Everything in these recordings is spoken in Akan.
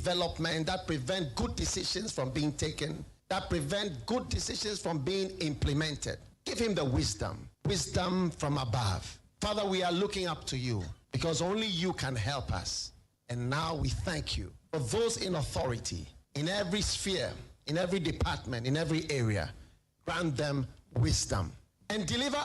development, that prevent good decisions from being taken, that prevent good decisions from being implemented. Give him the wisdom from above. Father, we are looking up to you because only you can help us. And now we thank you for those in authority, in every sphere, in every department, in every area. Grant them wisdom and deliver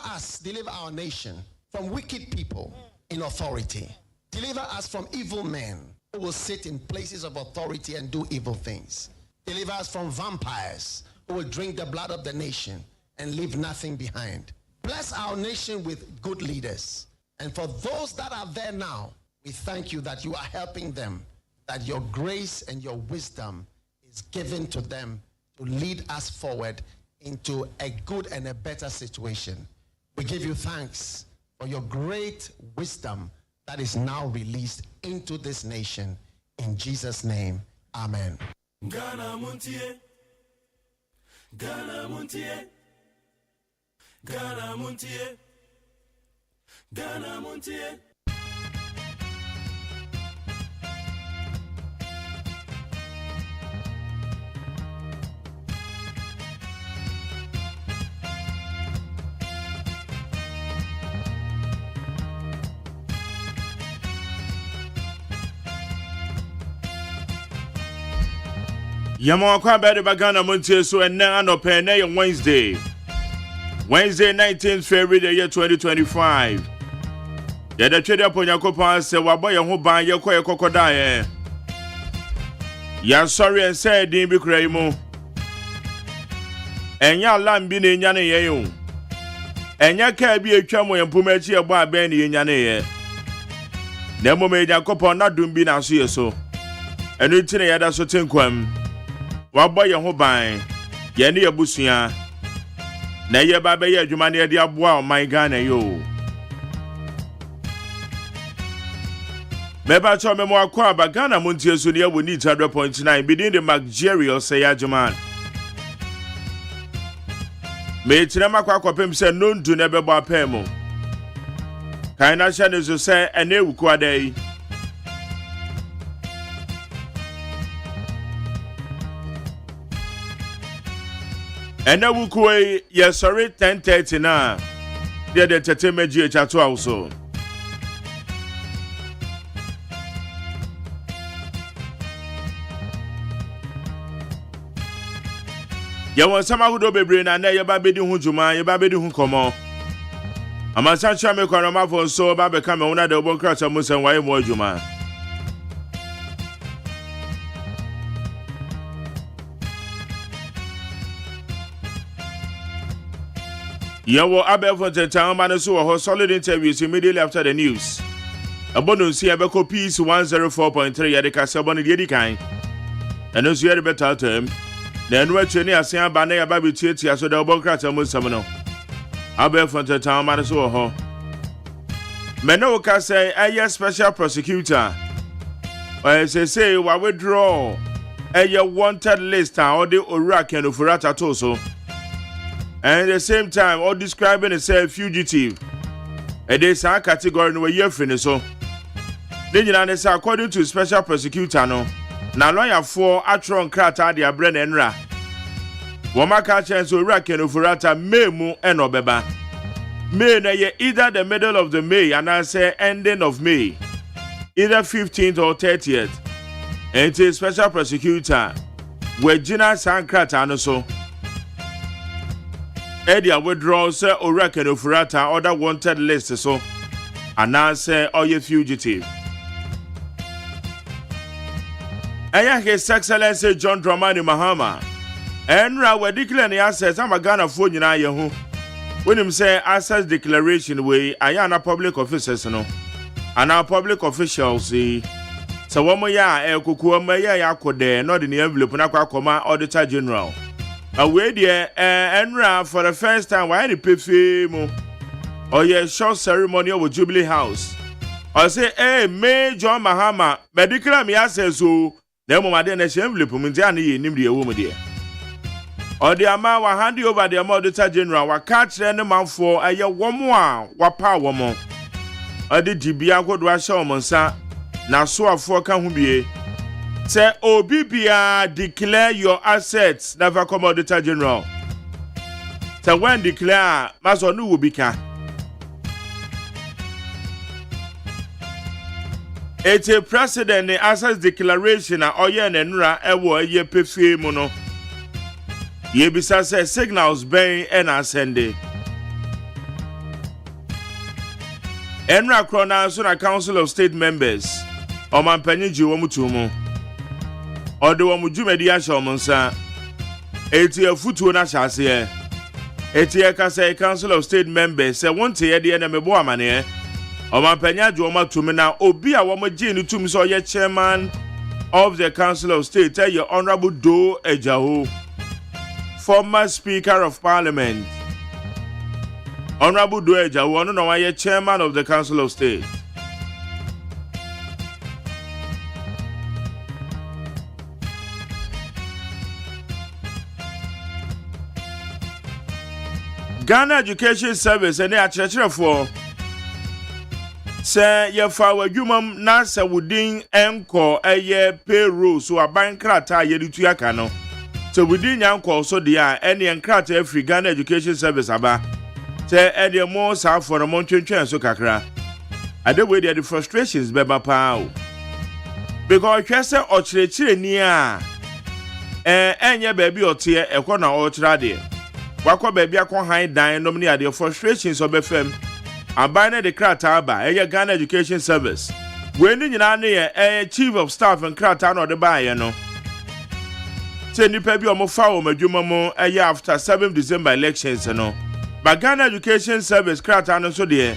our nation from wicked people in authority. Deliver us from evil men who will sit in places of authority and do evil things. Deliver us from vampires who will drink the blood of the nation and leave nothing behind. Bless our nation with good leaders. And for those that are there now, we thank you that you are helping them, that your grace and your wisdom is given to them to lead us forward into a good and a better situation. We give you thanks for your great wisdom that is now released into this nation. In Jesus' name, amen. Ghana Montie, Ghana Montie, Ghana Montie, Ghana Montie. Yamo kwa bede bagana Montie so and now no pen Wednesday 19th February the year 2025. Yada twede aponya kopan se wabo ye ho ban ye koye kokoda ye. Ya sorry and say din bi kura mu. Enya lam bi na enya ne ye yo. Enya ka bi etwa mo empoma chi ebo aben ne enya ne ye. Na mo me nya kopon na dum bi na so ye so. Enu ti ne yada so tenkwam. Wabo ye ho ban ye ne yabusua na ye ba be ye adwuma ne de aboa o my Ghana yo meba cho memo akwa ba Ghana Montie so ne ye woni 100.9 bidin the McJerry OSEI AGYEMAN me tire makwa akopem se nondu ne bebo apem kan na sha ne so se ene ewuku adai and now we go yes sorry 10:30 na there the entertainment GH also ya won sama hudo bebre na na ye ba bedi hu juma ye ba bedi hu komo amasa cha me kwara ma fo so ba be ka me wona de obo krata mu sen waye mo juma Yawo Abel Town man so solid interviews immediately after the news. Abonus here Beko Peace 104.3 Yadika Sabon Yedikan. And also here better term. Then we train as ya bana ya baby tiatia so the Obokrata Musamano. Abel Town man so ho. Meno ka say a special prosecutor. Or say we withdraw a wanted list or the Iraq and Furata Toso. And at the same time, all describing itself fugitive. And there's a category where you're finished. So, then according to special prosecutor, no, now lawyer for Atron Krata, their brain and ra. Wamaka chance to rack and Furata Memu and Obeba. May na ye either the middle of the May and I say ending of May, either 15th or 30th. And it is special prosecutor where Gina Sankrata and so. Edia withdraw say Iraq and Furata other wanted list so and now say all you fugitive. Aya His Excellency John Dramani Mahama Enra we declare the assets I'm a Ghana phone you know when him say assets declaration way ayana public officers no and our public officials see so one more ya kuku ma ya kode not in the envelope na kwa koma auditor general. Away there, Enra for the first time, why the pay or yeah, short ceremonial with Jubilee House. I say, hey, May John Mahama, medical me says so. Then, my dear, envelope, Mindiani, Nimdi, a woman dear. Or the amount will hand you over the auditor general, will catch the man for a year one more, what power more. Or the Jibia would rush on Monsa, now so a 4 can be. Say OBBA declare your assets never come Auditor General. Say when declare Mazonu Ubika. It's a precedent the assets declaration a oye nenra ewo ye pefie mu no. Ye bisa say signals ben and ascende. Enra krona so na Council of State Members. Omampanyi ji wo mutumu. Ode wo mujumedi a shomonsa. Eti afutuo na hyase e. Eti e ka say Council of State Members say wonte ye de na mebo amane. Omapanya Joma Tumina Obi a Wamaji ni tum so ye chairman of the Council of State, tell your Honorable Do Ejaho, former Speaker of Parliament. Honorable Do Ejaho, no ye chairman of the Council of State. Ghana Education Service and the church for Say ye fawa adwumam na se wudin enko eye payroll so aban krata ye ditu aka no se wudin nyanko so de a ene enkrata Afri Ghana Education Service aba se ene mo sa for mo twentwen so kakra ade we the frustrations beba pa o because twese ochirechire ni a enye ba bi ote ekọ na ochira de wakọ ba bi akọ han dan nom ni ade frustrations obefem Abane de Krata ba eye Ghana Education Service. When ni nyina ne Chief of Staff and Krata no de ba ye no. Se nipa bi omofa o madwuma mo eye after 7 December elections no. But Ghana Education Service Krata no so de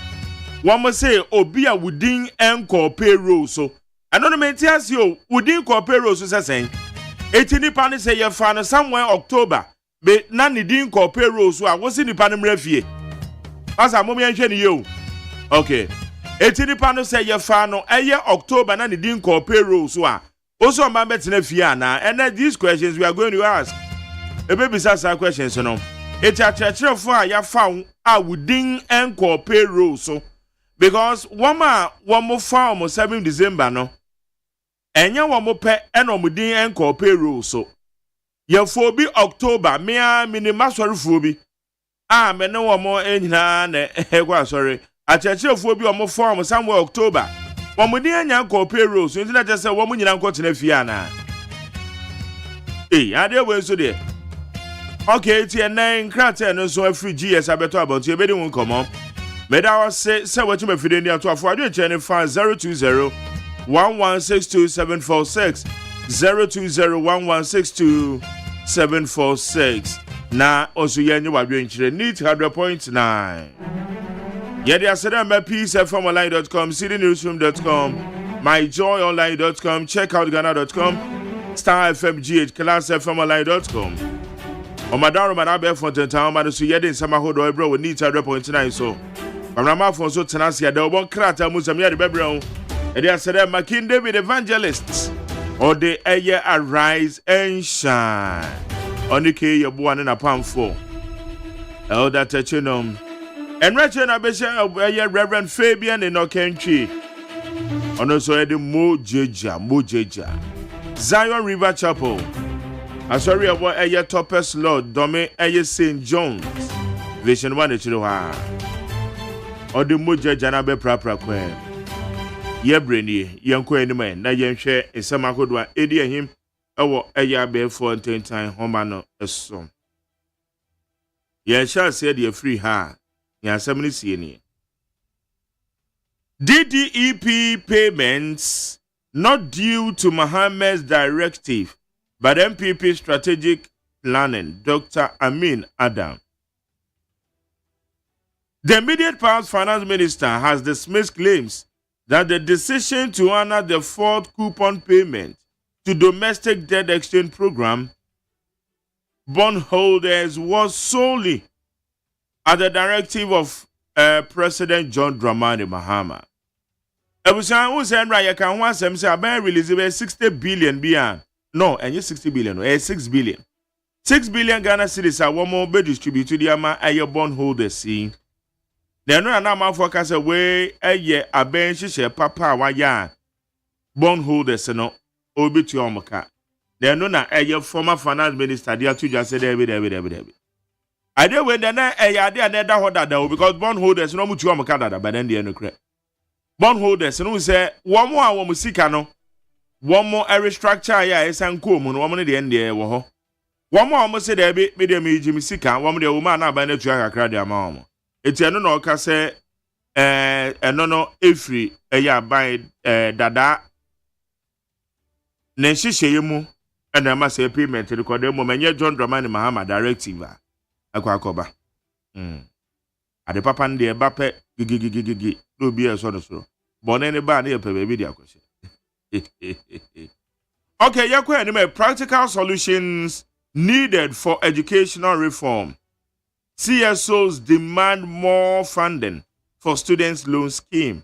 one mo say obi a wudin enko payroll so. Ano no menti ase o wudin ko payroll so sesen. Eti nipa ne say ye fa no somewhere October. Be na ni din ko payroll so a wo si nipa ne mrafie. Asa mo me nhwe ni yo. Okay. Eti nipa no say ye fa no eye October na ni din ko payroll so a. Oso mba betina fie ana. And these questions we are going to ask. E be bisa sa questions no. Eti achechefo a ya fa a wudin enko payroll so. Because woma womo fa mo 7 December no. Enya womo pe eno mudin enko payroll so. Ye fo bi October me a minima sorry fo bi. Ah, me no womo enyina na egwa sorry. Achechefo bi omo form somewhere October. Womo di anya ko payroll so ntina je se womo nyina nko tena fie ana. Ade we so de. Okay, ti en krate no so Afri GS abeto about you be di won komo. Me da was say what you fide ni ato afo ade che ne fan 020 1162746 0201162 na osu yenye wadwe nchire neat 100.9 yedi aseda me peacefmonline.com citynewsroom.com myjoyonline.com check out ghana.com star fm gh classfmonline.com omadaro manabe fonten town ma so yedi nsama hodo ebro with neat 100.9 so amrama fon so tenase ya de obon krata musam ya de bebro yedi aseda Makin David Evangelist or the eye arise and shine Onike yebuane na pamfo. Elder Techinom. And Rachel Abesha Reverend Fabian in Okentri. Ono so edi Mojeja. Zion River Chapel. Asori abo eye Topaz Lord Dome eye St. John's. Vision 1 echiroha. Odi Mojeja na be prapra kwen. Ye breni yenko enima na yenhwe esamakodwa edi ahim ewo eya be for time homa no eso ye sha say the free ha ya asem sie ni DDEP payments not due to Mohammed's directive but MPP strategic planning Dr. Amin Adam. The immediate past finance minister has dismissed claims that the decision to honor the fourth coupon payment to domestic debt exchange program bondholders was solely at the directive of President John Dramani Mahama. Ebusan who said right can one say about release 60 billion beyond. No, and 60 billion, 6 billion. 6 billion Ghana cedis are one more be distributed to the ama aye bondholders see. Then no na man forecast away aye aben she papa wa ya bondholders no obitu omka na no na eye former finance minister dia to just say David ade we na eye ade na da ho dada because bondholders no mutu omka dada but then dey no kre bondholders no say womo a womo sika no womo restructure ya esanko mu no womo ne de ende wo ho womo say David me de me jimi sika womo de wo ma na ba na tua kakra de ama womo eti eno na oka say eno no efri eya ban dada ne nhyehyeye mu na ma say payment record mo menye John Dramani Mahama directive akwakoba ade papa nde ba pe gigigigigi no bi eso no so bone ne ba na ye pe baby di akwose okay yakwa ni practical solutions needed for educational reform. CSOs demand more funding for students' loan scheme.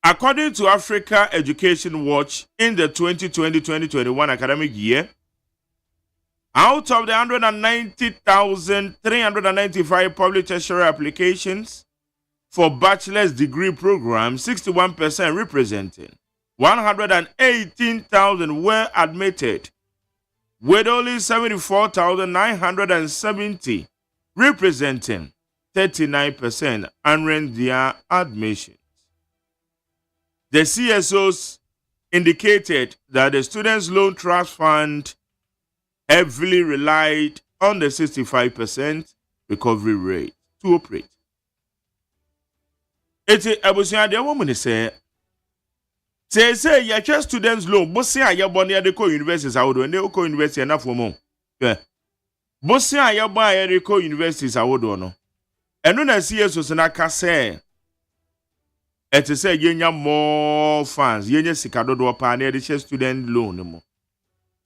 According to Africa Education Watch, in the 2020-2021 academic year, out of the 190,395 public tertiary applications for bachelor's degree programs, 61% representing 118,000 were admitted, with only 74,970 representing 39% honoring their admissions. The CSOs indicated that the Students' Loan Trust Fund heavily relied on the 65% recovery rate to operate. It's a woman say your students loan, Bossia Yabonia de co universities out and they co university enough for more. Bossia Yabaya de co universities out no. And when I see us as an say, it is say yenya more funds, yenya sikado do pa na the student loan mo.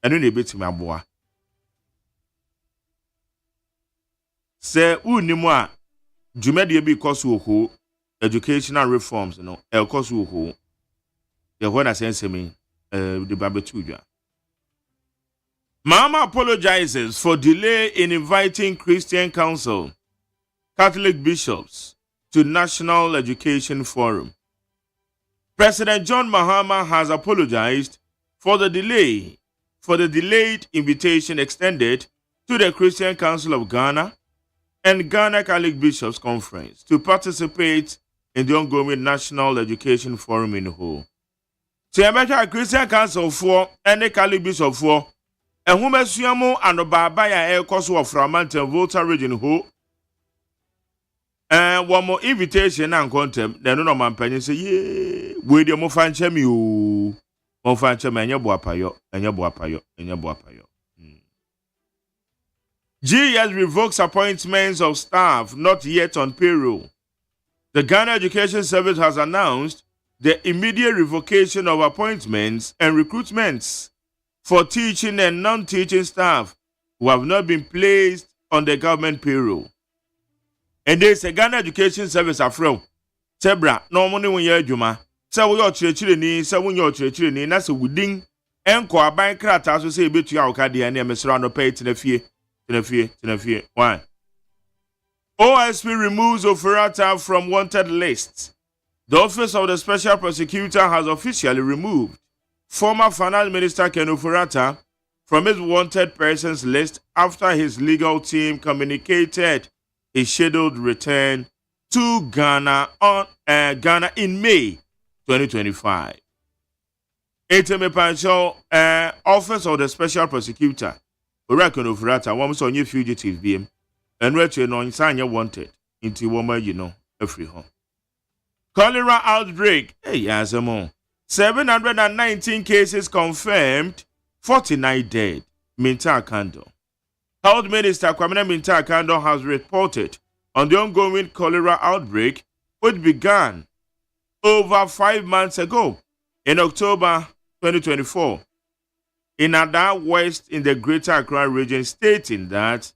And when they bit me aboa. Say unimu a dwumade bi koso ho educational reforms no el koso ho. The one I sense me the babetuja. Mama apologizes for delay in inviting Christian Council, Catholic bishops to National Education Forum. President John Mahama has apologized for the delayed invitation extended to the Christian Council of Ghana and Ghana Catholic Bishops Conference to participate in the ongoing National Education Forum in Ho. Tiabecha Christian Council for and the Catholic Bishop for and whom Suamo and Obabaya Air Cost of Framanton Volta region Ho. And one more invitation and contempt, then no man penny say, ye, with your Mofanchem you, Mofanchem and your boapayo, and your boapayo, and your boapayo. GES revokes appointments of staff not yet on payroll. The Ghana Education Service has announced the immediate revocation of appointments and recruitments for teaching and non-teaching staff who have not been placed on the government payroll. And there's a Ghana Education Service afro. Tebra, no money when you're Juma. So we are children, so when you're children, that's a wedding. And co bank crat as we say, bit you out, and Miss Rondo pay to the fear. Why? OSP removes Offerata from wanted lists. The Office of the Special Prosecutor has officially removed former Finance Minister Ken Offerata from his wanted persons list after his legal team communicated his scheduled return to Ghana in May 2025. Eteme Pancho, Office of the Special Prosecutor, Ken Offerata, one was on your fugitive BM, and Rachel no inside wanted into woman, every home. Cholera outbreak, 719 cases confirmed, 49 dead. Minta Kando. Health Minister Kwame Minta Kando has reported on the ongoing cholera outbreak, which began over 5 months ago in October 2024 in Ada West in the Greater Accra region, stating that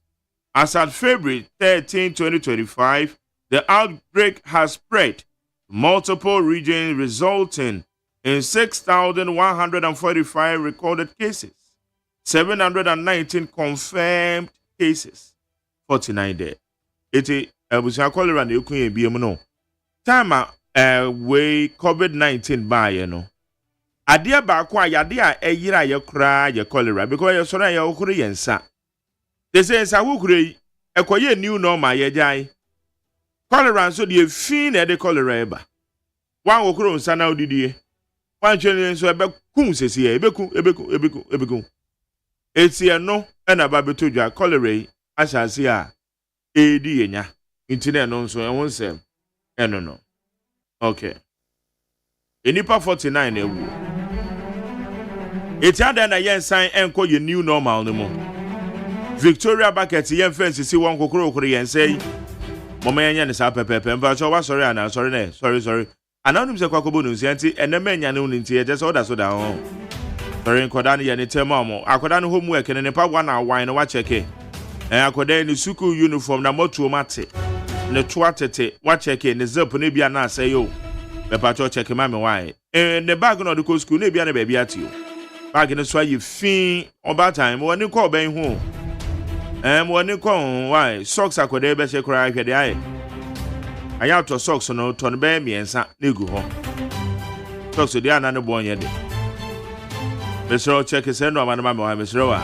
as at February 13, 2025, the outbreak has spread to multiple regions, resulting in 6,145 recorded cases, 719 confirmed cases, 49 dead. It is cholera na ekun ebiem no. Time we COVID-19 by Adia ba kwa yade a yira ye kra ye cholera because ye soro ye okuru ye nsa. They say nsa wukuru yi ekoye new normal ye jai. Cholera so de fin na de cholera eba. Wan okuru nsa na odidie. Wan twene so ebe kum sesi ye ebeku. Etie no na ba betodwa cholera yi ahyase a edi yenya. Intine no nso ehun sem. No. Okay. Enipa 49 ewu. Eti ada na yen sign enko ye new normal no mo. Victoria Bucket yen fence si won kokoro yen say. Mama yen ne sa pepepe mba so wa sorry ana sorry. Ananum se kwakobo no nti enema nya ne nti e just order so da ho. Sorry nkoda ne ye ne tema mo. Akoda ne homework ne pa wa na wan no wa check e. Akoda ne suku uniform na moto mate. Ne to atete wa check ne zip ne bia na say yo. Be pa cho check ma me why. Ne bag no de ko school ne bia na ba bia ti o. Bag ne so ayi fin oba time woni ko ben hu. Woni ko why socks akoda be she kra hwede aye. Aya to socks no to no be miensa na egu ho. Socks de ana ne bonye de. Be so check se no ma me why be so wa.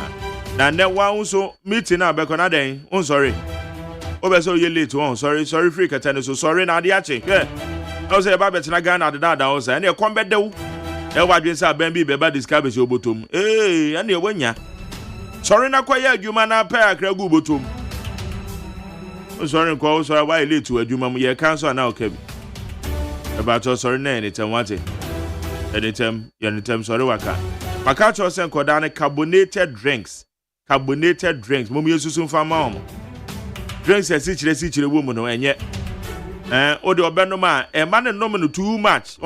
Na ne wa unso meeting na be ko na den. Sorry. Obe so ye late on sorry free kata so sorry na de ache. I say ba betina Ghana de da o say na e kom be dew. E wadwen say ben bi be ba discover se obotom. Ane e wanya. Sorry na kwaye adwuma na pa akra gu obotom. Sorry ko sorry why late to adwuma mu ye cancel na o ka bi. E ba to sorry na anytime what anytime sorry waka. Maka cho say koda na carbonated drinks mum yesusu fama o. Drinks e si chire wo mu no enye. O de obenom a e ma ne nom no too much.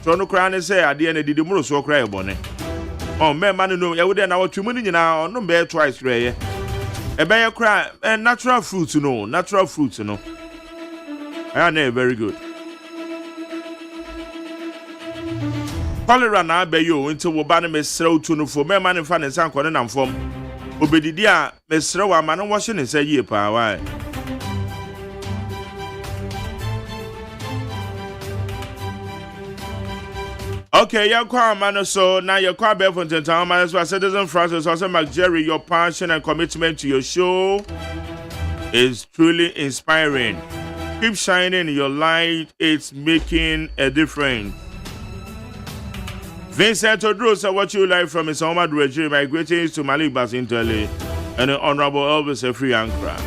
So no kra ne say ade na didi muro so kra e bone. Me ma ne no ye wo de na wotwemu ni nyina no be twice reye. E be ye kra natural fruit no. Na very good. Cholera na be yo until wo ba ne mesrew tu no fo me ma ne fa ne san ko ne namfom. Obedidi a mesrew ama no wo hye ne say yie pa why. Okay, your car man, so now your car bear from Tentown man, so Citizen Francis, also McJerry, your passion and commitment to your show is truly inspiring. Keep shining your light, it's making a difference. Vincent Odros, what you like from his home address, my greetings to Malik Basintele and the Honorable Elvis Efri Ankra.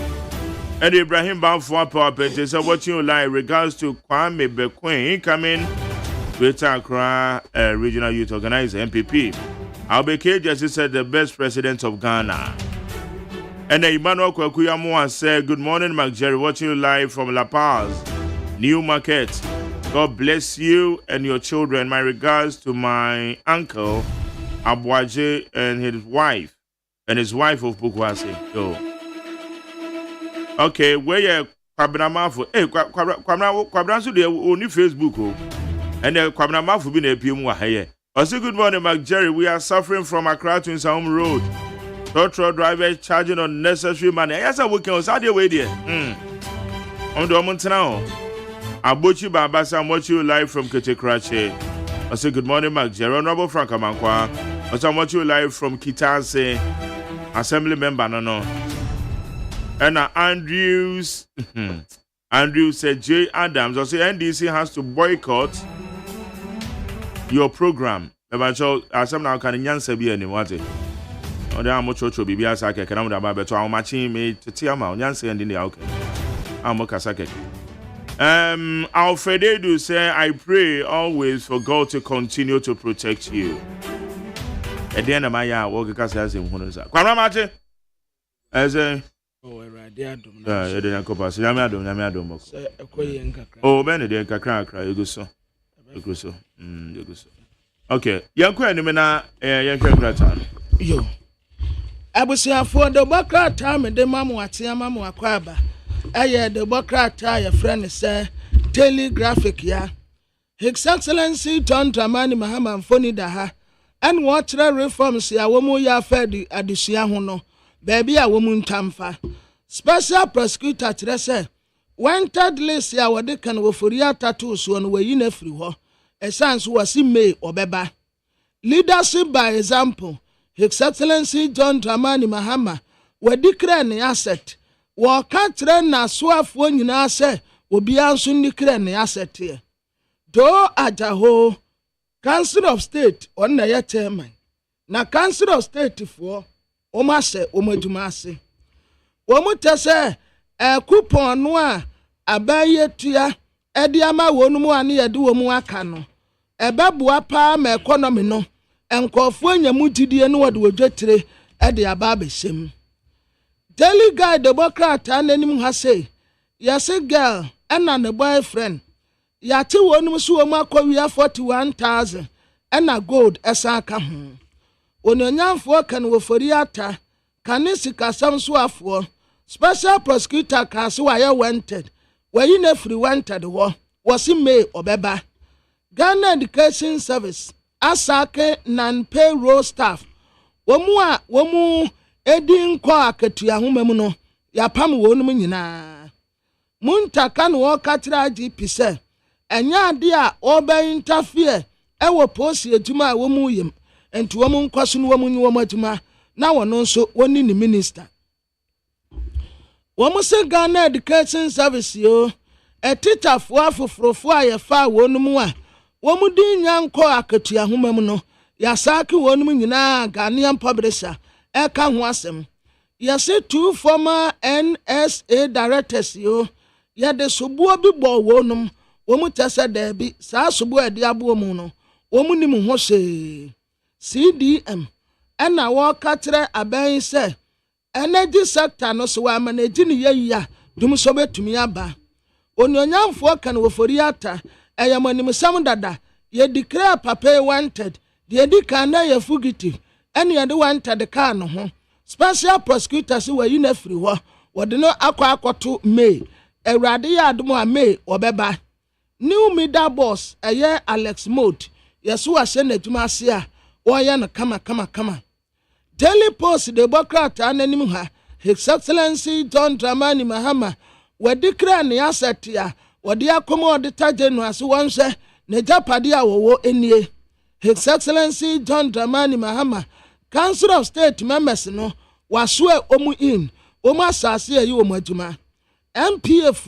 And Ibrahim Banfua Pawapete, so what you like regards to Kwame Bequin coming. Greater Accra Regional Youth Organizer, MPP. Albeke just said the best president of Ghana. And Emmanuel Kwakuyamua said, good morning, McJerry, watching you live from La Paz, New Market. God bless you and your children. My regards to my uncle, Abuaje, and his wife of Bukwasi. Okay, where you Kwabnamafu? Hey, Kwabransu, they only Facebook. And the Kwabna Mafu bin a PM Wahaye. I say good morning, McJerry. We are suffering from Accra to Insaum Road. Truck drivers charging unnecessary money. Yes, I work on Saturday way there. On the moment now. Abuchi Babasa, I'm watching you live from Ketekrache. I say good morning, McJerry. Honorable Frank Amankwa. I say I'm watching you live from Kitase. Assembly member, no. And Andrews. Andrew said J. Adams. I say NDC has to boycott your program. Some now can answer be any what it. Or there are much be as I can about better. How much me to Tiama, Yancy and in the okay. I'm a Kasake. Alfredo say, I pray always for God to continue to protect you. At the end of my year, walk a cast as in one of the as a oh, Benedict, you go so. Okay, young Quenimena, young Quentin. Yo, I was here for the Baka time and the Mamuatia Mamu Aquaba. I had the Baka tire friend, sir, telegraphic, ya. His Excellency Ton Dramani Mahama Foni Daha, and what reforms ya womu ya fed at the Siahono, baby a woman tamfa. Special prosecutor Tresse, when Ted List ya wadikan wofuria tattoos on way in a free war. A sans was in May or Beba. leadership by example. His Excellency John Dramani Mahama declare ne asset. Waka tre na soafo nyina se obi anso declare ne asset here. Do ajaho Council of State on na chairman. Na Council of State for omase omadumase. Womu tese coupon no a abaye tua edi ama wonu mu ane yede wo mu aka no. Ebeboa pa ma economy no. Enkofo anyamu tidie no wode wodwetire ede aba abesem. Daily Guide Democrat ananim ha say, yase girl ena ne boyfriend. Yate wonum so wo mu akowia 41,000 ena gold esa aka ho. Ononyamfo kan wo foriata kanisika samso afo. Special prosecutor kan so why wanted. Why na free wanted wo. Was May obeba. Ghana Education Service asake non-payroll staff. Womu edin kwa akatua homam no yapam wonum nyina. Muntaka no wakatra GP se enya ade a oba interfere ewo posi adwuma a womu yem enti womu nkwaso no womu nyi womu adwuma na wono nso woni ni minister. Womu se Ghana Education Service yo teacher fo afofrofo a yefa wonum a womu din nyanko akatua homam no yasake wonum nyina Ghanaian publisher eka ho asem. Yase 2 former NSA directors yo yade sobuo bi bo wonum womu tese da bi saa sobuo ade abo mu no womu nim ho se CDM ena wo katre aban se energy sector no so wa manage ni yeya dum so betumi aba onyonyamfo kan wo foriata eyamanim sam dada ye declare papa wanted de dika na ye fugitive ene ye de wanted car no ho special prosecutors were na free ho wode no akwakoto May Ewrade ya adumo a May obeba new media boss eye Alex Mode yeso ahye na adwuma ase a woye no kama. Daily Post Democrat ananim ha His Excellency John Dramani Mahama we declare ne asset ya wode akomo auditor general so wonhwe ne japade a wowo enie. His Excellency John Dramani Mahama Council of State members no waso omu in omu asase ayi omu adwuma. MPF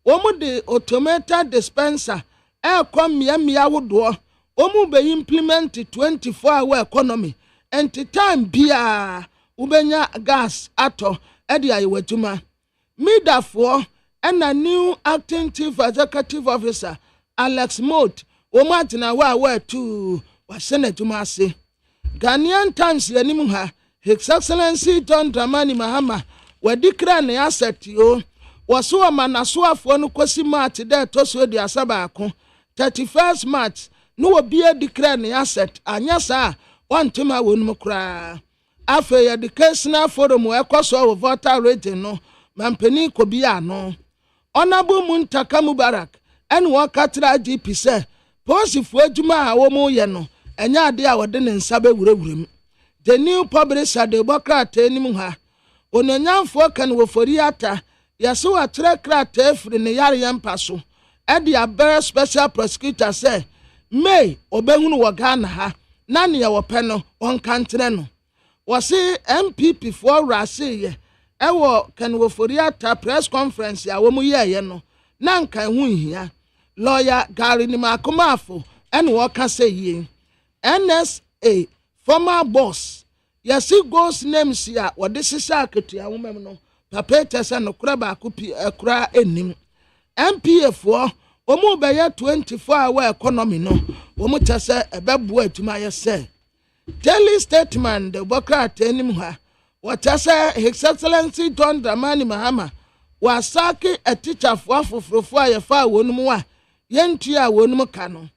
womu de automated dispenser miya wodo womu be implement 24-hour economy and time bia ubenya gas ato edi ayiwadwuma. Midafo and new acting chief executive officer Alex Mode womu atina wa tu wasene dwuma ase. Ghanaian Times yanim ha His Excellency John Dramani Mahama we declare ne asset yo waso amanaso afo no kwasi March de toso di asaba ako 31st March no obi declare ne asset anya sa wantuma wonum kra afa educational forum ekoso voter region no mampani kobi ano Honorable Muntaka Mubarak en wakatra GP se posifo adwuma a wo mu ye no enya ade a wode ne nsabe wurawuram. The new publisher Democrat enim ha ononyamfo kan wo foriata yaso atre krata efri ne yare yampa so e de abere special prosecutor say May obehunu wo Ghana ha na ne ye wo pe no onkantre no wo se MPP for rase ye e wo kan wo foriata press conference ya wo mu ye no na nkan hu hia lawyer Gary ni makomafo en wo ka say ye NSA former boss yasi goes names ya wode sisa aketua womam no papa tesa no kura ba kopi ekura enim. MPF omu be ye 24-hour economy no omu tesa ebebo atuma ye se daily statement the Democrat enim ha watasa His Excellency John Dramani Mahama wasake a teacher for afofrofo ayefa wonum a yentua wonum ka no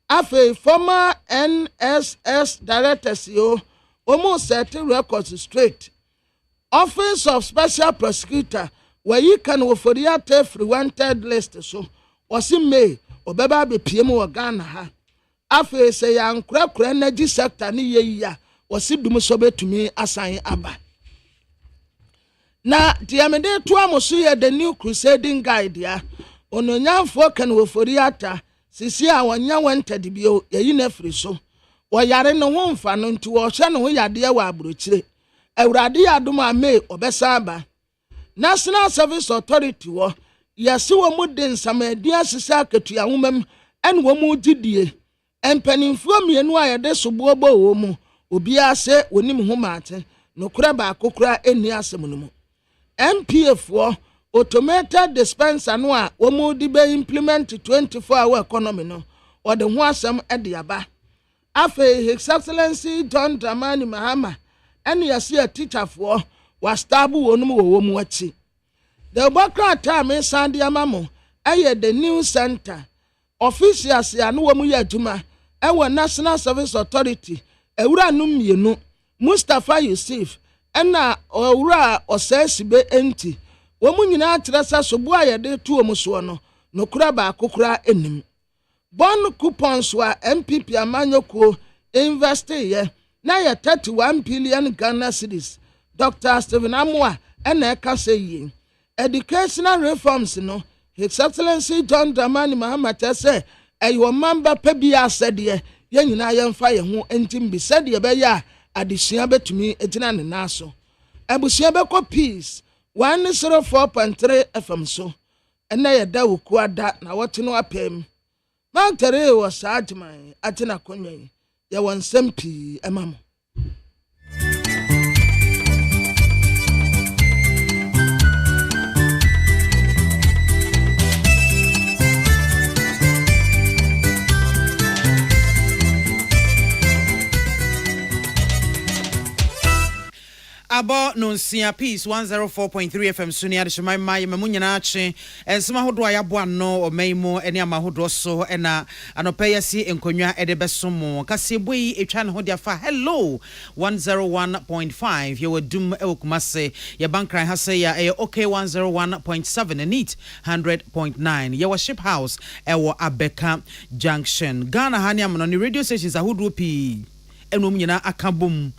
afi former NSS directors yo almost set records straight. Office of Special Prosecutor where you can offer the free wanted list so was in May or beba be PM or Ghana ha. Afi say young crack energy sector ni ye was it sobe to me assign aba. Na diamede to amosuye the new crusading guide ya ononyamfo kan offer the sisi a wanya wanted bio ye na free so wɔyare no ho mfa no nti wɔhwɛ no ho yadeɛ wɔ aburokyire awurade adom a May ɔbɛsa aba National Service Authority wɔ yɛse wɔ mu de nsamadi asesa akatua nwomam ɛne wɔ mu didie mpanimfoɔ mmienu a yɛde soboɔ bɔ wɔ mu obiara sɛ wɔnim ho maate nokora baako kora ɛnni asɛm no mu MPF automated dispenser no a wɔn de be implement 24-hour economy no or the ho asɛm ɛde aba afei His Excellency John Dramani Mahama ɛne yɛse a teacherfoɔ wastabu wɔn mu wɔ mu akyi the bakra time sande amamo ɛyɛ the new center officials ya no wɔ mu yɛ adwuma ɛwɔ National Service Authority ewura no mmienu Mustafa Yusuf ɛna owura ɔsɛsibe enti wɔn nyinaa kyerɛ sɛ sobo a yɛde to wɔn so no nokura baako kura enim bond coupons wa MPP amanyokuo invest yɛ na yɛ 31 billion Ghana cedis Dr. Stephen Amoa ɛna ɛka sɛ yie educational reforms no His Excellency John Dramani Mahama say ɛyɛ mamba pa bi asɛdeɛ yɛn nyinaa yɛmfa yɛn ho ntim bi sɛdeɛ bɛyɛ a adesua betumi egyina ne naso abusua bɛkɔ peace 104.3 FM so ɛna yɛda woku ada na wɔte no apɛm mantere wɔ saa agyeman ate na konwa yi yɛwɔ nsɛm pii ɛma mo Abo nonsia peace 104.3 FM sunia de shemai mai mamunyana ache ensema hodo ayabo ano omaimo ene amahodo so ena anopeya si enkonwa ede besomo kaseboi etwa ne ho dia fa hello 101.5 ye wadum ewokumase ye bankran ha say ya okay 101.7 neat 100.9 ye ship house ewo Abeka Junction Ghana hani amono ni radio stations ahodo pi enom nyina akabom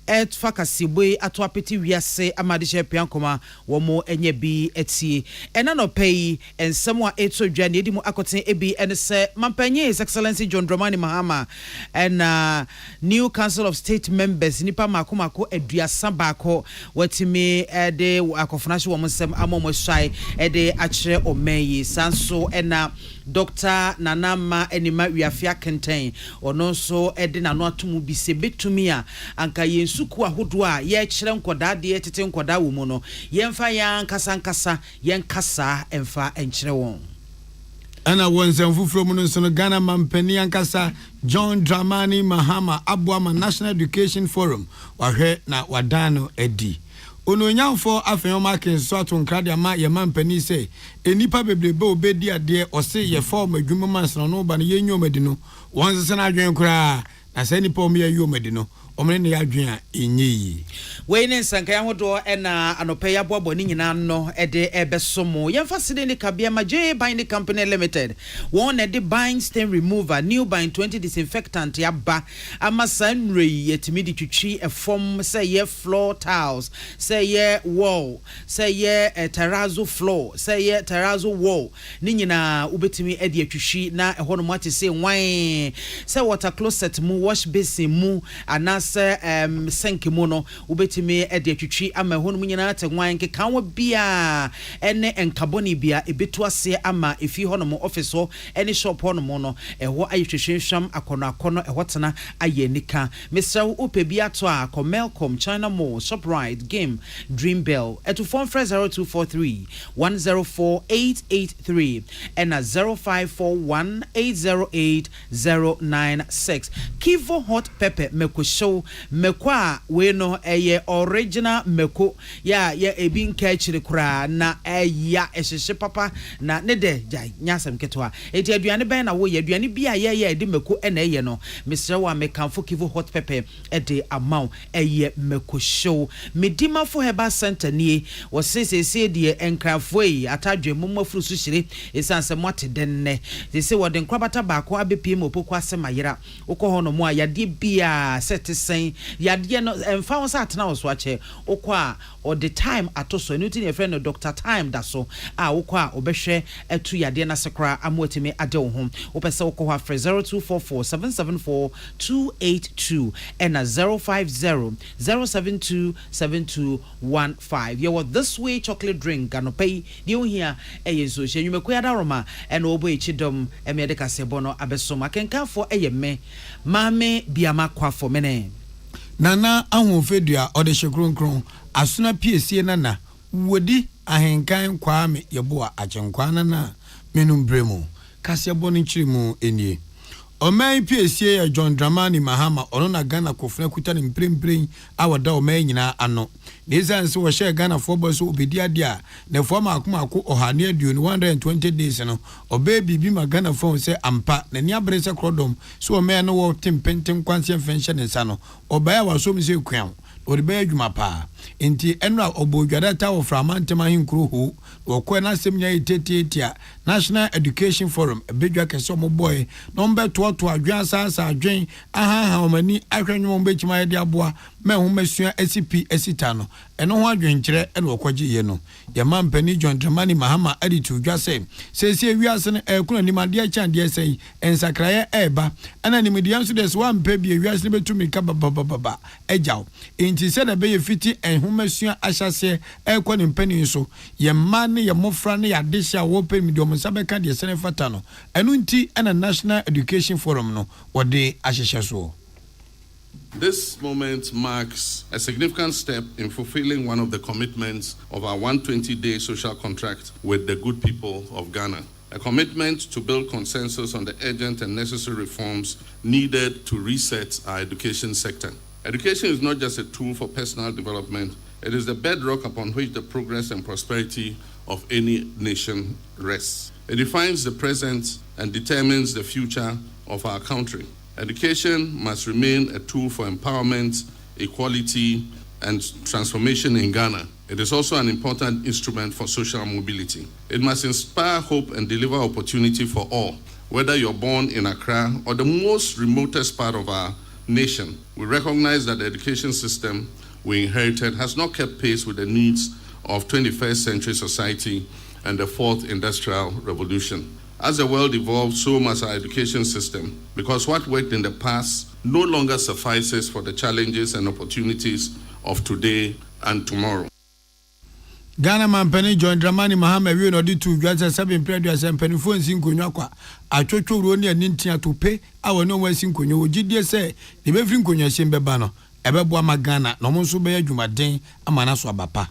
et fakasibwe ato apeti wiase amadehye piankoma womo enye bi etie ena no pay ensemo a eto dwa ne edi mu akoten ebi ene se mampanye His Excellency John Dramani Mahama and new Council of State members nipa makomako aduasa baako watimi de akofona hye wo msem amomo swai de akire omeyi sanso ena Dr. Nanama enima wiafia kenten ono so ede nano atomu bi se betumi a anka yensuku ahodo a ye kyerɛ nkoda de tete nkoda wo mu no yemfa ya nkasa yenkasa emfa enkyerɛ won ana wonsem fufuro mu no so no Ghana mampani ankasa John Dramani Mahama Abuama National Education Forum wahwe na wadano edi ononyamfo afenyo makin so atonkrade ama ye mampani se enipa bebrebe obedi ade ose ye form adwuma mansno no ba ne yenyomadi no wonsese na adwen kura na se nipa omo ye yomadi no omre ne adwen a enyi we ne nsanka ya hodo ena anope ya boabo ni nyina no ede ebesomo yemfa sede ne kabia ma J Binding Company Limited won ede bind stain remover new bind 20 disinfectant ya ba amasanre yetimi di twitwi e form say ye floor tiles say ye wall say ye terrazzo floor say ye terrazzo wall ni nyina ubetimi ede atwitwi na ehɔ no mate say wan say water closet mu wash basin mu anas sink mu no ubetimi ede atwitwi ama ehɔ no nyina te wan ke kanwo bia ene enkaboni bia ebetu ase ama efi hɔ no mo office ho ene shop hɔ no mo no ehɔ ayetwehwehwam akono ehɔ tena ayenika Mr. Upe biato a Comelcom China Mall Shoprite Game Dream Bell etu phone 0243 104883 and 0541808096 Kivo hot pepper meko show mekwa we no eye original meko ya ebi nka chire kura na eya ehhye papa na ne de nyasem ketwa eti aduane ben na wo ye aduane bia ye de meko na eye no Mr. wa mekanfo Kivo hot pepper ede amount eye meko show medima fo heba center nie wo sesese de enkrafo yi atadwe momafuru su hire esanse mote denne se wo de nkrabata baako abepiem opokwa semayira ukọ ho no mu a yade bia set sen yade no emfa won sa atena wo so ache okwa or the time atoso enu tin your friend no Dr. Time da so a okwa obehwe etu yade na sekra amotimi ade wo ho opese okwa afre 0244774282 and 050-072-7215. You want this way chocolate drink and pay the here a so you make Roma and obo chidom emedeka sebono abesoma can come for a me mame biama kwa for mene. Nana ahofedua ode hyekrokron asuna piesie nana wodi ahenkan kwame yeboa achenkwana na menum bremu kasebo no chirimu enie Omai piesie ya John Dramani Mahama ono na Ghana kofuna kuta ni mprempren awada omai nyina ano neza nso wo share Ghana for boys obedi adia na forma akoma ako ohane aduonu 120 days no obe bibi ma Ghana for se ampa na ni abrese krodom so omai no wo tempenten kwanse fenhye nsa no obaya wasom se kwan oribe adwuma pa enti enra obodwada ta wo framantema hinkro ho wo na semnya itetiatia National Education Forum ebedwa kese omo boy no mbeto to adwan sasa adwen aha omani ahwenwo mbechima yede aboa mehomesua SCP esitano eno ho adwen kire ene okwaje ye no ye mampani John Dramani Mahama editu dwa se sese wiase ne ekuna nimade achande sei ensakraye eba ana nimde yanso des wampa bi wiase ne betumi ka baba ejaw enti se na be ye fiti enhomesua ahyase ekwa ne mpani so ye mane ye mofra ne ya desha wo pe mi dom sabeka de sene fata no enu nti ana National Education Forum no wode ahyehye so. This moment marks a significant step in fulfilling one of the commitments of our 120-day social contract with the good people of Ghana. A commitment to build consensus on the urgent and necessary reforms needed to reset our education sector. Education is not just a tool for personal development, it is the bedrock upon which the progress and prosperity of any nation rests. It defines the present and determines the future of our country. Education must remain a tool for empowerment, equality, and transformation in Ghana. It is also an important instrument for social mobility. It must inspire hope and deliver opportunity for all, whether you're born in Accra or the most remotest part of our nation. We recognize that the education system we inherited has not kept pace with the needs of 21st century society and the fourth industrial revolution. As the world evolves, so must our education system, because what worked in the past no longer suffices for the challenges and opportunities of today and tomorrow. Ghana mampani John Dramani Mahama we no di tu dwasa 7 predu asempani phone sinkonwa kwa atwotwo ro ne anintia tope awo no wa sinkonwa ogidie se ne be firi nkonwa shembeba no ebebo ama Ghana no mo nso be adwumaden amana so abapa.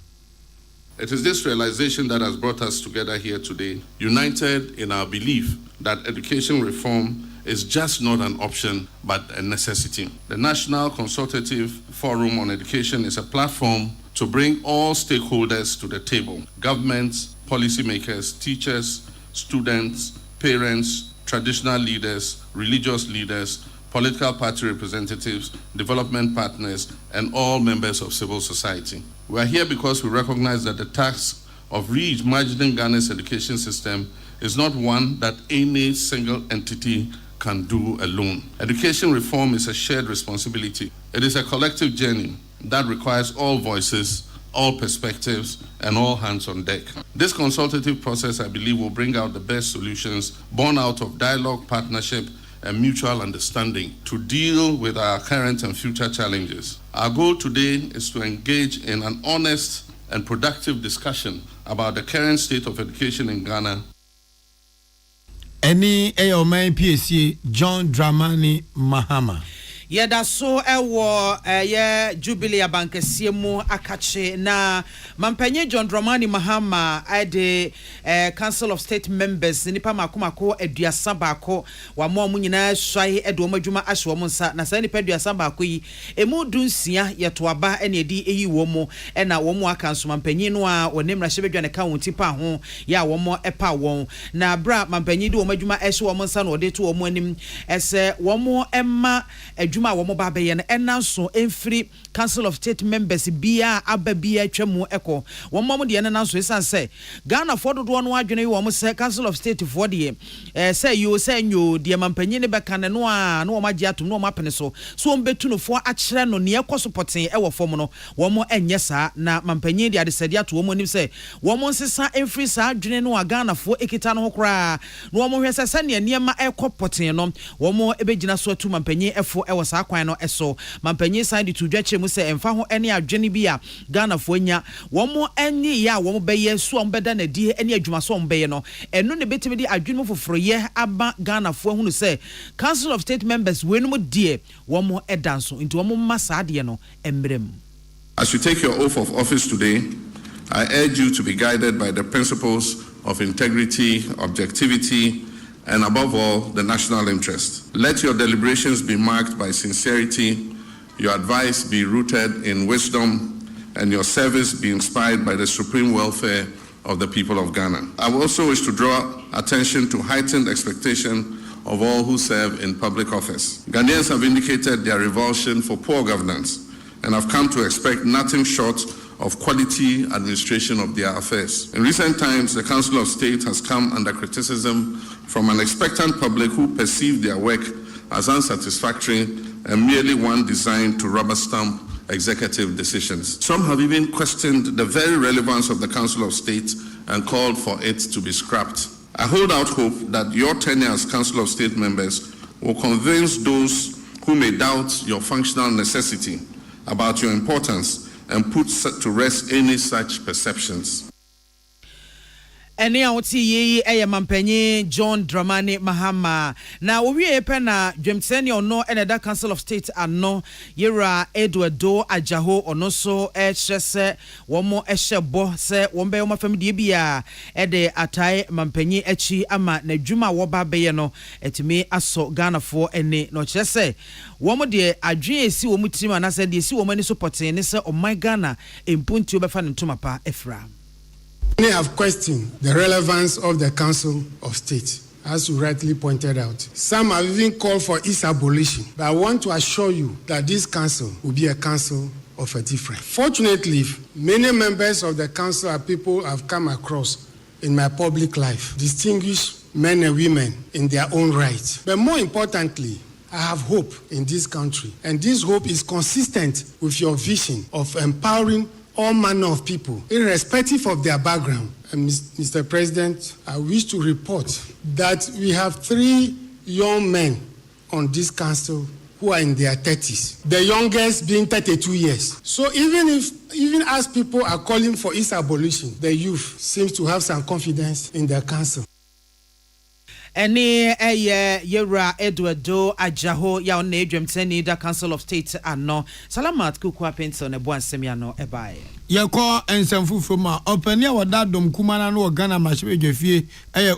It is this realization that has brought us together here today, united in our belief that education reform is just not an option, but a necessity. The National Consultative Forum on Education is a platform to bring all stakeholders to the table: governments, policymakers, teachers, students, parents, traditional leaders, religious leaders, political party representatives, development partners, and all members of civil society. We are here because we recognize that the task of reimagining Ghana's education system is not one that any single entity can do alone. Education reform is a shared responsibility. It is a collective journey that requires all voices, all perspectives, and all hands on deck. This consultative process, I believe, will bring out the best solutions born out of dialogue, partnership, and mutual understanding to deal with our current and future challenges. Our goal today is to engage in an honest and productive discussion about the current state of education in Ghana. Any AOMA PSC John Dramani Mahama. Yeda so ewo ye Jubilee abankesie mu akache na mampenye John Dramani Mahama ade Council of State Members nipa makomako aduasa baako wa mo nyina swai edo madwuma ahwe mo nsa na sa nipa aduasa baako yi emu dunsia yeto aba ene edi eyi wo mo na wo mo aka nso mampenye no a onemra hyebedwa ne ka won tipa ho ya wo mo epa won na bra mampenye di wo madwuma ahwe wo mo nsa na ode to wo mo anim ese wo mo emma adwuma wo mo ba be ye no enanso emfiri Council of State members bia aba bia twemu eko wo mo de enanso esan say Ghana for dodo no adwene wo mo say Council of State for de say you say nyo de mampanyi ne be kan no a no wo magye atom no wo mapene so ombetu no fo akere no ne ekoso poten e wo fom no wo mo enye saa na mampanyi de adesade ato wo mo nim say wo mo nsesa emfiri saa adwene no a Ghana fo ekita no ho kra no wo mo hwese sa ne niema ekopoten no wo mo ebegina so atu mampanyi efo e wo saa kwan no eso mampanyi side to dwache mu se emfa ho ene adwene bi a Ghana fo nya wo mo enye ya wo mo beye so wo beda na die ene adwuma so wo beye no eno ne betimi di adwene mo foforo ye aba Ghana fo hunu se Council of State members we no mo die wo mo edanso into wo mo masa de no embrem. As you take your oath of office today, I urge you to be guided by the principles of integrity, objectivity, and above all, the national interest. Let your deliberations be marked by sincerity, your advice be rooted in wisdom, and your service be inspired by the supreme welfare of the people of Ghana. I also wish to draw attention to heightened expectation of all who serve in public office. Ghanaians have indicated their revulsion for poor governance and have come to expect nothing short of quality administration of their affairs. In recent times, the Council of State has come under criticism from an expectant public who perceive their work as unsatisfactory and merely one designed to rubber stamp executive decisions. Some have even questioned the very relevance of the Council of State and called for it to be scrapped. I hold out hope that your tenure as Council of State members will convince those who may doubt your functional necessity about your importance and put to rest any such perceptions. Ene a woti yi eye mampanyi John Dramani Mahama na owie pe na dwemtseni ono ene da Council of State ano yera Eduardo Ajaho ono so ehwese womo ehwebo se wombe wo mafam de bia ede atai mampanyi achi ama na dwuma wo ba beye no etimi aso Ghana fo ene no kyerese womo de adwen esi wo mutima na se de esi wo mani so poten ne se o my Ghana empunti obefa ne ntoma pa efra. Many have questioned the relevance of the Council of State, as you rightly pointed out. Some have even called for its abolition, but I want to assure you that this council will be a council of a different. Fortunately, many members of the council are people I've come across in my public life, distinguished men and women in their own right. But more importantly, I have hope in this country, and this hope is consistent with your vision of empowering all manner of people, irrespective of their background. And Mr. President, I wish to report that we have 3 young men on this council who are in their 30s, the youngest being 32 years. So even as people are calling for its abolition, the youth seems to have some confidence in their council. Ene yera Eduardo Ajaho ya on edwemteni da Council of State ano salamat kukwa penso ne boansem ya no ebae yeko ensamfufu ma opani a wada dom kumana no Ghana mashebe dwafie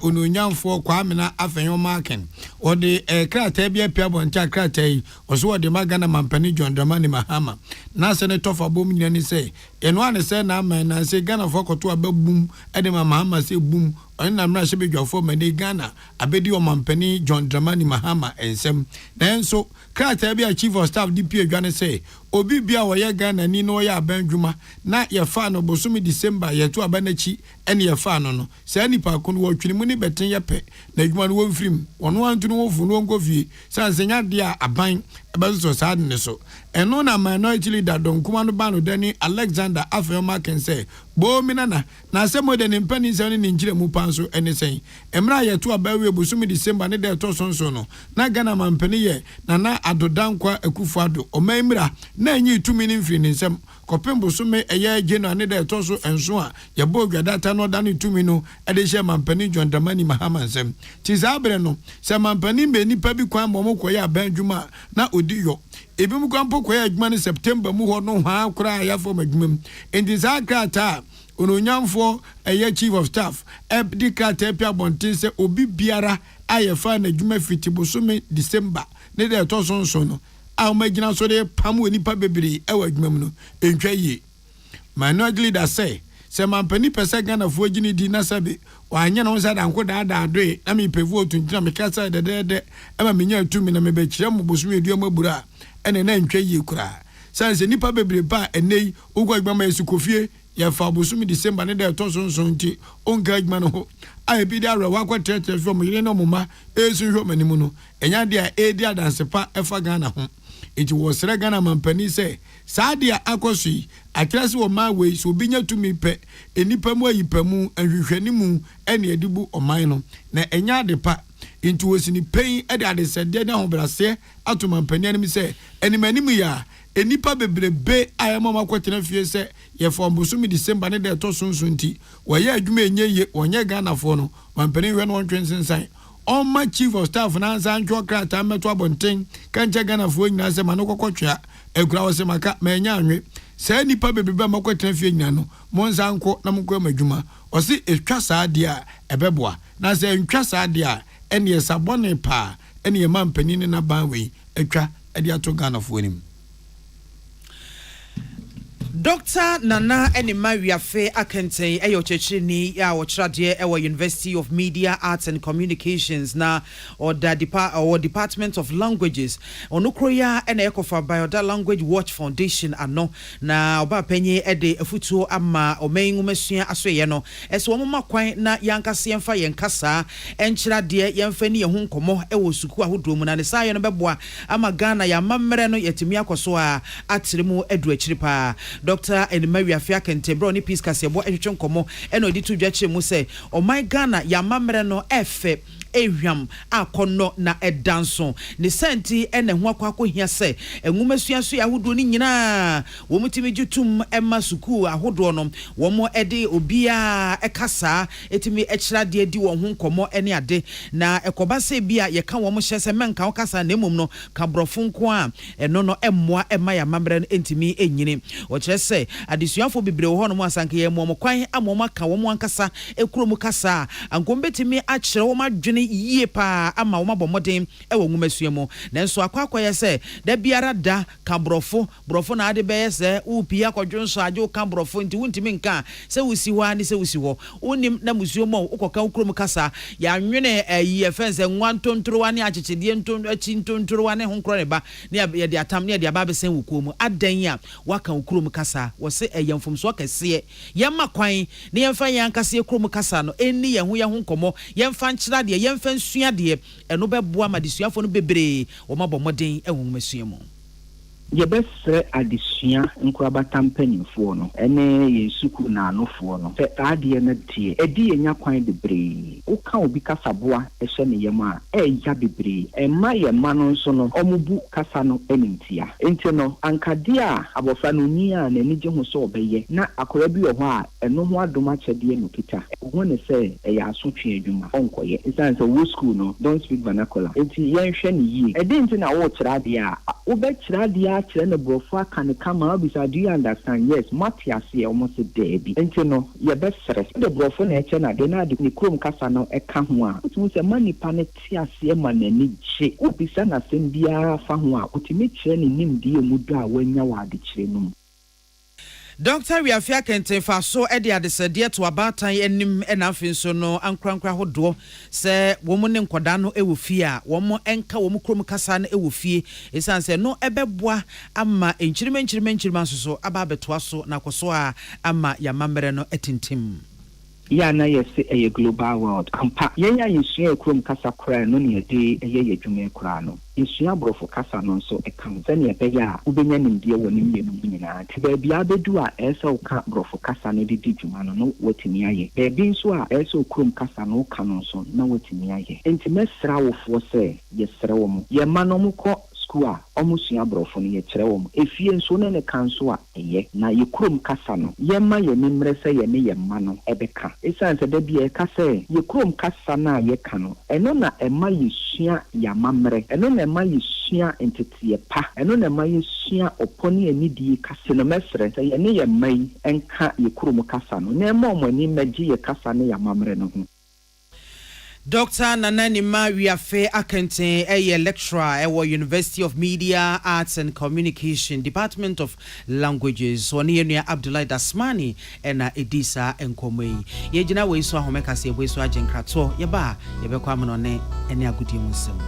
ononyamfo kwamena afenyo marken ode krata bia pia boncha krata yi oso ode magana mampani John Dramani Mahama na senator fabom nyani se eno ane se na ama na se Ghana fokoto ababum ede Mahama se bum na mra shebe dwafo mane Ghana abedi o mampani John Dramani Mahama ensem nanso krata bia chief of staff DP adwane se obi bia wo ye Ghana ni no ya abandwuma na ye fa no bosumi December ye to abanachi ene ye fa no se nipa ko no twini mu ni beten ye pe na adwuma no wonfrim wono antu no wofu no ngofie sansenya de a aban ebezo sad ne so eno na minority leader don kuma no ba no dani Alexander Afeoma ken say bo minana na se modern impani se ni njire mu panso ene sen emra ye to abawe bosumi December ne de to sonso no na Ghana mampani ye na adodankwa Akufo-Addo omemra na enyi tumi ni mfiri nsem kopem bosome eye January ne de to so enso a ye bo gwadata no da ne tumi no e de she mampani John Dramani Mahama nsem ti zabre no se mampani be nipa bi kwan mo koye abandwuma na odiyo ebi mu kwan po koye adwuma ne September mu ho no ha kura ya fo madwuma enti zakrata ononyamfo eye chief of staff di krata pia bontin se obi biara ayefa na adwuma fiti bosome December ne de to so no a magina so de pamu nipa bebiri e wadwuma mu no entwa yi minority leader say se mampani pese Ghana fo gini di na sabe wanya no sa da nko da adoe na me pevu otuntina me kasa de ema me nya tumi na me be kire mo bosu edu amabura ene na ntwa yi kura sanse nipa bebre ba enei ugwa gbama esukofie ya fa bosu mi December ne da to so nti onka adwuma no ho a bi da rawa kwatete from yire no moma esu hwo manimu no enya dia edi adansepa efa Ghana ho enti wo sere Ghana mampani se saadia akosui akrase wo ma we so binya tumi pe enipa mu ayipamu ahwehwani mu ene edibu oman no na enya de pa enti wo sini pen ede adesede na ho brase atomampani anim se enimani mu ya enipa bebrebe ayama makwetena fie se ye fo mbusumi December ne de to sunsunti wo ye adwuma enye onye Ghana fo no mampani hwe no ntwensensan on my chief of staff na Sancho Krata meto abonten kanche Ghana fo nyina se mano kokotwa ekura wo se maka manya anwe se nipa bebrebe makwetena fie nyina no monza nko na mko amadwuma o se etwa saade a ebeboa na se ntwa saade a ene sabone pa ene mampani ne na banwe etwa ede ato Ghana fo nim. Dr. Nana Enimawiafe Akente eyo chechini ya ochradie ewa University of Media, Arts and Communications na or Department of Languages onukroya ene ekofa Bioda Language Watch Foundation ano na oba penye ede efutuo ama omengu mesua asoye no eso omoma kwan na yankase yemfa yenkasa enchradie yemfani ye hu nkomo ewo suku ahodo mu na ne saye no beboa ama Ghana ya mamre no yetimi akoso a atremu edu achiripa. Dr. Enimawiafe Akente bro ni peace kasebo ehwetwe nkomo eno edi tu dwa mu se o my Ghana ya mamre no efe ehwam akono na edanso ne senti ene ho akwa hia se enwumesua so yahodo ni nyina wo mutimi jutum emma suku ahodo no wo mo ede obia ekasa etimi echirade di wo ho nkomo ene ade na ekoba se bia ye ka wo mo hyese menka wo kasa na emom no ka brofo nko a eno no emmoa emma ya mamre no entimi enyini wo kyerese adesuafo bibre wo ho no mo asanka ye mo kwan amoma ka wo mo ankasa ekuro kasa ankombetimi a kyere wo madwene yie pa ama wo mabomoden ewo nwumasua mu nanso akwakwa ye se da biara da ka brofo na ade be ye se upia kwadwonso aje ka brofo nti wuntimi nka se wusi ho ani se wusi ho unim na musuo mo ukoka ukrom kasa ya nwene ye fense nwantontoro ani akyekede ntontoro ani ho nkro ne ba ne ye de atam ne ye de aba be sen wukuo mu adan ya waka ukrom kasa wo se eyemfomso kase ye makwan ne yemfa yankase ukrom kasa no eni ye ho nkomo yemfa nkyira de yemfa nsua de eno beboa madesuafo no bebre wo mabomoden ewo nwumasua mu. Yebesre adesua nkuraba tampanimfo no ene yesuku na anofo no se ade na tie edi enya kwan bebre uka obi kasaboa ehye ne yem a eya bebre emma yema no nso no omubu kasa no enintia enti no ankade a abofa no ni a na nige ho so obeye na akora bi wo ho a eno ho adoma kyede no kita ho ne se eya asotwe adwuma onkoye isan se wo school no don't speak vernacular enti yenhwe ne yi edi enti na wo kyerade a wo be kyerade chere na brofo aka ne kama bisa do you understand yes Matias ye almost debi enti no ye besere the brofo na eche na de na de krom kasa no eka ho a utu se manipa ne tiase ma na ni gye obisa na sem bia fa ho a utimi chere ne nimdi emudu a wanya wa de chere no. Dr. Wiafe Akente fa so ede adesede to abatan enim enafin so no ankrankra hodo se wo mo ne nkoda no ewo fie a wo mo enka wo mo krom kasa no ewo fie esan se no ebeboa ama enchirima so aba betoa so na koso a ama ya mamere no etintim ya na yesi a global world ampa yenya yesua ekrom kasa kra no ne ede eye adwuma kra no yesua brofo kasa no so ekam ze ne be ya ubenya nimdie woni mienu nyina ti ba bia bedu a ese uka brofo kasa no didi dwuma no wotimi aye be bi nso a ese okrom kasa no ka no so na wotimi aye enti mesra wofo se yesra wo mo ye ma no mo ko school omusua brofo no ye kyere wo mo efie nso ne kanso a eye na ye krom kasa no ye ma ye nimre se ye ne ye ma no ebeka esan se da bia kasa ye krom kasa na ye ka no eno na ema yesua ya mamre eno na ema yesua entity pa eno na ema yesua oponi anidie kasa no mesre se ye ne ye mai enka ye krom kasa no na ema omani magi ye kasa ne ya mamre no ho. Dr. Nananima Wiafe Akente, a lecturer at University of Media, Arts and Communication, Department of Languages, Wanienia Abdullah Dasmani, and Edisa and Komei. Yejina we saw Homekasi, we saw Jenkrato, Yaba, Yabequamanone, and Yagudimusum.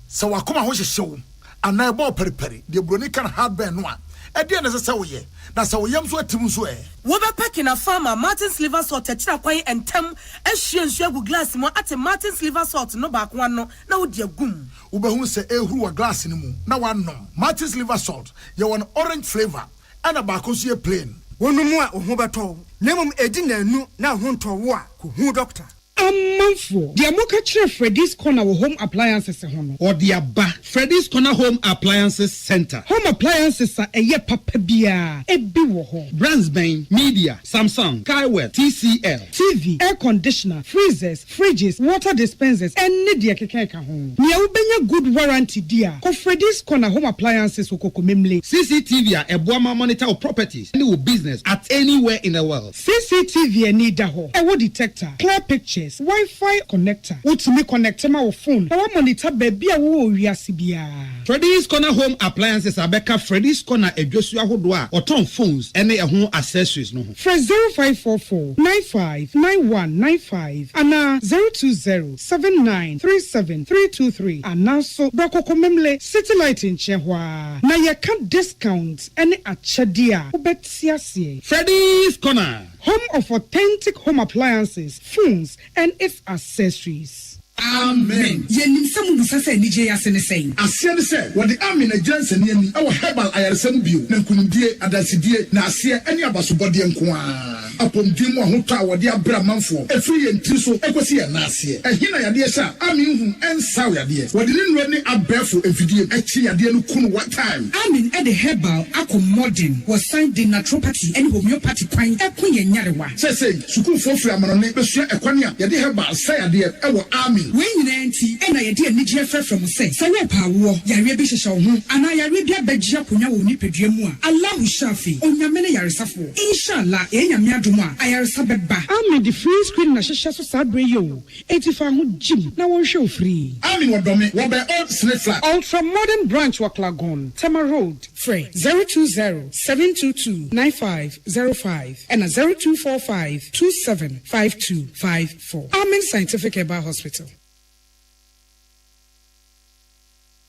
So I come out show, and I bought peri, the Bronican hard burn one. At the end of the Sawaye, that's how we am so Timsway. Woba packing a farmer, Martin's liver salt, a china and tem, as she and Shagu glass, more at a Martin's liver salt, no back one, no dear goom. Uba who say, who a glass in the moon. Now one no. Martin's liver salt, you want orange flavor, and a bacosia plain. One more, Hobato, Nemum Edina, no, now home to war, who doctor. Manfo, the Amoka Freddy's Corner Home Appliances or the Abba Freddy's Corner Home Appliances Center. Home appliances are a ye papabia, a biwo Brandsbane, Media, Samsung, Kaiwell, TCL, TV, air conditioner, freezers, fridges, water dispensers, and Nidia Kekeka home. Nia ubenya good warranty dear. Ko Freddy's Corner Home Appliances ukoko memle. CCTV a Boama monitor of properties, any business at anywhere in the world. CCTV and need ho. A wood detector, clear pictures. Wi-Fi connector. What's me connect my phone? I want monitor baby a wo wiasibia. Freddy's Corner Home Appliances Abeka Freddy's Corner a Joshua Hodwa or ton phones and a home accessories no. Fresh 0544 959195 and 02079373323 and now so Brako Komemle City Light in Chehwa. Na ya can discount any achadia. Ubetiasie. Freddy's Corner. Home of authentic home appliances, phones, and its accessories. Amen. Yenim samu busase nije yasene saying. Asiane say, what the army na Johnson yemi, our herbal ayarsem bio, na kunimdie, adasidie, na asia, any abasubodi nkwa. Upon Dimo Huta, what the Abra Manfo, a free and Tiso, Equasia Nasia, a Hina Yadesha, Amin and Sawya dear. What didn't really up barefoot if you did actually a dear Kun what time? Amin at the herbal, Ako Modern, was signed in naturopathy and homeopathy pine, a queen and Yarawa. Say, Suku Fofi Amon, Bessia, Equania, Yadi herbal, say a dear, our army. When you auntie, and I did Niger from say, Sanepa war, Yarabisha show, and I Arabia Beja Puna will nip a dream. Allah Shafi, on Yamene Yarisafo, Inshallah, Enyamia, I are Sabeba. I'm in the free screen, Nasha Sabre yo, 85 Jim, now on show free. I'm in what domain, what by old slip flat. Ultra modern branch Waklagon, Tama Road, Frey, 020-722-9505, and 0245-275254. I'm in Scientific Eba Hospital.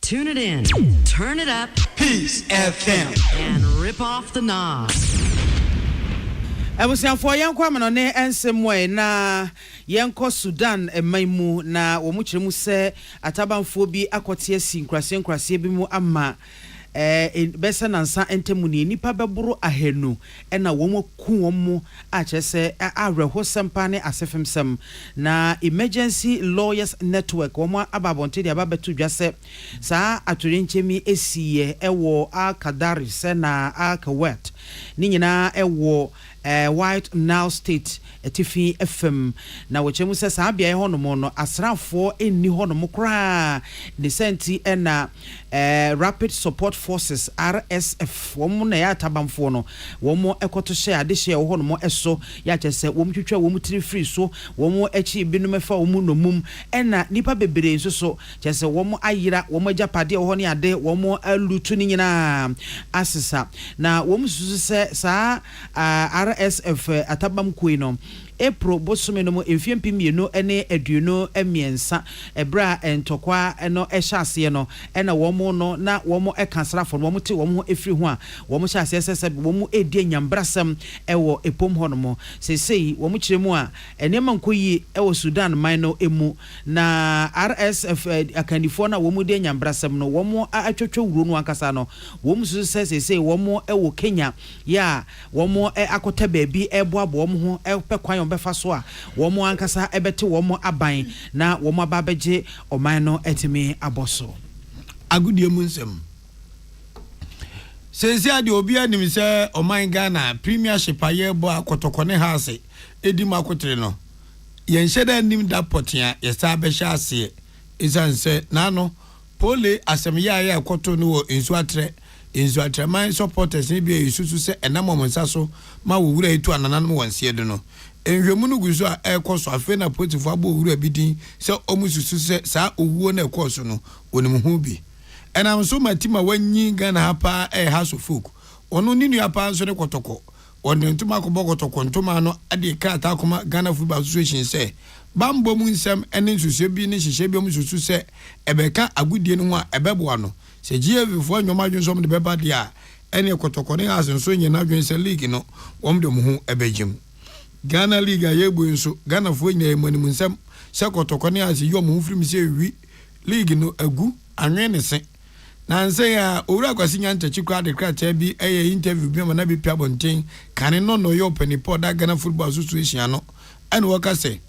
Tune it in, turn it up, Peace FM, and rip off the knob. I was saying for young woman on there and some way na yanko Sudan and Maimu na Womuchemu say Ataban Phobi Aquatia Syncrasia Bimu Ama Bessan and San Entemuni Nipa Baburu Ahenu and a woman Kuomo Achese Rehosampane Asefem Sam na Emergency Lawyers Network Woma Ababonte the Ababetu Jase Sa Aturinchemi Esie Ewo A Kadari Sena A Kawet Nina Ewo White Nile State Tiffy FM na wachemu sasa abia hono no asrafo enni hono mokra the senti na Rapid Support Forces RSF womu na ya tabamfo no womu ekoto share ade share hono mo eso ya chese womu twetwa womu tiri free so womu echi binu mefa womu no mum na nipa bebere nso so chese womu ayira womu ajapade ho ne ade womu alutu ni nyina asesa na womu susu se sa RSF atabam kuino April bosome no mo emfiempi mienu ene aduno emiensa ebra entokwa eno ehyaase no ena womo no na womo ekansrafo womo te womo efiri ho a womo hyase sese womo edi nyambrasam ewo epom ho no mo sesei womo kiremu a enema nkoyi ewo Sudan man emu na RSF akandifo na womo de nyambrasam no womo atwetwe wuro no ankasa no womo su sesei womo ewo Kenya ya womo akota baabi eboabo womo ho epekwan befa so a womo ankasa ebete womo aban na womo ababeje oman no etimi aboso agudie munsem sense ade obi anim se oman Ghana premiership ayebo akotokone hase edi makotre no yenhyeda nim da potia yesa be hyase isanse nano pole asem ya akoto no wo ensu atre Inso atraman supporters ni bia yususu se enam omonsa so ma wo wura itu anananom wansie de no. Enhwemu no guzo a ekoso afe na potifo abo wura bidin se omususu se saa owuo na ekoso no onim ho bi. Enam so matima wanyi Ghana hapa House of Folk. Ono ni nua pa so ne kotoko. Ono ntuma ko bokotoko ntuma no ade ka ta koma Ghana Football Association se bambo mu nsem ene nsusu bi ne hihye bi mu susu se ebeka agudie no a ebeboa no. Se GV fo nyoma dwonsom de beba de a ene kotoko ne asenso nyina dwonse league no wom de mu ho ebegem. Ghana League ayebu nso Ghana fo nyina emanim nsem se kotoko ne ase yom ho firim se wi league no agu anwe ne se na nse ya owura kwasi nyanta chikwa de kracha bi interview bi na bi pia bonten kane no yo penipod da Ghana Football Association no ene woka se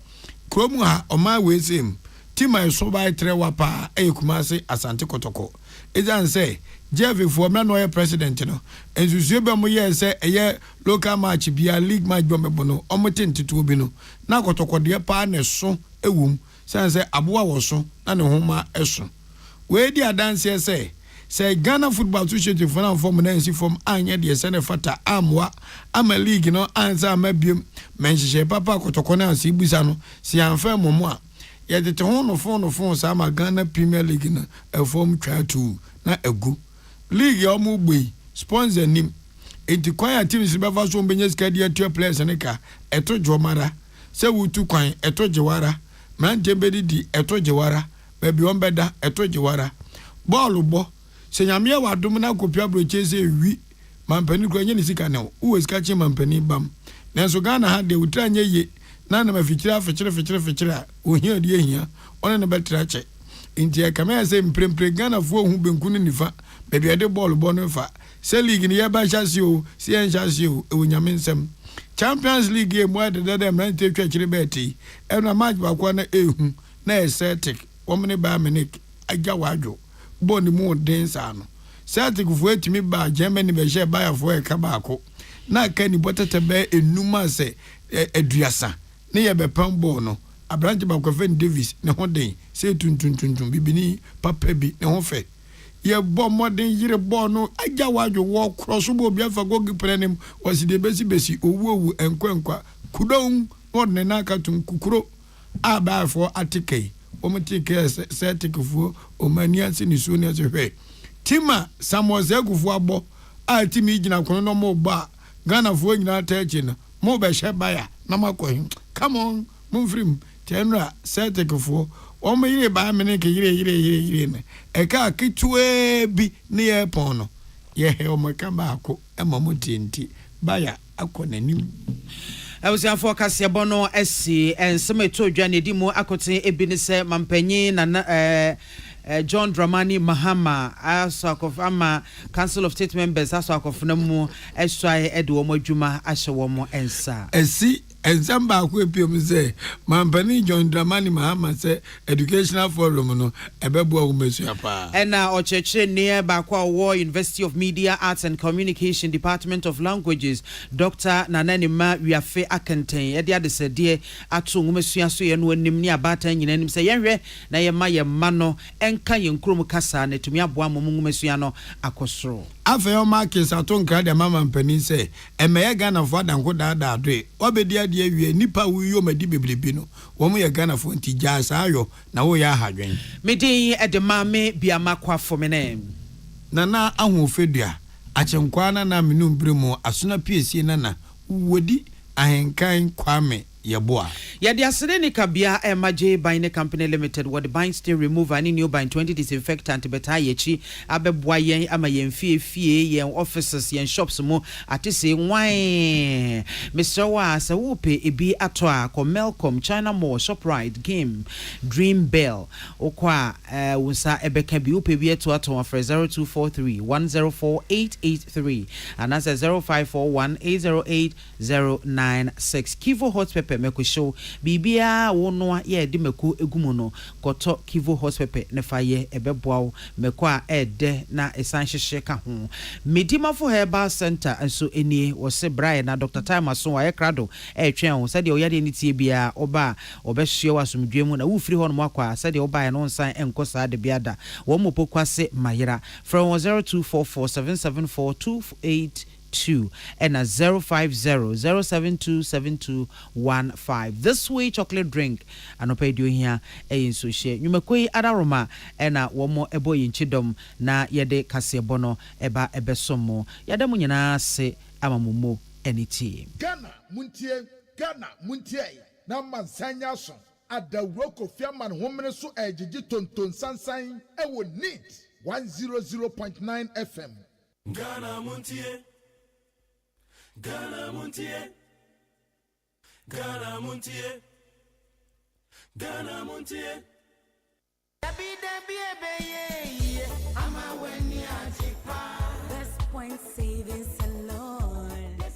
kromu ha oma we sem tima eso bai trewa pa kumase Asante Kotoko ejan se Jeff for me no president no ensusu be mo ye se local match bia league match bombe no omotentetu bi no na Kotoko de pa ne so ewum se aboa wo so na ne homa eso we di adanse se Ghana Football Association for na form na nsi form anya de se ne fata amwa ama league no anza amabiem menhye papa Kotoko na nsi busa no si anfa momo a ye de te ho no fon sa ma Ghana Premier League na form twa tu na egu league ya omu gbe sponsor nim enti kwan ya teams be fa so benye ska dia 2 players ne ka eto jomara se wutu kwan eto jewara man jebedi di eto jewara baby on beda eto jewara ball bo se nyame wa dum na kopia broche se wi mampani kro nye ni sika ne wo sika che mampani bam nanso Ghana ha de utra nye ye na na mafikira fekire ohia de ehia one ne betra che enti e kama se mprempre Ghana fo hu benku ni nifa baby ade ball bo no fa se league ni ya ba chasi o se en chasi o e nyame nsem Champions League e mo de dem na nte twa kire beti e na match ba kwa na ehu na Celtic womne ba Munich agya wadwo boni mu densa no Celtic fo etimi ba Germany be she ba ya fo e ka ba ko na ka ni botete be enuma se eduasa ne ye be pambo no Abrante ba ko Fen Davis ne ho den se tuntun bibini papa bi ne ho fe ye bo modern yire bo no agya wadwo wo cross bo bi afa go giprenem wasi de besi owu enkwa kudon wonne na ka tun kukuro aba fo atike omutike Celtic fo omania se ni so ne se hwe tima Samuel Egufo abo a timi gina kono no mo ba Ghana fo nyina tachi na mo be hye baya na makohin come on mumfrim tenra Celtic fo o me yire ba me ke yire ne e ka kitwe bi ne ye pon no ye he o me ka ba ko e mamu tinti baya akonanim Awusiafo kase bono esi ensem eto dwa ne di mu akote ebini se mampanyi na John Dramani Mahama asokof ama Council of State Members asokof na mu eswae ede wo adwuma ahye wo mo ensa esi example ko epiem se mampani John Dramani Mahama se educational forum no ebebo wo mesu apa ena ocheche ne ba kwa wo University of Media Arts and Communication Department of Languages Dr. Nananima Wiafe Akenten ede adesede ato ngumesua so ye no anim ni abata nyina anim se yenhwe na ye ma ye ma no enka ye nkrom kasa na tumi aboa mo ngumesua no akosoro afa yo markets aton kra de mama mpani se emeye Ghana fo adanko daada ado obedi ade awie nipa wuyo madi beblebi no wo mo ye Ghana fo nti jasa ayo na wo ya hadwen medi ede mame biama kwa fomene na ahofedua achenkwa na menum bremu asona piesie na wodi ahenkan kwame yeboa yadi asere ni kabia emaje Bine Company Limited what the bine still remove any new bine 20 disinfectant beta yechi abeboa yen ama yen fie yen offices yen shops mo atise wan Mr. Wa se wope ebi ato a ko Melcom China Mall Shoprite Game Dream Bell okwa wonsa ebeka bi wope bi ato 0243 104883 and as 0541808096 Kivo hot pepper meko show bibia wo no ye de meko egumu no koto kivo horse pepper ne fa ye ebeboa meko a ede na esan hyehye ka ho medimafo herbal center enso enie wo se Brian na Dr. Time aso wa ye krado twen ho se de oyade ni tie bia oba obehye wasomdwe mu na wo firi ho no akwa se de oba ye no nsan enko sa de biada wo mo pokwase mayera from 0244774282 and a 05007272215. This way chocolate drink and pay you here in so share. You may adaroma and a womo ebo in chidom na yede kasebono eba ebesomo. Yadamunyana se amamumo any team. Ghana Muntie na mansanya so adawroko fiaman homene so ejiji tonton sansan e wo need 100.9 FM. Ghana Muntie. Ghana Muntie. Ghana Muntie. Ghana Muntie. Best Point Savings and Loans.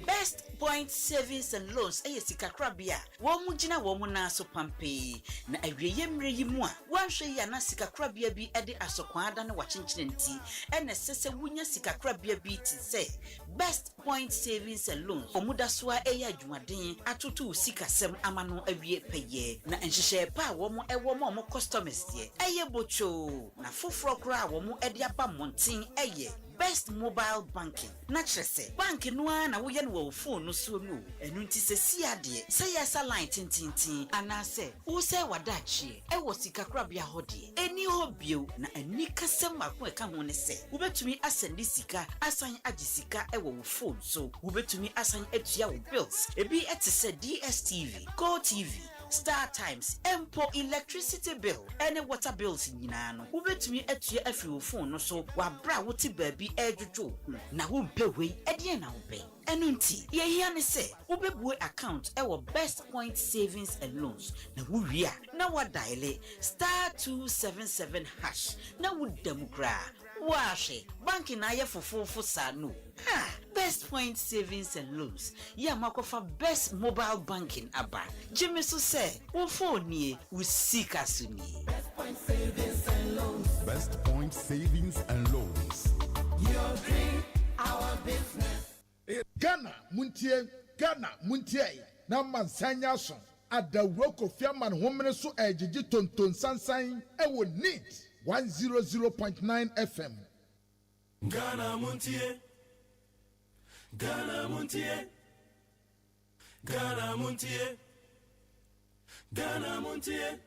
Best Point Savings and Loans. Sika krabia. Wo mujina wo na so pampe. Na awiye mre yimu a. Wanhwe ya na sika krabia bi ede asokwan ada na wachinchine nti. Ene sese wunya sika krabia bi ti se. Best Point Savings and Loans. Omuda so a eya adwumaden atoto sika sem amano awie peye. Na enhyehyɛ pa wo mo ewo mo customers ye. Eye bocho. Na foforo kra wo mo ede aba monten eye. Best Mobile Banking. Naturally, bank no na wo ye no phone no so no. Enu nti se si ade. Say yes a line tintintin ana se. Wo say wadachi e wo sika krabia hode. Eni ho bio na ani kasem akon ka ho ne se. Wo betumi asend sika, asan agi sika e wo phone so. Wo betumi asan atua wo bills. Ebi ete se DSTV, Go TV, Star Times, Empo electricity bill, any water bills in Yinano. Ubetumi etua afi wo phone no so wa bra wo ti baabi edwojo. Na wo mpe we edie na wo be. Enunti, ye hia ne se, ubebu account e wo Best Point Savings and Loans. Na wo wi a, na wa dial *277#. Na wo demukra. Washe, banking na ye fofofo sa no. Ha, Best Point Savings and Loans. Ya makofa best mobile banking aba. Jimmy so say, wo phone nie, wo sika suni. Best Point Savings and Loans. Best Point Savings and Loans. Your dream, our business. Ghana Muntie na mansanya so adawroko fiaman homene so ejiji tonton sansan e wo need 100.9 FM. Ghana Muntie. Ghana Muntie. Ghana Muntie. Ghana Muntie.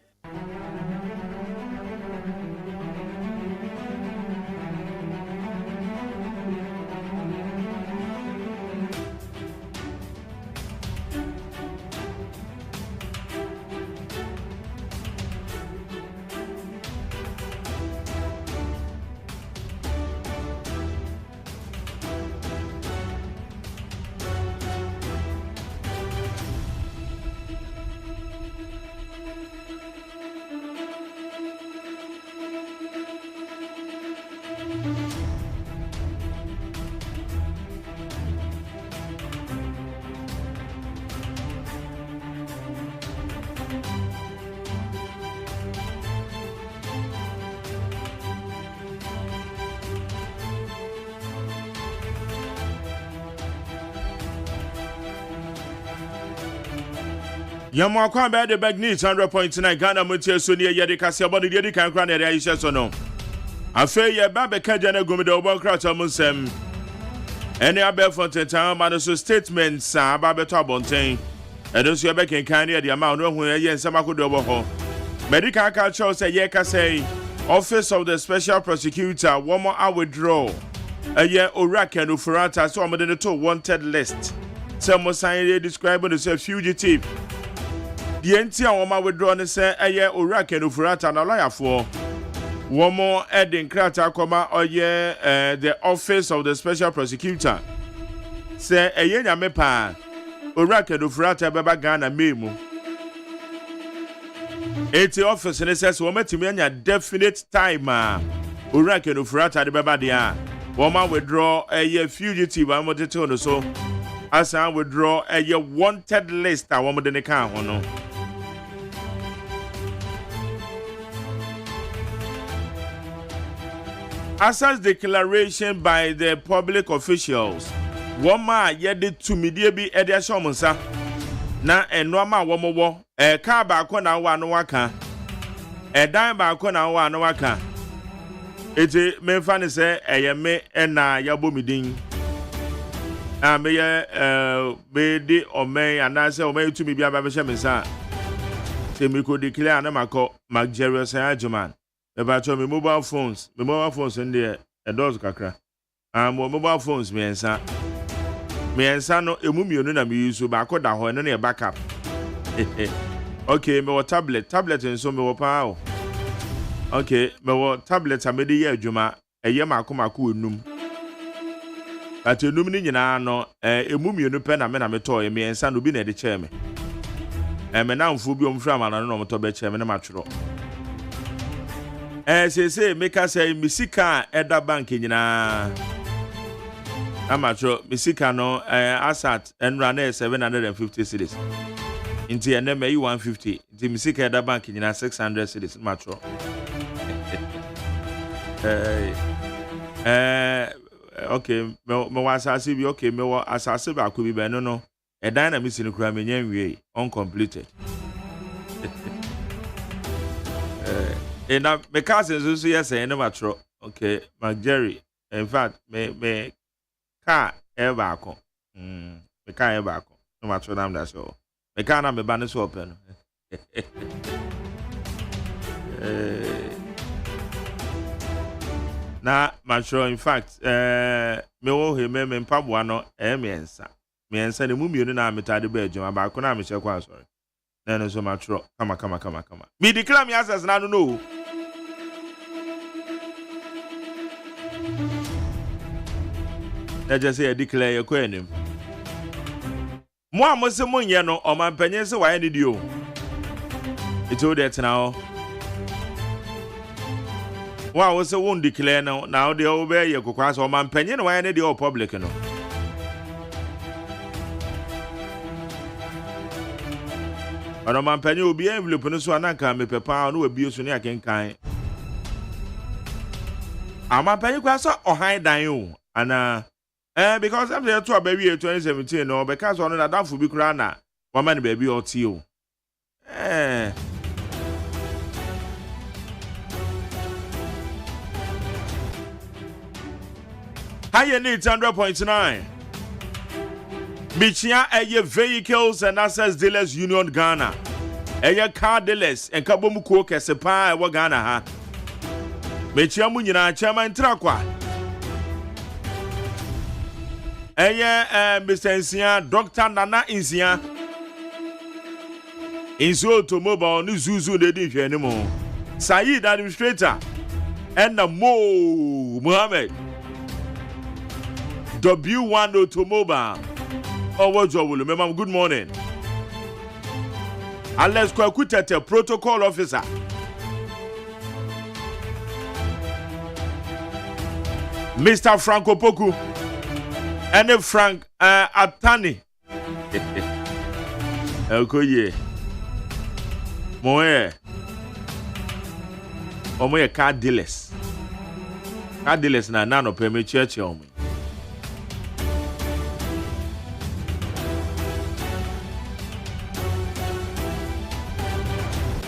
Yamo akwa be the bag needs 100.9 Ghana Muntie so ne yede kase abode de di kan kra na ya yise so no. Afe ye ba be ka jana gumi de obo kra to musem. Ene abe fonten tan ma no so statement sa ba be to abonten. Edo so ye be kan kan ne de ama no hu ye nsem akodo obo ho. Medical culture say ye ka say Office of the Special Prosecutor one more withdraw. Ye Oraka no Furata so amode the to wanted list. Some sign describing as a fugitive. The entire woman withdrawn say aye Oraka no Furata na lawyer for one more Edin Krata comma or the Office of the Special Prosecutor. Say aye nyamepa Oraka no Furata baba Ghana memu. 80 office and says woman to me and definite time Oraka no Furata the baba dia. Woman withdraw a fugitive I'm to so as I withdraw a wanted list a woman de ne kan ho no. Asas declaration by the public officials. Woma yede tumidie bi ede ashomunsa. Na enoma womowo ka ba ko na wa no waka. Edan ba ko na wa no waka. Eti memfa ne se eyeme na yabomidin. Meye be omen anase omen tumi bi aba be shemensa. Se mi ko declare na mako OSEI AGYEMAN. About me mobile phones in there a does kakra. Mobile phones me ensa no emu na me use ba ko da ho no na backup. Okay, me wo tablet nso me wo pa. Okay, me wo tablet a me de ye adwuma eye mako enum. But enum ni nyina no emu pe na me to me ensa no bi na de che me. Me na mfu bi omfra ma no mo to be che me na matwro. Say make us say misika eda bank nyina amacho misika no asset enra 750 cedis inti ene me 150 inti misika eda bank nyina 600 cedis matro okay me wasase bi okay me wa asase ba ko bi be no edan na misini kura me nyanwie uncompleted. And my cousin also yes, I never true. Okay, Jerry. In fact, me car ever come. Me car ever come. No matter what that's all. Me car na me ban is open. Na mature in fact, me wo he me mpaboa no miensa. Miensa ne mu mienu na metade ba adwuma ba ko na me che kwa sorry. Na no so mature. Kama. Me declare me answers na no. I just say declare your quenim. Moi, Mose Munyano, or my penny, so I need you. It's all that now. Why was a wound declare now they obey your coquas or my penny, why I need your public. No, but on my penny will be able to put so I can make a pound who abuse when I can kind. I'm a penny class or hide you, and because I'm there to a baby 2017 no because on that down for be crana one man baby or you. High 800.9 Michia eye vehicles and assets dealers union Ghana eye car dealers and kabomuko kesepa e Ghana ha Michia mu nyina chairman trakwa Mr. Insia, Dr. Nana Insia. Inso automobile ni Zuzu de di anymore. Said administrator and the Mo Muhammad. W1 automobile. Oh, what's your will? Remember, good morning. Alex Kwakutete, protocol officer. Mr. Franco Poku. And Frank Atani. Okoye. Moye. Omoye car dealers. Car dealers na nano peme church omo.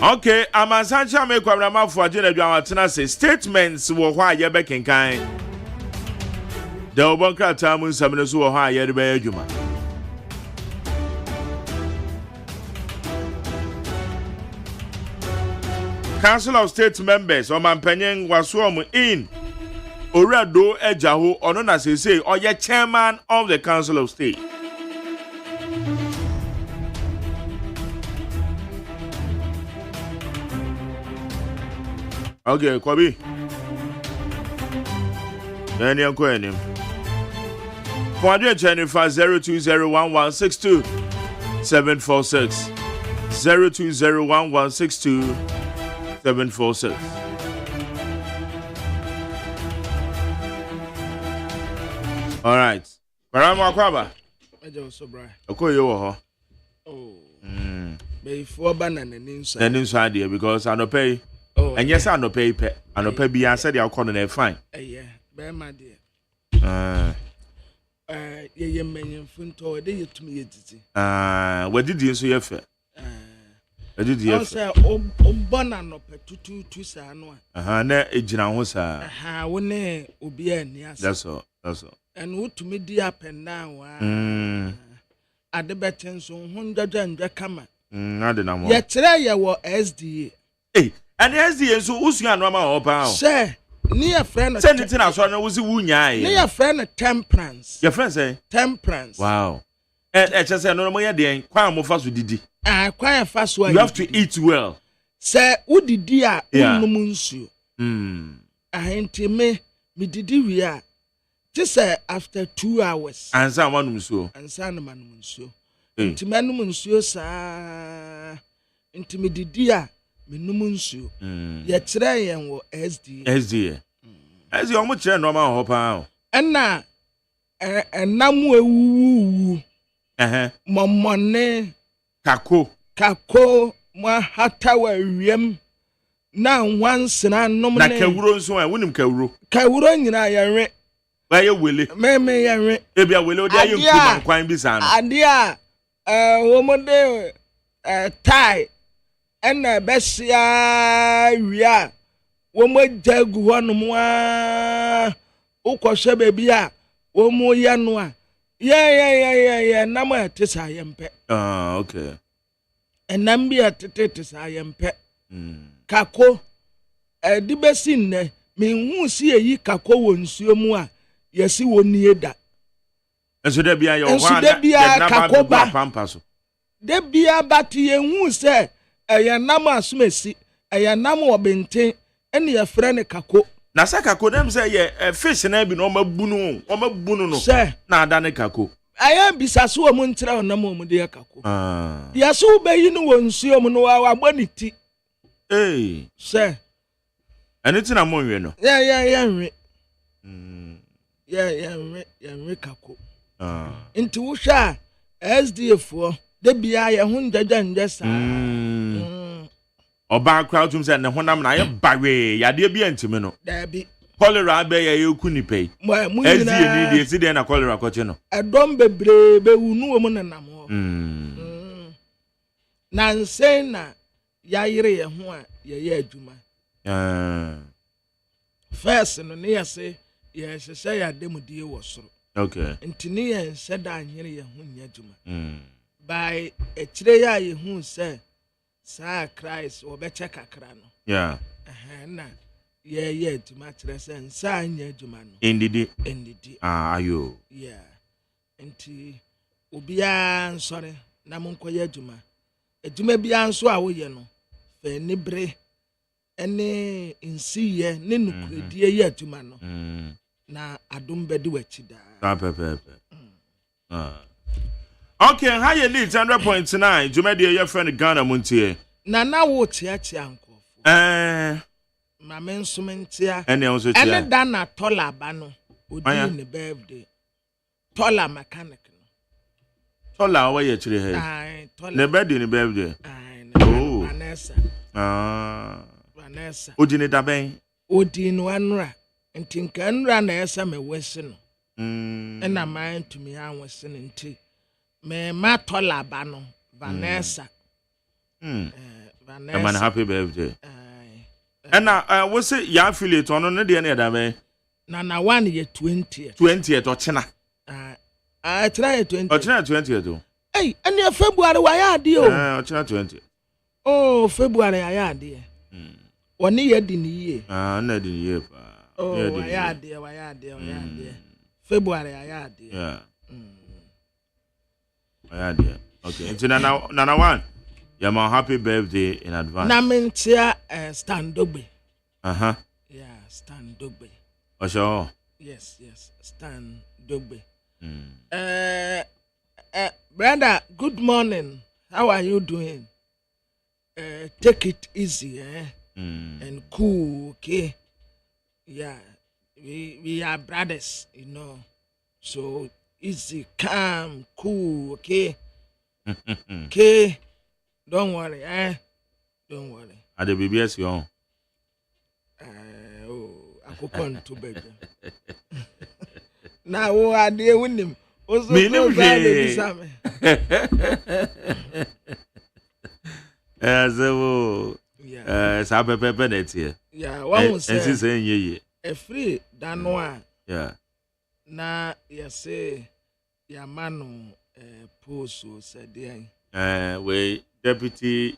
Okay, amasancha me kwabra mafo agena dwa watena say statements wo hwa ye bekenkan. The Obonka Tamun Saminas who are hired by Ajuma. Council of State members or Mampenyen was sworn in Orado Ejahu or known as they say, or your chairman of the Council of State. Okay, Kwabi. Then you're going him. 0201162 746 0201162 746. All right. Barama Kwaba. Ejo so bra. Okoye wo ho. Oh. Before banana ninsa. Na ninsa ade because anope. Oh. And yes anope pe. Anope bia said ya call na fine. Yeah. Be ma de. Ye menyemfu nto de yetumi yedidi. Wadidi nso ye fe. Wadidi ye fe. O bona no pe tutu sa no a. Na ejina ho sa. Wo ne obi ani asa. That's all. And wotumi di up and down wa. Ade beten so ho ndwadwa kama. Ade na mo. Ye kire ye wo SDA. And SDA so usu anu ama ho pa. Say ni your friend say anything aso na wusi wunya ni your friend temperance. Your friend say temperance. Wow. Say no mo ye den kwan mo fa so didi. Kwan fa so. You have to eat well. Say udidi a unum nsuo. Ahenti me didi wi a just after 2 hours. Ansa manum nsuo. Ansa na manum nsuo. Nti manum nsuo sa nti me didi a menum nsuo. Ye kire yen wo SDA. SDA omo kire no ma ho pa. Enna enamu ewu. Momone kako mo hata wa wiem na wansena nom ne. Na kawuro nso a wonim kawuro nyina yenwe. Ba ye wele. Me yenwe. Ebia wele odi aye nkuman kwan bi sa no. Ade a wo mo de tai ena besia wia wo mo jagu honom a ukoshe bebi a wo mo ye no a yeah na mo atisa yempe. Okay. Enam bi atete sa yempe. Kako di besi nne me hu si eyi kako wo nsuo mu a yesi woni eda. Enso de bia ye ho ana kako ba pampa so. De bia bati ye hu se eye nam asumesi eye nam obenten ene ye frɛ ne kako. Na saka ko dem say ye fish na bi no mabunu no na ada ne kako. Aya bisaso o mu ntra o na mo de kako. Ya so be yi no wonsuo mu no wa boniti. Say. Anything na mo nwe no. Yeah nwe. Yeah nwe kako. Nti wo hwa SDF de bia ye ho ndadwa ndesa. Oba crowd tum say ne honam na ye bawe yade bia ntime no. Dabi. Cholera be ye yoku ni pay. Ezi ni de esi de na cholera koche no. Edom bebre be wunu wo na nam ho. Na nsen na ya yire ye ho a ye adwuma. First no ne yese ye hye ya demudie wo soro. Okay. Ntini ye nse da anyere ye ho nya adwuma. By etire ya ye hu say sa Christ obeche kakra no. Yeah. Na yeah adwuma kire say nsa anya adwuma no. Ndidi. Ayo. Yeah. Enti obia nsore na monkoye adwuma. Adwuma bia nso a wo ye no. Fe ni bre ene nsiye ne nukuredie ye adwuma no. Na adom bedi wachida. Okay, how you need 100.9? Jumedi your friend Ghana Montie. Na wo tiatia nkofo. Ma men sumentia. Ene onso tia. Ene da na tola ba no. Odi ni birthday. Tola mechanic no. Tola wa ye chire he. Tola. Ne birthday ni birthday. Oh. Vanessa. Vanessa. Odi ni da ben. Odi no anra. Ntinka anra na esa me wese no. Ena man to me an wese nti. Me ma tola ba no Vanessa. Vanessa. Man happy birthday. And we say ya affiliate on no de na da be. Na one ye 20th. 20th or china. Try 20th. Or china 20th do. Hey, and your February why ya di o. China 20th. Oh, February ya di. One year din ye. Na din ye pa. Oh, ya di. February ya di. Yeah. Okay. Until Nana one. Yeah, my happy birthday in advance. Namintia Stan Dogbe. Yeah, Stan Dogbe. Oh, sure. Yes, Stan Dogbe. Brother, good morning. How are you doing? Take it easy, and cool, okay? Yeah, we are brothers, you know. So easy, calm, cool, okay? Okay, don't worry, don't worry. At the BBS, you own. I could come to bed. Now, what are they winning? Also, me no Sabe pepe net here. Yeah, one was saying ye. A free Danoa. Yeah. Na ya say ya manu post said we deputy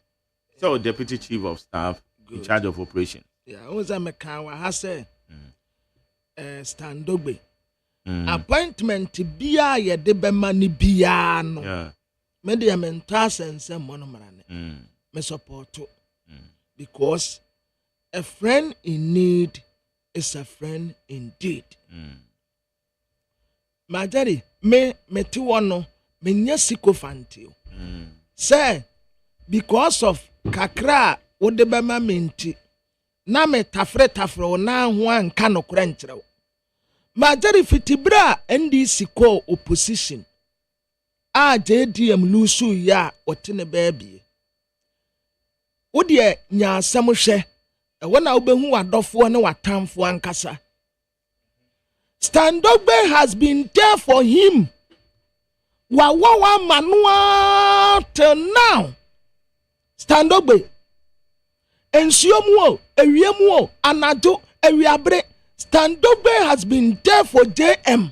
chief of staff in charge of operation. Yeah, was a mekawa has say Standogbe. Appointment bia ye de bema ni bia no. Yeah. Media mental sense monomarane. Me support because a friend in need is a friend indeed. Majari me ti wono me nya sikofante. Say because of kakra wo de bema menti na me tafre na ho anka no kora nkyerɛ. Majari fitibra NDC ko opposition. A JDM lusu ya otene baby. Wodie nya asɛm hwɛ wona obehu wadɔfo ne watamfo ankasa. Standogbe has been there for him. Wawa manua till now. Standogbe ensuomu ewiemu anado ewiabre. Standogbe has been there for JM.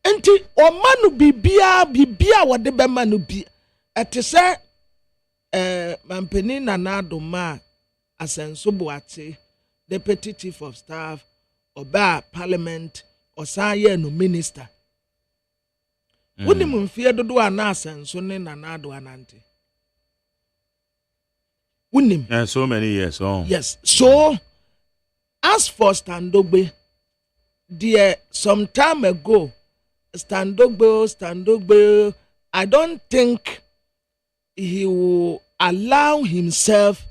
Enti omanu bibia wode be manu bi. Ete se mampeni Nanado ma asenso boate deputy chief of staff oba parliament osaye no minister. Woni mumfie dodo ana asenso ne Nanado anante. Unim. So many years on. Yes. So as for Standogbe, there some time ago, Standogbe, I don't think he will allow himself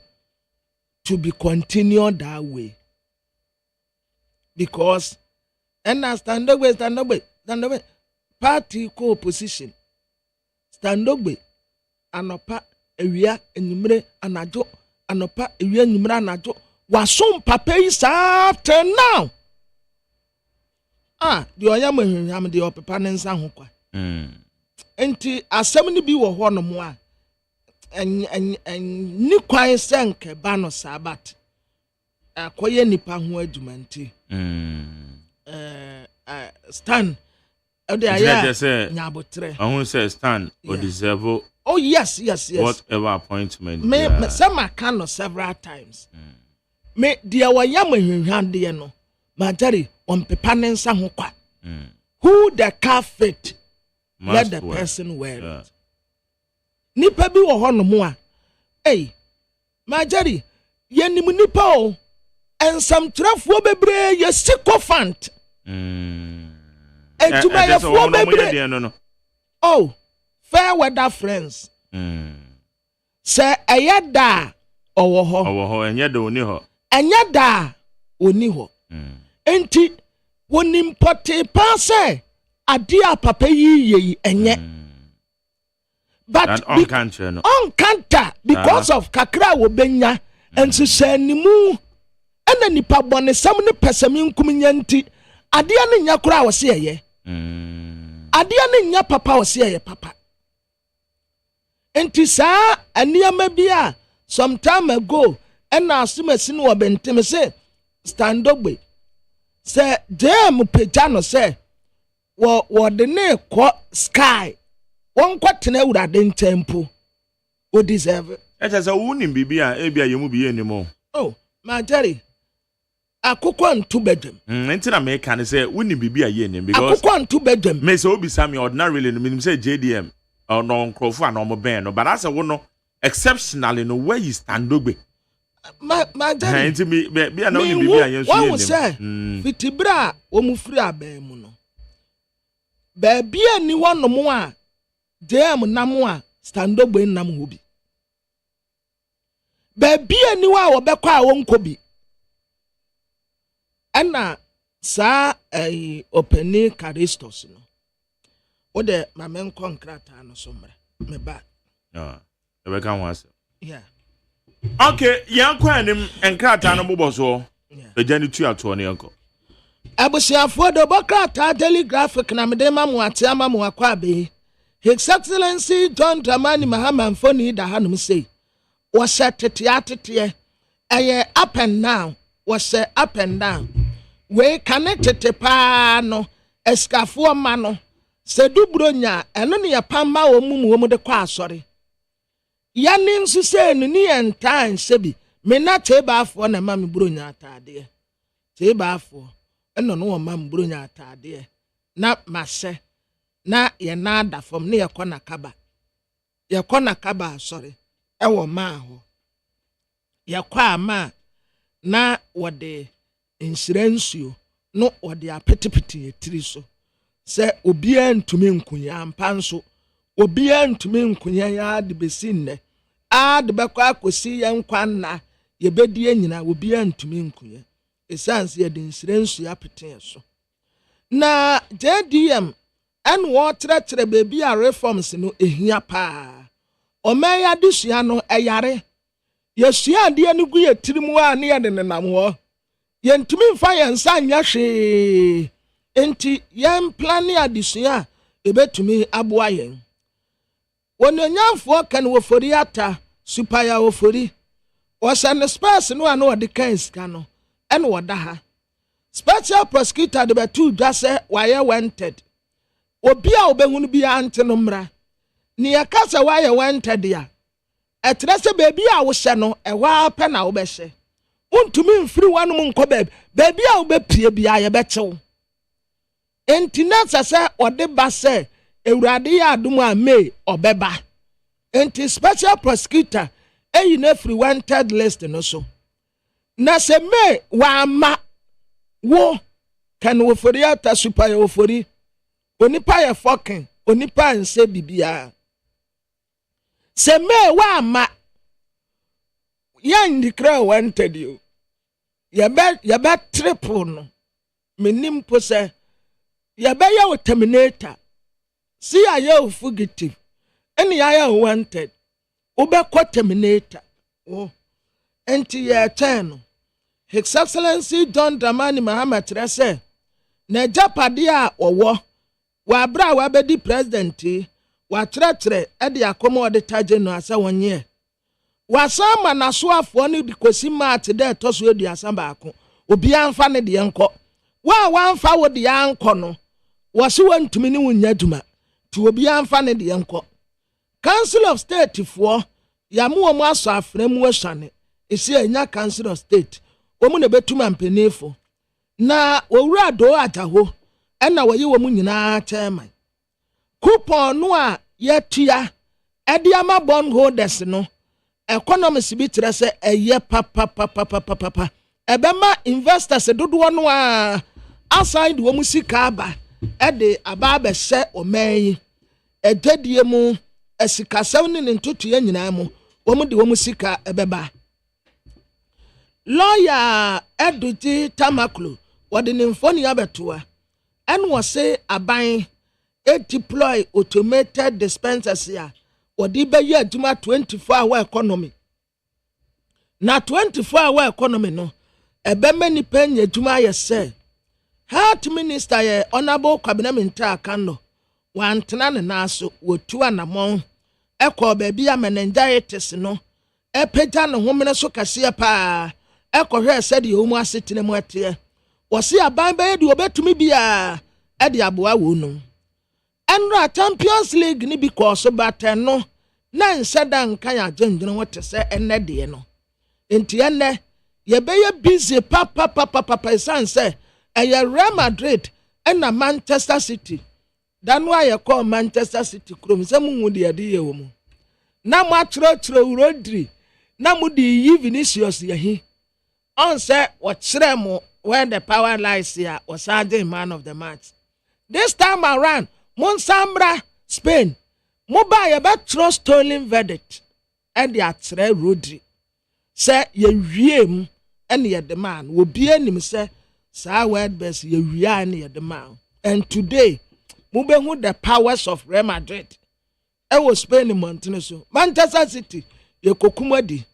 to be continued that way. Because and now Standogbe, party co-opposition. Standogbe, anopa ewia enyumre anajo, anopa ewia enyumre anajo. Wasum papa is after now. The oyama hwehwam de opepa ne nsa ho kwa. Enti asem ni bi wo ho no mo a ni kwan senke ba no sabat. Akoye nipa ho adwumanti. Stand de aya nyabotre. Ahun say stand or deserve. Oh yes. Whatever appointment. Me some can no several times. Me dia wayama hwehwam de no. Majari on pepanensa ho kwa. Who the car fit, let the person wear it. Nipa bi wo ho no mo a. Majari yenim nipa o. Ensam trafo bebre ye sikofant. Etuma ye fo bebre. Oh, fair weather friends. Say ayada owo ho. Owo ho enye da oni ho. Enye da oni ho. Enti wonim pote pase adia papa yi enye. But on kanta because of kakra wo benya enso sanimu ena nipa bone sam ne pesami nkum nyanti adia ne nya kura wo se ye. Adia ne nya papa wo se ye papa. Enti sa aniama bia some time ago ena asumasi no obentem se Standogbe say dem pejano say wo de ne ko sky won kwatena urade ntempo o deserve it say wunim bibia ebia yemu biye ni mo. Oh Majari akukwa ntu bedem ntina me kan say wunim bibia ye ni because akukwa ntu bedem me say obi sami ordinarily no minim say JDM or no nkrofo an omo ben no but as wo no exceptionally no where you Standogbe. Majari be na oni bibia yen so yen say fitibra wo mu firi aban mu no ba bia ni wono mo a dem nam a Standogbe nam ho bi ba bia ni wa wo bekwa a wonko bi ana sa openi Caristos no o de ma men konkrata no so mra me ba ebe kan wase yeah okay yankwa anim enkrata no boboso ejani tu ato ne yanko abusiafo do bokrata daily graphic na mede ma mu ate ama mu akwa be His Excellency John Dramani Mahama Mfoni da hanum say was set tete aye up and down was up and down we connected pa no escafo ma no se dubronya eno ne yapamba omumu de kwa asori ya ni nsu se no ni entan sebi me na teba afo na ma me bronya atade teba afo eno no ma me bronya atade na mase na ye na da fom ne yakona kaba sorry ewo ma ho yakwa ama na wode insuranceyo no wode apetipeti etiri so se obia ntumi nkunya mpanso obia ntumi nkunya ya de besinne a de bekwa akosi ye nkwanna ye bedie nyina obia ntumi nkunya esanse ye de insurance ya peten so na JDM en wotre baby a reforms no ehia pa omeya disua no eyare yesua ade ne gu ye tirimu a ne ye de nenam ho yentumi mfa yensa nya hwe enti yem plani adisua ebetumi aboa yen wononyamfo kan wofori ata supaya wofori wosan space no ano de kan sika no en woda ha special prosecutor de betu dwase waye wanted obi a obehunu bi ante no mra ne yakasa waye wanted ya etrese baby a wo hye no ewa pa na wo be hye untumi mfiri wanum nko baby a wo be pie bia ye be chew enti na sase ode ba se ewurade ya adum a me obeba enti special prosecutor eyi na free wanted list no so na se me wa ma wo kan wo fori ata super wo fori onipa ye fucking onipa nse bibia se me wa ma yan dikra wanted you ya be triple no menim po se ya be ya terminator see ya fugitive any ya wanted ube ko terminator oh enti ya ten His Excellency John Dramani Mahama trese na japade a owo wa bra wa bedi president wa tretre e de akomo de taje no asa wonye wa sama na so afo ne di kosi mat de toso edu asa baako obi anfa ne de enko wa anfa wo de anko no wo se wantumi ne wonya duma ti obi anfa ne de enko Council of State fo ya mu omo aso afremu ahane esi enya Council of State omu ne betuma mpenefo na owura do ajaho ena wayi wo mu nyina chairman coupon no a yetua edi ama bond holders no economics bi trese eye papa ebema investors dodo no a aside wo mu sika aba ede aba be hye oman ededie mu esika sawni ne ntoto ye nyina mu wo mu de wo mu sika ebeba lawyer Eduji Tamaklo wadi ni mfoni abetoa en wose aban deploy automated dispensers ya wadi be ye adwuma 24-hour economy na 24-hour economy no ebe many penye adwuma ye se health minister ye honorable cabinet minister kando wantena ne naso wotu anamon ekọ baby a meningitis no epeja ne homene so kase pa ekohwe said ye omu asetene mu ate wose aban be de obetumi bia e de aboa wo no enra Champions League ni because batten no na nseda nkan ya gyengyene wote se enne de no enti enne ye be ye busy papa sanse eye Real Madrid and Manchester City dan wa ye call Manchester City krom se mu de de ye wo mu na mo atro Rodri na mo di Vinicius ye hi on say what Shremo where the power lies here was the man of the match. This time around, Monsambra, Spain, Mobile about trust stolen verdict. And the atre Rodri. Say ye wiem and ye the man will be any say, Sir word best ye any the man. And today, Mubehu the powers of Real Madrid. I was Spain Montino so. Manchester City, ye kokumadi.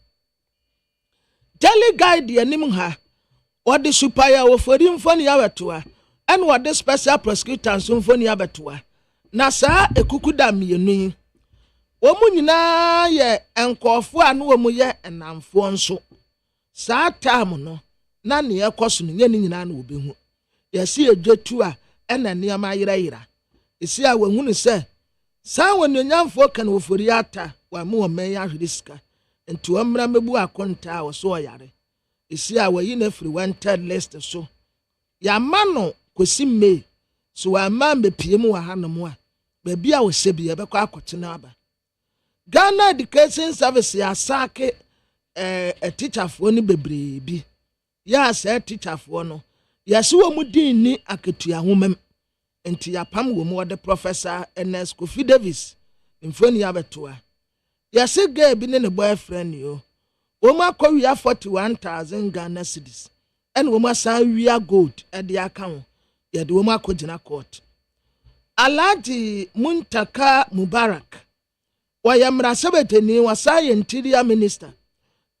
Jelly guide the animal what the superior of for him funny abatua, and what the special prosecutor soon funny abatua. Nasa a kukuda me. Womunina ye enkofu anu omuye enamfo nso. Saa time no na ne ekoso no nyani nyina na obehu. Yesi edwetu a ena niama yira. Esi a wahunu se saa wonnyamfo kan wofori ata wa mu omen ya hwediska. Enti omra mebu akonta wo so oyare. Esi a wayi na free wanted list so. Ya mano kosi me so wa ma mepiem wa hanom a ba bia wo sebi ebekọ akotena aba. Ghana Education Service ya sake a teacher for ni bebre bi. Ya say teacher for no. Ya si wo mu din ni aketua homem. Enti ya pam wo mu the Professor Ernest Kofi Davis. Mfoni ya betoa. Ya si gay bi ne boyfriend yo. Wo ma kwawia 41,000 Ghana cedis. En wo ma san wia gold e de account. Ya de wo ma kogina court. Alhaji Muntaka Mubarak Wayamra Sabeteni was Interior Minister.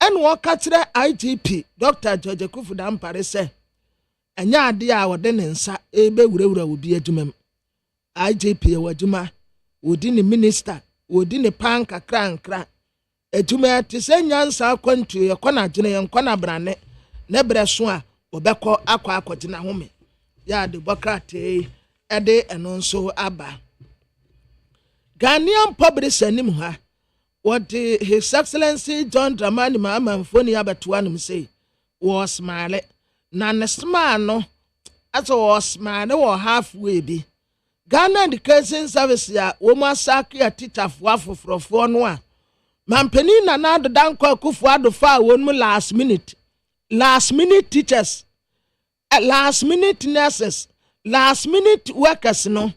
And wakatre IGP, Dr. George Kufudam Parise. And ya dear our denensa, ebe wura will be a jumem. IGP wajuma, within the minister, within the panka crank. A jume to send yansa country, a corner jene and corner brane, nebra swa, or beko aqua quatina home. Ya de bocrate, ede and also abba. Ghanaian public senimuha. What His Excellency John Dramani Mahama Mfoni Abatuanum say was smile. Nana smile no, as was smile or halfway be. Ghana Education Service ya woman saki a teacher for 4 1. Mampeni na na the danko kufuado fa won mu last minute teachers, last minute nurses, last minute workers no.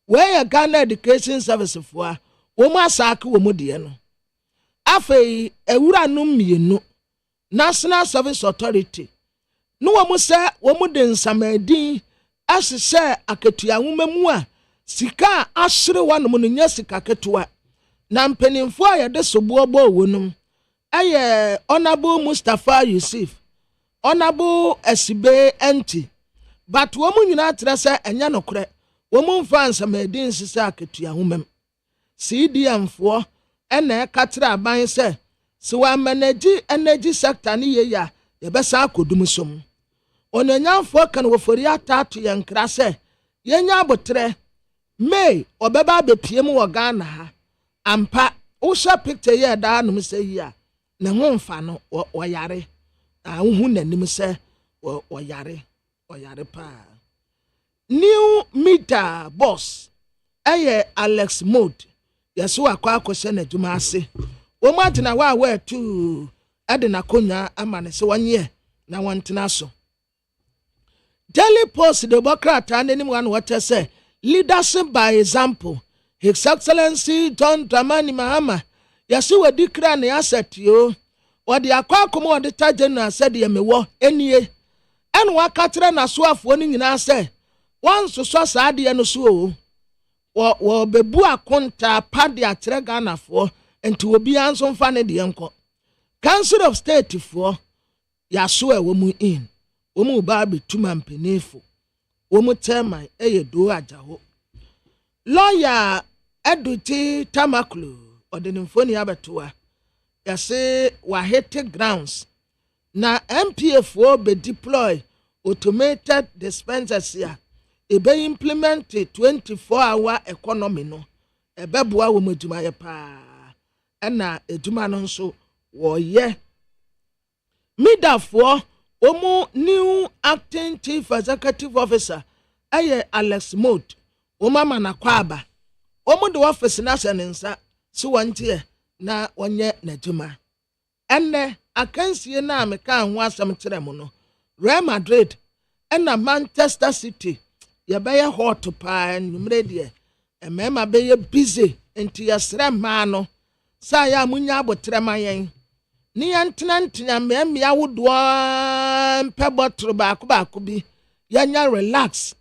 Where Ghana Education Service for woman saki wo mu de no. Afei ewura no mienu National Service Authority no wo se wo mu de nsamadin asese aketua nwomemu a sika ahre wano mu nya sika ketua na mpanimfo a yede sobobo wonum aye Honorable Mustafa Yusuf Honorable Esibe Enti but wo mu nyina trese enya nokre wo mu mfa nsamadin sise aketua nwomem CDM4 ene katra aban se so wa manage energy sector ni ye ya ye besa akodum som onanyamfo kan wo fori atatu ye nkra se ye nya abotre May obeba bepiem wo Ghana ha ampa wo sha picture ye da no se yi na ho mfa no wo yare hu nanim se wo yare pa new meter boss Alex Mode yeso akwa akose na dwuma ase wo magina wa tu ade na konya amane se wanye na wantena so Daily Post the Bokrata anim wan what say leadership by example. His Excellency John Dramani Mahama yeso wadi kra na asset yo wadi akwa akomo wadi tajena said ye mewo enie en wakatre na soafo ni nyina say wan so saade no so wo bebu akonta pade atere Ghana for enti obi anso mfa ne de enko Council of State for ya so e wo mu in wo mu ba betuma mpenefo wo mu tema do ajaho lawyer Eduti Tamaklu odenimfoni abetoa ya se wa hate grounds na MPF be deploy automated dispensers ya ebe implement 24-hour economy no ebeboa wo madwuma ye pa na edwuma no nso wo ye midafo omu new acting chief executive officer Alex Mode omama na kwaba omu de office na senensa si wontie na wonye nadwuma enne akansie na ameka ho asem kire mu no Real Madrid na Manchester City ya beye hot pa numre de emema beye busy enti yesre ma no sa ya munya abotre mayen ni yantena me ya wodo mpe botro ba ko bi yanya relax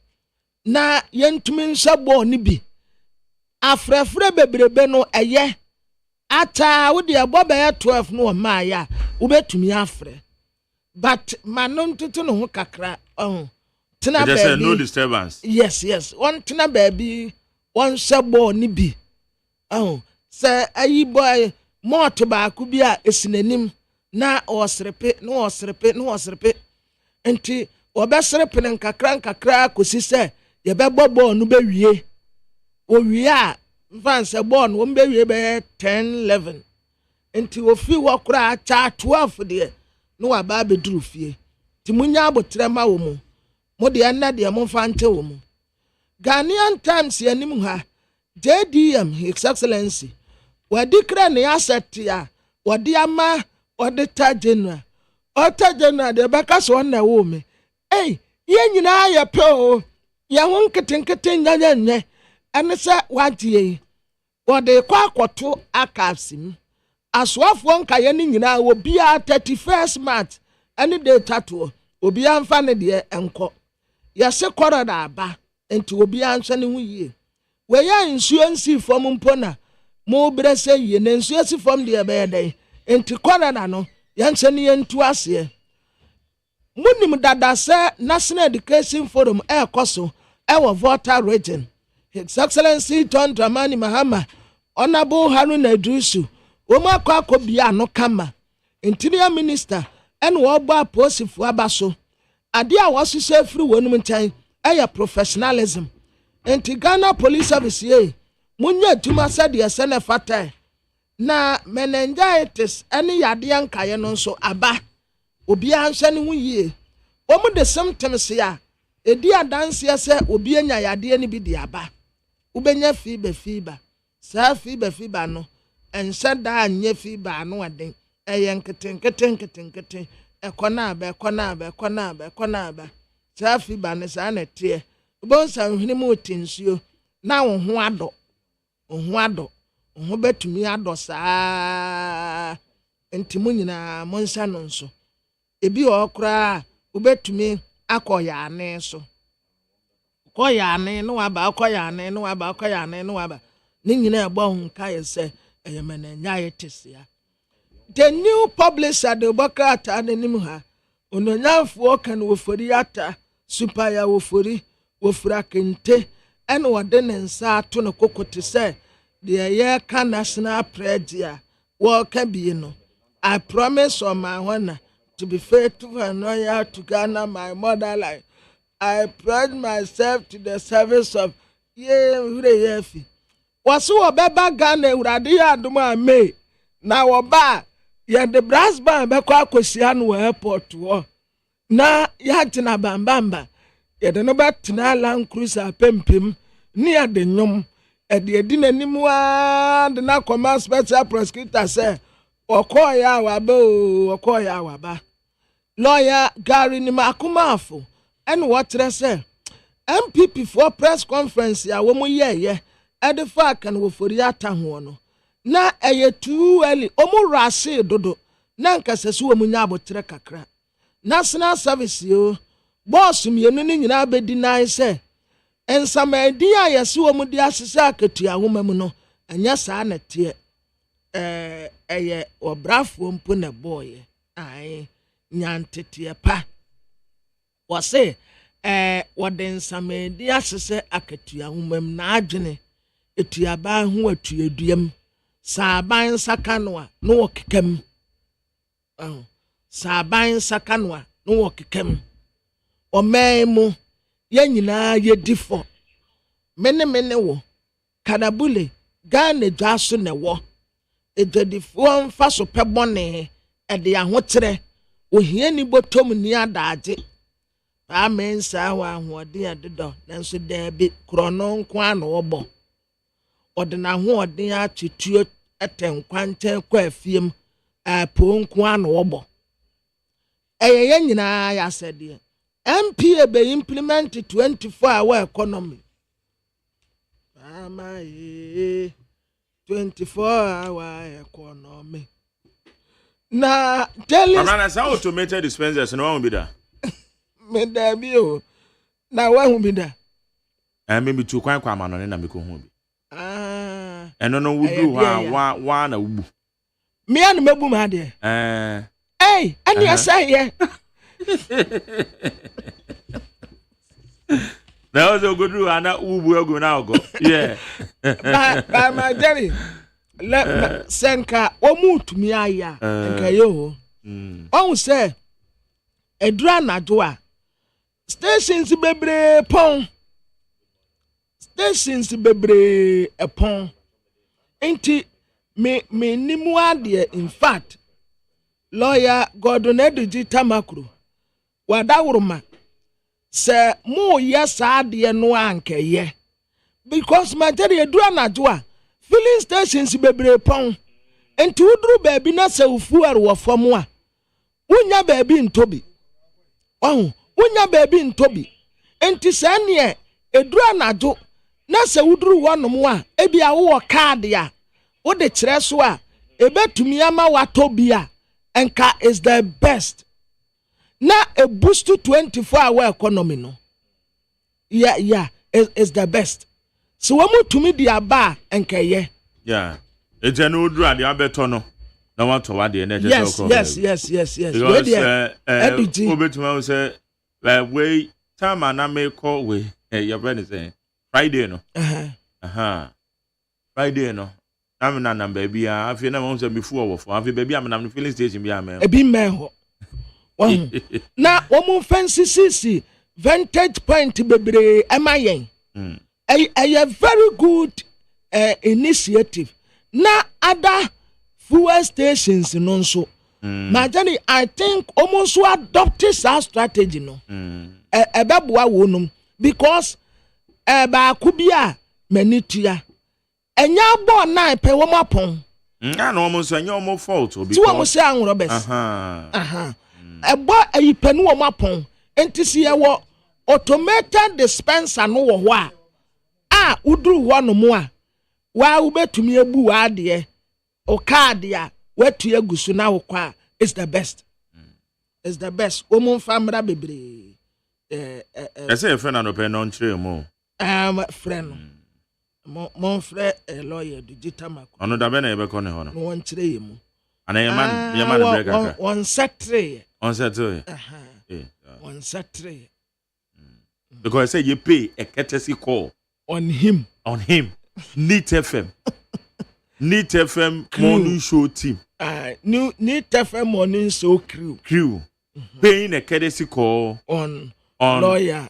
na yentumi nsabo ni bi afrefre bebrebe no eye ata wo de aboba ya 12 no ma ya wo betumi afre but manon tutu no ho kakra tena baby no disturbance yes one tena baby one sabo ni bi se ayi boy moto ba ku bi a esinanim na osrepe enti obesrepe nkakra kosi se ye bebbo no bewie owie a mfanse ball no bewie be 10-11 enti ofi wokra cha 12 de no wa ba beduru fie ti munya abotre ma wo mu mo de na de mo fante wo mu Ghanaian Times yanim ha JDM His Excellency wadikra ne asset ya wadi ama auditor general de baka so na wo me ye nyina ya pe o ye ho nketenkete nyanya ene se watie wode kwa akoto akasim asoafo nka ye ni nyina obi a 31st March ene de tato obi amfa ne de enko ye se koro da aba enti obi anhwe ne hu yie we ya nsuo nsi fom mpona mo brese yie ne nsuo si fom de be den enti koro na no ye nche ne ye ntu ase munim dada se National Education Forum koso ewo Volta region. His Excellency John Dramani Mahama Honorable Haruna Idrisu Oma kwa bia no kama Interior Minister en wo ba posifu abaso ade a wosese free wonum ntan professionalism enti Ghana Police Service ye munya tuma sade sene fata na meningitis ene yade ankaye no nso aba obi anhwe ne hu yie omu de symptoms ya edi adanse se obi anya yade ne bi di aba ubenya fiba sa fiba no ense da anye fiba no waden eye nketen ekona aba sa fiba ne sa na tie ubonsa hwini mu tinsuo na wo ho ado ho betumi ado saa entimu nyina monsa no nso ebi okra ubetumi akoya ane so koyane no aba koyane no aba ni nyina egbo nka yese eyemene nyaye tisia the new publisher de bokata anim ha ononyafo kan wofori ata super ya wofura kente ene wode ne nsa ato no kokote se de ye ka national prayer wo ka bi no I promise on my honor to be faithful and loyal to Ghana, my motherland. I pledge myself to the service of Yefi. Wasu obeba Ghana uradi aduma me na woba ye the brass band be kwa kwesian wo airport wo na ya tina bambamba ye de no batina Land Cruiser pempem ni ya de nyom e de edi nanim wa de na command special prosecutor say okoya waba lawyer Gary ni makumafo and what say MPP for press conference ya wo mo ye ede fa kan wo fori ata ho no na eye too early omo rase dodo na nkase so wo nya abotre kakra national service yo boss mienu ni nyina be deny say ensamadi a yesi wo mo di asese akatua homam no anya saa na tie eye obrafo mpo na boy ai nyantete pa wose woden samedi asese akatua homam na adwene etuaba ho atuaduam saban sakanwa no wokekam saban sakanwa no wokekam omemu yanyina yedifo mene wo kadabule Ghana dwaso ne wo edadifo mfa so pebone ede ahotere ohia ni botom ni adaje ba mensa wa ahode adedo nanso da bi krono nko ano obo odena ho odin achetuo etenkwanten kwa afiem apo nko ano obo eye nyina ya sede MPA be implement 24-hour economy 24-hour economy na daily Mama na automated dispensers no one be da me da bi o na wa hu bi da maybe to kwan kwa mano na meko hu bi eno no wudu ha wa na wubu me an mebu ma de hey ani asay ye na ozo gudu ana wubu ego na ogo yeah ba ma Jerry le senka omutumi aya nka yo on say edura najo a stations bebre pon stations bebre epon enti me nimu ade in fact lawyer Gordon Edudi Tamakuru wadawroma se mo yesa ade no anka ye because majari edura najo a filling stations bebre pon enti uduru baabi na se ufuare wo fam a unya baabi ntobi unya baabi ntobi enti sane edura najo na se uduru wonom a ebia wo card ya wo de kire so a ebetumi ama watobi a enka is the best na a boost to 24-hour economy no yeah is the best so wo mutumi dia ba enka ye yeah eje no uduru ade abeto no na want to wade na eje so yes we there obetuma say we time na me call we your friend say Friday no Friday no I'm na number bia afi na mo say before wo for afi baby am na filling station bia me ebi me ho na wo fancy cc vantage point bebre emayen a very good initiative na other fuel stations no so majani I think almost adopted our strategy no ebeboa wonum because ba kubia manitua enya bo na pe wo mapon na almost enya omo fault because ti wo say anwro bes ebo ayipanu wo mapon entisi ye wo automated dispenser no wo ho a uduru ho no mo a wa ubetumi ebu wa de o card ya wetu egusu na wo kwa is the best is the best omo famra bebre say your friend anope no nchire mo friend mon frère lawyer digital mako ono da be na yebe ko ne ho no won chire yemu ana yema na break aka on settle on settle because say you pay a courtesy call on him Neat FM morning show team Neat FM morning show crew paying a courtesy call on lawyer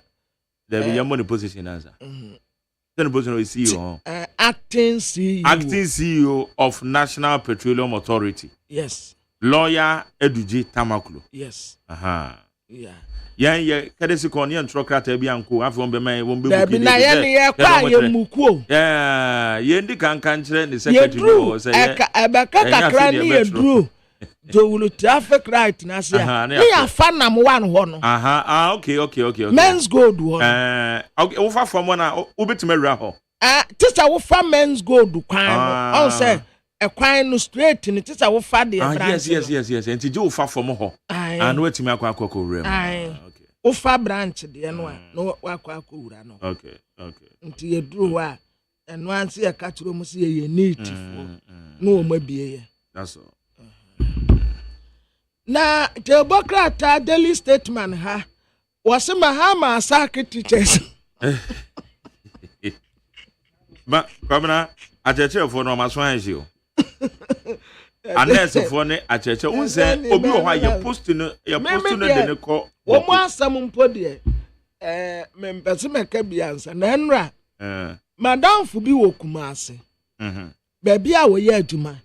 there be your money position answer then position is CEO acting CEO of National Petroleum Authority yes lawyer Edudi Tamakulu yes yeah courtesy call ne ntrokrata bia nko afon be man won be buki na ye kwa ye mukuo ye ndi kankan kire ni secretary no say ebeka kakra ni ye dru jowulu traffic right na say ni afa nam one ho no okay men's gold ho okay wo fa from na obetima wura ho tisa wo fa men's gold kwan no on say ekwan no straight ni tisa wo fa de branch yes enti je wo fa from ho and wetimi akwa wura okay wo fa branch de no a no akwa wura no okay nti ye dru a eno anse ye ka turo mu se ye native no mo bie ye that's all na Democrat daily statement ha was Mahama Saki teachers ba kwamna acheche for no maswan hio unless for ne acheche unse obi o ha ye post no de ne ko wo mo asam mpo de membese meka biansa na enra madam fu bi wo Kumase ba bia wo ye adwuma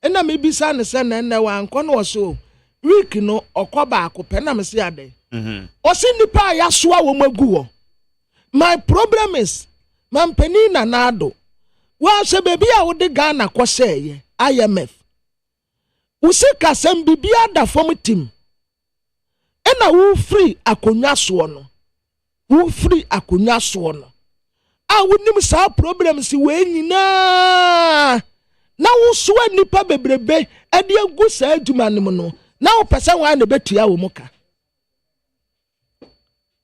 ena me bisa ne se na enna wa anko no so week no okoba akopɛ na me se ade osi nipa ya soa wo magu wo my problem is mampani na nado wa se baby a wo de Ghana ko seye IMF usi kasem bibia da form team ena wo free akonwa so no a wonim sa problem si we nyina na wo so nipa bebrebe e de agu sa adwuma nim no na wo pesa wan na betua wo muka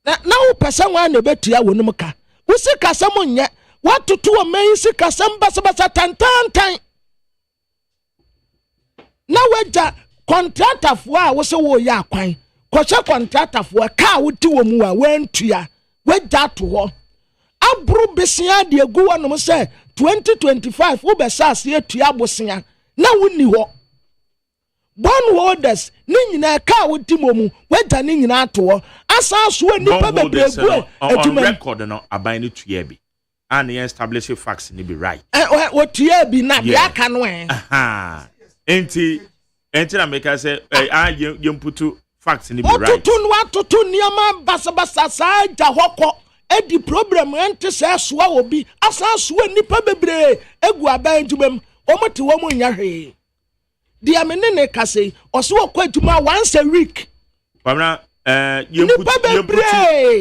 na wo pesa wan na betua wo nim ka Usi kasam nye. What to do a main si kasam basa tantan. Now weja contractor for was a wo ya kwan. Kosha contractor for a car with 2 mua went to ya. Weja to ho. Abru besia de gu no say 2025 wo besa se tua bosia. Na wonni ho. Bondholders ni nyina ka wodi momu weja ni nyina to ho. Asa so nipa bebregu on record no aban ni tua bi. And establish facts ni be right. What tua bi na bia ka no aha. Enti na make say yemputu facts ni be right. Watutu niama basa sa ja hokọ edi problem ente se soa obi asa soa nipa bebre egu aban jumem omoti wo mu nya hwe dia menene kase oso okwa juma once a week pamna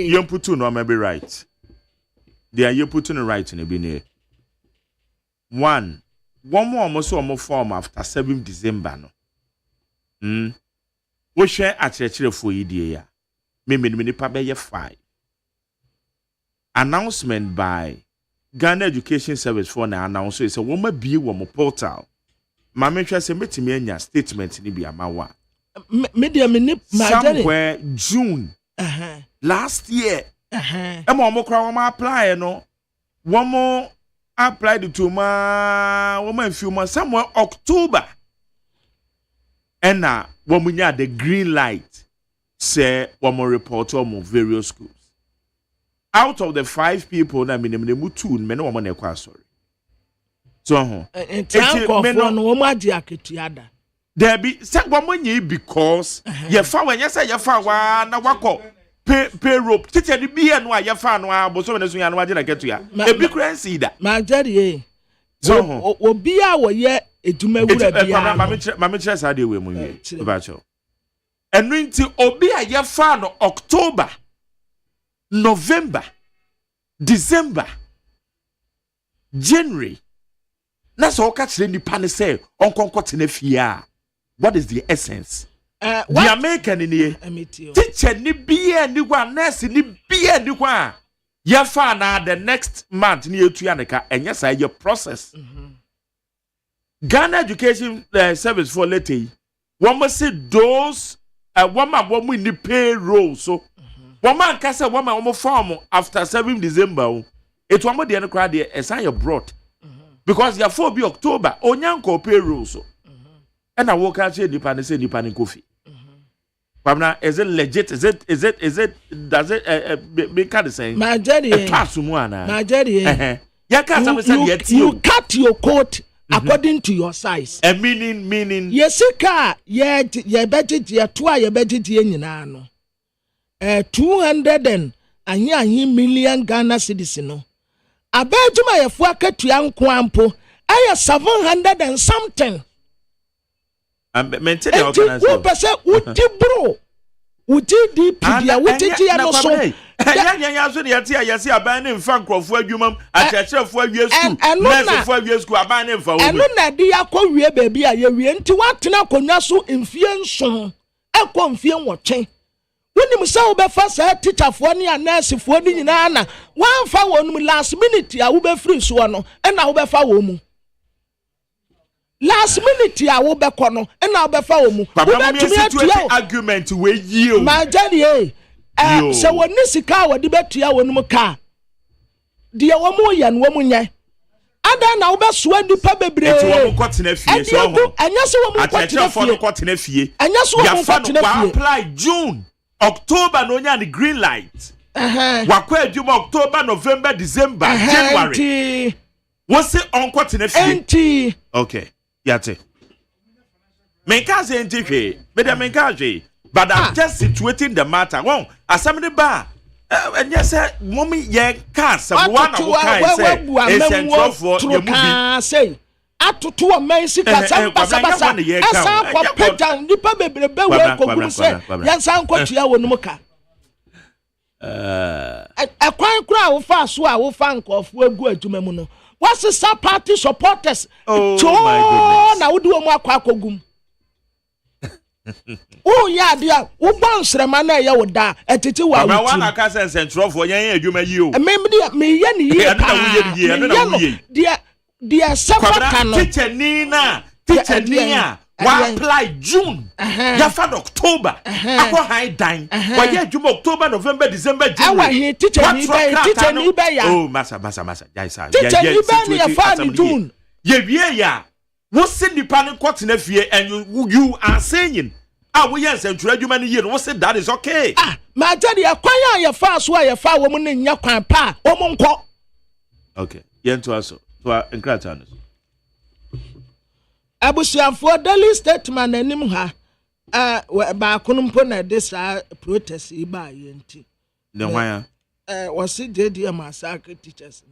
yemputu no am be right dia yemputu no right na bi ne one more so form after 7 December no wo hwe akyerɛkyerɛfo yi die ya me nipa be ye 5 announcement by Ghana Education Service for na announce say woma bie wo mo portal ma me hwe say metimi anya statement ni bi amawa media me somewhere June last year emo mo kra wo ma apply no wo mo applied to ma wo ma few months somewhere October and na wo mo nya the green light say wo mo report on various schools. Out of the 5 people na minimum 2 men wo na ekwa sorry. So there be say wo monye because ye fa when you say ye fa wa na wakọ pay rope teacher di bia no ye fa no aboso na so ya no age na ketu ya e bi currency da ma jari so obi a wo ye eduma wura bia ma me kire sa de we mu wi ba cho enu nti obi a ye fa no October November, December, January. That's all catch the nipa say on concotine fia. What is the essence? The American in here. Teacher ni biye ni kwa nurse ni biye ni kwa. Ye fa na the next month ni etu yaneka and yes I your process. Ghana Education Service for late. One must say those woman ni payroll so. Woman kasa woman omo form after 7 December. It woman the crowd there assign your brought. Because your 4 be October onyanko payroll so. And I walk out here nipa say nipa ni coffee. Pamna is it legit? Is it does it make the same? My daddy. My daddy. You cut your coat according to your size. A meaning. Yes, car. Yeah, budget. Yeah, your budget. Yeah, no. 200 million Ghana cedis no. Abejuma ye fuaka tuyankwampo. Aya 700 and something. Maintain the organization. Who pese uti bro. Uti DP dia uti ya no so. Ya so de tia yesi aban ne mfa nkrofo adwumam akyerɛkyerɛfo awie school. Nurse awie school aban ne mfa wo. Eno na de yakɔwie baabi a ye wie nti watena konwa so mfie nson. Ekɔ mfie nwɔtwe. When you say obefa say teacher for ni nurse for ni nyina na wan fa wonum last minute a wo be free so no e na wo be fa wo mu last minute a wo be kɔ no e na wo be fa wo mu wo be tumi atua argument we yi ma jani se woni sika wo de betua wonum ka de wo mu ye no wo mu nye ada na wo be so nipa bebre e wo mu kɔtena fie so ho anya se wo mu kɔtena fie anya se wo mu kɔtena fie apply June October no nya the green light. Wakwa adwuma October, November, December, January. What's it on quoting a okay. Yate. Menkaze ntihwe. Meda menkaje. But I'm just situating the matter. Won, asamde ba. And yes, mommy ye cast one of what say. Essential for your movie. Atutu amansi kasa basa asa kwa peta nipa bebrebe we kogu se yansa nkotua wonum ka ekwan kura wo fa so a wo fa nkofo agu adwuma mu no what's party supporters oh my goodness na wodi wo mu akwa akogum Oh yeah, dear. Who bounce Ramana ya woda etiti wa. Mama wana ka sense ntrofo yen adwuma yi o. Me yen ye. Dear Safakano. Teacher Nina. Teacher Nia. Wa apply June. Ya fa October. Akọ high dine. Wa ye adwuma October, November, December, January. Awa he teacher ni ba ya. Oh, masa. Jaisa. Teacher ni ba ni ya fa ni June. Ye wie ya. Wo se nipa ne kwatena fie and you are saying we yes and adwuma ni ye no say that is okay. Ma jadi akwan ya fa so ya fa wo mu ne nya kwan pa wo mu nko. Okay. Ye nto aso. To enkrata no. Abusianfo daily statement anim ha ba konumpo na this protest iba ye nti. Ne hwan ya? Was it JDM massacre teachers.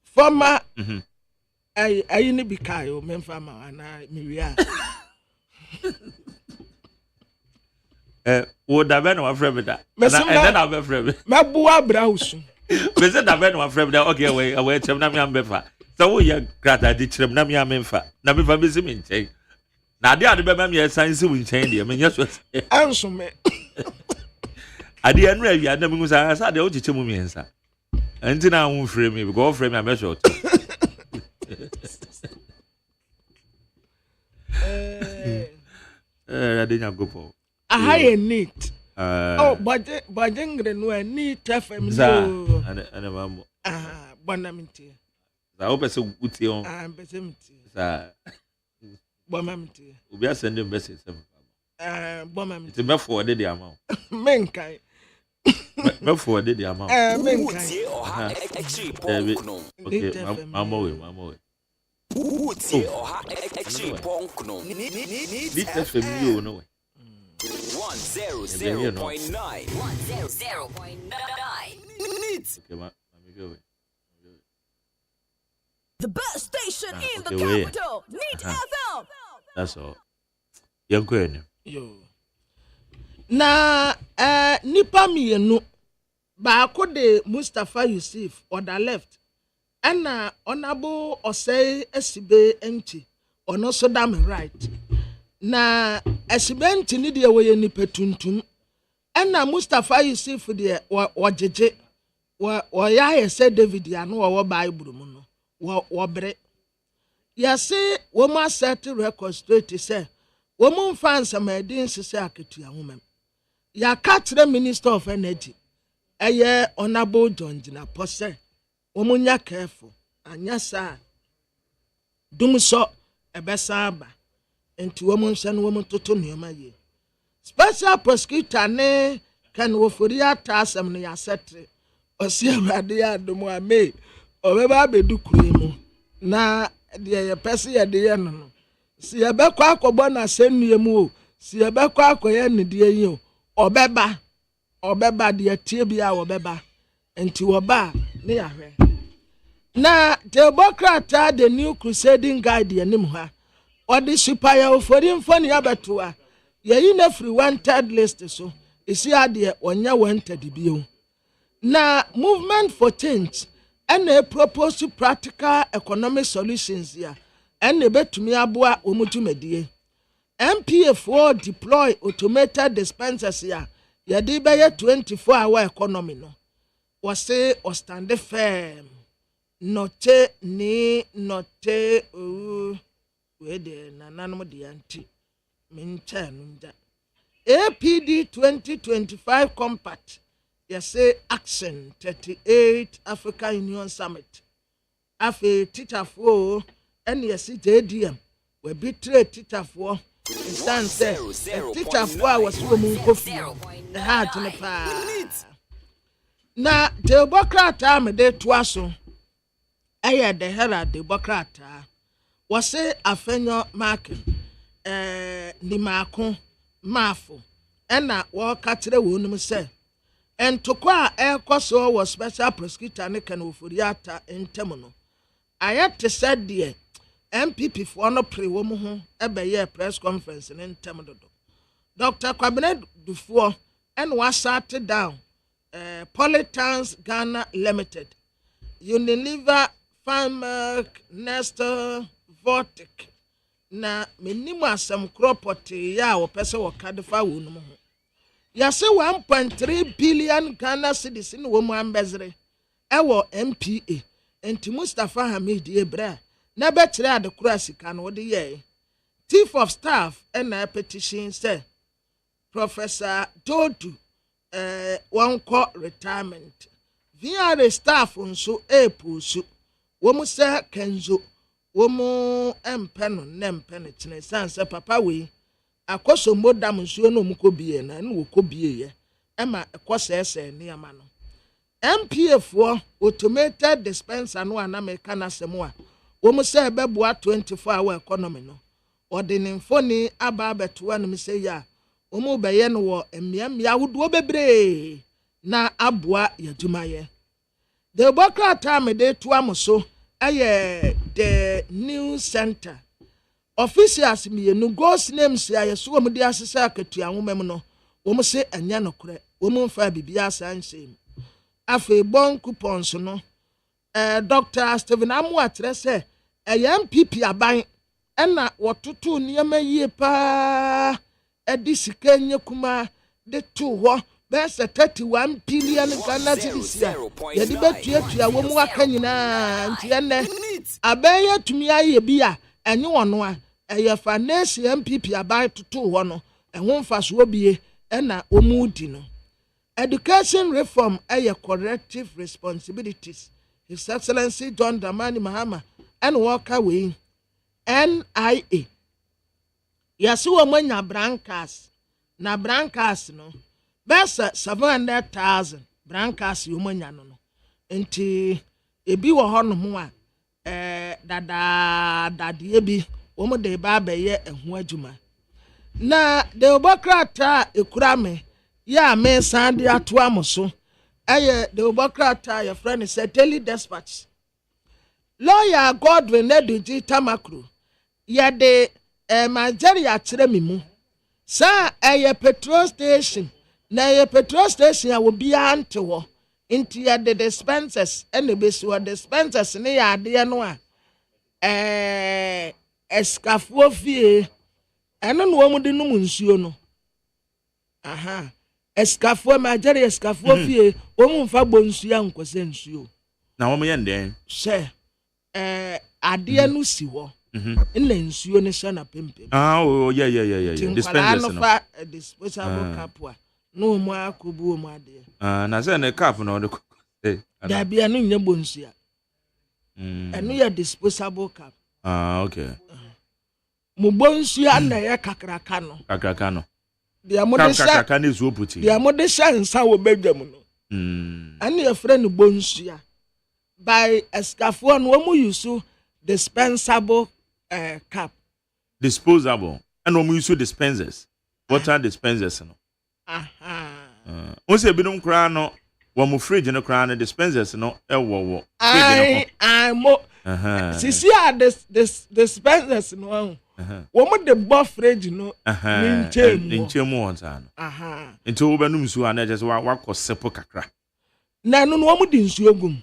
Former I ni bikayo memfa ma na miria. Wo da be na wa frɛ me da. And then I be frɛ me. Mabua brausu. Me say da be na wa frɛ me da. Okay, we chem na me ambefa. So wo ye grata di chrem na me amemfa. Na me fa be si me nkyɛn. Na ade be ma me science wo nkyɛn de me nya so. Anso me. Ade anu awia na me hu sa de wo chiche mu miensa. Anti na wo frɛ me because wo frɛ me am short. I didn't go for. I neat. But no neat FM. Bonamity. I hope I saw Uti on. I'm Besemity. Bonamity. We are sending messages. Bonamity. It's enough for the amount. Menkai. Before the amount. Menkai. Okay, I'm away. Uti oha extra punk no. This is from you, no way. 100.9. 100.9. Okay, go. The best station in the capital. Neat FM. That's all. Young queen. Yo. Na nipa mienu ba akode Mustafa Yusuf on the left. Ana honorable OSEI Esibe Enti ono so dam right na Esibe Enti ni de we ni petuntum ana Mustafa Yusuf de wajeje wa ya say David ya no wo Bible mu no wo bre ya say wo ma set record straight say wo mu fans amadin sese aketua homam ya katre Minister of Energy eye honorable John Jina Pose Omunya careful anyasa dumso ebesaba enti womunhye no womuntoto nneoma ye special prosecutor ne kan wofori atasem no ya setre osi awade ya dum ame obeba bedu kuremu na de ye pese ye de ye no si ebekwa akobo na sennuemu o si ebekwa akoye ne de yi o obeba de tie bia obeba enti woba ne yahwe na Democrat the new crusading guide yanim ha odi supaya ofori mfoni abetoa yeyi na free wanted list so isi ade onya wanted bio na movement for change and a propose to practical economic solutions ya and betumi aboa omutumedie MPF4 deploy automated dispensers ya yedi be 24-hour economy no was say or stand firm note we de nananum de anti mincha nja APD 2025 compact say action 38 Africa Union Summit afi teacher for and JDM we betray teacher for instance teacher for was woman coffee the heart in the pa na Democrat am de toaso eye the hera Democrat was say afenyo market ni maako mafo ena wo katere wonum se entokwa ekoso was special prosecutor ne kan oforiata entem no ayate said de MPP for no pre wo mu ho ebe press conference ne entem dodo Dr. Kwabena Dufuo and was sat down Polytans Ghana Limited Unilever Farmerk Nestor Vortic na menim asem kropoti ya wo pese wo kadefa wo no ho ya se 1.3 billion Ghana cedis in wo mu ambezre ewo MPA enti Mustafa Hamid Ebra na betre adekura sika no de ye chief of staff and a petition say Professor Dodu one call retirement VR staff nso epusu wo mu se kenzo wo mu empeno nempene chine sanse papa we akoso modam nsuo no mu kobie na wo kobie ye ema ekosa ese ne ama no MPF automated dispenser no anameka na semu a wo mu se beboa 24-hour economy no ordinary aba beto anum se ya wo mu beye no wo emiamia hudo bebre na aboa yadumaye the bokra time de to amoso aye the new center officials mienu ghost names aye so wo mu de asesa akatua nwomam no wo mu se anya no kore wo mu mfa bibia sansem afi bon coupons no Dr. Stephen Amu atre se MPP aban ena wototo niam yie pa edi sika nye kuma de to ho bese 31 billion Ghana cedis ya de betuatua wo mu aka nyina nti ene abaya tumi aye bia enye wono a eye finance MPP aban toto ho no enwo mfaso bie ena omudi no education reform aye corrective responsibilities His Excellency John Dramani Mahama and walk away NIA yasuwa mwanya brankas na brankas no besa 700,000 brankas yumanya no enti ebi wo ho no ho a dada bi wo mo de ba beye ehu adwuma na de obokrata ekurame ya me sande ato amoso aye de obokrata your friend said daily dispatch lawyer Godwin Eduji Tamakru ya de Nigeria kire mimu sa aye petrol station na aye petrol station a wo bia ntewo inti ya de dispensers ene besu dispensers ne ya de no a escafuo fie eno no mu de num nsuo no aha escafuo Nigeria escafuo fie o mu mfa bonsuo ankose nsuo na wo mo yende se ade no si ho nna nsuo ne sha na pempem oh yeah dispensers no disposable cup no mu akobu mu ade na se ne cup no de da bia no nya bonsuo eno ya disposable cup okay mu bonsuo na ya kakraka no dia kakaka ne zuo puti dia modesha nsa wo badwam no ane ya frɛ no bonsuo by escafuo no mu use dispensable cup disposable and we use dispensers water dispensers no o se binum kra no wo mu fridge no kra no dispensers no wo fridge no mo sisi a dispensers no wo mu de bo fridge no nchemu onta no nti wo banum su ana je se wakosepo kakra na no wo mu di nsuo gum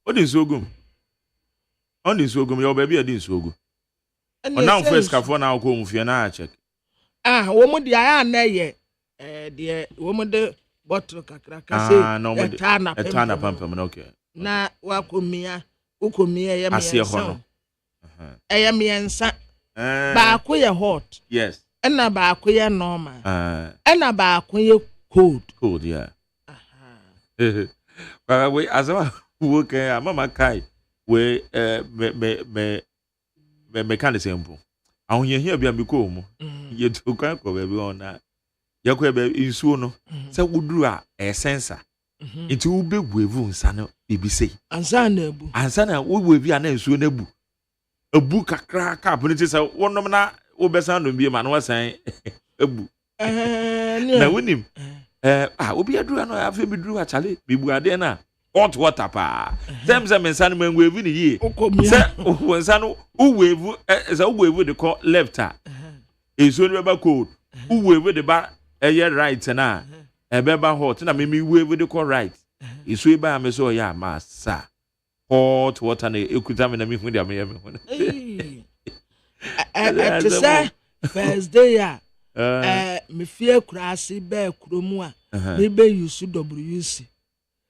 o di nsuo gum on di nsuo gum yo ba bia di nsuo gum ona first ka for na ko mu fie na check wo mu di aya na ye de wo mu de bottle kakra ka se etana pampam no okay na wakomia ukomia ye asie ho no miensa ba ko ye hot yes ena ba ko ye normal ena ba ko ye cold yeah we azama wo kan mama kai we me kan de sempo ahun ye hia bia me ko mu ye to kan ko be ona ye ko be insuo no se wuduru a sensor enti wo be buevu nsa no bibisei ansa na wo buevi a na insuo na bu abu kakra ka boniti se wonom na wo besan no bie ma na wasan abu na wonim obi aduru no afa bi duru a chale bibu ade na hot water pa them mensan man wave ni ye se wonsan wo wave se wo wave de ko left a ezo ni ba cold wo wave de ba right na be ba hot na me wave de ko right ezo ba me so ya massa hot water na ekuta me na me hu de me hu To say first day me fear krasi be kromu a me be use WC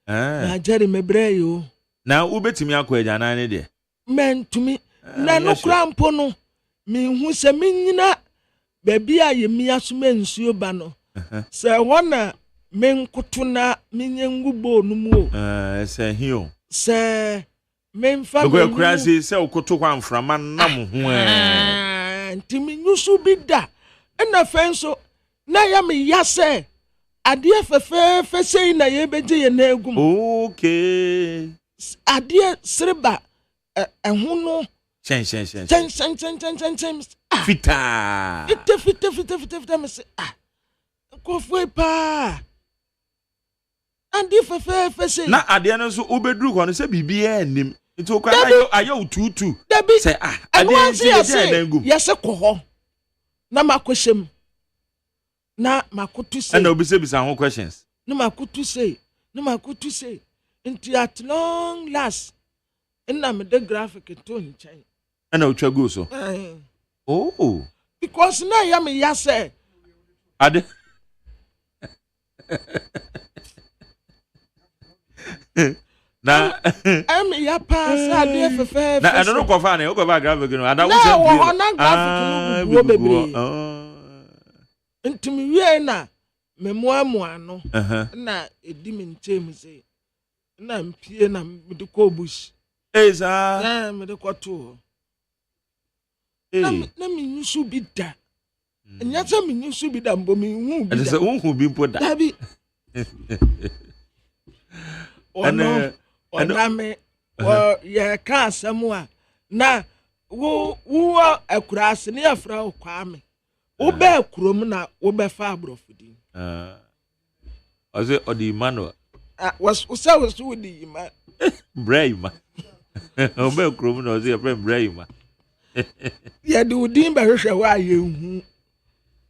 na Jerry me bre yo na ubetimi akwa agyanan ne de men to me na no krampo no me hu se menyina baby a yemi asoma nsuo ba no se wona men kutuna menyengubo no mu se hio se men fa go krasi se okoto kwa mframa nam ho ntimi nyusu bi da na fenso na ya me yase ade fefe sei na ye beje ye na egum okay ade sreba ehun no chen fita me say ko foi pa ade fefe sei na ade no so obedru ko no se bibia enim nti o kwa ayo tutu say ade se ye na egum yese ko ho na makohyem na makutu say na obisebisa ho questions na makutu say nti at long last na me the graphic to nchan na otwa go so oh because na ya me ya say ade na am ya pass ade fefe na no ko fa na o ko ba graphic no ada wo say wo na graphic no bebre ntimi wie na me moamoa no na edi me ntem say na mpie na me de ko bush eza na me de ko to na me nyusu bi da nya se me nyusu bi da mbo me hu bi da se hu bi mpo da bi ona me ye ka asemu a na wo akurase ne afra o kwa me wo be kurom na wo be fa abrofudi oze odi Emmanuel was odi Emmanuel Brahima o be kurom na oze e Brahima ye de udin be hwehwe wa ye hu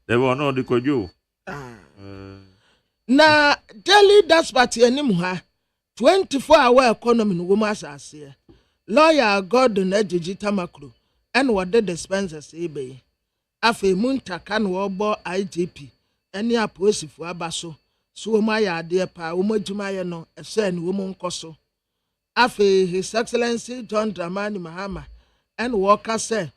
de wo no de kojo na daily dispatch enim ha 24-hour economy no woman asase lawyer Gordon Ejiji Tamakro and what the dispensers ebe afi muntaka no obo IGP eni aposifo abaso so wo ma ya ade pa wo madwuma ye no ese ni wo nkoso afi His Excellency John Dramani Mahama and worker say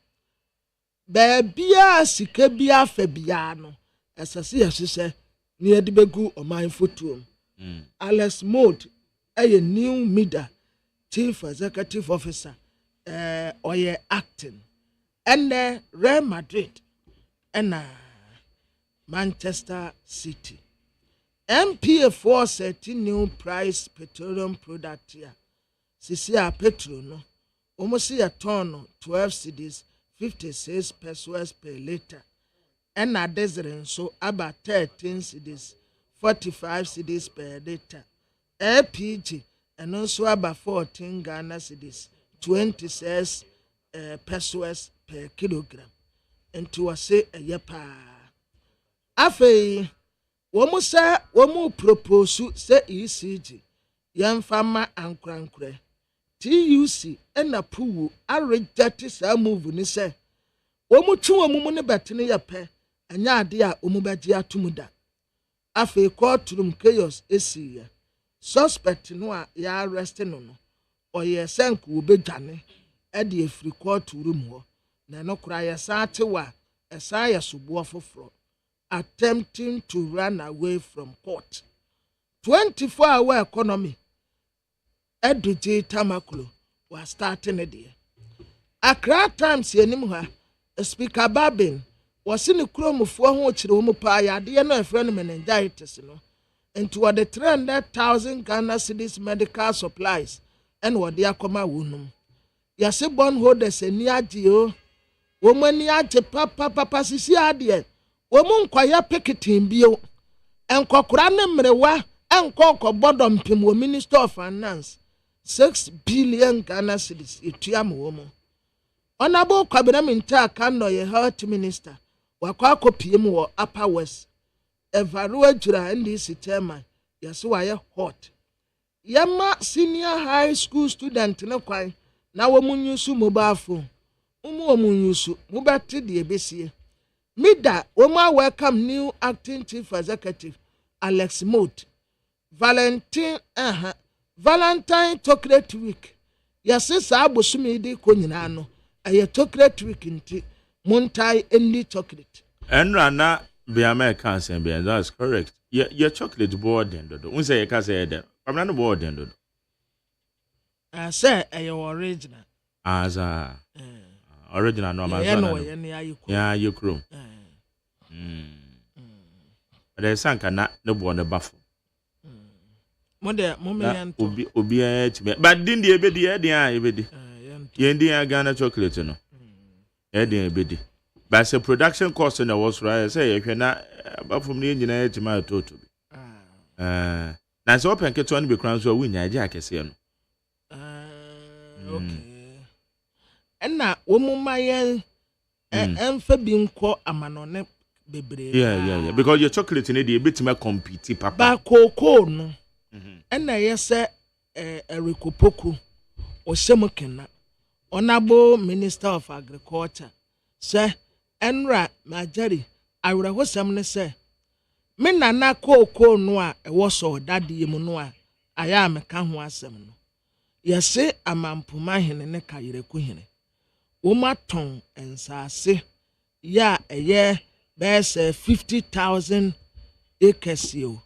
bia sika bia fa bia no esese yesese ni edibegu oman fotuom Alex Mode a new media chief executive officer oye acting and Real Madrid and Manchester City MPA4 setting new price petroleum product here sisi a petrol no almost a ton 12 cedis 56 pesos per liter and a desert so about 13 cedis 45 cedis per liter LPG and also about 14 Ghana cedis 26 pesos per kilogram and to a say a yepa afe womu propose say ECG yamfama ankrankre TUC and a poo a reject sa move ni say womu twu womu ne betene yepe anya ade a omubaji atumuda afe courtroom chaos esi suspect no a ya arrest no oye senku obedwane e de afri courtroom ho na no kura ya saate wa esa ya subo foforo attempting to run away from court 24-hour economy Eduje Tamaklo was starting a day Accra Times yenim ha Speaker Babin was in the chromofo ho chire wo pa ya de no friend meningitis no into the 300,000 Ghana cedis medical supplies and what they akoma wonum yase born holders ani age o wo mani age papa sisi ade wo mun kwaya picketing bio enkokora ne mrewa enkoko bodom pim wo Minister of Finance 6 billion Ghana cedis etuam wo mo onabo kwabena minta kan no ye health minister wakwa akopiem wo Upper West Evaluate jura NDC chairman yase waye hot yama senior high school student ne kwan na wo munyusu mobile phone yusu mubati the ebesie. Mida welcome new acting chief executive Alex Moat. Valentine chocolate week. Yase sa abosumi di konyina no. Aye chocolate week nti Montie any chocolate. Enra be American and be that's correct. Your chocolate board then do. Un say you can say that. I'm not board then do. I say aye original. As a original no man. Yeah, you crew. There's sanka na no board the buffalo. Mode moment obi but din the ebedi e dia ebedi ye din Ghana chocolate no e din ebedi but say production cost na was right say you na ba from the engineer tima toto bi na say open keto no be kran so we nya age akese no okay enna wo mumaye emfa bi nko amanone bebre yeah because your chocolate ne dey betima compete papa ba koko no ena yese erikopoku osemokena honorable minister of agriculture say enra majari awrehosam ne say me nana koko no a ewo so dade mu no a aya ameka ho asem no yese amampuma hene ne kayereku hene wo maton ensase ya eye bese 50,000 acres yo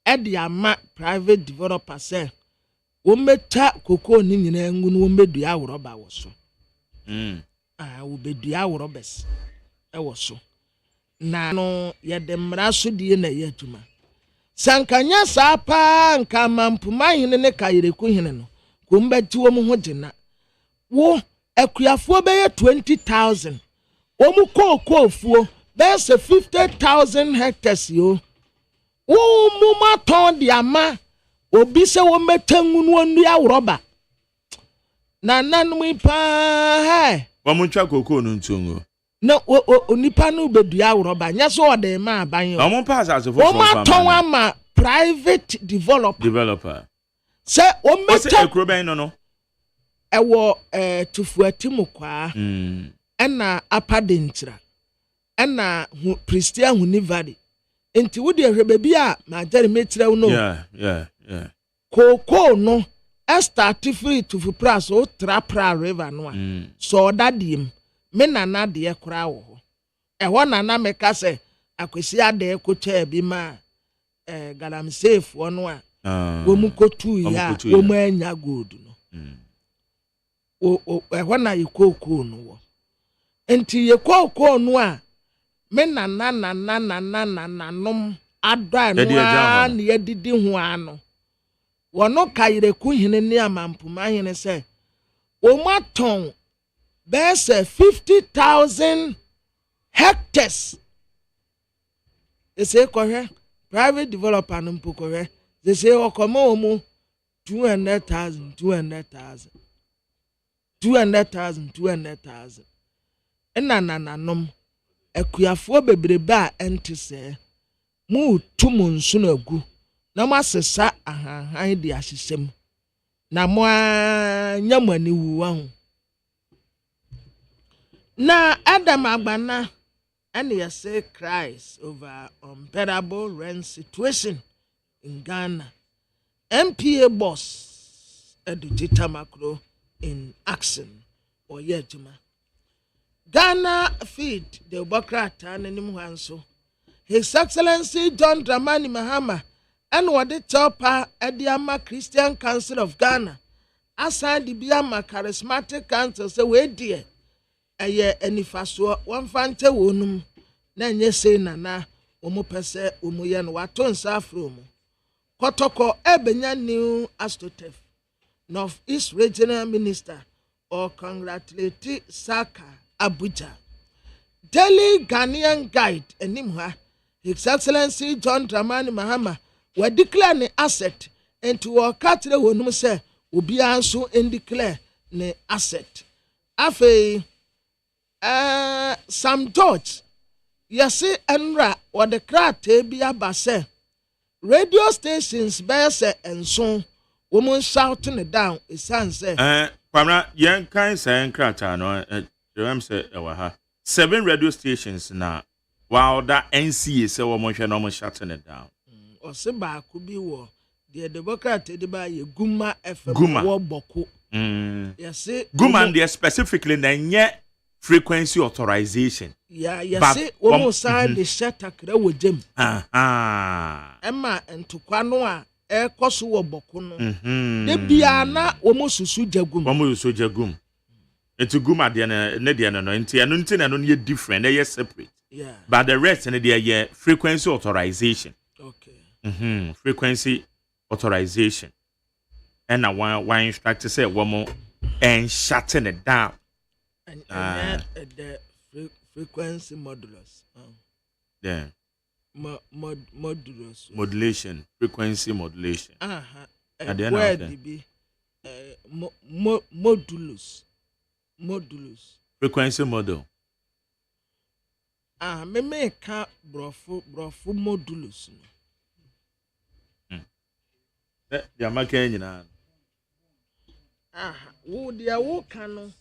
Ediama private developer say wometa koko ni nyina ngu no womedua awroba wo so wo bedua awrobes e wo so na no ye de mra so die na ye adwuma sankanya sa pa nka mampuma hene ne kayereku hene no kombati wo mu ho gina wo akuafo be 20,000 wo mu koko fuo be 50,000 hectares yo muma ton di ama obi se wo metangu no anu ya roba na nanmu pa wa muncha koko no ntungo no onipa no bedua roba nya so ode ma aban o mun pass as for farm ton ama private developer se o meta ekroben no ewo tufuatimu kwa ena apadentira ena Christian Hunivadi enti wodi ehwebebi a ma jare metrew no yeah koko no start free to price o trapra river no a so dadim me nana de kora wo ho ho nana meka se akwesi ade kocha bi ma galam safe no a wo mu kotu ya wo mu anya gold no ho na yikoko no wo enti yikoko no a me nana nom adwa no a ne yedidi ho ano wono kayereku hene ne amampuma hene se o maton bese 50,000 hectares ese kohwe private developer no mpokwe they say okomo mu 200,000 enana nom akuafo bebrebe a ente se mu tumu nsu na agu na masesa ahanhan de ahyesem na mo nyamani wuwa ho na Adam Agbana and say cries over unbearable rent situation in Ghana. MPA boss Edujita Macro in action or yejuma. Ghana feed the Bokrata and Nimuhanso. His Excellency John Dramani Mahama and what the topper at the Ama Christian Council of Ghana. Aside the Biama Charismatic Council, say, wait, dear. Aye, any faso, one fante wonum, Nanya say nana, Omopese, Umuyan, Waton Safrum. Kotoko Ebenya new Astotef, Northeast Regional Minister, or congratulate Saka Abuja. Daily Ghanaian Guide, Enimha, His Excellency John Dramani Mahama, were declared an asset, and to our cattle wonum say, Ubi also and declare ne asset. Afe. Sam George, yasi enra or the krate bi abase. Radio stations bese and so woman shouting it down. It sounds say. Kwamra yen kan say krata no I'm say, 7 radio stations now. While that NCA say we mo hwe shutting it down. Ose ba ko bi wo the Democrat de ba ye Guma FM Guma. wo boko. Yes, Guma they specifically na nye frequency authorization. Yeah, yes, wo mo sign the shatakra wo jem. Emma entokwa no a e koso wo boko no. De bia na wo mo susu jagum. Wo mo susu jagum. Etu Guma de na de no nti eno nti na no ye different, they separate. Yeah. But the rest and the frequency authorization. Okay. Frequency authorization. And now one instructor said one more and shutting it down. And the frequency modulus. Yeah. Modulus. Modulation. Frequency modulation. Where did be modulus. Modulus. Frequency model. Me ka brofu modulus. The American. Wo dia wo kanu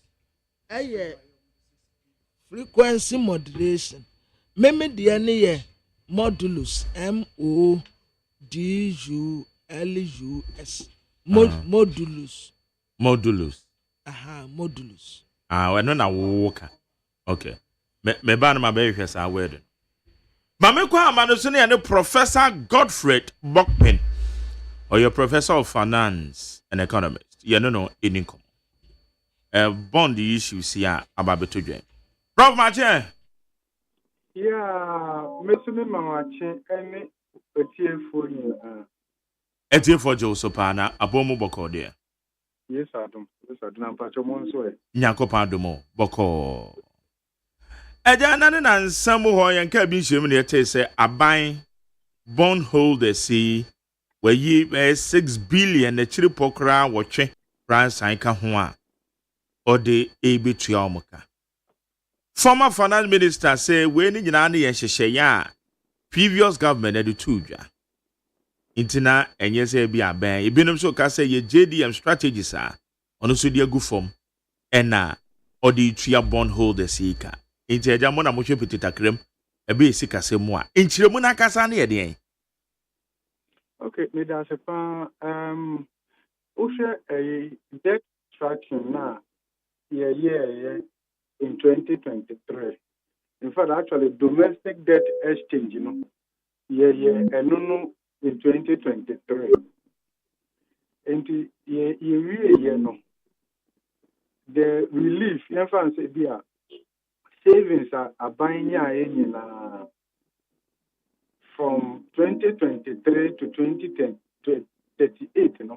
frequency modulation. Me dia ne ye modulus MODULUS. Modulus. Modulus. Modulus. We no na wo ka. Okay. Me ba na ma be hwɛ sa word. Ma me kwa ama no so ne Professor Godfred Bokpin. Or your professor of finance and economist. You know in income. Bond the issues here about between. Prof Martin. Yeah, Mr. Mamachi, any Etie for Josepana, Abomo Boko there. Yes, I don't. Yes, I don't. Patromon Nyakopa Domo, Boko. Ejanan and some who and cabin shimmy say a buying bondholder see where ye 6 billion the chiri pokra watche price anka ho or the abituamoka. Former finance minister say we ni nyina na ye ya previous government edu tuja. Intina enye say bi aban ebinom so ka say ye JDM strategies a ono so dia gu form ena or the tria bondholder sika. Inti eja mo na mo hwe petitakrem ebe esika se mo a enchiremu na kasa na ye den. Okay, me da se pa a debt traction na in 2023. In fact, actually domestic debt exchange, and no in 2023. And the relief, savings are buying from 2023 to 2038,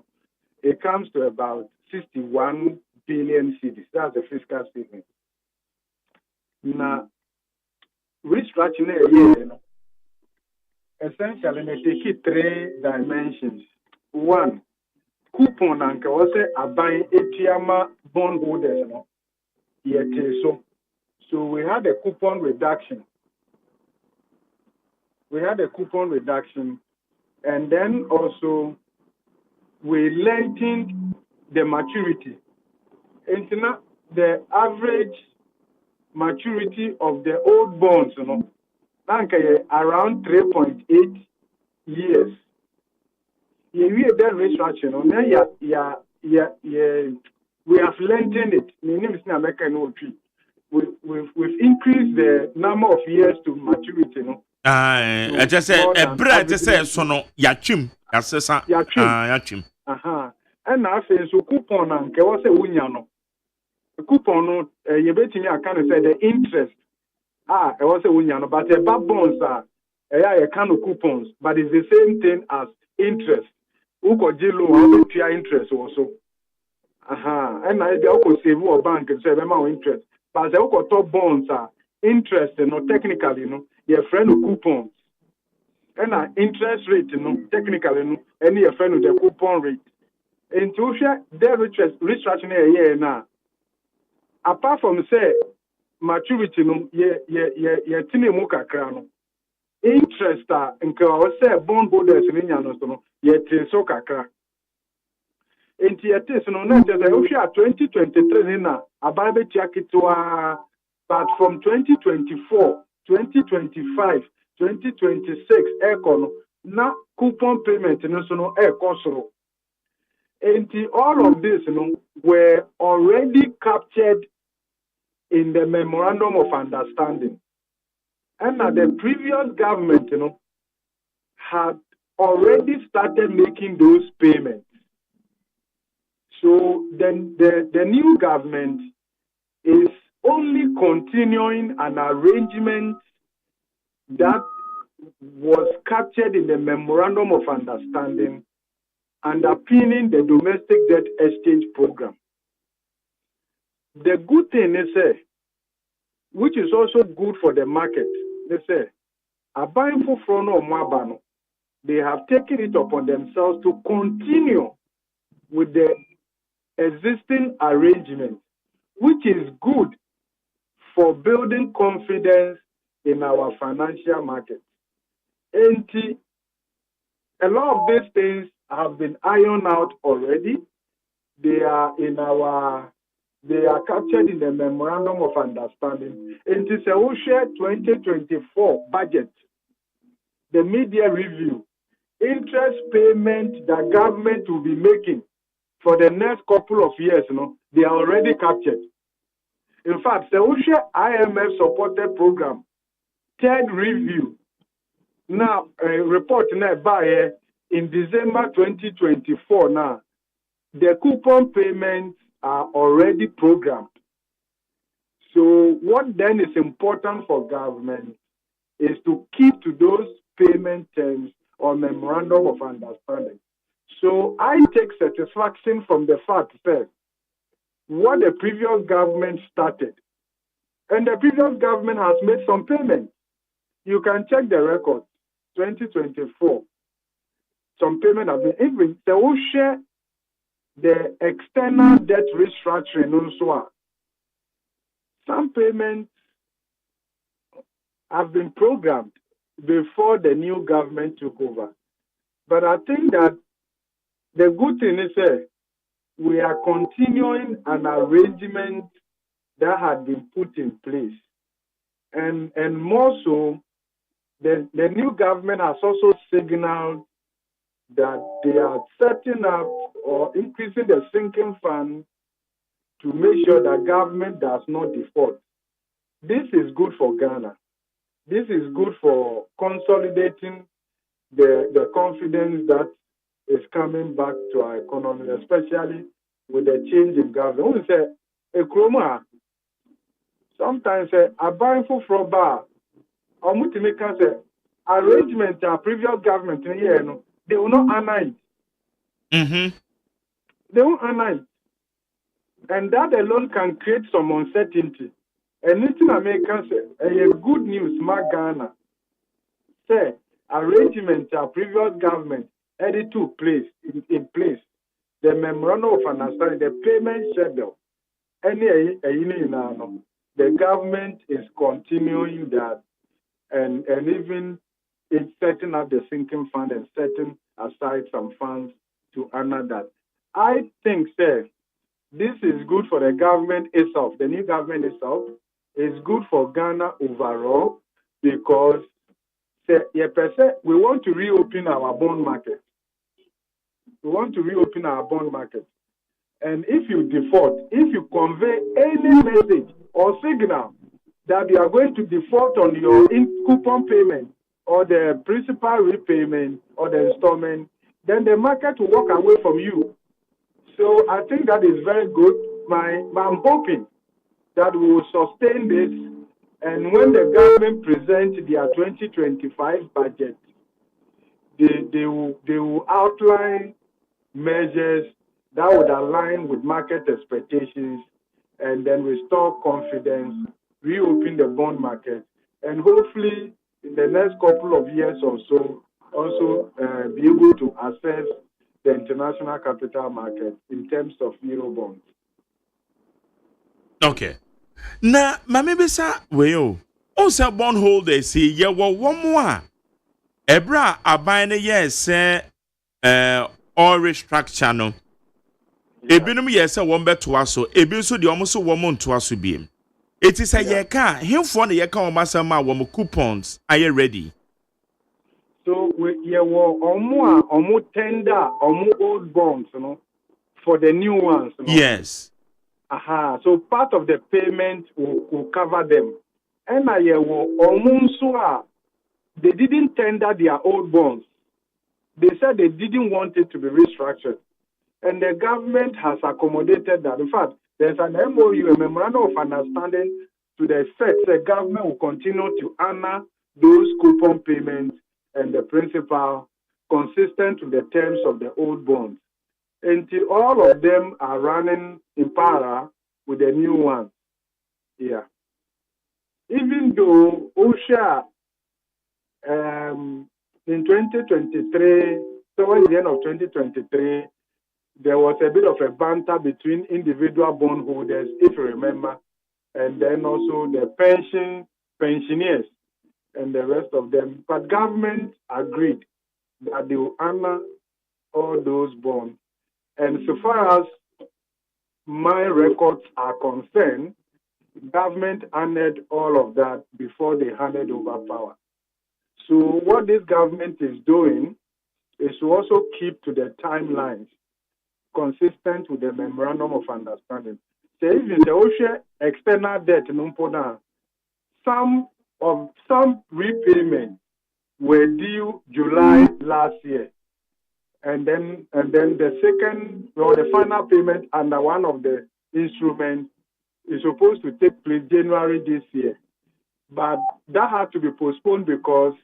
it comes to about 61 billion cedis. That's the fiscal savings. Now, restructuring, essentially, they take 3 dimensions. One, coupon and a buying ATM bondholders. So we had a coupon reduction. And then also we lengthened the maturity. And now the average maturity of the old bonds, around 3.8 years. We then restructuring. We have lengthened it. We've increased the number of years to maturity. I just say a bread to say so no yachim. Yachim. And now say so coupon and say unyano. Coupon no you bet me I can say the interest. I was say unyano, but the bad bonds are a kind of coupons, but it's the same thing as interest. Uko jilo pay interest also. And I they also save or bank and say interest. But the uko top bonds are interest, technically, your friend of coupons. And interest rate, technically, any your friend of the coupon rate. And to share their restructuring a year now. Apart from say maturity, interest and say bondholders in Yanos, yet so kakra. enti etis no na tell you hwe 2023 na ababe tiakitwa but from 2024 2025 2026 econo na coupon payment no so no ekosoro. And all of this were already captured in the memorandum of understanding. And the previous government had already started making those payments. So then the new government is only continuing an arrangement that was captured in the memorandum of understanding underpinning the domestic debt exchange program. The good thing is, which is also good for the market, they say, they have taken it upon themselves to continue with the existing arrangement, which is good for building confidence in our financial market. And a lot of these things have been ironed out already. They are captured in the memorandum of understanding. In the OSEI 2024 budget, the media review, interest payment the government will be making for the next couple of years, they are already captured. In fact, the OSEI IMF supported program, third review, now report now by in December 2024 now, the coupon payments are already programmed. So what then is important for government is to keep to those payment terms or memorandum of understanding. So I take satisfaction from the fact that what the previous government started, and the previous government has made some payments. You can check the record, 2024. Some payment have been even they will share the external debt restructuring also. Some payments have been programmed before the new government took over. But I think that the good thing is we are continuing an arrangement that had been put in place. And more so, the new government has also signaled that they are setting up or increasing the sinking fund to make sure that government does not default. This is good for Ghana. This is good for consolidating the confidence that is coming back to our economy, especially with the change in government. We say, sometimes a buying for bar, or multi-maker say, arrangement our previous government in here, they will not honor it. Mm-hmm. They won't honor it. And that alone can create some uncertainty. And Latin Americans say, a good news, Ghana. Say, arrangement our previous government already took place in place. The memorandum of understanding, the payment schedule, the government is continuing that and even it's setting up the sinking fund and setting aside some funds to honor that. I think, sir, this is good for the government itself, the new government itself. It's good for Ghana overall because we want to reopen our bond market. We want to reopen our bond market. And if you default, if you convey any message or signal that you are going to default on your coupon payment or the principal repayment or the installment, then the market will walk away from you. So I think that is very good. I'm hoping that we will sustain this, and when the government presents their 2025 budget, they will outline measures that would align with market expectations and then restore confidence, reopen the bond market, and hopefully in the next couple of years or so also be able to access the international capital market in terms of Eurobonds. Okay. Na mame bisa weyo. Onse bondholders say ye wo more. Ebra aban ne yes all restructure no. Ebinum yes one bet to us so ebi so the almost 1 month to us be. It is a year car, him for the year car masama coupons. Are you ready? So we omu tender old bonds, for the new ones. Yes. Aha. So part of the payment will cover them. And omu they didn't tender their old bonds. They said they didn't want it to be restructured. And the government has accommodated that. In fact, there's an MOU, a memorandum of understanding to the effect the government will continue to honor those coupon payments and the principal consistent with the terms of the old bonds. Until all of them are running in parallel with the new ones. Yeah. Even though OSHA in 2023, towards the end of 2023, there was a bit of a banter between individual bondholders, if you remember, and then also the pensioners and the rest of them. But government agreed that they will honor all those bonds. And so far as my records are concerned, government honored all of that before they handed over power. So what this government is doing is to also keep to the timelines consistent with the memorandum of understanding. So even the OSHA external debt, some repayments were due July last year, and then the second or the final payment under one of the instruments is supposed to take place January this year, but that had to be postponed because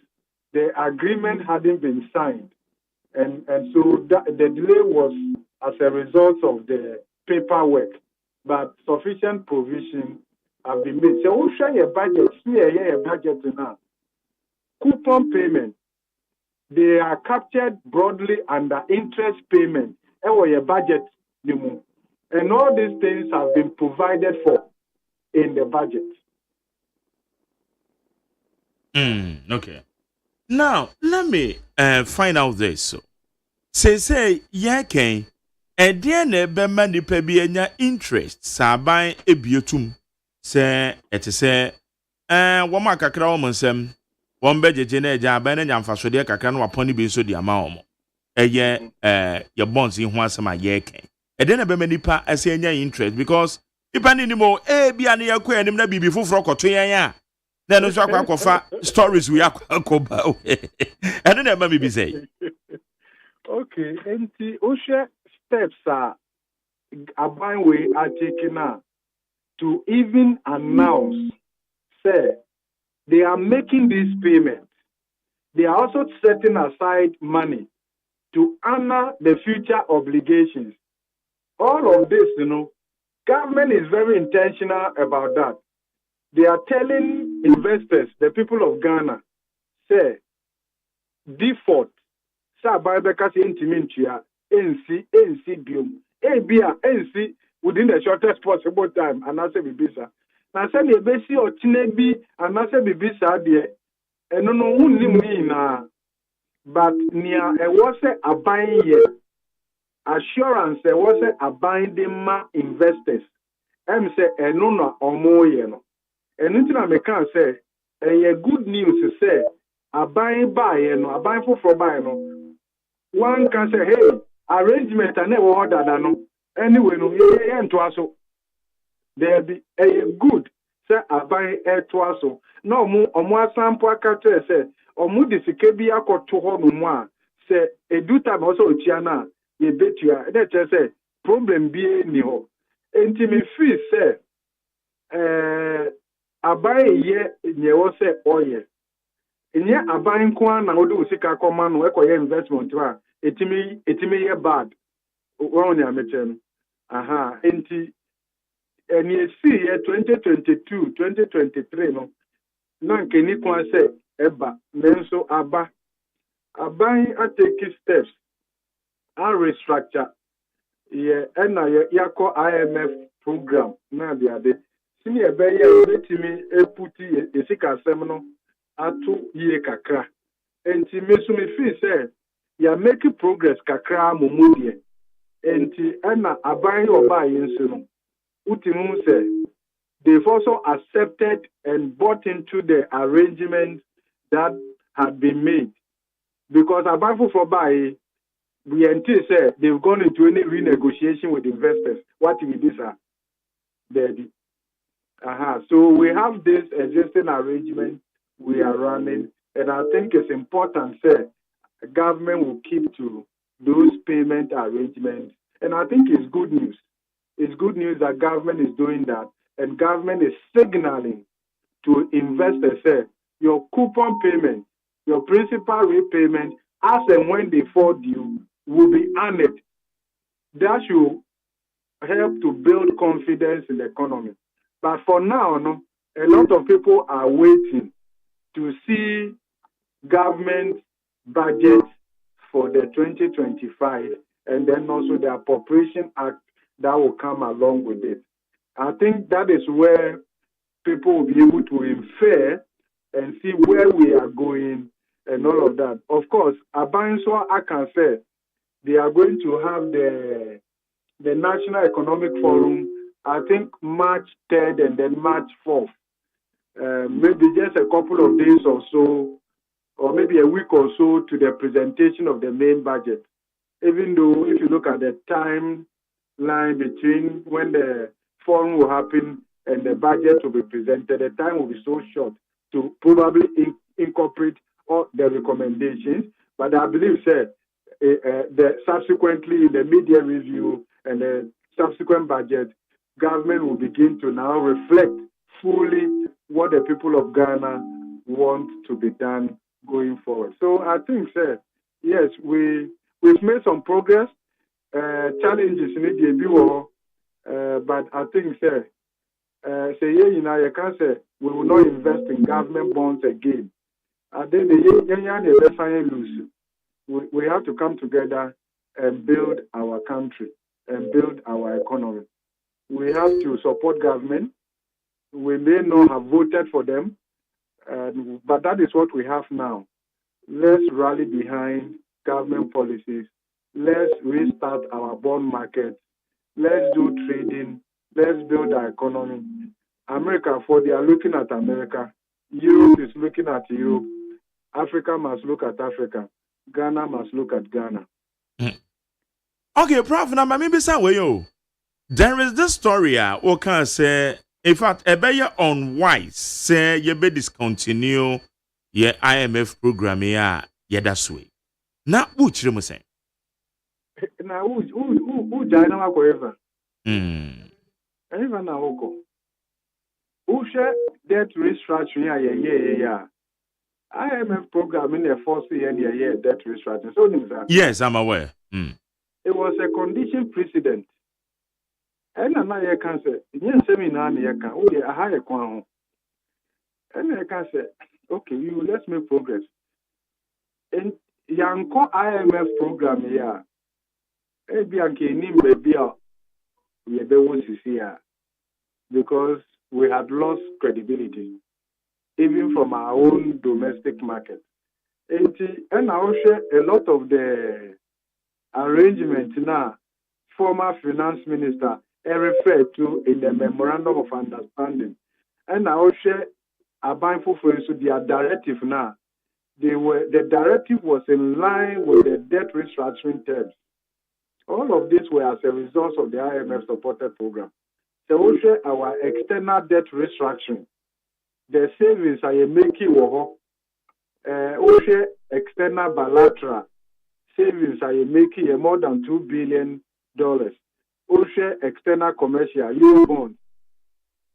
the agreement hadn't been signed, and so the delay was as a result of the paperwork, but sufficient provision have been made. So we share a budget here, a budget now. Coupon payment, they are captured broadly under interest payment. A budget, and all these things have been provided for in the budget. Okay. Now let me find out this. Say yeah, can. Dear neighbor, many pebianya interest, Sabai ebiotum, say, it is a woman cacra woman one bedget geneja, Ben and Fasodia Cacano upon the biso di amount. A year, your bonds in once a my year can. And then a bemenipa, I say, interest because if I need more, be an year queen, and maybe before frock or 2 years. Then no stories we are about. I don't know, maybe say. Okay, and the OSHA steps are we are taking now to even announce, say, they are making these payments. They are also setting aside money to honor the future obligations. All of this, government is very intentional about that. They are telling investors, the people of Ghana, say, default, sa Bibeka say intimentia, NC biom, NC within the shortest possible time, and I say Bibisa. Now say the basi or Tinebi, and I say Bibisa dear, and no one na, but near a was a buying year. Assurance there was a binding ma investors. Say a no or more yeno. And into I can say a good news say a buying a buying for buying. One can say, hey, arrangement I never ordered no. Anyway, no, to us. There be a good say a buying to us. No more sample catcher say or moody sikebi ako to home say a do time also chiana ye bet you that say problem be ni ho. Intimi fee say abaye ye nyewo say oye. Inye abayin kwa na odi usika koma no ekoye investment wa etimi ye bad. Won ya mechem. Aha, enti eni see ye 2022 2023 no na nkeni kwa say eba menso abayin a take steps and restructure ye na yako IMF program na dia de sini ebe ye betimi eputi esika asem no atu ye kakra enti mesu me feel say ya make progress kakra momodie enti ɛna aban ɔbaa yɛn nso no utimu sɛ they've also accepted and bought into the arrangement that had been made because aban foforɔ baa we until say they've gone into any renegotiation with investors. What if this are daddy? So we have this existing arrangement we are running, and I think it's important say the government will keep to those payment arrangements. And I think it's good news. It's good news that government is doing that, and government is signaling to investors say your coupon payment, your principal repayment, as and when they fall due, will be honored. That should help to build confidence in the economy. But for now, no, a lot of people are waiting to see government budget for the 2025 and then also the Appropriation Act that will come along with it. I think that is where people will be able to infer and see where we are going and all of that. Of course, Abanswa, I can say, they are going to have the National Economic Forum, I think March 3rd and then March 4th. Maybe just a couple of days or so, or maybe a week or so to the presentation of the main budget. Even though if you look at the timeline between when the forum will happen and the budget will be presented, the time will be so short to probably incorporate all the recommendations. But I believe, sir, the subsequently in the media review and the subsequent budget, government will begin to now reflect fully what the people of Ghana want to be done going forward. So I think, sir, yes, we've made some progress. Challenges in the but I think, sir, you can say we will not invest in government bonds again. I think we have to come together and build our country and build our economy. We have to support government. We may not have voted for them, but that is what we have now. Let's rally behind government policies. Let's restart our bond market. Let's do trading. Let's build our economy. America, they are looking at America. Europe is looking at Europe. Africa must look at Africa. Ghana must look at Ghana. Okay, Prof. Now, maybe say there is this story. We can say, in fact, a better unwise say you be discontinue your IMF program here. Yeah, that's way. Now, which you say? Now, who China ever? Even now, who share debt restructuring? Yeah. IMF program in the first year debt restructuring. So, yes, I'm aware. It was a condition precedent. And I can say, yes, seminar, you can a higher quantity. And I can say, okay, let's make progress. And Yanko IMF program here, maybe I can maybe we don't see here because we had lost credibility, even from our own domestic market. And I also a lot of the arrangement now, former finance minister referred to in the memorandum of understanding. And I also a mindful for their directive now. The directive was in line with the debt restructuring terms. All of this were as a result of the IMF supported program. So also our external debt restructuring, the savings are making also external bilateral savings are making more than $2 billion. Also external commercial Eurobond.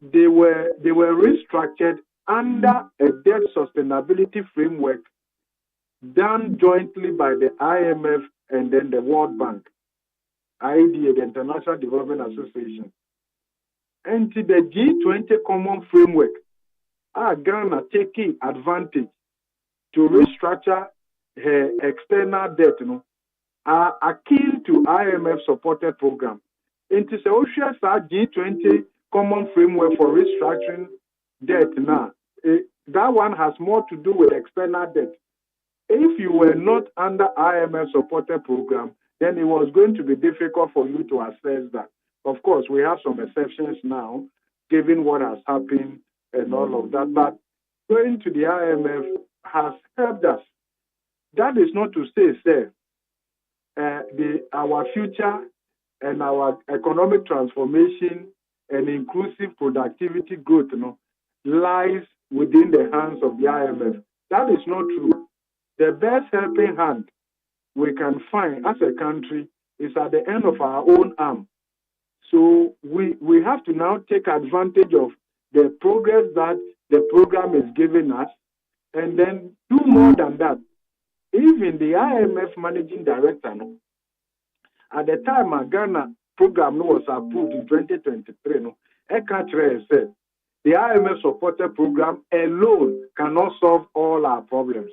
They were restructured under a debt sustainability framework done jointly by the IMF and then the World Bank, IDA, the International Development Association. And to the G20 common framework, Ghana taking advantage to restructure her external debt, are akin to IMF supported program. And to say, G20 common framework for restructuring debt now, that one has more to do with external debt. If you were not under IMF supported program, then it was going to be difficult for you to assess that. Of course, we have some exceptions now, given what has happened and all of that. But going to the IMF has helped us. That is not to say, sir, our future and our economic transformation and inclusive productivity growth lies within the hands of the IMF. That is not true. The best helping hand we can find as a country is at the end of our own arm. So we have to now take advantage of the progress that the program is giving us and then do more than that. Even the IMF managing director, at the time our Ghana program was approved in 2023, Ekatre said, the IMF supported program alone cannot solve all our problems.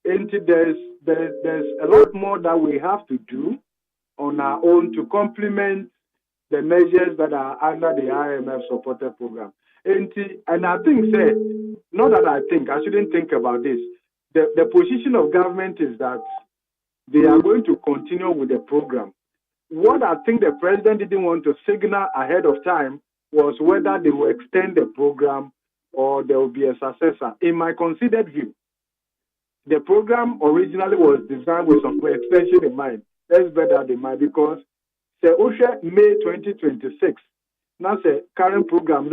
And there's a lot more that we have to do on our own to complement the measures that are under the IMF supported program. And I think, not that I shouldn't think about this. The position of government is that they are going to continue with the program. What I think the president didn't want to signal ahead of time was whether they will extend the program or there will be a successor. In my considered view, the program originally was designed with some extension in mind. That's better than mine because the OSEI May 2026, now the current program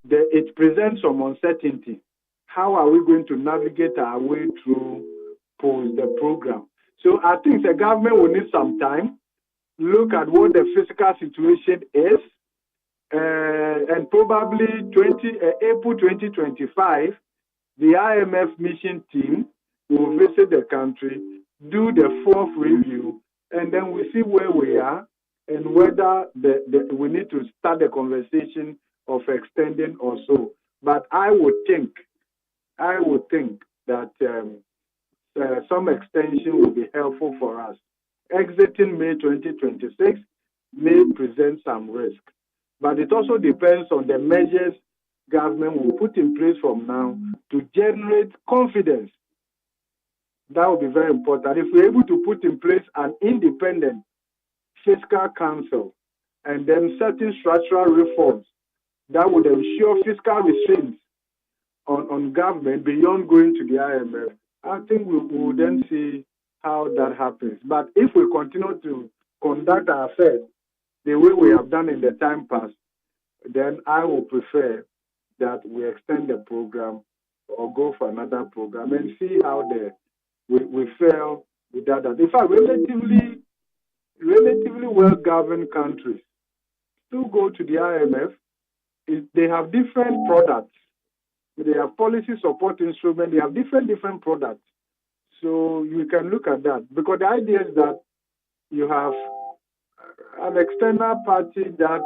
it presents some uncertainty. How are we going to navigate our way through post the program? So I think the government will need some time, look at what the physical situation is, and probably April 2025, the IMF mission team will visit the country, do the fourth review, and then we see where we are and whether we need to start the conversation of extending or so. But I would think that some extension will be helpful for us. Exiting May 2026 may present some risk, but it also depends on the measures government will put in place from now to generate confidence. That will be very important. If we're able to put in place an independent fiscal council and then certain structural reforms that would ensure fiscal restraints on government beyond going to the IMF, I think we will then see how that happens. But if we continue to conduct our affairs the way we have done in the time past, then I will prefer that we extend the program or go for another program and see how we fare with that. In fact, relatively well-governed countries still go to the IMF. They have different products. They have policy support instruments. They have different products. So you can look at that. Because the idea is that you have an external party that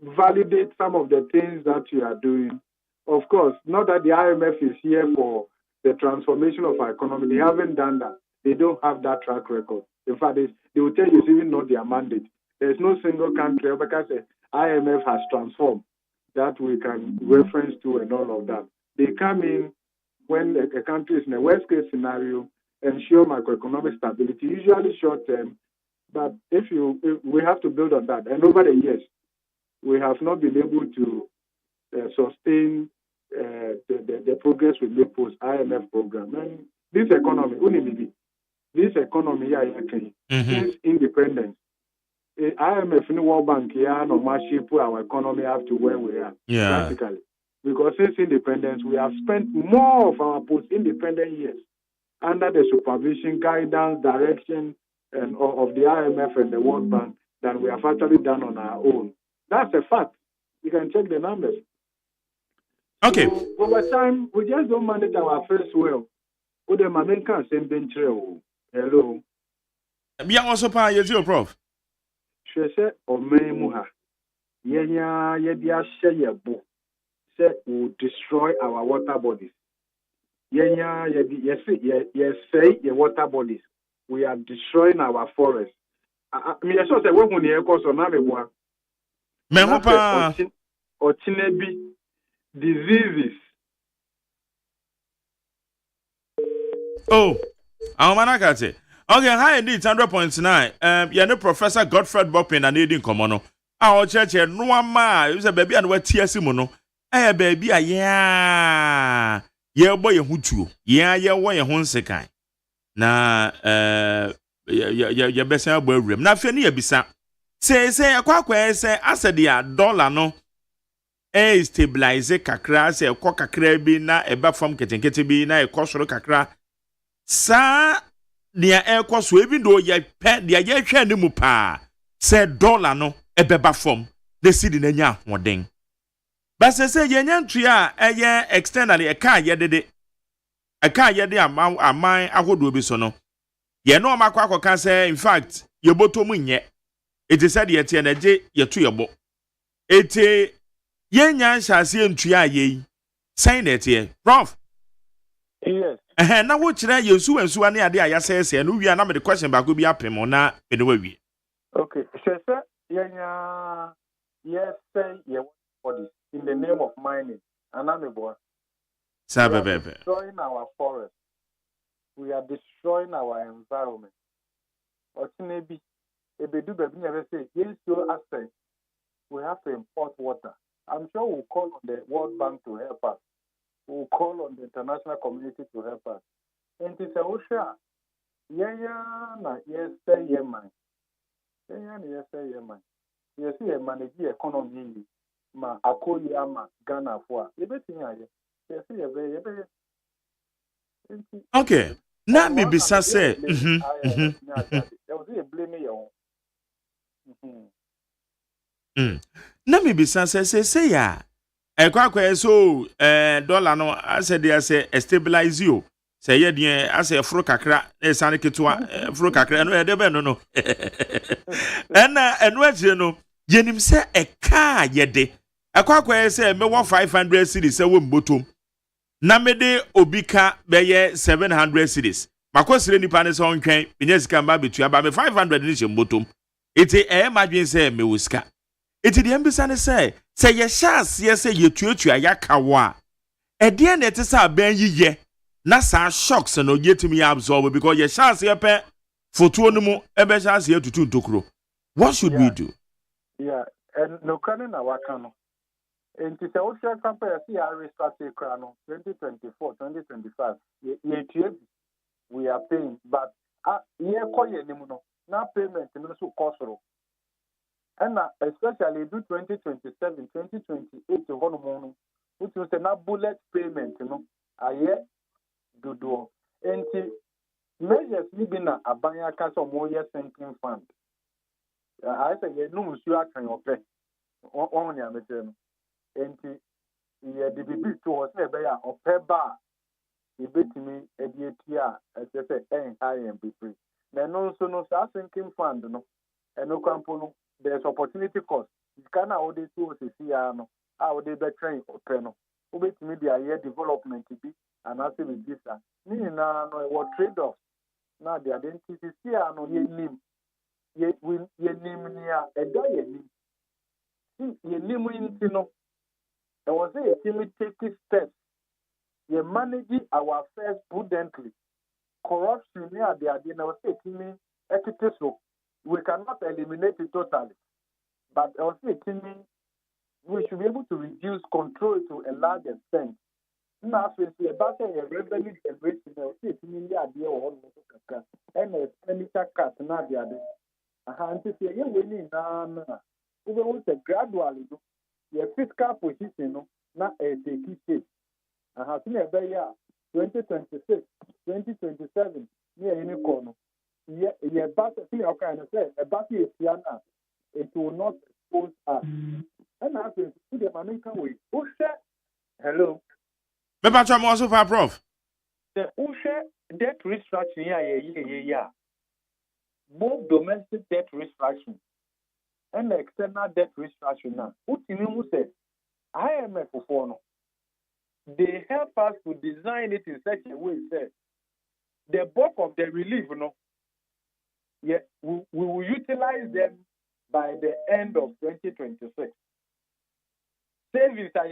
validates some of the things that you are doing. Of course, not that the IMF is here for the transformation of our economy. They haven't done that. They don't have that track record. In fact, they will tell you it's even not their mandate. There's no single country because the IMF has transformed that we can reference to and all of that. They come in when a country is in a worst case scenario, ensure macroeconomic stability, usually short term. But we have to build on that. And over the years, we have not been able to sustain the progress we made post IMF program. And this economy, since independence, IMF and World Bank here no much put our economy up to where we are practically. Because since independence, we have spent more of our post-independent years under the supervision, guidance, direction, and of the IMF and the World Bank than we have actually done on our own. That's a fact. You can check the numbers. Okay. So, over time, we just don't manage our affairs well. Hello. Yeah, also, Prof. Say Omemuha. Yenya say will destroy our water bodies. Yenya say your water bodies. We are destroying our forests. I mean, I say when you cause on Namibua. Mehopa or Chinebi diseases. Oh, Amanakate. Okay, hi indeed 100.9. Yeah, no Professor Godfred Boppin and Nadine Komono. Our church no ama, it was a baby and what tears mono. Eh baby yeah. Yeah boy hutu. Yeah, yeah boy honsekai. Na ya besa boy room. Na fe ni ebisa. Say akwa say asadia dollar no. Stabilize kakra say kwa kakra bi na eba form ketenkete bi na ekosoro kakra. Sa nia ekwoso even though ye pe dia ye hwe ni mu pa say dollar no ebeba form the city na nya hoden. But say ye nya ntua eye externally e ka ye dede e ka ye de aman ahodo bi so no ye no makwa akoka say in fact ye boto mu nye it is said ye tie na je ye to ye bo ete ye nya nhyase ntua ye sign it here prof. Yes. Na wo kire yesu wansu ane ade aya sese no wi na me the question ba go bi apem na me de wi. Okay, sese yes say body in the name of mining. Anamebo. Destroying our forest. We are destroying our environment. Or maybe ebedu bebi never say yes to aspect. We have to import water. I'm sure we'll call on the World Bank to help us. We'll call on the international community to help us. And it's a Osha. Na yes say yeman. Yes say yeman. Yes say manage economy ma akoli ama Ghana for. Everything aye. Yes say Okay. Na me bisa say na me bisa say ya ekwa so dollar no ase dey say stabilize you say ye dey ase fro kakra e sane ketwa fro kakra no e dey be no enu agire no yenim say eka ye de ekwa say me 500 cedis say wo mbotom na me de obika be ye 700 cedis makosire nipa ne so ntwen binya sika mba betua ba me 500 ni che mbotom iti madwen say me wosika. Iti di embisa ne say ye chance ye say ye tuatua yaka wa e de na ete say ban yiye na sa shocks no yetimi absorb because ye chance ye pe photo no mu e be chance ye tutu ntokro. What should we do? Yeah, and no kana na waka no enti say o share campaign see ya restart ekra no 2024 2025 ye we are paying but ye ko ye nimu no na payment no so cost. And especially do 2027, 2028 one which was a bullet payment, aye do. And measures living a banya castle more year sinking fund. I say no you are trying to pay on your material. And the BB to us never or pay bar. He bet me a DTA as I say high and be free. Then also no sinking fund no and no component. There's opportunity cost. You can now do to see how they be train or panel. Who media year development to be and also with this. No what trade off. Now the identity see no ye nim. Ye nim near a day nim. See ye nim in no. There was a timid taking steps. Ye manage our affairs prudently. Corruption near the idea was taking equity so. We cannot eliminate it totally, but also we should be able to reduce control to a large extent. Now, if we about a revenue generation, it's the idea of and a expenditure cut, not the other. To say, you're winning now. We will say gradually, your fiscal position, not a key shape. I have seen a year 2026, 2027, near unicorn. Yeah, but kind of say a battery is Siana, it will not expose us. And I think to the Manuka way. Hello. Mepacha mo also for prof. The Usha debt restructuring, yeah. Both domestic debt restructuring and the external debt restructuring now. Utinimu said, IMF for they help us to design it in such a way that the bulk of the relief, yeah, we will utilize them by the end of 2026. Savings are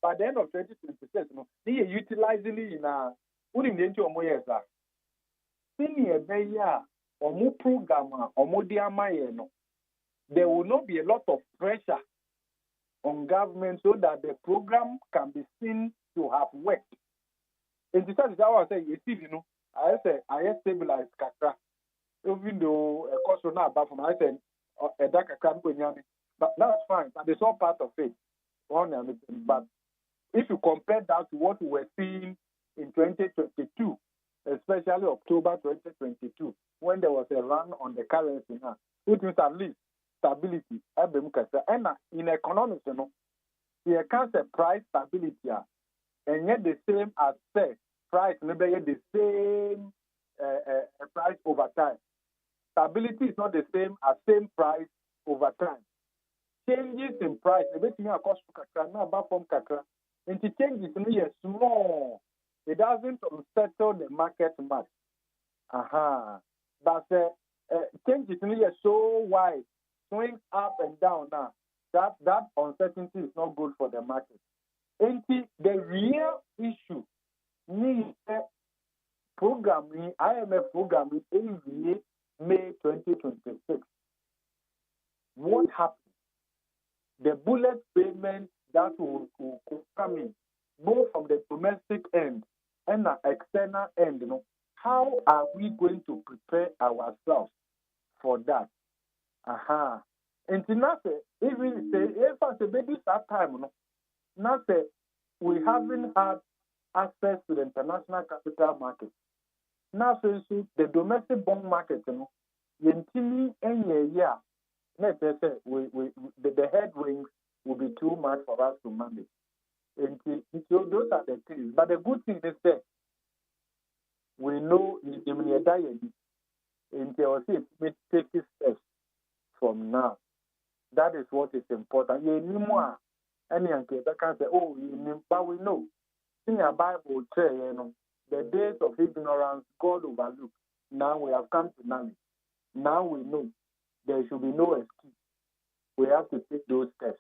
by the end of 2026, they are utilizing it in a. What in the end of 2026, no, they are utilizing it in a. What in the end of 2026, no, they are utilizing it in a. senior beya or program or no, there will not be a lot of pressure on government so that the program can be seen to have worked. In the sense that I say, I say I stabilize kakra, even though a cost will not from I said a dark account, but that's fine. But it's all part of it. But if you compare that to what we were seeing in 2022, especially October 2022, when there was a run on the currency now, it means at least stability. And in economics, there comes a price stability, and yet the same as say price, maybe the same price over time. Stability is not the same as same price over time. Changes in price, everything cost kakra, not about from kakra. And the changes in small. It doesn't unsettle the market much. But changes in so wide, swing up and down now. That uncertainty is not good for the market. And the real issue needs programming, IMF programming in May 2026. What happened? The bullet payment that will come in, both from the domestic end and the external end, how are we going to prepare ourselves for that? And now, even say, if I say, baby, that time, now say, we haven't had access to the international capital market. Now, so the domestic bond market, the headwinds will be too much for us to manage. And so those are the things. But the good thing is that we know the diet until we take steps from now. That is what is important. You need more. Any uncle can say, oh, but we know. In your Bible, the days of ignorance, God overlooked. Now we have come to knowledge. Now we know there should be no excuse. We have to take those steps.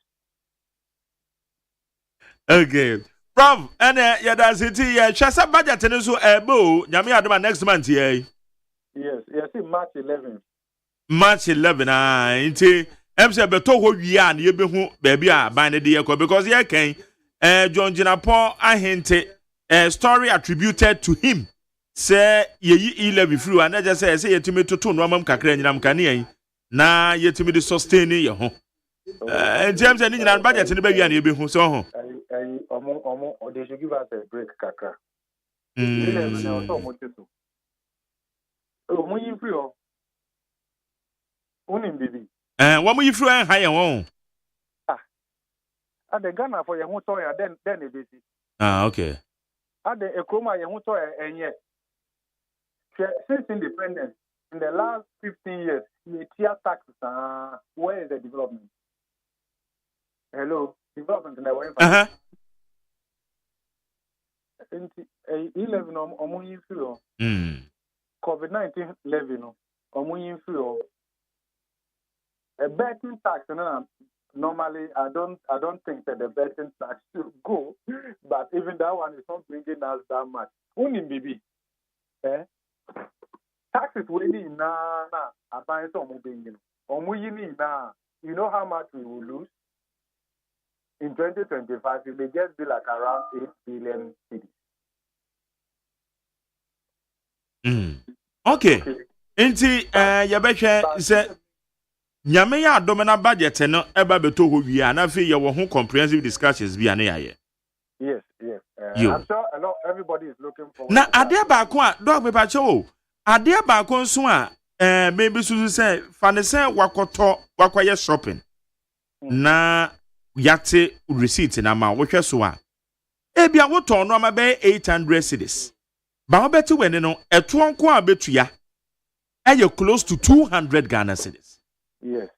Okay. Prof, and that's it. Shasa budget and so ebo. Nyami adoma next month here. Yes, March 11th. March 11. Inti emse beto ho wia na yebe hu baby a ban de ye because ye kan John Jinapo ahinte story attributed to him. Say ye 11 through and just say yetimi toto no am kakra nyinam kane na yetimi de sustain ye ho. James and nyina budget ne ba wia na yebe hu so ho. They should give us a break, Kaka. What will you throw and hire one? At the Ghana for your motor, then it is. Okay. At the Ekroma, your motor, and yet, since independence, in the last 15 years, the tier taxes, where is the development? Hello, development in the way. 11 COVID-19 11 a betting tax. Normally, I don't think that the betting tax should go, but even that one is not bringing us that much. Only baby, taxes really na applying some being you know how much we will lose in 2025. It may just be like around 8 billion cities. Okay. Inti yabehwe se nyame ya domina budget no eba beto ho wi na fe ye wo ho comprehensive discussions bi ane yaye. Yes. I'm sure everybody is looking forward. Na ade ba ko a dog be pa che o. Ade ba ko nso a maybe so say fa ne say wakoye shopping. Na yate receipt na ma wo hwe so a. Ebia wo ton no ma be 800 cedis. Ba obeti we no eto onko a betua aye close to 200 Ghana cedis. Yes.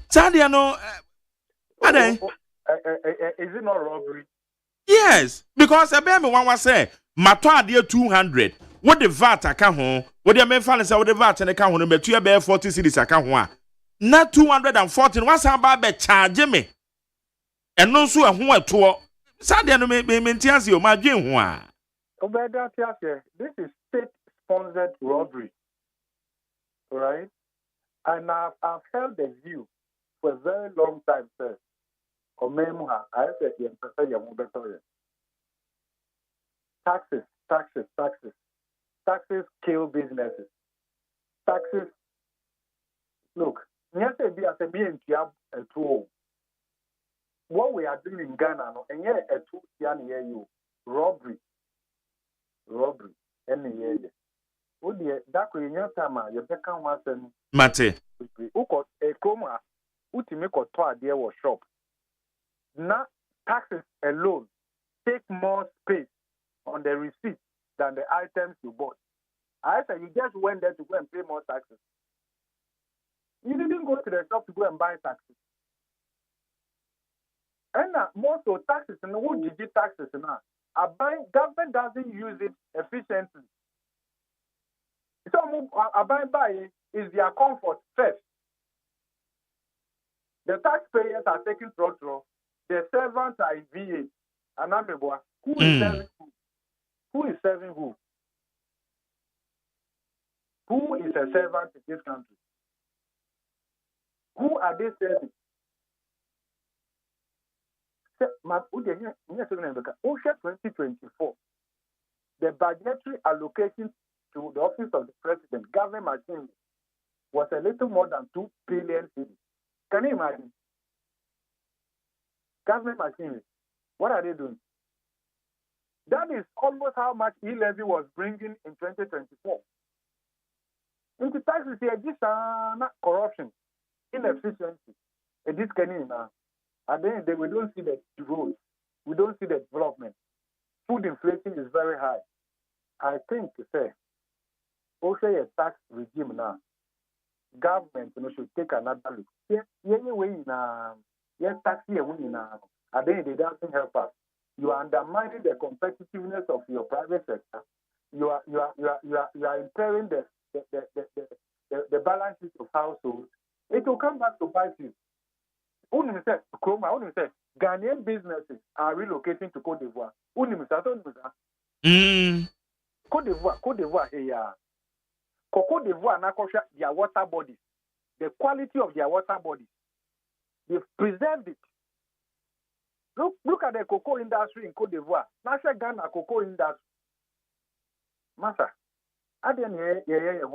Sadia no is it not robbery? Yes, because I be me one was say mato ade 200 what the VAT aka ho what the me fa say what the VAT na ka ho no betua be 40 cedis aka ho a na 214 was ba be charge me eno so ho eto Sadia no me ntiase o ma dwen ho a This is sponsored robbery. All right? And I've held the view for a very long time, sir. Or memoir, I said, taxes, taxes, taxes. Taxes kill businesses. Taxes, look, what we are doing in Ghana, and yet a 2 year robbery, and that could in time, you become once and Mate. who got a coma, who to make a toy there was shop. Now, taxes alone take more space on the receipt than the items you bought. I said you just went there to go and pay more taxes. You didn't go to the shop to go and buy taxes. And most of taxes, and who did you taxes now? Government doesn't use it efficiently. So I buy is their comfort first. The taxpayers are taking throttle. The servants are in VA. And I'm who is serving who? Who is serving who? Who is a servant in this country? Who are they serving? OSHA 2024, the budgetary allocation to the office of the president, government machinery, was a little more than 2 billion cedis. Can you imagine? Government machinery, what are they doing? That is almost how much e-levy was bringing in 2024. Into taxes here, this corruption, inefficiency, and this can and then we don't see the growth, we don't see the development. Food inflation is very high. I think to say, also a tax regime now, government should take another look. Tax here now. And then it doesn't help us. You are undermining the competitiveness of your private sector. You are impairing the balance sheet of households. It will come back to bite you. Ghanaian businesses are relocating to Cote d'Ivoire. Cote d'Ivoire here. Cote d'Ivoire now their water bodies. The quality of their water bodies. They've preserved it. Look at the cocoa industry in Cote d'Ivoire. Nasha Ghana cocoa industry. Master, I didn't hear. There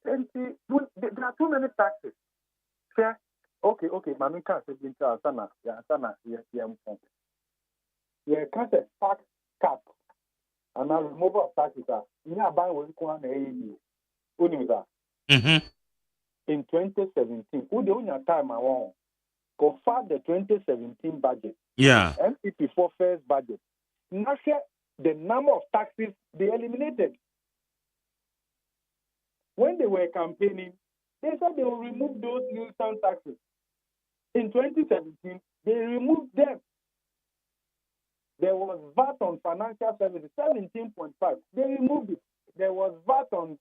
are too many taxes. Fair. Okay. Mami can't say sana. Yeah, can't say tax cap. And now removal of taxes are. You buy what you want in 2017. Who the only time I want? Confirm the 2017 budget. Yeah. MPP for first budget. Now, the number of taxes they eliminated. When they were campaigning, they said they will remove those nuisance taxes. In 2017, they removed them. There was VAT on financial services, 17.5. They removed it. There was VAT on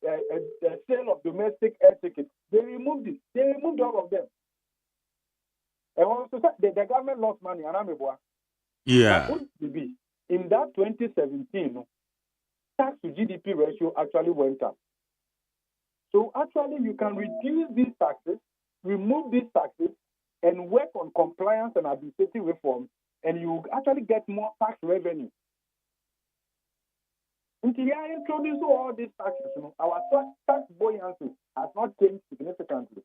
the sale of domestic air tickets. They removed it. They removed all of them. And also, the government lost money. Yeah. In that 2017, tax to GDP ratio actually went up. So actually, you can reduce these taxes, remove these taxes, and work on compliance and administrative reform, and you actually get more tax revenue. Until you introduce all these taxes, our tax buoyancy has not changed significantly.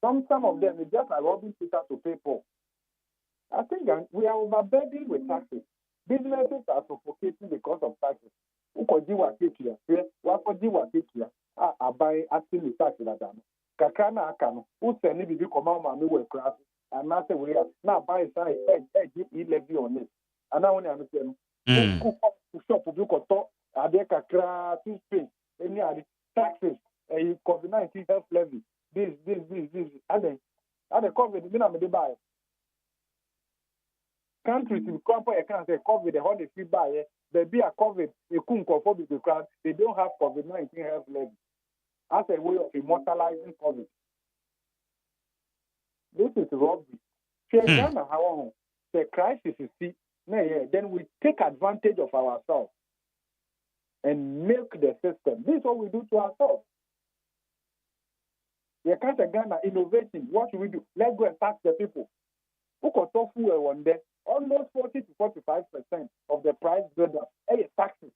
Some of them are just like robbing Peter to pay Paul. I think we are overburdened with taxes. Businesses are suffocating because of taxes. I buy asking the tax that Kakana Akano, who send me to come out my work class, and now say we are now buy side levy on it. And now only understand. Shop of Yukoto, Adeka, toothpaste, any other taxes, a COVID-19 health levy. This, and then COVID, they buy. Countries in proper account say COVID, the holiday free buy, they be a COVID, they couldn't conform with the crowd, they don't have COVID-19 health levy. As a way of immortalizing COVID. This is robbery. The crisis is see, then we take advantage of ourselves. and milk the system. This is what we do to ourselves. You can't Ghana innovating. What should we do? Let's go and tax the people. Who got fuel one day? Almost 40 to 45% of the price buildup. Hey, taxes.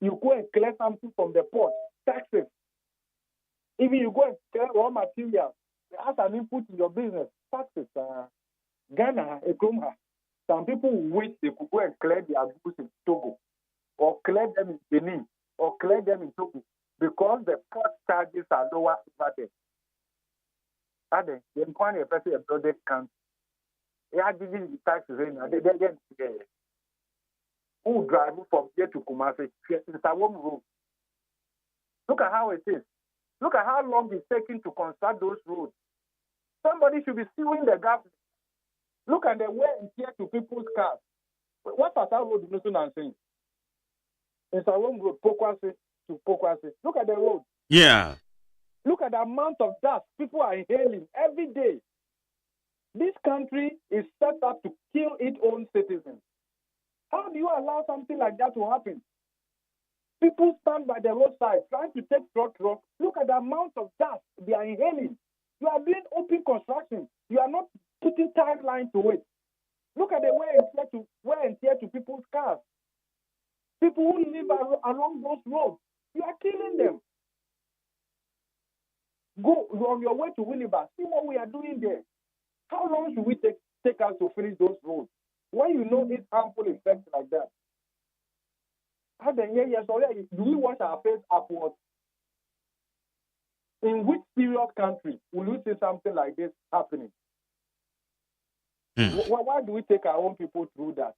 You go and collect something from the port, taxes. Even you go and collect raw materials as an input in your business, taxes. Ghana, Ekrumha. Some people wish they could go and clear their goods in Togo, or clear them in Benin, or clear them in Togo, because the port charges are lower over there. Are they inquire a person a broader country? They are giving the taxes in. They get who drive from here to Kumasi? It's a warm road. Look at how it is. Look at how long it's taking to construct those roads. Somebody should be suing the government. Look at the wear and tear to people's cars. What was that road in Nusu saying? It's a warm road, Pokwasi to Pokwasi. Look at the road. Yeah. Look at the amount of dust people are inhaling every day. This country is set up to kill its own citizens. How do you allow something like that to happen? People stand by the roadside trying to take truck. Look at the amount of dust they are inhaling. You are doing open construction. You are not putting timeline to it. Look at the wear and tear to people's cars. People who live along those roads, you are killing them. Go on your way to Willibar. See what we are doing there. How long should we take us to finish those roads? When you know it's harmful effects like that. Do we wash our face upwards? In which serious country will you see something like this happening? Why do we take our own people through that?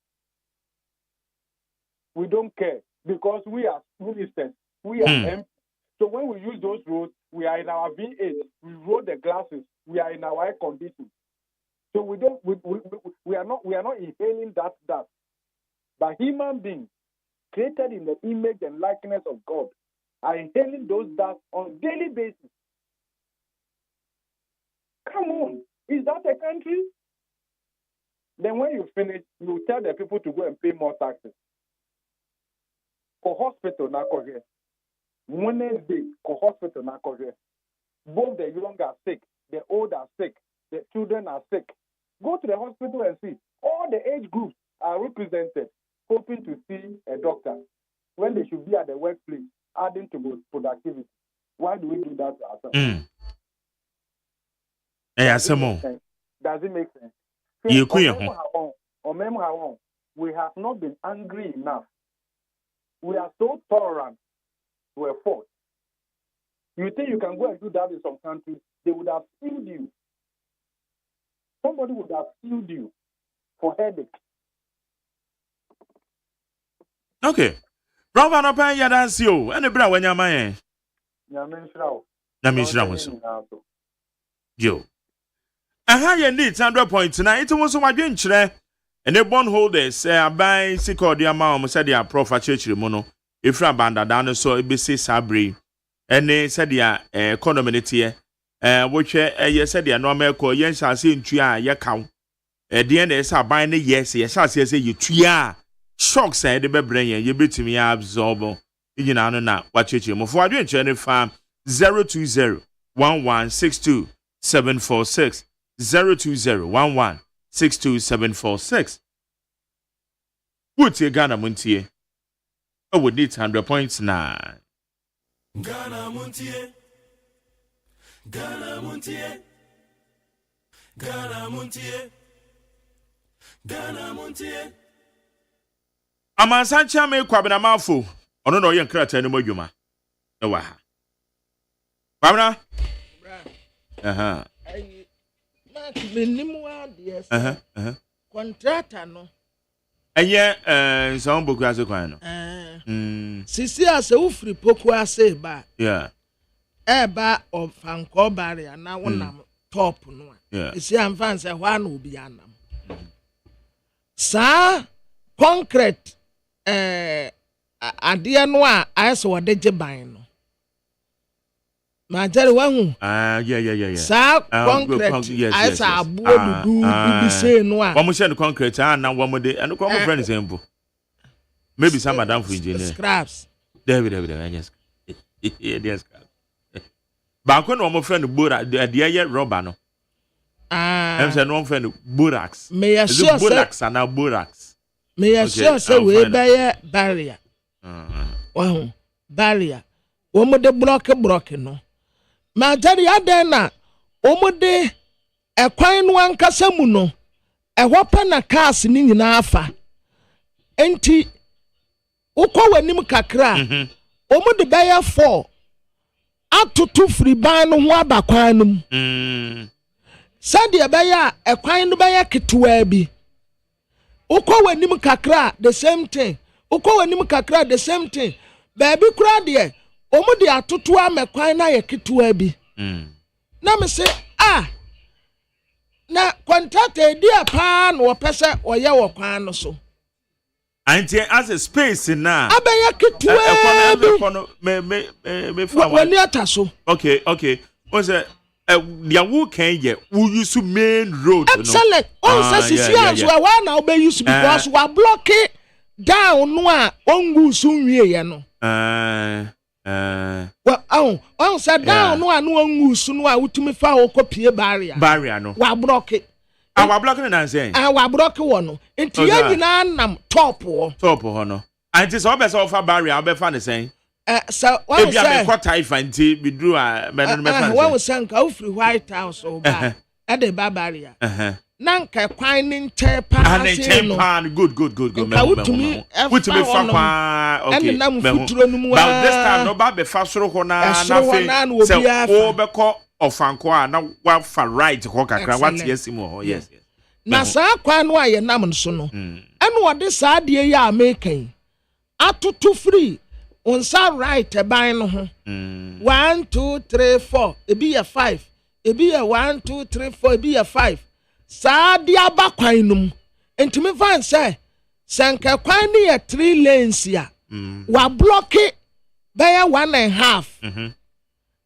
We don't care because we are ministers. We are empty. So when we use those roads, we are in our V8. We roll the glasses. We are in our air conditioning. So we are not inhaling that dust. But human beings created in the image and likeness of God are inhaling those dust on a daily basis. Come on, is that a country? Then when you finish, you tell the people to go and pay more taxes. For hospital, Wednesday, for hospital, both the young are sick, the old are sick, the children are sick. Go to the hospital and see. All the age groups are represented, hoping to see a doctor when they should be at the workplace, adding to productivity. Why do we do that to ourselves? Does it make sense? We have not been angry enough. We are so tolerant to a fault. You think you can go and do that in some countries? They would have sued you. Somebody would have sued you for headache. Okay. Brother, no pen ya dance you. Any bra when you man. Yo. Aha ye need 100.9. It was my dream chre. And the bondholders say buy siko dia ma o say dia prof church mono. Ifra banda down so e be say sabri. Ene say dia economy ne tie. Which ye said dia normal ko yen shall say ntua ye kaw. The end is buy ne yes ye shall say you tua. Shock say the be brain ye betimi absorb. You know na what church mo for adwen chere farm 020 1162 746 020 1162 746. What's your Ghana Montie? I would need 100.9. Ghana Montie. Ghana Montie. Ghana Montie. Ghana Montie. Amansancha me kwabena mafo. Ono no yen krata ni modwuma. E wa ha. Kwabena? Aha. Contractor no. Eye so boku ase kwan no. Sisi ase ufri poku ase ba. Yeah. Eba of fanko barrier na wonam top no. Yeah. Isi amfan se hwa na obi anam. Sa concrete ade no a aso wode giban no. Ma jare wahu. Yeah. Sa concrete yes, abuo dudu bibise no a. Womo share the concrete na womo de and come friend example. Maybe some madam for engineer. Scraps. David, yes. Yes. Back when one friend Burak, the year rubber no. I'm saying one friend Buraks. May I sure Buraks and now Buraks. May I sure say we buy barrier. Wow, barrier. One more the block no. Ma jari adena. Omo de ekwan wan kasamu no. Ehopa na cars ni nyina afa. Enti ukwa wanim kakra. Omo de buy 4. Atutu free ban no ho abakwan no. Sadia baya ekwan no baya ketewa bi. Ukwa wanim kakra the same thing. Ukwa wanim kakra the same thing. Baby kura de omo de atutu amekwan na ye ketewa bi. Na me say na contractor dia pa no pese oye wo kwan no so. Auntie as a space na. Abaya ketewa me fa wani ataso. Okay. What's that? Dia wo kan ye wo use main road no. Excellent. On say sisi so wa na obe use because we block it down no a ongu so nwie ye no. Well, on said down no ongu so no a utumi fa wo kopie barrier no. We block it. Wa block na say. We block wo no. Enti ye nyina nam top ho no. Auntie so be so fa barrier obefa ne say. So what say quarter if anti be drew what was saying ka free White House o ba e de barrier nanka kwan ni nche pa say no good ka utumi fa kwa okay nam futuro no mu but this time no ba be fa soro ho na fe say o be ko ofanko a na wa fa right ho kakra what yesim ho yes na sa kwan no aye nam so no ene wo de sa de ya American atutu free onsa right ban no ho 1 2 3 4 ebi ya 5 ebi ya 1 2 3 4 ebi ya 5 sa dia ba kwan num entimi fan say sanka kwan ni ya 3 lanes ya wa block it by 1.5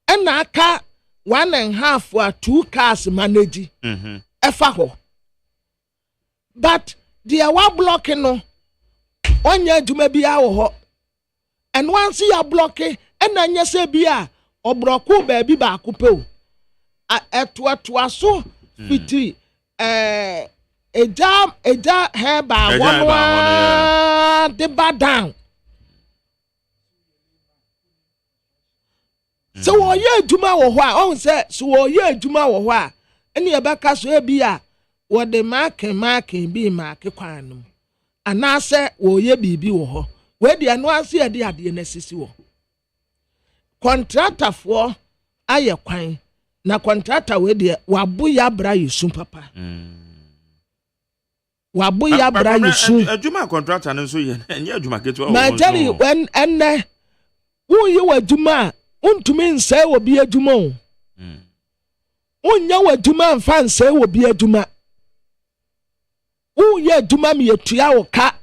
and aka 1.5 wa 2 cars manage efa ho but dia wa block no onya adwuma bia wo ho. And once you are blocking, and then you say, Bia, or broku baby back up. At what was so fitty, a jam hair by 1 the bad down. So, ye Juma or why, on said, so ye Juma or why, and your back as well be what the marking be mark a quanum. And I said, oh, ye be or where the announce here the necessity contractor for aye kwan na contractor we de wabu ya bra yusu papa wabu ya bra yusu adwuma contractor no so ye enye adwuma keto ma jari when enne wo ye wadwuma untumi nse wo bi adwuma o unya wadwuma mfa nse wo bi adwuma wo ye adwuma me yetua wo ka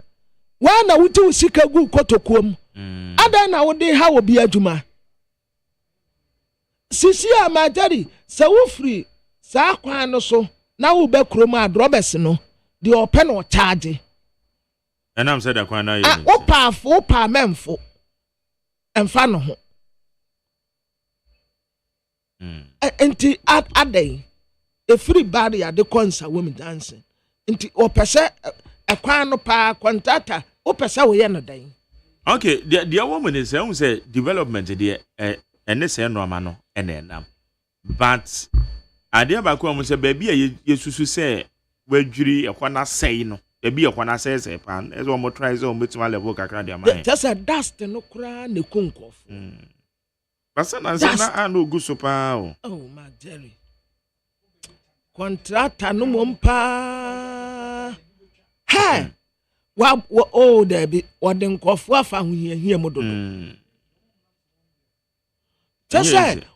wana wuti usika gu kotokuom ada na wode ha obi adwuma sisi amajari se wo free sa kwan no so na wo be krom adrobes no de open o charge enam said akwan na ye opa memfo emfa no ho enti adai e free barrier de konsa women dancing enti opese ekwan no pa contractor opesa wo ye no dan. Okay, the woman is say development there and say no ma no enam. But ade ba ko am say baby yesusu say wadwiri ekwana sei no. Baby ekwana sei pan. Ezo mo try so metima level kakra dia man. Just a dust no kra ne kunkof. Basa na say na no gu so pa o. Oh my Jerry. Contractor no mompa. Hey. Wa oh there be what den kofu afa hu hia mododo. Just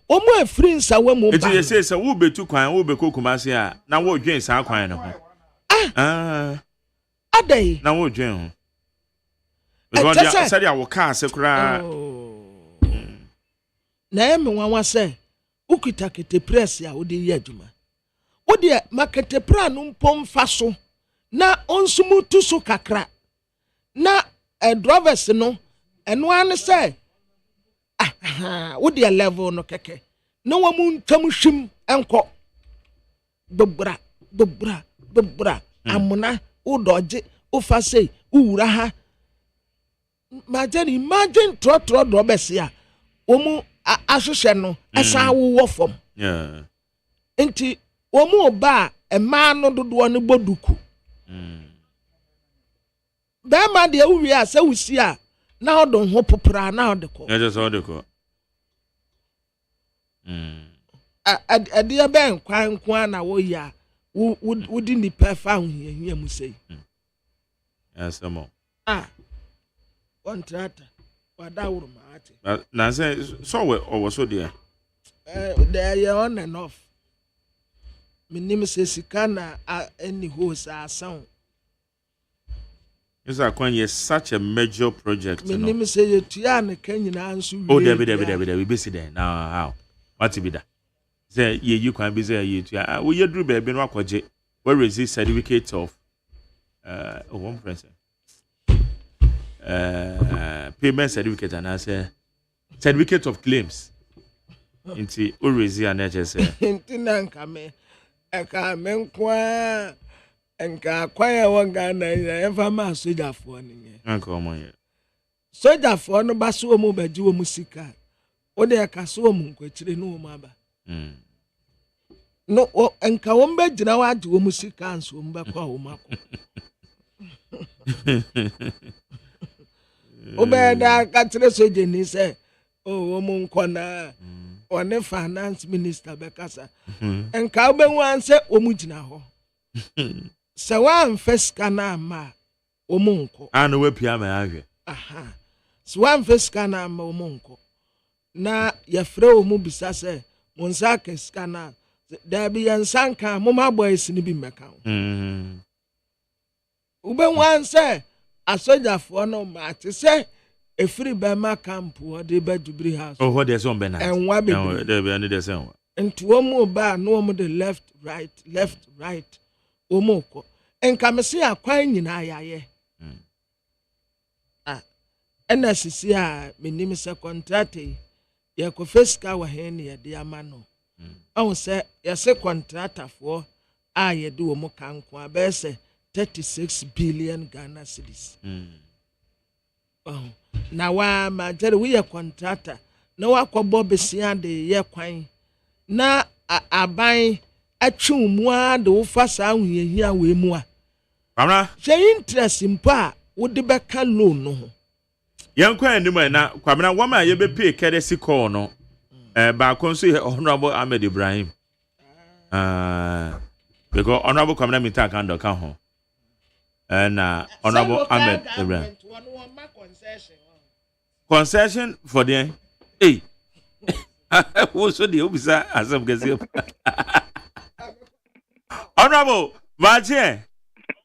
omo afri nsa wa mo ba. It say say wo betu kwan wo be kokumase a na wo dwen sa kwan no ho. Adai. Na wo dwen ho. Because dia say dia wo ka ase kura. Na eme wanwa say ukita kete press ya wo de ye adwuma. Wo de market pra no mpom fa so. Na onsumu tu so kakra na drivers no eno an say wo dia level no keke no wa mu ntam hwim enko dobra amuna wo doje wo fa sei wo wura ha imagine tro drivers ya wo mu ahwehwe no esa wo fom enti wo mu ba ema no dodo no boduku da ma de wo wi a se wusi a na odon ho popra na odeko ya just odeko adia ben kwan na wo ya wo di ni pefa hia mu sei asamo contract wada wuru ma ati na say so we owo so there they are on and off minim se sika na any host asan is such a major project no minim se yetua ne kan nyina nso oh there we be see there now how what be that say you can be say yetua we ye dru be no akwaje we resist certificate of one person payment certificate and answer certificate of claims inti orezi anachese inti nanka me eka menkwa enka kwaya wanga na efa ma soja fo ni anka omo ye soja fo no ba so mu baji wo musika o de ka so mu nkwachire no mu aba no enka wo mba gina wa adi wo musika anso mba kwa wo mako obeda ka tire soje ni se o mu nkona one finance minister bekasa enka obenwu anse omugina ho se wan feska na ma omunko anu we pia ma ahwe se wan feska na ma omunko na ya frɛ omu bisa se monsa keska na da bi yansanka mo ma boys ni bi meka obenwu anse asojafo no ma te se efiri be ma camp o de be dubri house oh what there's on be na enwa be there be any there's enwa ntu omu ba no omu the left right omu ko enka me se akwan nyina ayaye ena sisi a menim se contract ye ko fiska wa he ne ye de ama no on se ye se contractor for a ye de omu kanko abese 36 billion Ghana cedis na wa ma jere we contractor na wa kwabo besia de ye kwan na aban atwe mu a de wo fa sa ahuyehia we mu a amna she interest mpa wo de beka loan no ho yankwa anim na kwamna wama ye be pay kedesi call no ba konso honorable Ahmed Ibrahim because honorable kwamna mita kan do kan ho and honorable Ahmed Ibrahim concession for the also the obisa asem gese honorable Mache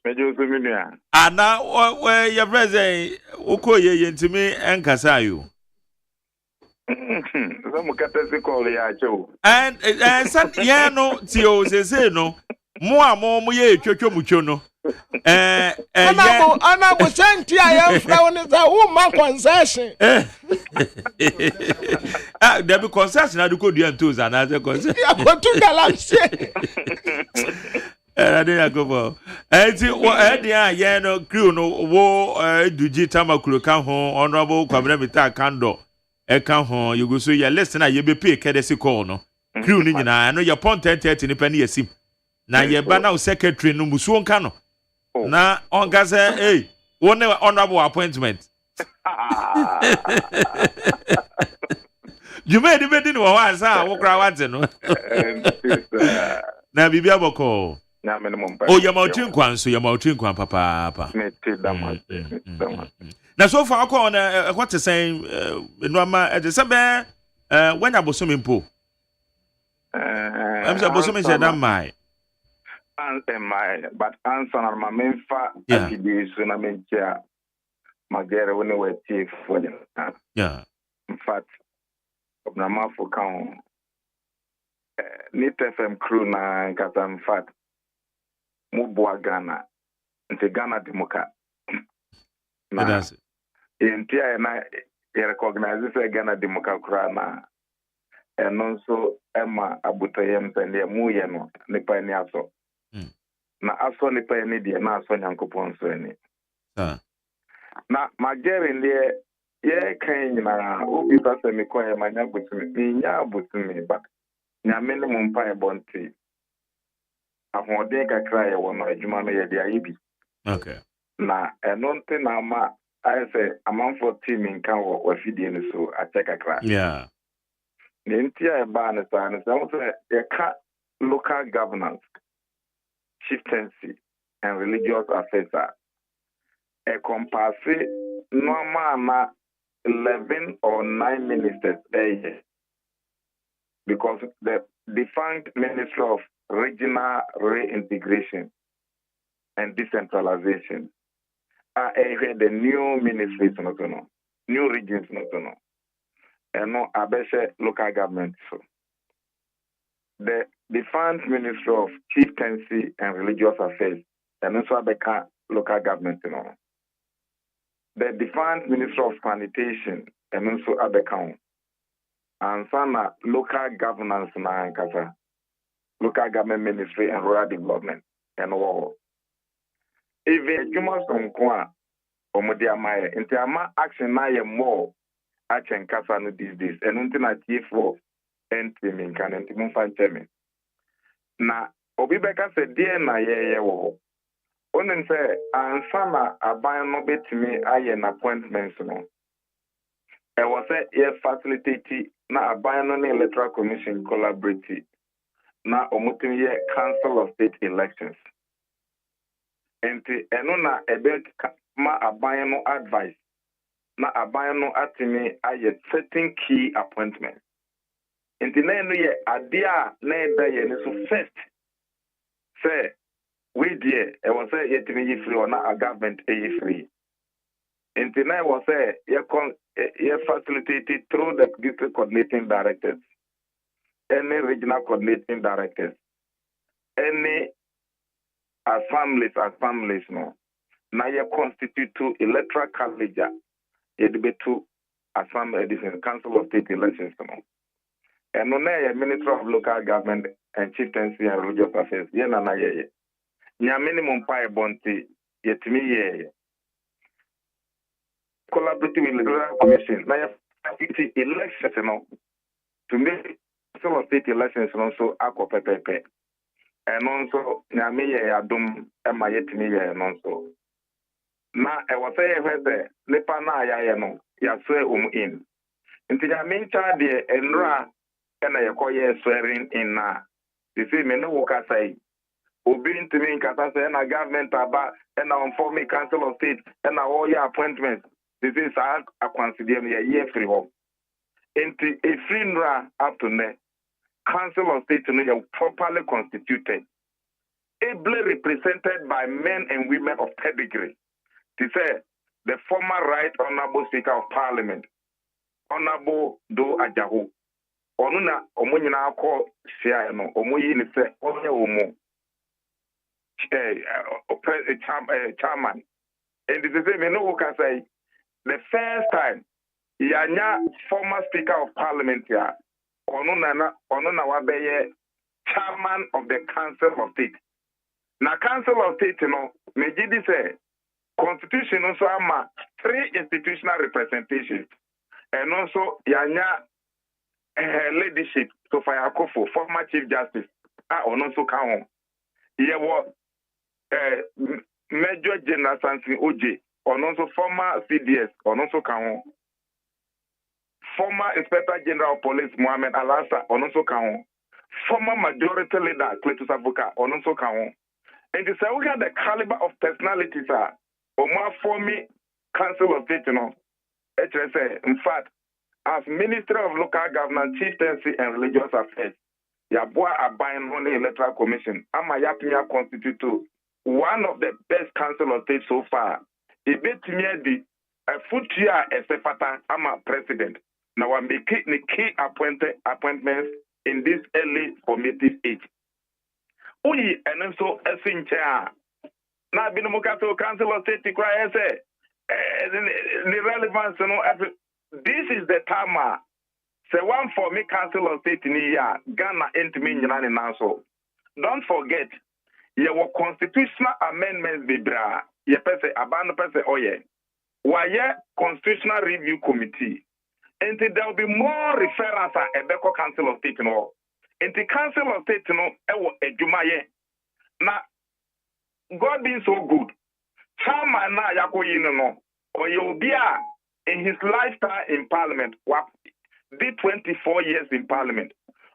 mejo so minua ana we your president ukoye ntimi enkasa you so mo katasi call ya cho and san ye no ti o se no mo amo ye twetwo mutwo no ana bo senti aye fra woni za wo ma concession there be concession na do ko dua ntos ana se concession ya ko tu galaxy I didn't go for it. What ye no crew no wo duji tamakuru kan ho honorable kwabena mita kando e kan ho you go so ye listen na ye be pay kedesi call no crew ni nyina no ye pon 10:30 ni pani yasim na ye ba na secretary no musuo nka no na onka say hey one honorable appointment you made the wedding wa wansa wo kra wante no na bibia boko na minimum oh ya mautin kwan papa me te dama na so far akọ na what is saying no ma e se be when abosom mpo am say abosom say that my but answer na ma menfa akidi so na mentia magere woni we for yeah in fact obnama for kan Nit FM crew na kata in fact Mubwa Ghana nte Ghana demoka na Intia na recognize say Ghana Democratic na and also Emma Abutayem sende mu ye no nipa ni aso. Na aso nipa ni de na aso Nyankopon so ni. Na Magere de ye kan nyina obi pasa mi ko ye manya butumi. Ni nya butumi ba. Nya minimum pa e bonti. Ahode kakra ye wono adwuma no ye de ayibi. Okay. Na enonte na ma I say amanfo team nka wo wafidie ni so acheka kakra. Yeah. Nentia e ba ne sa ne so ye ka local governance, chieftaincy and religious affairs a compass normal 11 or 9 ministers a year. Because the defunct Ministry of Regional Reintegration and Decentralization are the new ministries, new regions, and no abeshe local government. So the defunct Ministry of Chieftaincy and Religious Affairs and also abeka local government. The defunct Ministry of Sanitation and also abeka and sana local governance na kasa local government ministry and rural development and all. Even Juma Sonkwa omodi amaye nti ama action na ye more action kasa no these days and until na chief for ntimi kan nti mfa ntemi na obi beka se die na ye wo onen se ansana aban no betimi aye na appointments no e was a facilitating na aban no electoral commission collaborative na omutimi ye council of state elections enti eno na ebe ma aban no advice na aban no atimi aye certain key appointments enti na eno ye ade a na eda ye ne so first say we there e was say yetimi yi free na a government e free enti na was say ye facilitated through the district coordinating directors any regional coordinating directors any assemblies no na ye constitute to electoral college ye debate to assembly edition council of state elections no and no na minister of local government and chieftaincy and religious affairs ye na ye nya minimum pa e bonti ye timi ye collaborative electoral commission na ye elections no to make council of state elections no so akopepepe and also nya me ye adum e ma ye timi ye no so na e was say hwese nipa na ya no ya so in nti nya me ncha de enra na ye koye swearing in na they say me no work aside obi ntimi nkata say na government aba na on form council of state na all your appointments they say sa consider me ye free ho nti a free nra up to ne council of state no ye properly constituted ably represented by men and women of pedigree. To say the former Right Honorable Speaker of Parliament, Honorable Do Ajahu, Onuna Omunyina call Siano, Omuyi ni se onye omo chairman. And this is me no can say the first time yanya former Speaker of Parliament here, Onuna wabeye chairman of the Council of State. Na Council of State no mejidi say Constitution also ama 3 institutional representations and also yanya leadership so Sofia Akofo, former Chief Justice also count ye was Major General Sansin OJ also former CDS also count former Inspector General of Police Mohammed Alassa also count former Majority Leader Cletus Abuka also count. And to say we have the caliber of personalities more forming Council of State, HSA. In fact, as Minister of Local Government, Chieftaincy and Religious Affairs, Yabua Abayan on the Electoral Commission, Amayapia constitute one of the best Council of State so far. It bet me a foot year as a fata, Ama President. Now I'm making the key appointments in this early formative age. And also a sincha. Na binomukato Council of State cry say the relevance, this is the time. Say one for me Council of State in here, Ghana ain't me so. Don't forget, your constitutional amendments be bra. Ye pese abano pese oye. Why constitutional review committee. And there will be more reference at Ebeko Council of State no. And the Council of State no ewo ejumaye. Now God being so good. Chama na yako no. Or you'll be in his lifetime in Parliament. Did 24 years in Parliament.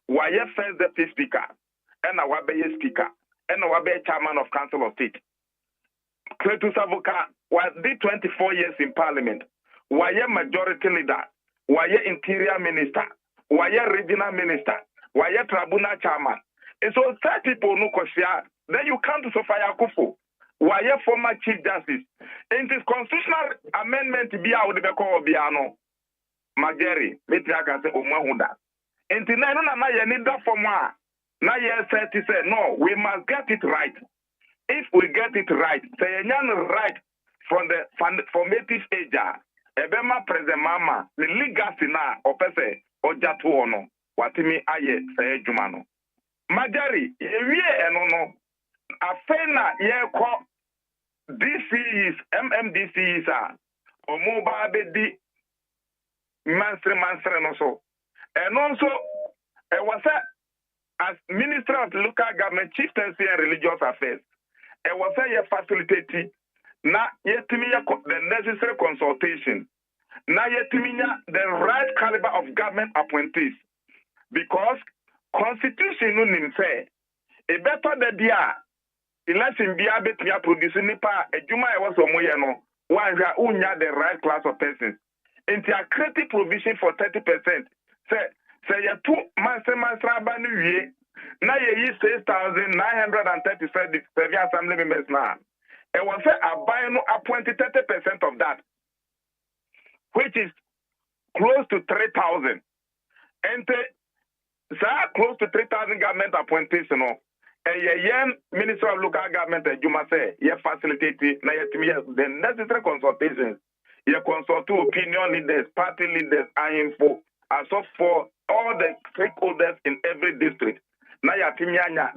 Why first deputy speaker, and our speaker, and our chairman of Council of State. Cletus Avoka did 24 years in Parliament. Why majority leader? Why interior minister? Why regional minister? Why tribunal chairman? And so 30 people no question. Then you come to Sofia Kufu. Why former chief justice? In this constitutional amendment be out the Beko Biano. Mageri, Metriaka say Omahunda. And the Nana need that for more. Now, yes, say, no, we must get it right. If we get it right, say, right from the formative age, Ebema present mama, the legacy na, or pese, or jatuono, watimi aye, say, Jumano. Mageri, ye no, Afena, ye call DCs, MMDCs, or mobile bedi. Manstre no so. And also, I was as Minister of Local Government, Chieftaincy and Religious Affairs. I was facilitating na yetimiya the necessary consultation. Na yetimiya the right caliber of government appointees. Because Constitution no nimfe. A better the dia election bia betya produce nipa ejuma e was omoye no. One unya the right class of persons. Into a creative provision for 30%. Say you 2 months rabani wie. Now you 6,937 assembly members now. And was a buy no appointed 30% of that, which is close to 3,000. And close to 3,000 government appointees, no. And your Minister of Local Government, Juma say, you facilitate the necessary consultations. You consult opinion leaders, party leaders, info, and so for all the stakeholders in every district. Now you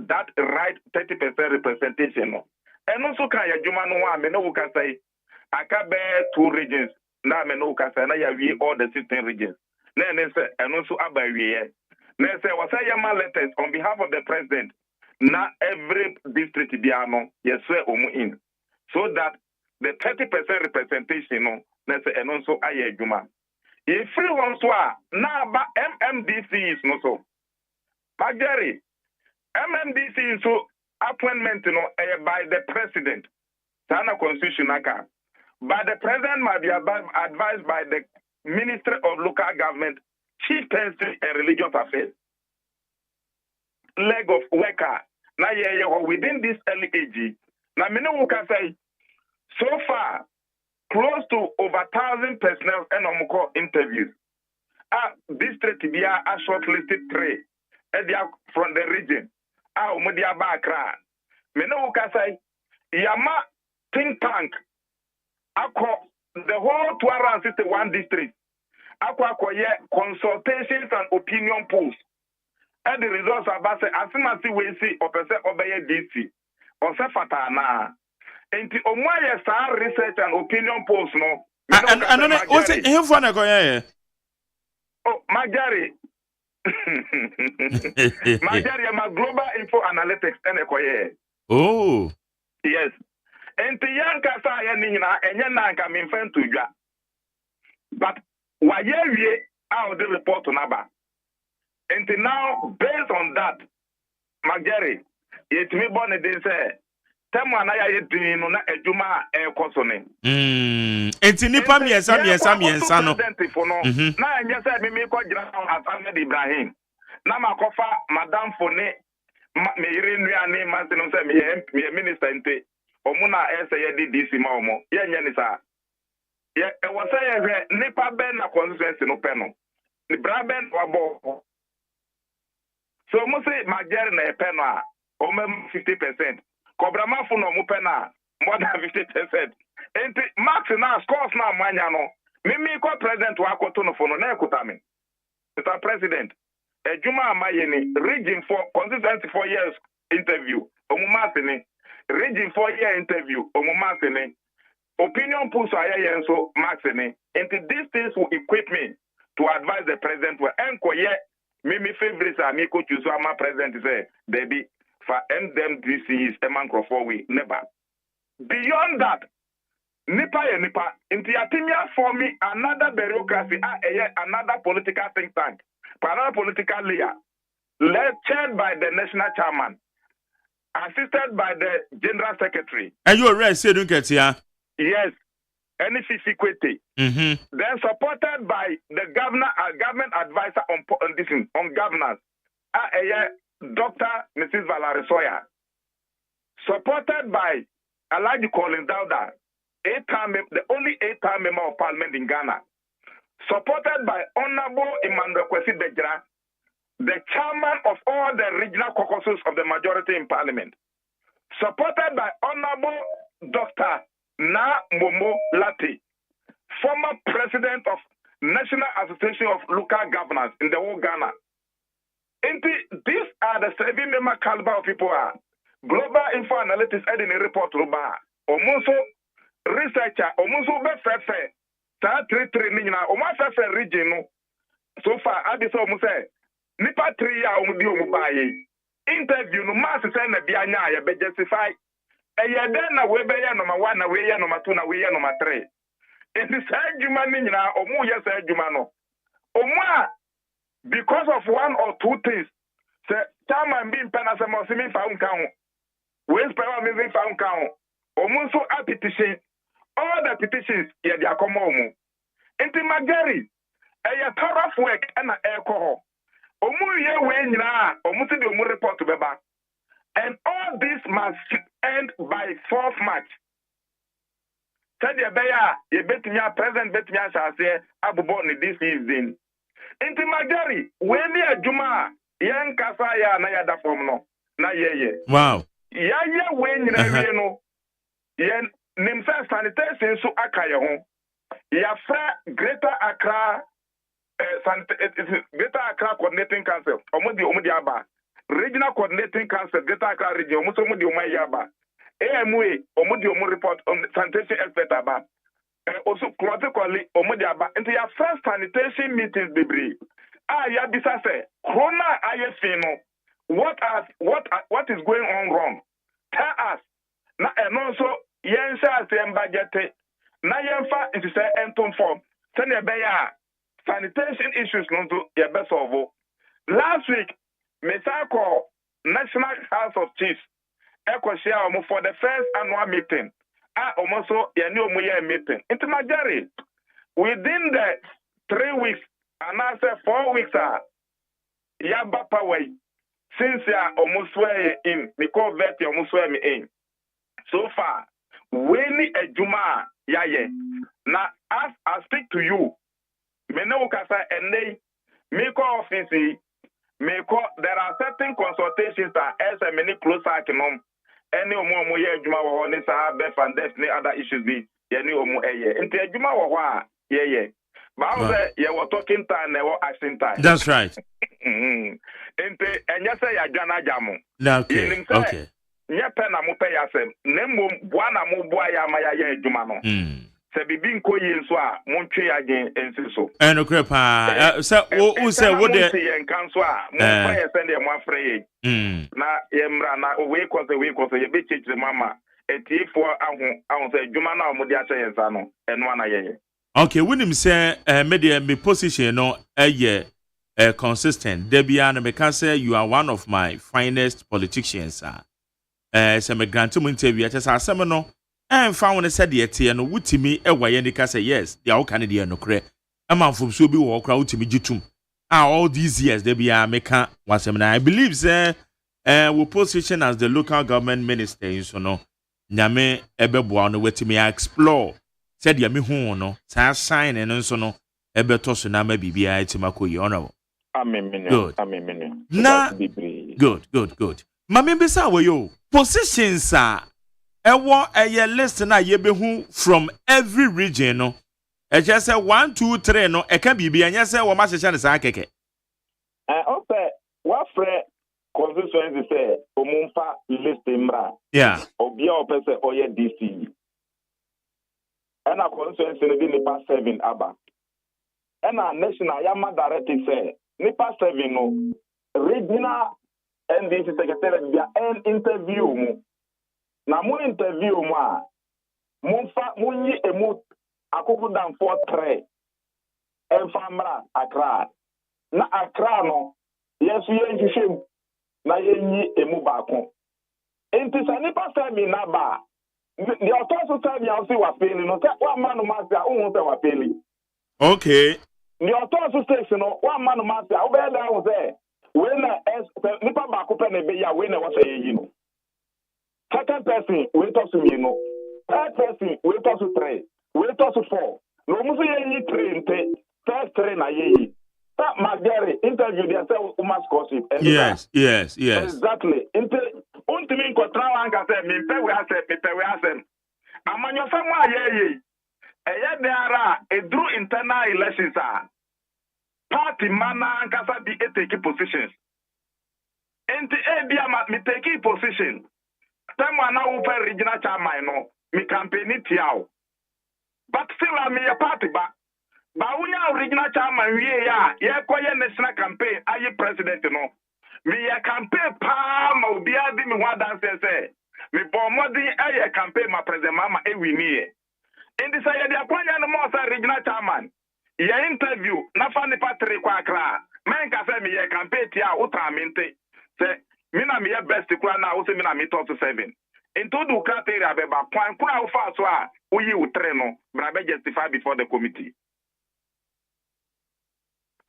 that right 30% representation. And also can you no can say I can bear 2 regions. Now no can say now you all the 16 regions. Then say and also about we. Then say was I letters on behalf of the president. Now every district biano yes swear in so that the 30% representation and also aye juma. If free ones were now MMDC is no so. Magari MMDC is so appointment by the president. Sana constitution but the president might be advised by the Ministry of Local Government, Chieftaincy and Religious Affairs. Leg of worker. Now within this early age. Now me no can say so far close to over 1,000 personnel and interviews. District be a shortlisted 3 from the region. Umudia Bakra. Meno Kasai Yama think tank. The whole 261 districts. Consultations and opinion polls. And the results are about as soon as we see or obey DC or Safatana. And the Omaya Star research and opinion polls no. And what's it him for na Oh, Magari. Magari, my global info analytics and ekoye. Oh. Yes. And the young kasa ya nina enye na nka me mfen to dwa. But why we out the report to Naba. And now based on that, Magari, it me born a day say temo na ya yedin no na adwuma e kosone. Enti nipa miensa no. Na enye say me ko gira Ahmed Ibrahim. Na makofa Madam Fone me yire nuane man no say me minister nte. Omuna ese ye di DC ma omo. Ye nya ni sa. Ye e wo say ye nipa ben na constituency no pe no. Ni bra ben wabo. So mo say Magere na e pe no a o 50%. Kobrama fu no mo pe na more than 50%. enti max na scores na manya no mimi ko president wa akoto no fono na ekuta me Mr. President ejuma amayeni region for consistency 4 years interview omumasini region 4 year interview omumasini opinion polls ayeyen so maxini and these things will equip me to advise the president for enkoye mimi favorites are me ko choose ama president say baby for MDMDC is a man for we never beyond that nipa into yatimia for me another bureaucracy another political think tank another political layer led chaired by the national chairman assisted by the general secretary and you already said don't get here. Yes, any equity. Then supported by the government advisor on governance, Dr. Mrs. Valerie Soya. Supported by Alaji Collins Dauda, the only 8-time member of parliament in Ghana. Supported by Honorable Emmanuel Kwesi Bejra, the chairman of all the regional caucuses of the majority in parliament. Supported by Honorable Dr. Na Momo Lati, former president of National Association of Local Governors in the whole Ghana. These are the 7-member caliber of people are global info analytics in a report ruba. Omuso researcher, omuso befefe, sa 3 nina, omafefe region. So far, Abiso Muse, nipa 3 ya omudi omubaye. Interview no mass say na bianya ya be justify. Then na we be number 1 na we number 2 na we number 3. It is adwuma ni nyina omu yes adwuma no. Omu because of one or two things. Say chairman bi mpana say mo simi fa unka ho. We spell me fa unka ho. Omu so a petition. All the petitions ye dia come omu. Enti magari thorough work na alcohol. Omu ye we nyina omu se de omu report beba. And all this must end by 4th March. Said the Beya, you bet me a present bet me as I say, Abubon this evening. Inti Magari, when you are Juma, Yan Kasaya, Nayada from no, na ye. Wow. Ya when you know, Yen Nimsa sanitation so Akayo. Ya fra Greater Accra, Greater Accra Coordinating Council, Omudiaba. Regional Coordinating Council, Greater Accra Region, Musomudi Umayaba, AMWA, Omudi Omu report on sanitation expert aba, also chronically Omudiaba, and your first sanitation meetings, debris. Ya bisa say, Corona IFino, what is going on wrong? Tell us. Na and also, Yensa same budget, na Yenfa is say Enton form, send your beya sanitation issues no to your best of all. Last week, Mesako National House of Chiefs, Share for the first annual meeting. Almost a meeting. Into Majari, within the 3 weeks, and I say 4 weeks, Yaba Paway, since ya almost swear in, because vet you almost swear me in. So far, when a Juma, yaye. Now, as I speak to you, Menokasa and they make office. There are certain consultations that as a many closer econom any more juma or and destiny other issues be any more into a juma or but you were talking time never acting time. That's right. And yes, I jana jamu. Okay. Nya pena mo pay asem nemo bwana mo boa ya maya ya juma no. Se bibi nko yi nso a montwe agen ensi so. Eno krepa se wo se wo de yen kanso a mo fa ye send ye mo afre ye. Na ye mra na we ko ye be chichire mama etifo ahun se dwuma na mo de ache yen sa no eno na ye. Okay, when him say me position no consistent. Debia na me can say you are one of my finest politicians. Se me grant mu interview at say asem no and found said the ete no wutimi ewaye nika say yes they all can dey no kre amanfom so bi wo kra wutimi gitum all these years they be ameka wasem na I believe say we position as the local government minister so no nyame ebeboa no wetimi explore said ya me hu no sa sign and so no ebeto so na ma bibia etima koyi honorable amen. Na good mama be say we yo positions are ewo eye list na ye be hu from every region no. E just say 1 2 3 no e ka bibi anya say wo ma hyehyɛ ne saa keke. Okay, what friend constituency say omumfa list mra. Yeah. Obia opese oye DC. And a constituency no be nipa 7 aba. And a national yama directive say nipa 7 no regional NDC secretary bia en interview mu. Na mu interview mu a munfa munyi emu akoko dan for 3 enfamra Accra. Na Accra no yesu yenhwehwem na yenyi emu baako. Enti sa nipa 7 na ba the authority said you see what paying no one man master who say what paying. Okay. The authority says no one man master who be there was say when nipa ba ko pe na be ya when was say you know. Second person we talk to me no. Third person we talk to 3. We talk to 4. No mu say yi 3 nte. First 3 na yi. That Magari interview they say we must gossip. Yes. Exactly. Untimi nkotra anka say me pe we asem. Amanyo famwa ye. Eye biara edru internal elections party mana anka sa bi take positions. Enti bia me take position. Time na wo per regional chairman no me campaign tiao. But still am a party ba. Ba unya original chairman wie ya ye koye national campaign ayi president no. Me ye campaign pa ma obi adi me ho dance say me bo modi aye campaign ma president mama e wi ni e indi say ye dia kwanya no mo say regional chairman ye interview na fa ni patri kwa Accra men ka say me ye campaign ti a utamente say me na me ye best kura na wo say me na me top 7 into do criteria be ba kwan kura wo fa so a uyi utre no bra be justify before the committee.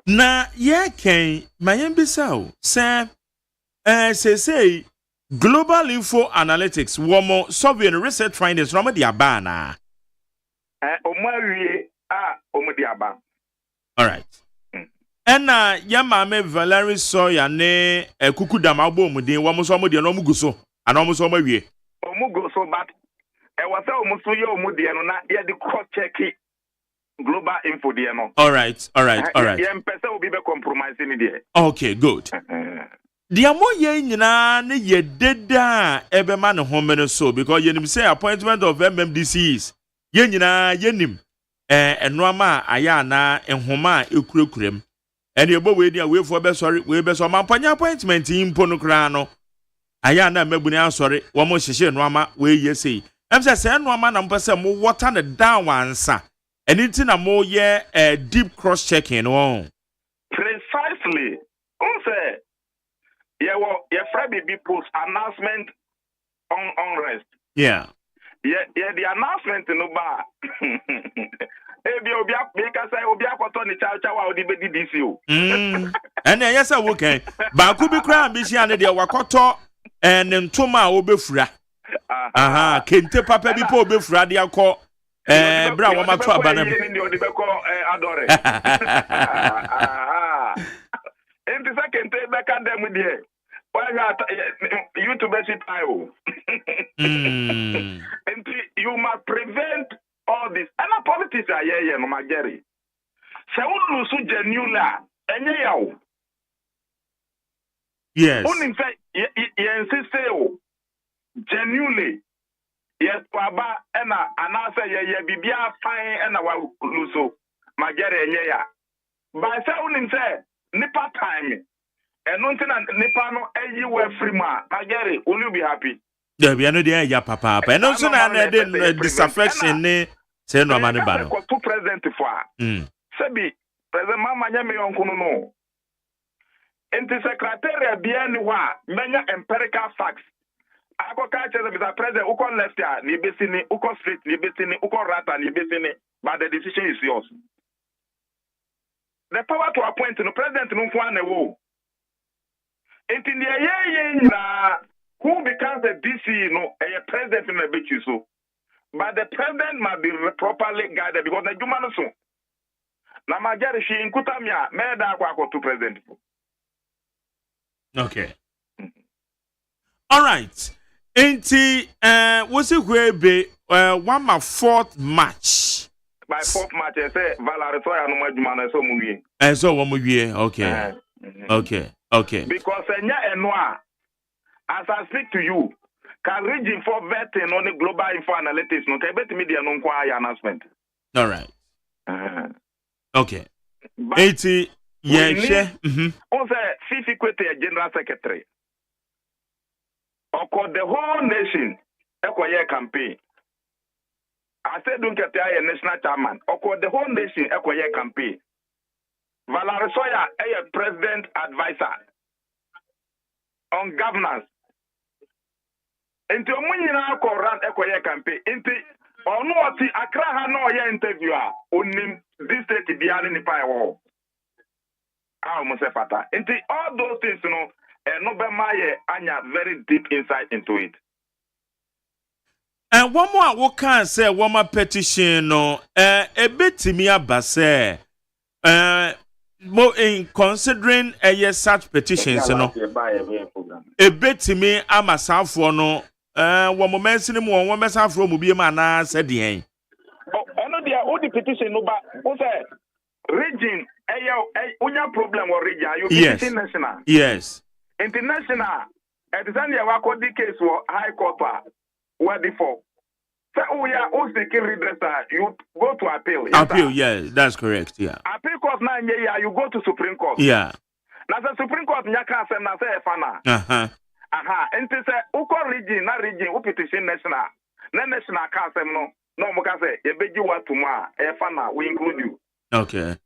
Na ye ken mayen bisao say global info analytics womo sovereign research findings no dia ba na omawie omo dia ba. All right. Ena ya mame Valerie Soya ne kukudam abo mu din womo so mo dia no mu guso ana omo so mawie omo guso but e wasa omo so ye omo dia no na ye de cross check global info there no. All right. Yem pese obi be compromise ni there. Okay, good. Dia mo ye nyina ne ye deda ebe ma ne home so because ye nim say appointment of MMDCs ye nyina ye nim enoama aya na ehoma ekurekurem ene ebo we dia we fo be sorry we be so mampanya appointment impo no kra no aya na mabuni asori wo mo hyehye enoama we ye sei em say enoama na mpese mo water ne down wansa anything na mo ye deep cross checking on precisely say your Friday be post announcement on unrest. Yeah. The announcement no ba. Ebi obi because obi akoto ni chawa odi be DC o. And yes I okay. Ba ku bi kra ambition ne de wakoto ne ntoma obefura. Aha, kente papa bi po obefura de akọ bra wo ma to abana. Ni odi be ko adore. Enti second day back at them there. Why YouTube IO. And you must prevent all this. And the politics are here, no Mageri. Se unu su genuela, enye yawo. Yes. Unu fe ye insist genuinely. Yes, kwaba ena anase ye bibia fine ena wa luso. Mageri enye ya. Ba se unu fe nipa time and nothing nipa no eyi we free ma agere will you be happy there be no dey ya papa and also na dey disaffection ne say no amane ba no to president for sebi president mama nya me yonkunu no enti secretary bia ni wa menya empirical facts akoka chere be president uko left ya ni besini uko straight ni besini uko rata ni besini but the decision is yours. The power to appoint the president no for na wo. Enti na who becomes the DC no a president in the beach so. But the president must be properly guided because the juma no so. Na majari shi inkutamia me da kwa to president. Okay. All right. Enti what's it where be one my fourth match. By fourth match, I say Valerie Soya no more Jumana so movie. And so one movie, okay. Okay. Because Enwa, as I speak to you, can region for vetting on the global info analytics, no can bet media no quiet announcement. All right. Okay. 80 yeah. Also, Fifi Kwete General Secretary. Or the whole nation equaye campaign. I said don't get a national chairman. Or the whole nation equaye campaign. Valerie Soya a president advisor on governance. Into munyina ko ran equaye campaign. Into onu ati Accra ha no ye interviewer onim district biane ni pa ewo. Ah mo se fata. Into all those things you know no be my anya very deep insight into it. And one more what can say one more petition no a bit to me abase more in considering such petitions no a bit to me am a south for no one moment cinema one message from be man said the end. Oh no dia all the petition no ba who say region unya problem or region you petition national. Yes. International, at the time you work the case for High Court, where before. So, you go to appeal. Appeal, yes, that's correct, yeah. Appeal court 9 years, you go to Supreme Court. Yeah. Now, the Supreme Court, Nyaka Sem, na say Fana. And to say, Uko region, na region, who petition national. Na national Kasem, no, Mokase, a beji wa tuma, Fana, we include you. Okay.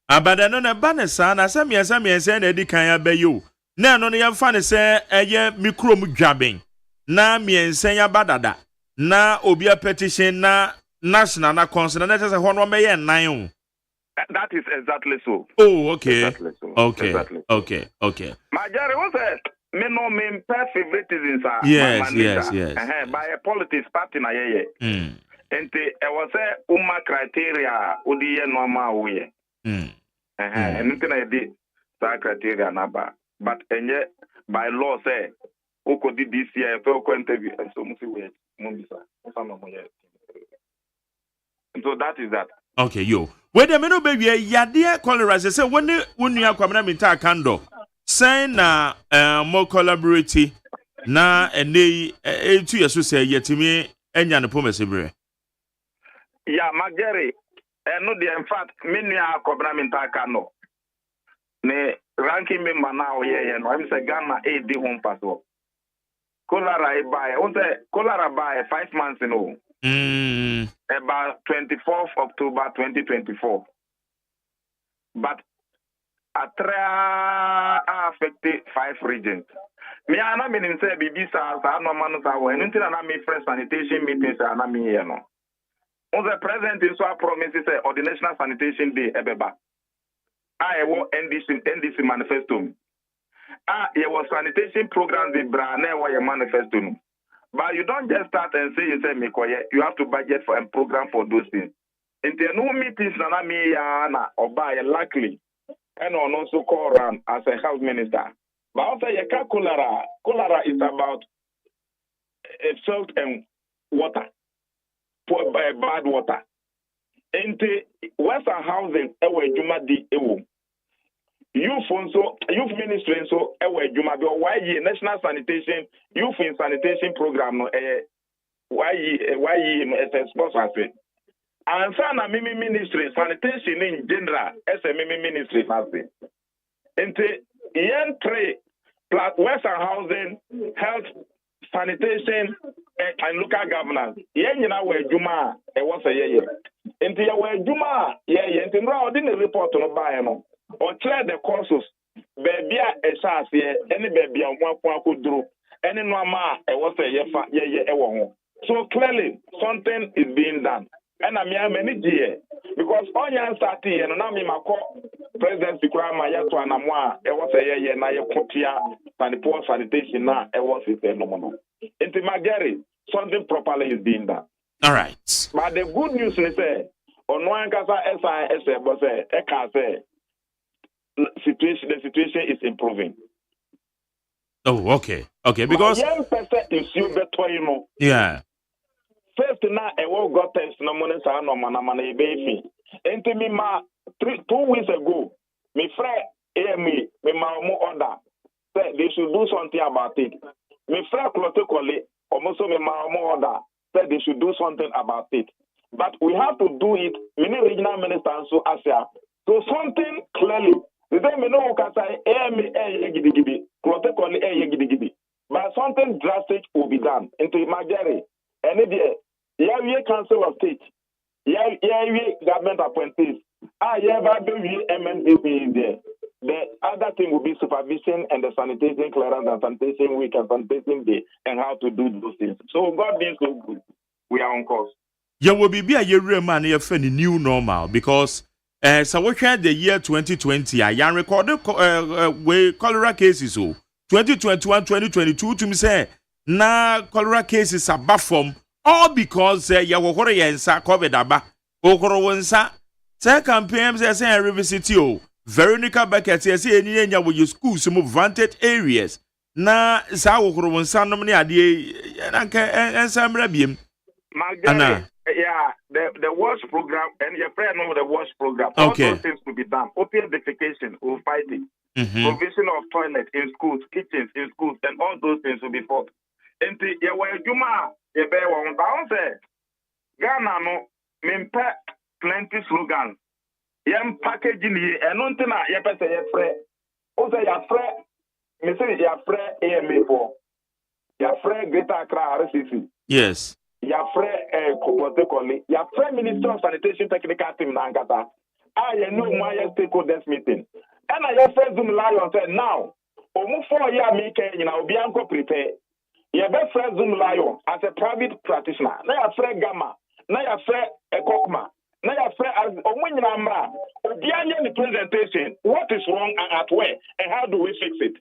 But I know the banner, son, as some years, and Eddie Kaya be you. Na no ya fa ne se eye mikro mu dwaben na miensen ya badada na obi a petition na national na consider na say ho no me ye nan o. That is exactly so. Oh, okay. Exactly so. Okay. Exactly. Okay. My Jerry was me no me favoritism sir. Yes. By a politics party na ye. Enti e was a criteria odi ye normal we. And I did that criteria number. But by law say who could do this year for interview and so that is that. Okay, yo. Wait a minute, baby. Ya dear cholera say when you are coming minta kando. Say na more collaborate na ene 2 years so say yetimi enya ne pomesibre. Yeah, Magere. No, in fact, many are complimental cano. Ne ranking member now, no, I'm saying Ghana 8 home pass. Kolara buy 5 months in all. About 24th October 2024. But affected 5 regions. Me ana meaning say bibi sa no man sa when until na me friend sanitation meetings na me here no. On the president is so promises on the National Sanitation Day ebeba. I will NDC manifesto. It was sanitation programs the brand your manifesto. But you don't just start and say you you have to budget for a program for those things. In the no meetings na me na oba likely and on also call around as a health minister. But also cholera is about salt and water. By bad water. Into Western housing, Juma di ewo. Youth ministry so Juma be why national sanitation youth in sanitation program no why as a sponsor. And sana mimi ministry sanitation in general as a mimi ministry fasting. Into yen three plus Western housing health sanitation and local governance. Yen yina we Juma was a ye. Into ya we Juma into no didn't report no buy no. Or clear the courses. Baby a esas ye any baby a one could do any normal was a ye. So clearly something is being done. And I mean many years because on your starting and now me President Sikrama Yato and Amwa was a ye na ye kopia and the poor sanitation now was it no. Into Magari, something properly is being done. All right. But the good news is on one casa SIS was the situation is improving. Oh, okay. Because young person say issue beto you know. Yeah. First na e wo got test na money sa no mana e be fi. Enti me ma 2 weeks ago, me friend me ma mo order say they should do something about it. Me friend protocol almost me ma mo order say they should do something about it. But we have to do it. Many regional ministers so Asia. So something clearly. The same me no can say gidigibi. Protocol gidigibi. But something drastic will be done into Magari. And we council of state. We government appointees. We MNDP is there. The other thing will be supervision and the sanitation clearance and sanitation week and sanitation day and how to do those things. So God being so good, we are on course. You will be a year man here for the new normal because so we had the year 2020. I recorded cholera cases. So 2021, 2022 to me say na cholera cases are back from all because you were COVID aba okoro wonsa say campaign say revisit you. Veronica Beckett says any your school some vantage areas. Na sa okoro wonsa no ne ade ensamra biem. Yeah, the WASH program and your friend know the WASH program. Okay. All those things to be done. Open defecation, we'll fight it. Provision of toilet in schools, kitchens in schools, and all those things will be fought. And the Juma, the bear one down there. Ghana no mimpe plenty slogans. Yam packaging here and nothing ya pese ya fre. Also ya fre, me say ya fre AMA4. Ya fre Greater Accra RCC. Yes. Ya fre protocol. Ya fre Minister of Sanitation Technical Team na Angata. I know my stakeholders meeting. And I have friends Zoom Lion said now, almost 4 years me can you know be uncle prepare. Your best friend Zoom Lion as a private practitioner. Now your friend Gamma. Now your friend Kokma. Now your friend when you are the presentation, what is wrong and at where and how do we fix it?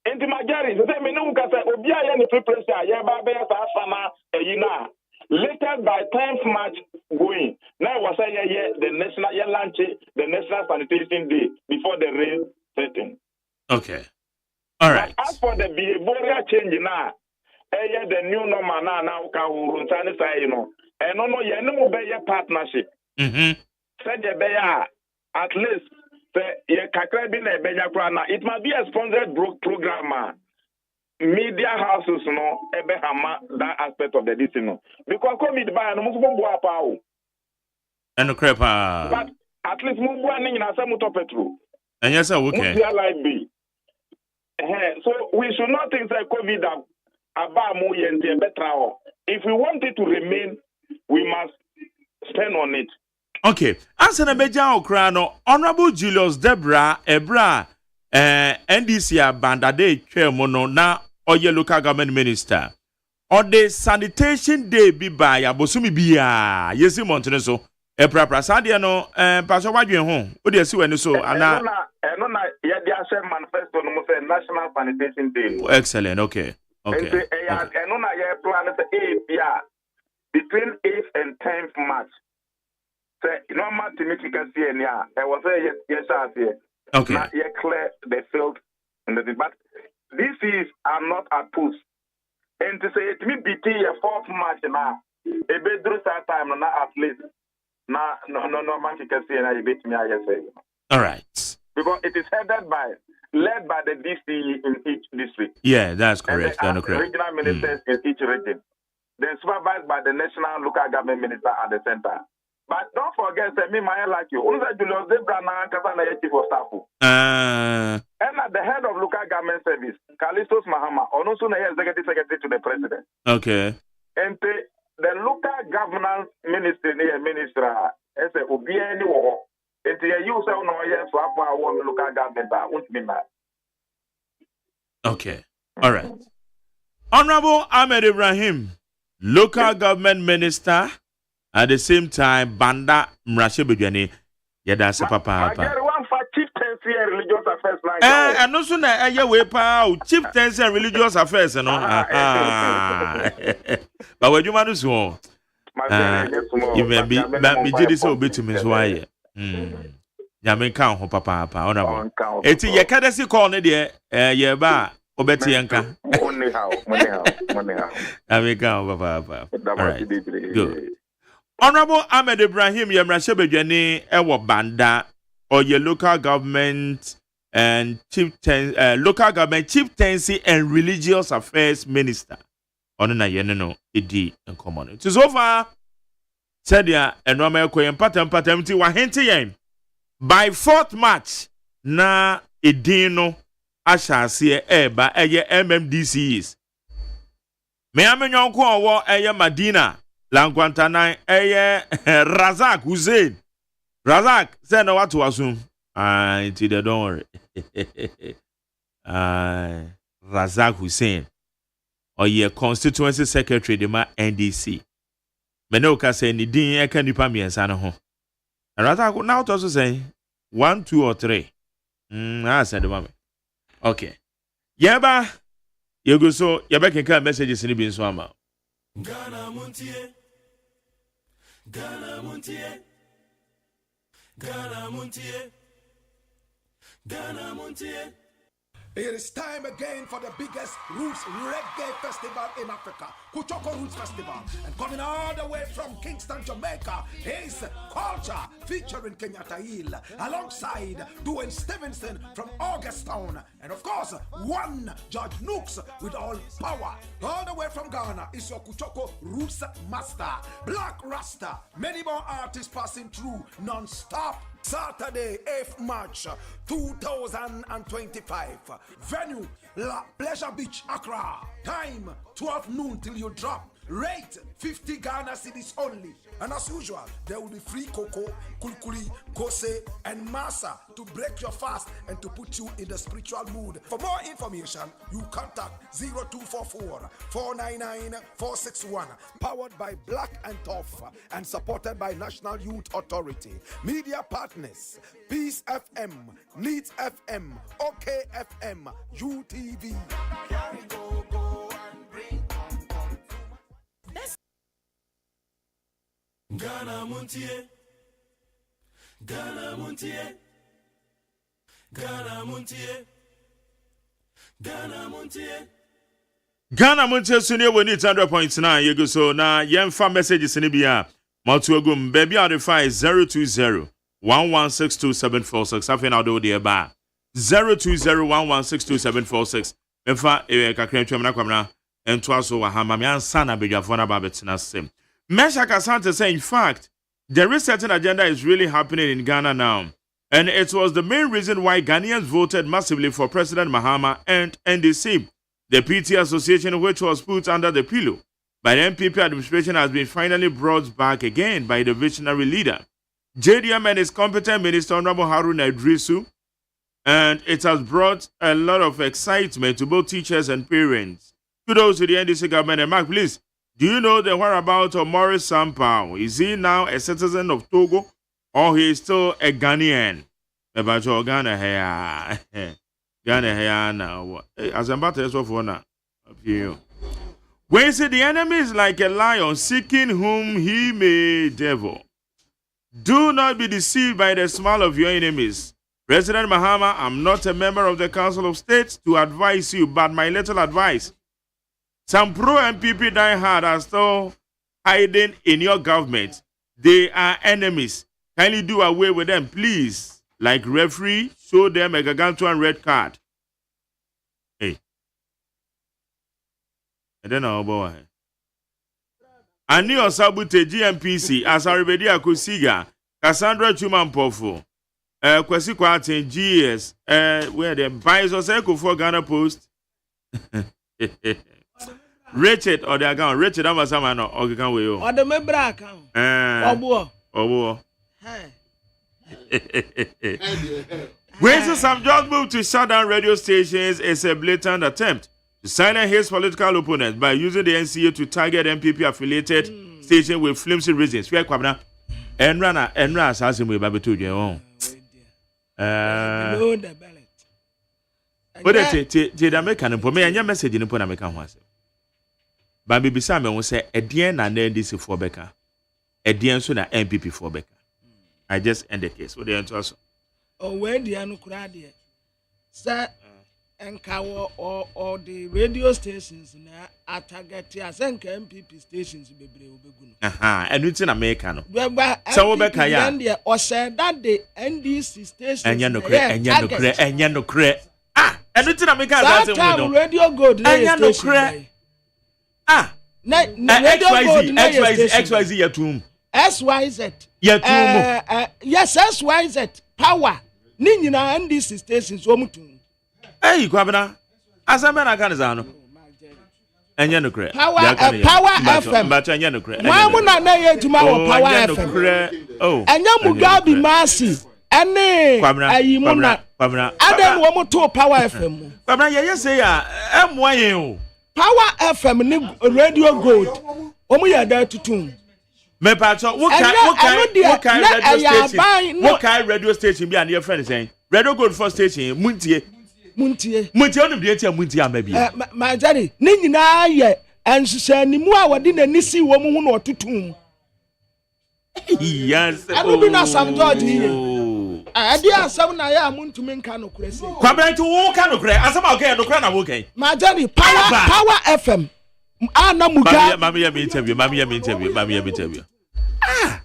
In the majority, the same no can say Obia any preparation, yeah, Baba Sana, Yina. Later by 10th March going. Now was the national launch the National Sanitation Day before the rain setting. Okay. All right. But as for the behavioral change now, the new normal now can say you know. And no you no be partnership. Said at least it must be a sponsored program. Media houses no ebehama that aspect of the decision because come it by no musu bua pa o eno crepa but at least mu bua ni na say mu to petrol and yes okay so we should not think that COVID aba mu yente betra o if we want it to remain we must spend on it. Okay, as an Abeja Okrano, Honorable Julius Debra Ebra NDC Bandade Chemono na Oye local government minister. On the sanitation day be by Abosumi Bia, Yesi Monteneso, Ebra Prasadia no, Pastor Wadrian home. What do you see when you saw? Anna, manifesto no National Sanitation Day. Excellent, okay. Okay. Between 8th and 10th March. Say normal to make you can see any. I was yes, okay. Now you clear the field and the but this is I'm not at push. And to say it me BT a 4th March now. A bedroom time now at least. Now no man can see and I beat me I say. All right. Because it is led by the DC in each district. Yeah, that's correct. And the regional ministers in each region. Then supervised by the national local government minister at the center. But don't forget, me, my like you. Only Julius Zebra na chief of staff. And at the head of local government service, Kalistos Mahama, also the executive secretary to the president. Okay. And the local governance minister, as a Obiani war, and the use of no yes for our local government, won't be mad. Okay. All right. Honorable Ahmed Ibrahim, local government minister. At the same time, Banda Mrashe Bejani, Yada Papa. Religious affairs like and also na way pa chieftains and religious affairs, no. But when you manage so, you may be this will be to Miss Wire. Yamin count, Papa, honorable. It's a Yakadasi corner there, Yaba, Obeti Yanka. money how. I make papa. All right. Good. Honorable Ahmed Ibrahim Yamrashebejani Ewo Banda or your local government and chieftaincy and religious affairs minister. Onuna yeneno edi in common. It is over. Said ya and Rama Koyan Patam ti wahente yen. By 4th March na edino ashasi eba eye MMDCs. Me amenyon ko owo eye Madina Lankwantana eye Razak Hussein. Razak say no what to assume. Don't worry. Razak Hussein or ye constituency secretary de ma NDC. Menoka say ni din e kan nipa miensa no ho. Razak now to also say 1, 2 or 3. I said the moment. Okay. Yeba you go so yeba can messages in the ama. Ghana Montie. Ghana Montie. Ghana Montie. Ghana Montie. It is time again for the biggest Roots Reggae Festival in Africa, Kuchoko Roots Festival. And coming all the way from Kingston, Jamaica, is Culture featuring Kenyatta Hill, alongside Dwayne Stevenson from Augustown. And of course, one George Nooks with all power. All the way from Ghana is your Kuchoko Roots Master, Black Rasta. Many more artists passing through non-stop. Saturday, 8th March 2025. Venue, La Pleasure Beach, Accra. Time, 12 noon till you drop. Rate, 50 Ghana cedis only. And as usual, there will be free cocoa, kulkuli, kose, and masa to break your fast and to put you in the spiritual mood. For more information, you contact 0244 499 461. Powered by Black and Tough and supported by National Youth Authority. Media partners, Peace FM, Needs FM, OK FM, UTV. Ghana Montie. Ghana Montie. Ghana Montie. Ghana Montie. Ghana Montie Sunia we need 100.9 you go so na yemfa messages ni bia matuagum baby out the 020 1162746 afin audio de ba 020 1162746 memfa kakra ntwam na kwamna ento aso wa hama me ansa na bedwafo na ba betina sem Mesha Kasante say, in fact, there is certain agenda is really happening in Ghana now. And it was the main reason why Ghanaians voted massively for President Mahama and NDC. The PT Association, which was put under the pillow by the MPP administration, has been finally brought back again by the visionary leader. JDM and his competent minister, Honorable Haruna Idrisu. And it has brought a lot of excitement to both teachers and parents. Kudos to the NDC government. And Mark, please. Do you know the whereabouts of Maurice Sampao? Is he now a citizen of Togo or he is still a Ghanaian? About your Ghana here. Ghana here now. As I'm about to answer for now. When say the enemy is like a lion seeking whom he may devour. Do not be deceived by the smile of your enemies. President Mahama, I'm not a member of the Council of States to advise you, but my little advice. Some pro-MPP diehard are still hiding in your government. They are enemies. Kindly do away with them, please. Like referee, show them a gargantuan red card. Hey. I don't know about it. Ani Osabute GMPC, Asaribedi Akusiga, Cassandra Chumampofo, Kwesi Kwatin GS, where the buys or cycle for Ghana Post. Richard or the account, Richard Amasamano, or can we? Or the member account. Obo. When some just moved to shut down radio stations is a blatant attempt to silence his political opponents by using the NCA to target MPP affiliated stations with flimsy reasons. Where Kwabna and Rana assassin with Babitu Jeon. But the American for me and your message in the American was. Baby Bissam will say a dear and then this for Becca. A dear so that MPP for Becca. I just end the case with the answer. Oh, when the Anukradia, sir, and cover all the radio stations na atagati asenka MPP stations bebre obegun. And it's in America no. So we can ya. Or said that the NDC stations and no cre. Ah, and it's in America that time radio gold and no cre. Ah, XYZ yatum. SYZ. Yatum. Yes, SYZ power. Ni nyina NDC stations wo mutum. Hey, Kwabena. Asamba na kanizano. Enya no cre. Power FM. But enya no cre. Mwamu na ye juma wo Power FM. Oh. Enya Mugabi Masi. Ene ayimu na. Adam wo muto Power FM. Kwabena ye say ya emwaye o. Power FM ni Radio Gold. Omu ya da tutum. Me pacho what kind radio station be and your friend saying Radio Gold for station Montie on the etia Montie amabi my daddy ni nyina ye enhyehyɛ ni mu a wodi nani si wo mu hu na otutum yes abi na Sam George ye ade asam na ya amuntumi nka no kure se kwabent wo ka no kure asam a okay no kure na wo kai my daddy Power FM ana muga mami ya me interview ah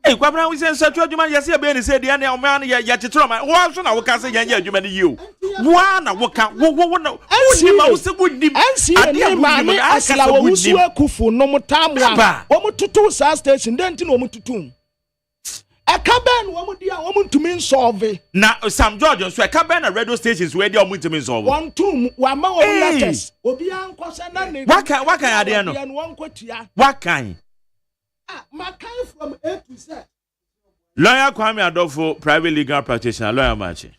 eh kwabra we say satu adwuma yase ya be ni say dia na o man ya tetro man wo so na wo ka say ya adwuma ni yiu wo na wo ka wo na wo ni ma wo se wo nim ade ya ma ni asla wo wusu akufu no mutamu a wo mututu sa station den ti no mututu Ekaben wo mu dia wo mu ntumi solve na Sam George so ekaben na radio stations where dia wo ntumi solve one two wa ma wo letters obi ankose na ne wakan ade no wakan makai from A to Z Lawyer Kwame Adolfo private legal practitioner lawyer Machi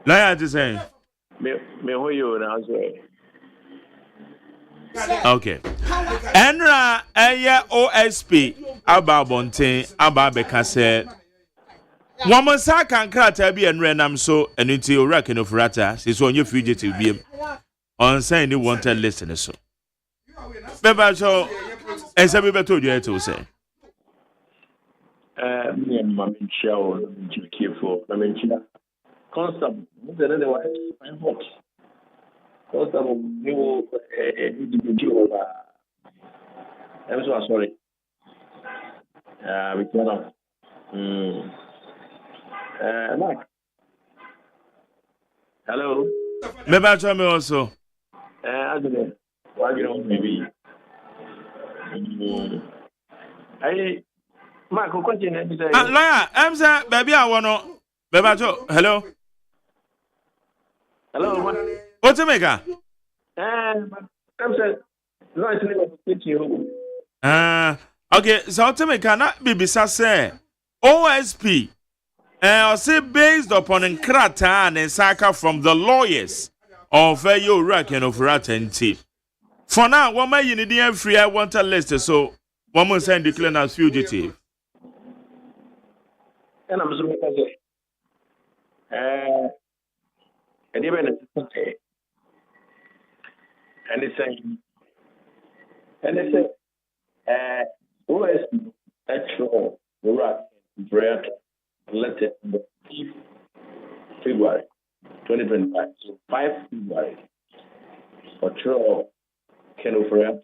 lawyer is saying me who you now say okay. Enra OSP aba bonten aba bekase. Woman sa kan krata bi enra nam so enunti owura kenofurata se so onye fugitive biem. On say ni wanted list ne so. Beba so ense be beto dwe to say. Me and mama show careful. Mama china. Constant. The way I hot. Constant new I'm so sorry. We cannot. Mark. Hello. Maybe tell me also. I don't know. Why you don't maybe? I Mark, who continue to say? Lawyer, I'm say baby I wanna. Maybe tell. Hello. Hello. What's the maker? I'm saying. No, it's not you. Okay, so to me cannot be say OSP or say based upon Nkrata and Saka from the lawyers of your reckon of Ratenti. For now, one may you need free I want a list so one must send declare as fugitive. And I'm so and even and it's saying and they say, OSP actual Iraq bread elected on the 5th February 2025. So 5 February for sure can offer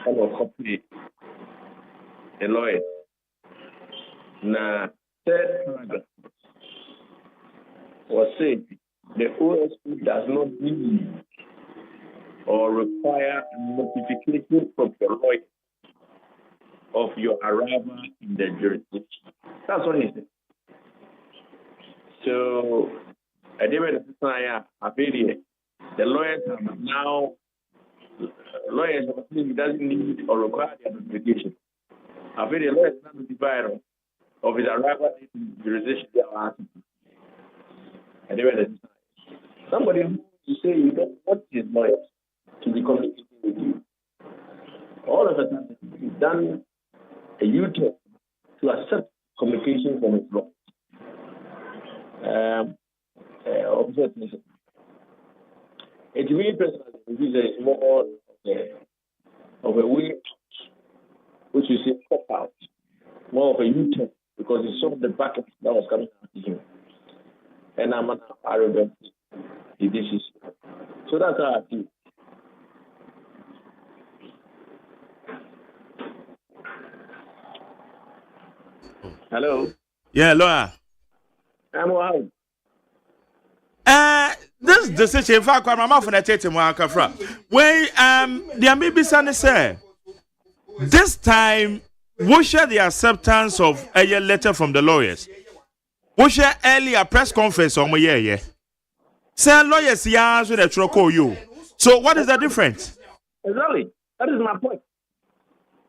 and will copy the lawyer. Now, third paragraph was said the OSP does not need or require notification from the lawyer of your arrival in the jurisdiction. That's what he said. So, I didn't say the lawyers have now, lawyers doesn't need or require their notification. I feel the lawyers not notified of his arrival in the jurisdiction they are asking. I didn't say somebody who you say you don't want his lawyers to be communicating with you. All of a sudden, he's done a U-turn to accept communication from his law. It's really personal. It's more of a way out, which you say pop out, more of a U-turn because it's saw the backlash that was coming out to him. And I'm an arrogant the dishes. So that's how I feel. Hello? Yeah, lawyer. I'm out. This decision, in fact, I'm off on a tete Kafra. When there may be some say this time we share the acceptance of a letter from the lawyers. We share earlier press conference on my year. Say lawyers yeah so that call you. So what is the difference? Exactly. That is my point.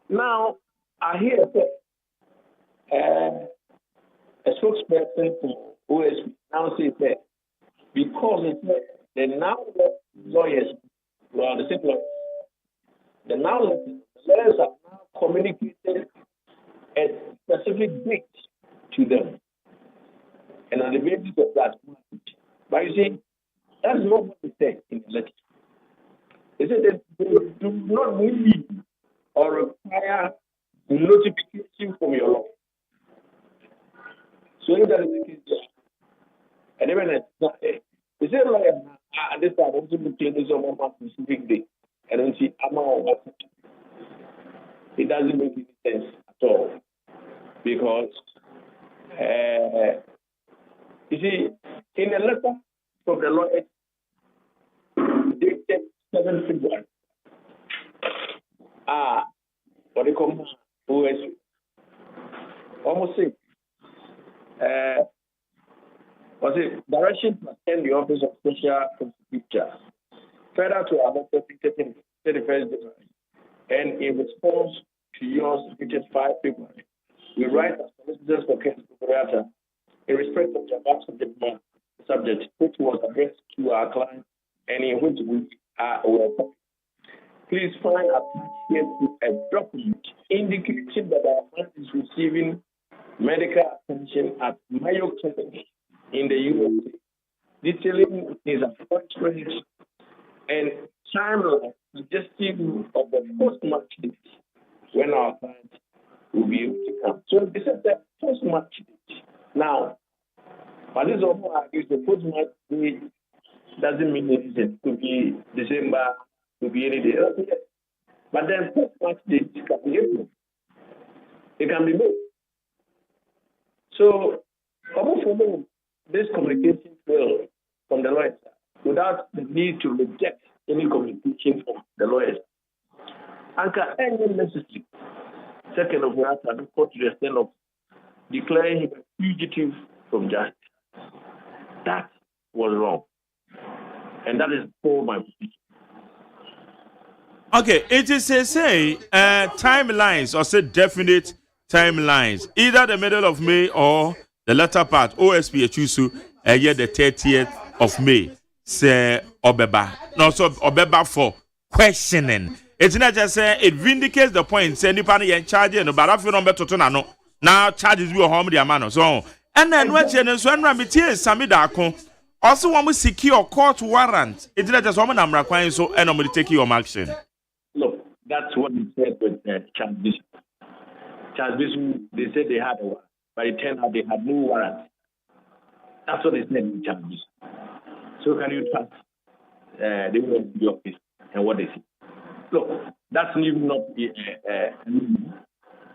Now I hear a spokesperson for OSP now says that because the now lawyers, well, the same lawyers, the now lawyers have now communicated a specific date to them. And on the basis of that, but you see, that's not what they said in the letter. They said that they do not need or require notification from your lawyer. So if that is the case, and even they say like at this time, I want to change some of my specific day. I don't see amount of it doesn't make any sense at all. Because you see, in a letter from the lawyer dated 7 February, what they call OSU, almost say was it direction to attend the office of special prosecutor, further to about 31st January, and in response to yours dated 5 February, we write as solicitors for case in respect of the above subject, which was addressed to our client and in which we are aware. Please find attached here to a document indicating that our client is receiving medical attention at Mayo Clinic in the USA, detailing his appointment and timeline suggestive of the post-match date when our client will be able to come. So this is the post-match date. Now, but this also argues the post-match date doesn't mean anything. It could be December, it could be any day. But then post-match date can be April. It can be May. So, this communication will from the lawyers without the need to reject any communication from the lawyers. And can any necessary second of that and go to the extent of declaring him a fugitive from justice. That was wrong. And that is for my position. Okay, it is a say timelines or say definite timelines, either the middle of May or the latter part. OSP Echusu year the 30th of May. Say Obeba. No, so Obeba for questioning. It's not just say it vindicates the point. Say anybody in charge and but I feel no better to know. Now charges will home the man so. And then what you so and Sami Dako also want to secure court warrant. It's not just woman I'm requiring so and I'm going to take your action. Look, that's what he said with Charles Bishop. Charles Bishop, they said they had a warrant, but it turned out they had no warrant. That's what they said in Charles Bishop. So can you trust the way of the office and what they say? Look, that's even not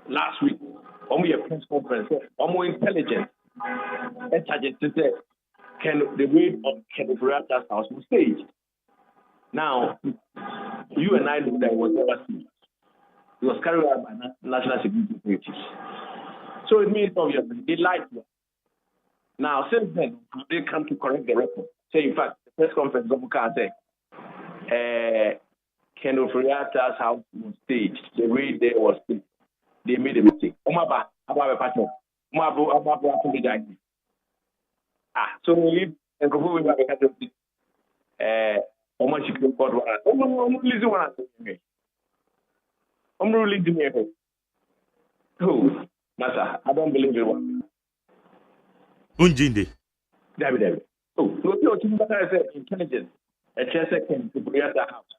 last week. On your press conference, on more intelligence, and charges to say, can the raid of Kenny-Furiata's house was staged? Now, you and I know that it was never staged. It was carried out by national security authorities. So it means obviously they lied to us. Now, since then, they come to correct the record. Say, in fact, the press conference of Muka said, Kenny-Furiata's house was staged. The raid there was staged. They made a mistake. So if and go we have a kind of much you can call one. I'm really doing it. Oh, Massa, I don't believe it one. Unjinde. David. Oh, no, I said intelligence. A chance came to bring the house.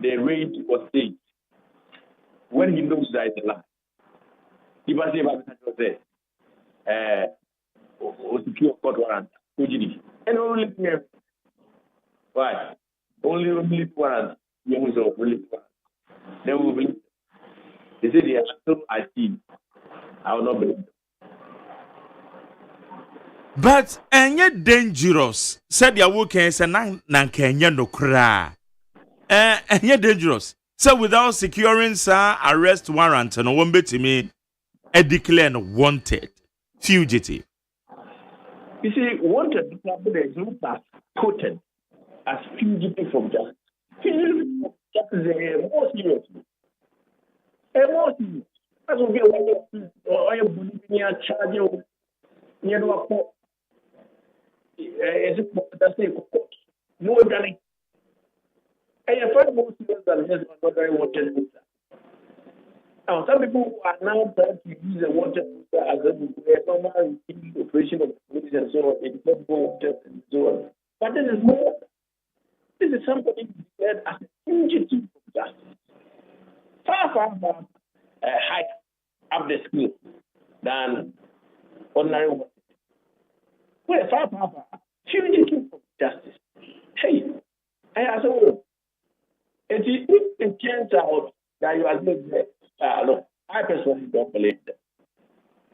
The raid was staged. When he knows that it's a lie, If I say, or secure court warrant, and only why? Only warrant, you will only warrant. Then we will believe. They say they are so I see. I will not believe. But and dangerous. Said your work is a nan Kenya no cry. And yet dangerous. So without securing arrest warrant and one bit to me, a declare wanted fugitive. You see, wanted is not as potent as fugitive from justice. Fugitive from justice is more serious. More serious. That's what we are Bolivia charging. You know, that's court. No one. And I find more serious than just another wanted visa. Now, some people are now trying to use a wanted visa as a normal operation of police and so on. It's not wanted and so on. But this is more. This is somebody declared as a fugitive from justice. Far higher up the scale than ordinary wanted. Well, far fugitive from justice. Hey, I said, if it turns out that you are good, look, I personally don't believe that.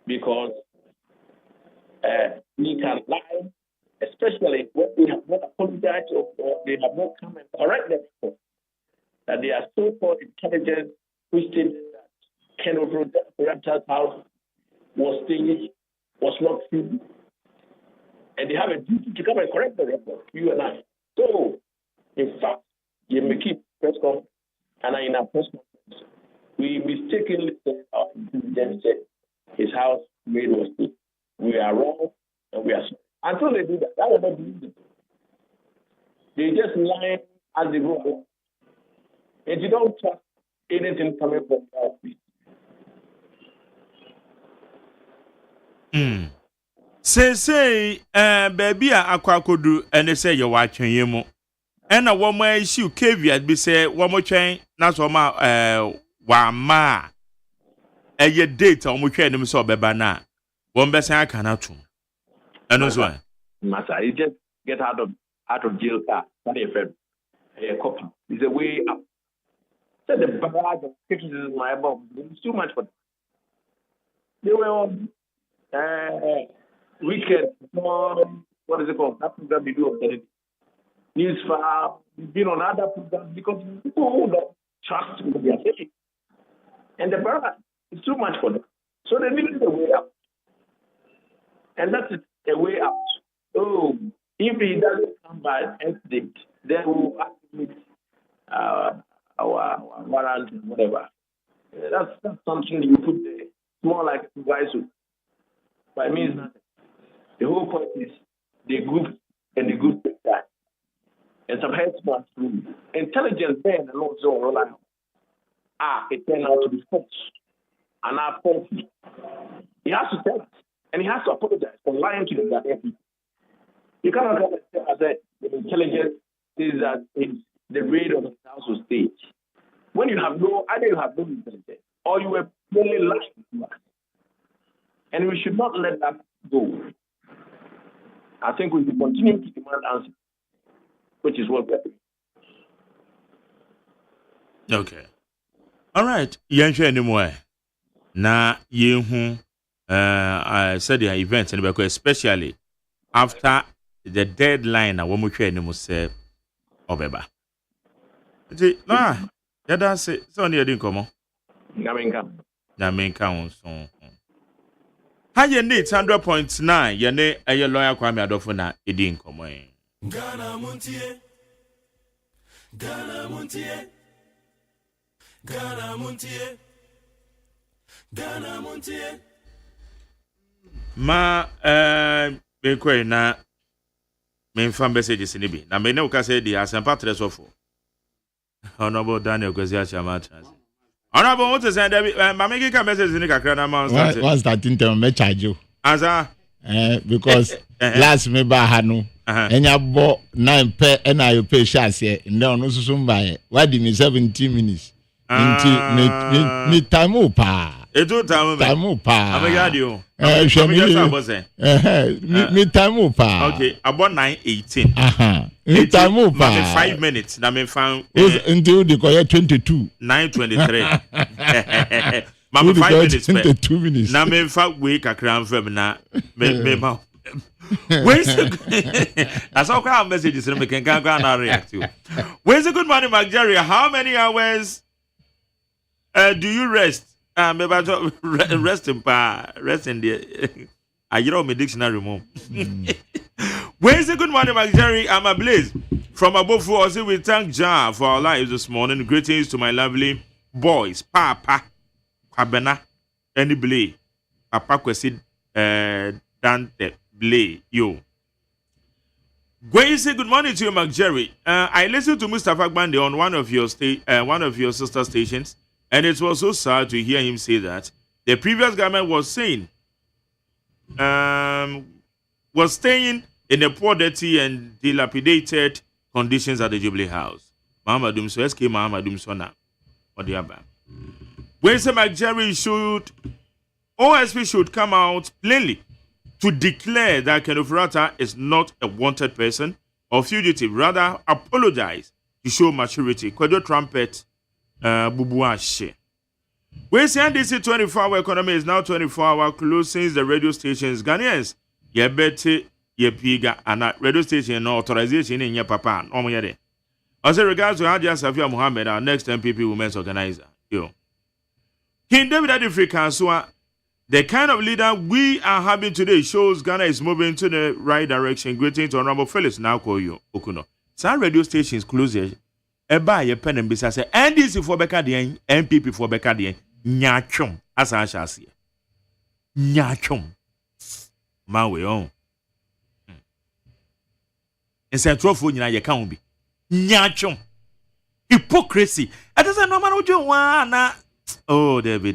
Because we can lie, especially when they have not apologized or they have not come and correct them, that they are so-called intelligent, who stated that Ken Parental's house was staged, was not true, and they have a duty to come and correct the record, you and I. So, in fact, you may keep press conference, and in our press conference, we mistakenly said our intelligence said his house made was good. We are wrong, and we are sorry. Until they do that, that will not be easy. They just lie as they go along. And you don't trust anything coming from our feet. Say, baby, akwakodu, and they say you're watching you. And a woman issue caveat be say one more chain, not so much wama a ye date on which enemy saw bebana. One best I cannot too. And also, Master, you just get out of jail car. That is a copy. It's a way up. So the barrage of criticism about it's too much for them. They were on weekend, what is it called? That program we do on Saturday. News for been on other programs because people don't trust what they are saying. And the barrage is too much for them. So they need a way out. And that's a way out. So if he doesn't come by end date, then we'll activate our warrant and whatever. That's something you put there. It's more like a supervisor. But it means nothing. The whole point is the group and the group take that. And some headsmen through intelligence then and also rely on. It turned out to be false. And our faulty. He has to tell us. And he has to apologize for lying to the Ghanaian people. You cannot come and tell us that the intelligence is that the raid on the house was staged. When you have either you have no intelligence or you were plainly lying to us. And we should not let that go. I think we should continue to demand answers, which is what we're doing. Okay. All right. Yansha anymore. Na yehu I said the events and especially after the deadline na womu hwe anemu se obeba. Ya da se so na yedi nkomo. Na menka won so. Ha ye need 100.9 ye ne eye lawyer Kwame Adofo na edi nkomo en. Ghana Montie. Ghana Montie. Ghana Montie. Ghana Montie. Ma be kwai na me fan messages ni bi na me ne uka say di asempa tresofo honorable Daniel Kwesi Chama chance honorable what is that ma make ka message ni kakra na ma start what's that thing me charge you asa because last me ba ha no enya bo 9 pe na you pay chance here nde onu susu mba why di me 17 minutes into me time pa Eto tamu me. Tamu pa. Amegadi o. Me tamu pa. Okay, about 9:18. Me tamu pa. 5 minutes. Na me found until the call 22. 9:23. Mama 5 minutes. 22 minutes. Na me found we kakra fam na me ma. Where's that's how kind of messages we can go and react to. Where's a good morning, Mark Jerry? How many hours do you rest? Rest in the I you know my dictionary mom. Where's the good morning, Mark Jerry? I'm a blaze from above. Also, we thank Jah for our lives this morning. Greetings to my lovely boys, Papa, Kwabena, any Blay, Papa Kwesi, Dante. Blay, yo. When say good morning to you, Mark Jerry. I listened to Mustafa Gbande on one of your sister stations, and it was so sad to hear him say that the previous government was saying, was staying in the poor, dirty, and dilapidated conditions at the Jubilee House. Mama Dumso, SK Mama Dumso na. What the other? When say Mark Jerry OSP should come out plainly to declare that Kenofurata is not a wanted person or fugitive, rather apologize to show maturity. Kwedo trumpet bubuashe. We say this 24-hour economy is now 24-hour closed since the radio stations Ghanaians yebete yepiga and radio station no authorization in your papa no yede. As regards to Hadia Safia Muhammad, our next MPP women's organizer. Yo. King David Adifrika the kind of leader we are having today shows Ghana is moving to the right direction. Greeting to Honorable Felix Nakoyo Okuno. Some radio stations close eba ye pen and bisa say NDC for beka den, MPP for beka den, nyachom as I shall see. Nyachom. My way on. In Central phone ye can't be. Nyachom. Hypocrisy. That is a normal na. Oh, Debbie.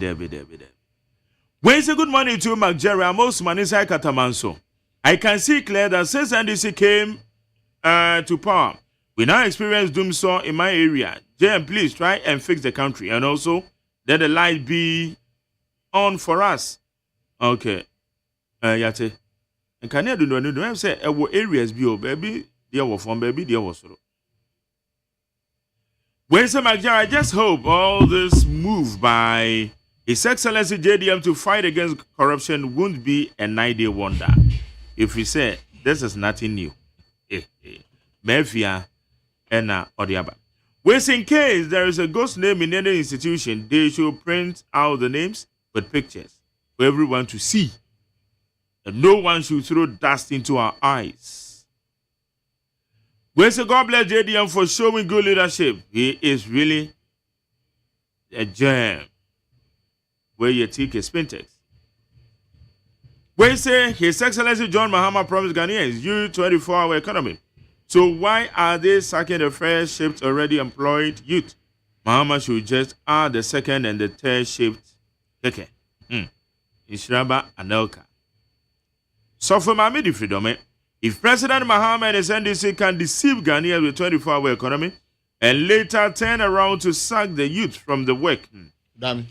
When say good morning to Mark Jerry, I'm also Manisa Katamanso. I can see clear that since NDC came to power, we now experience doomsday in my area. JM, please try and fix the country, and also let the light be on for us. Okay. Yate. And can you do no? I say areas be baby, dear was from baby, dear was so. When say Mark Jerry, I just hope all this move by His Excellency JDM to fight against corruption won't be a 9-day wonder. If we say this is nothing new. Mafia and Odiaba. Whereas in case there is a ghost name in any institution, they should print out the names with pictures for everyone to see. And no one should throw dust into our eyes. Whereas God bless JDM for showing good leadership. He is really a gem. Where you take a spintex. Where say His Excellency John Mahama promised Ghanaians youth 24-hour economy. So why are they sacking the first shift already employed youth? Mahama should just add the second and the third shift. Okay. Ishraba Anelka. So for my midi freedom, if President Mahama and his NDC can deceive Ghanaians with 24-hour economy and later turn around to sack the youth from the work. Damn.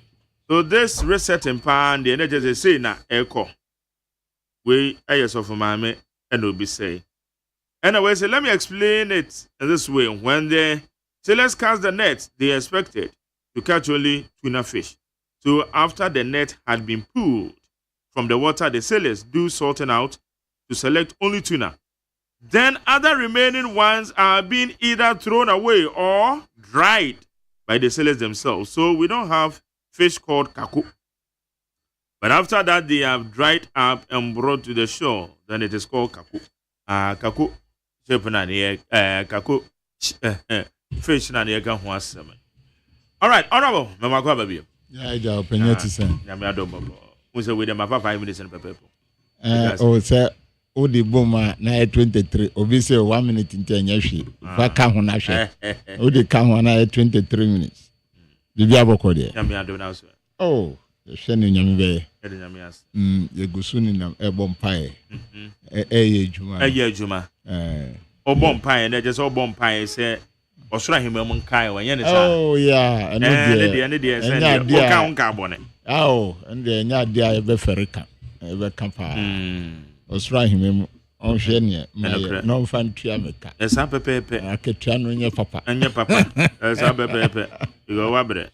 So this resetting pan, the energy say na echo. We ayes of my and will be say. Anyway, so let me explain it this way. When they say let's cast the net, they expected to catch only tuna fish. So after the net had been pulled from the water, the sailors do sorting out to select only tuna. Then other remaining ones are being either thrown away or dried by the sailors themselves. So we don't have fish called kaku. But after that, they have dried up and brought to the shore. Then it is called kaku. Kaku. Kaku. Fish na ne kan ho asem. All right, honorable. Mama kwa baby. Yeah, I just open it to say. Ya me adom babo. We say we dem 5 minutes and people. Say o di boma na 23. Obi say 1 minute in 10 years. Fa ka ho na hwe. O di ka ho na 23 minutes. Bibi aboko de. Ya me adom na so. Oh, the sheni nyame be. E de nyame as. Ye gusu ni nam e bom pae. Ye adwuma. Ye adwuma. O bom pae na je say o bom pae say osura himam nkai wa yen sa. Oh yeah, ene de say o ka bone. Oh, and the nya dia be ferika. Ebe kampa. Osra himem on hwe ne no fan tua meka. Esa pepepe. Aketua no nye papa. Anya papa. Esa pepepe. Igo wabre.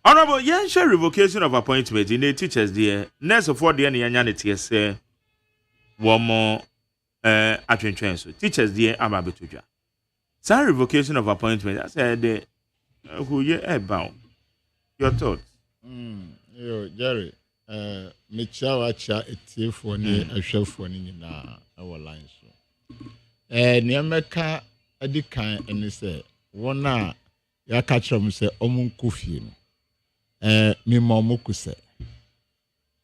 Honorable, yeah, share revocation of appointment in the teachers there. Next of what the any say one more attention. So teachers there am able to. Some revocation of appointment. I said who you bound. Your thoughts? Yo, Jerry, me chawacha eti for ni ahwe for ni na our line so. Niameka adikan eni say wona ya catch am say omunku fie no. Me momuku say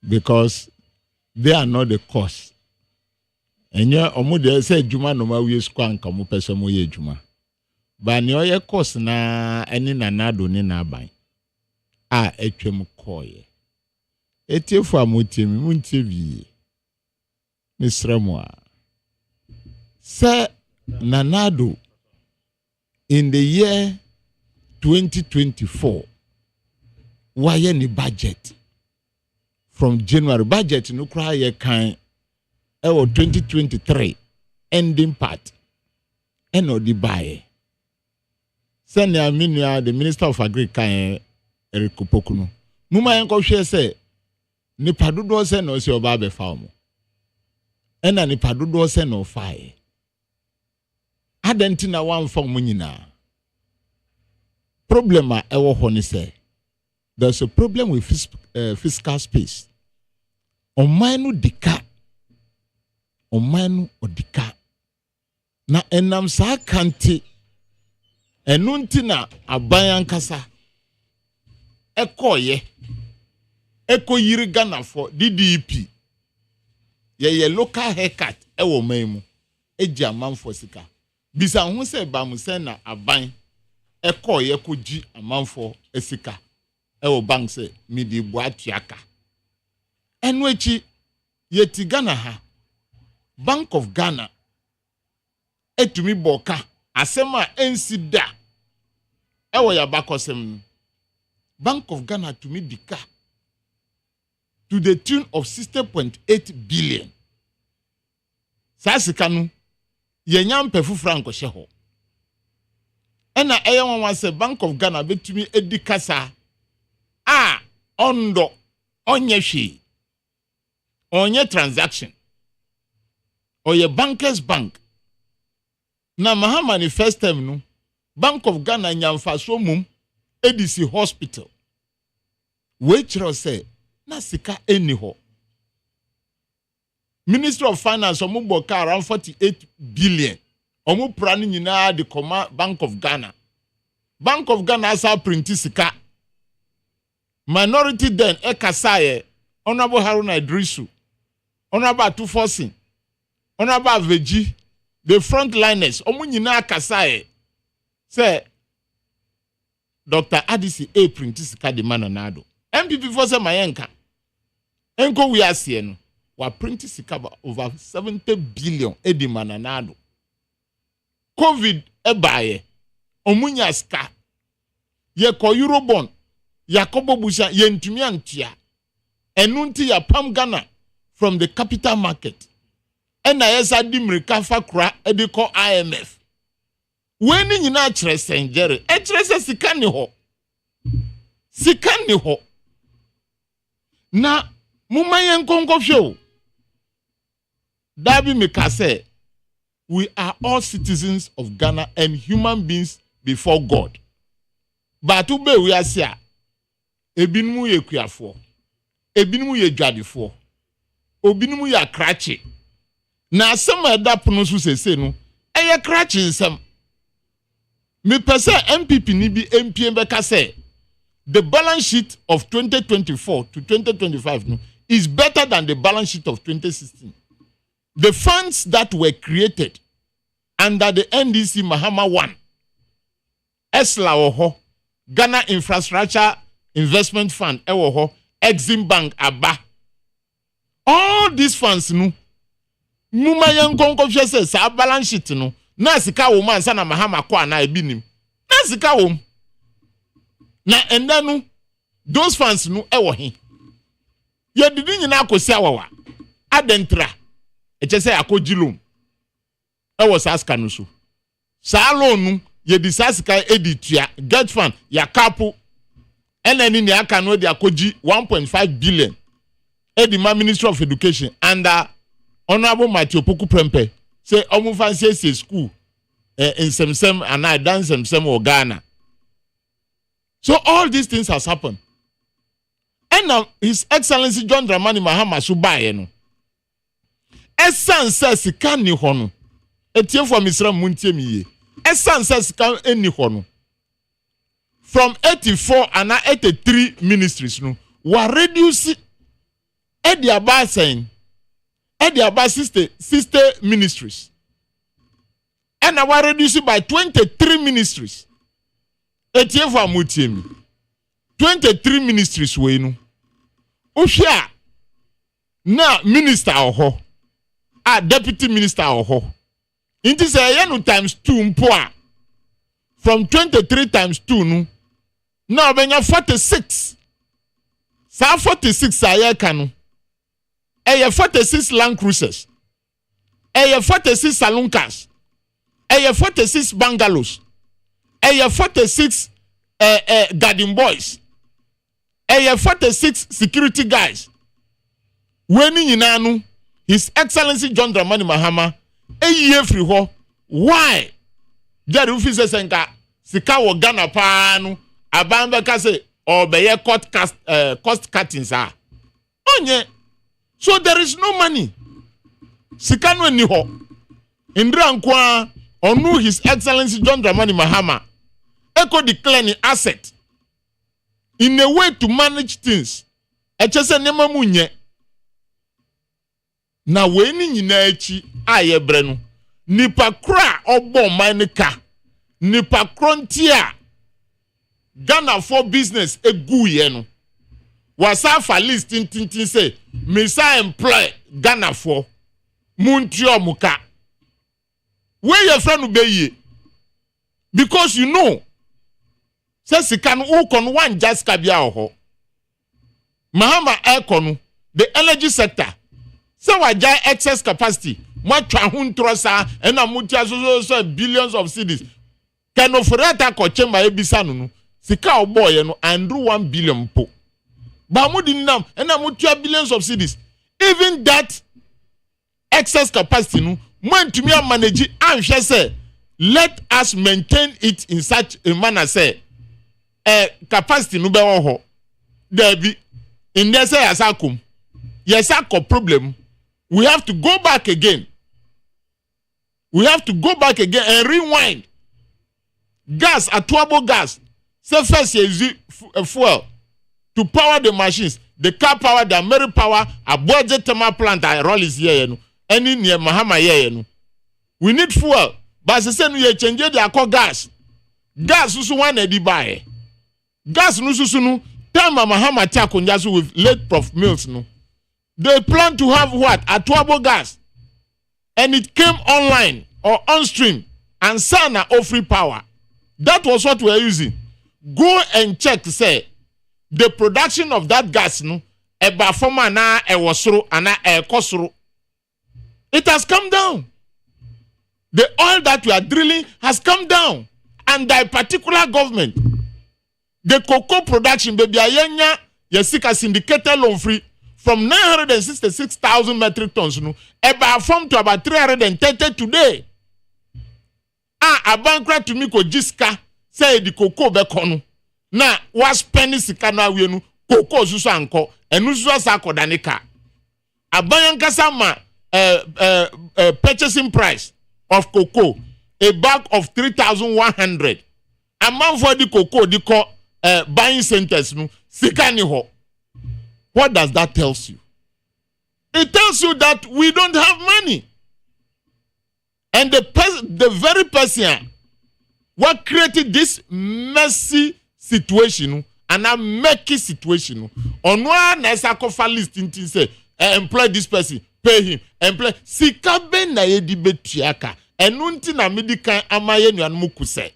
because they are not the cause. Enye omu de say adwuma no ma wie sukwa nka mo pese mo ye adwuma. Ba ne oye cause na eni nanado ni na aban. Etwem koye. Etiefu amotemi muntivi. Misremwa. Say nanado in the year 2024 why ni budget from January budget no cry ye kan 2023 ending part eno di buy send ya minua the minister of agriculture Erikopokuno muma enko hwe se nipa dodo se no se oba be fa omo ena nipa dodo se no fae adenti na wan fa mo nyina problem a ewo ho ni se there's a problem with fiscal space omanu dika omanu odika na enam sa kanti enunti na aban ankasa ekoye eko yiri Ghana for DDP ye local haircut ewo maimu eji amanfo sika bisa hu se ba mu se na aban ekoye ko ji amanfo esika ewo bank se midi bu atuaka enu echi yeti Ghana ha Bank of Ghana etumi boka asema ensida ewo ya bakosem Bank of Ghana to me dika to the tune of 60.8 billion. Sasika no yenya mpefu franco sheho. Ena eya wan say Bank of Ghana betumi edika sa ondo onye hwe. Onye transaction. Oye bankers bank. Na Mahama ni first time no Bank of Ghana nyamfa so mum ADC hospital which say na sika eni ho Ministry of Finance omu boka around 48 billion omu prani nyina the Bank of Ghana asa printi sika minority then ekasaye Honorable Haruna Idrisu Honorable Atufosin Honorable Veji the frontliners omu nyina akasaye say Dr. Adisi A printi sika de mananado MPP for say mayenka enko we asie no wa printi sika over 70 billion edi mananado COVID ebaye omunya ska ye ko Eurobond Yakobo Busha ye ntumi antia enunti ya pam Ghana from the capital market ena yesa di mrika fakura edi ko IMF weni nyina kire senjere kire se sika ni ho na mumayen konkofio dabi mikase we are all citizens of Ghana and human beings before God but ube we asia ebinumu ye kuafo ebinumu ye dwadefo obinumu ya krache na asem eda pono so sese no eye krache nsem me pese MPP ni bi MPM beka say the balance sheet of 2024 to 2025 no, is better than the balance sheet of 2016. The funds that were created under the NDC Mahama 1, ESLA oho, Ghana Infrastructure Investment Fund ewoho, Exim Bank aba. All these funds no, muma yang konko say sa balance sheet no, na sika wo man sana Mahama kwa na ebinim. Na sika wo na enda no those fans no ewo he ye didi nyina akosi awawa adentra eche say akogilum ewo saska no so sa loan no ye di saska editua get fan ya kapo enani ni aka no di akogi 1.5 billion edi ma Ministry of Education under Honorable Matthew Poku Prempe say omu fancy school in Semsem and I dance Semsem or Ghana. So all these things has happened. And now His Excellency John Dramani Mahama Subaye no. Esan says kan ni hono. Etie for Mr. Montie miye. Esan says kan eni hono. From 84 and 83 ministries no were reduced at their basin at their sister ministries. And I was reduced by 23 ministries. Etie for Montie mi. 23 ministries we no. Ushia na minister oho a deputy minister oho. Inti say yanu times 2 mpoa. From 23 times 2 no. Now when you 46. Sa 46 aye kanu. Eye 46 Land Cruisers. Eye 46 saloon cars. Eye 46 bungalows. Eye 46 garden boys. Eye 46 security guys. Weni nyina no His Excellency John Dramani Mahama eye free ho. Why? There officer senka sika wo Ghana pa no abamba ka say obeye cost cuttings ah. Onye. So there is no money. Sika no ni ho. Indra nkwa onu His Excellency John Dramani Mahama eco declare ni asset in a way to manage things. Echese nema munye. Na weni nyina echi aye bre no. Nipa kra obo manika. Nipa krontia. Ghana for business egu ye no. Wasa fa list tin say misa employ Ghana for Montio muka. Where your friend be ye? Because you know says he can ukon one just kabia oho. Mahama Ekonu, the energy sector. So wajai excess capacity. Mwachwa huntrosa ena mutia so billions of cedis. Can offerata ko chemba ebisa no. Sika oboye no andrew 1 billion po. Ba mudi nam ena mutia billions of cedis. Even that excess capacity no man to me manage anhwe say let us maintain it in such a manner say capacity no be ho there be in there say asakum yes akọ problem we have to go back again and rewind gas atuabo gas say first use fuel to power the machines the car power the memory power a budget thermal plant I roll is here no any near Mahama here no we need fuel but say no you change the akọ gas susu one edi buy gas no susu no time Mahama takonjaso with late Prof Mills no they plan to have what atuabo gas and it came online or on stream and sana free power. That was what we are using. Go and check say the production of that gas no eba forma na ewosoro ana ekosoro. It has come down. The oil that we are drilling has come down. And the particular government, the cocoa production, baby, ayenya yesika syndicated loan free from 966,000 metric tons, no, about from to about 330 today. A bankrupt to me ko jiska say the cocoa bekono. Na was penny sika na we no cocoa susu anko enu susu asako danika. Abanyanka sama purchasing price of cocoa a bag of 3,100. A man for the cocoa the buying centers no sika ni ho. What does that tell you? It tells you that we don't have money. And the very person what created this messy situation and a murky situation on one nasa kofa list in say employ this person, pay him, employ sikabe na yedi betuaka enunti na medical amaye nu anmuku say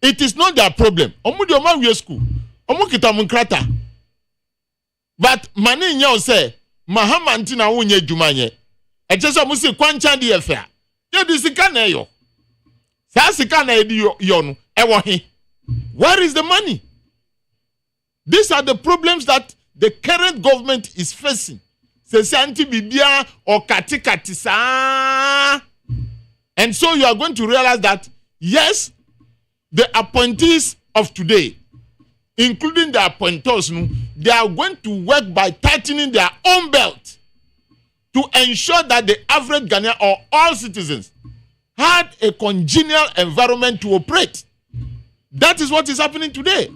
it is not their problem. Omudi oma we school Omukita munkrata. But mani nyao say, Mahama ntina unye jumanye. Echeso musi kwancha di efea. Yo di sikane yo. Sa sikane di yonu. Ewa hi. Where is the money? These are the problems that the current government is facing. Se anti bibia or kati sa. And so you are going to realize that, yes, the appointees of today, including the appointers, they are going to work by tightening their own belt to ensure that the average Ghanaian or all citizens had a congenial environment to operate. That is what is happening today.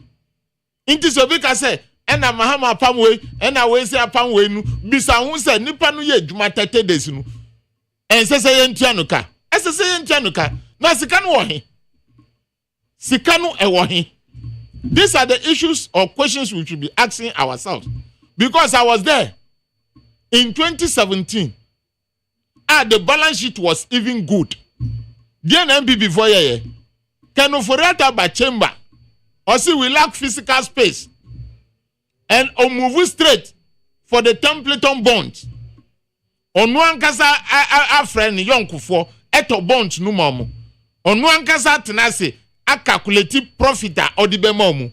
Inti Sobika say, ena Mahama Pamwe, ena Wese Pamwe nu, bisa hu se nipa nu ye dwuma 30 days nu. En se yentua no ka. Ese se yentua no ka. Na sika no wo he. Sika no e wo he. These are the issues or questions we should be asking ourselves. Because I was there in 2017. The balance sheet was even good. Dear MP before ye. Can operate by chamber. Or see we lack physical space. And move straight for the Templeton bonds. On one kasa a friend young kufo eto bonds no momo. On one kasa tenase a calculated profit or the bemomu.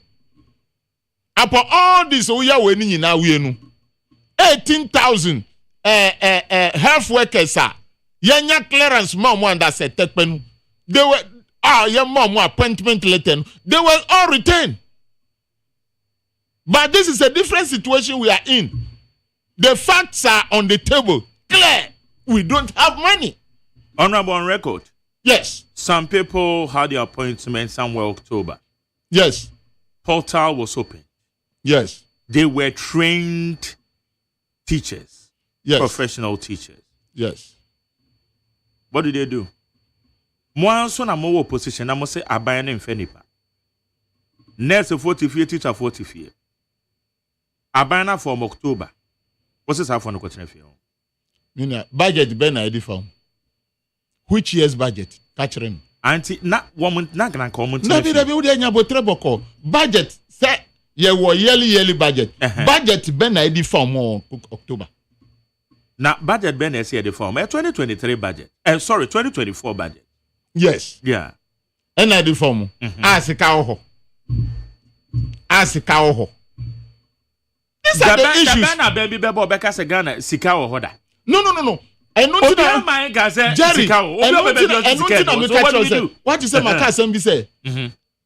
Upon all this oya weni na wienu. 18,000 health workers are yenya clearance mom one that said tekpenu. They were your mom appointment letter. They were all retained. But this is a different situation we are in. The facts are on the table. Clear. We don't have money. Honorable on record. Yes. Some people had the appointment somewhere October. Yes. Portal was open. Yes. They were trained teachers. Yes. Professional teachers. Yes. What did they do? Moi, son amour opposition, I must say, I buy an infenipa. Nurse 44, teacher 44. I buy na from October. What's this for no question for you? Budget Ben ID form. Which year's budget? Catch them. Auntie, not woman, not gonna come. No, be the budget. Say, ye were yearly budget. Budget Ben ID form October. Now, budget Ben is here the form. 2023 budget. Sorry, 2024 budget. Yes. Yeah. And I do form. Asikaoho. These are the issues. Baby Bebo Becca Sagana, Sikao Hoda. No. And not to my Gaza, Jerry. What is my cousin be say?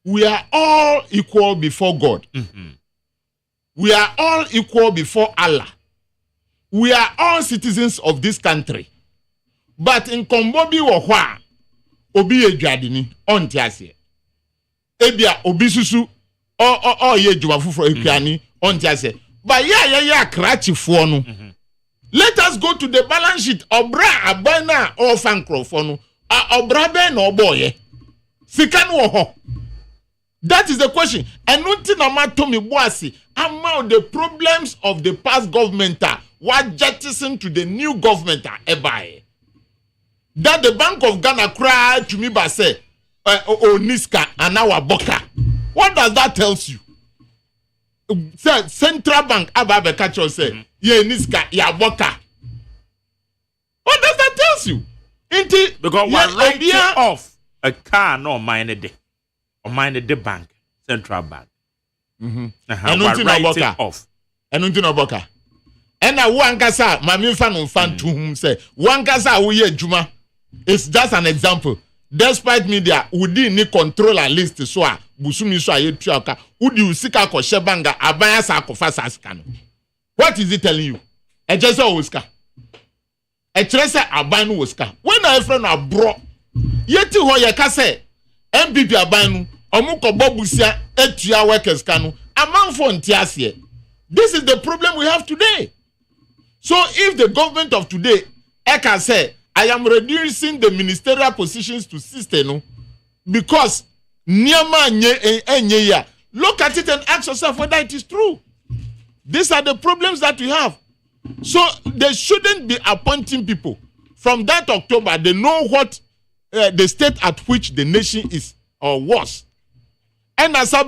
We are all equal before God. We are all equal before Allah. We are all citizens of this country. But in Kombobi Wahwa, Obi Ejadini, on Tiasie. Ebia Obi Susu, or ye Juafu for Epiani, on Tiasie. But krachi fuonu. Let us go to the balance sheet. Obra abana or fancrofonu. Obra ben or boy. Sikanu ho. That is the question. And nothing to me boasi. Among the problems of the past government what jettison to the new government ebaye. That the Bank of Ghana cried to me by say Niska and our Boka. What does that tell you? Central Bank Ababe Kacho say, ye Niska, ya Boka. What does that tell you? Because one writing off a car no minded or minded the bank, Central Bank. And writing off. And Boka. And I one kasa, Mami fan to whom say, one kasa uye Juma. It's just an example. Despite media, we didn't control a list so busumi so aye tuaka. Udi usika ko shebanga abaya sa ko fasa skano. What is it telling you? E just oska. E trese abanu oska. When I friend abro, yeti ho ye ka say MPP abanu omu ko bobusia etua workers kanu. Amanfo ntiase. This is the problem we have today. So if the government of today can say I am reducing the ministerial positions to 60 because look at it and ask yourself whether it is true. These are the problems that we have. So they shouldn't be appointing people. From that October, they know what the state at which the nation is or was. And as I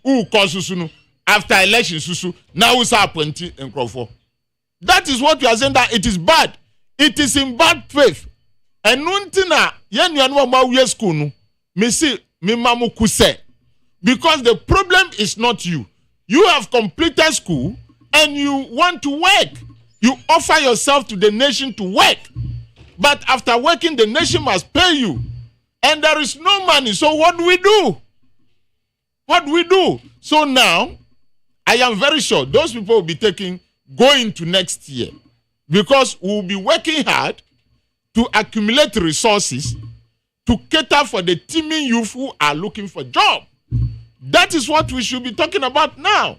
who cause susu after election susu now who's appointing in Crawford. That is what we are saying, that it is bad. It is in bad faith. And nuntina yen yanwa ma school no me see me mamu kuse, because the problem is not you. You have completed school and you want to work. You offer yourself to the nation to work. But after working, the nation must pay you. And there is no money. So what do we do? What do we do? So now, I am very sure those people will be going to next year, because we will be working hard to accumulate resources to cater for the teeming youth who are looking for job. That is what we should be talking about now.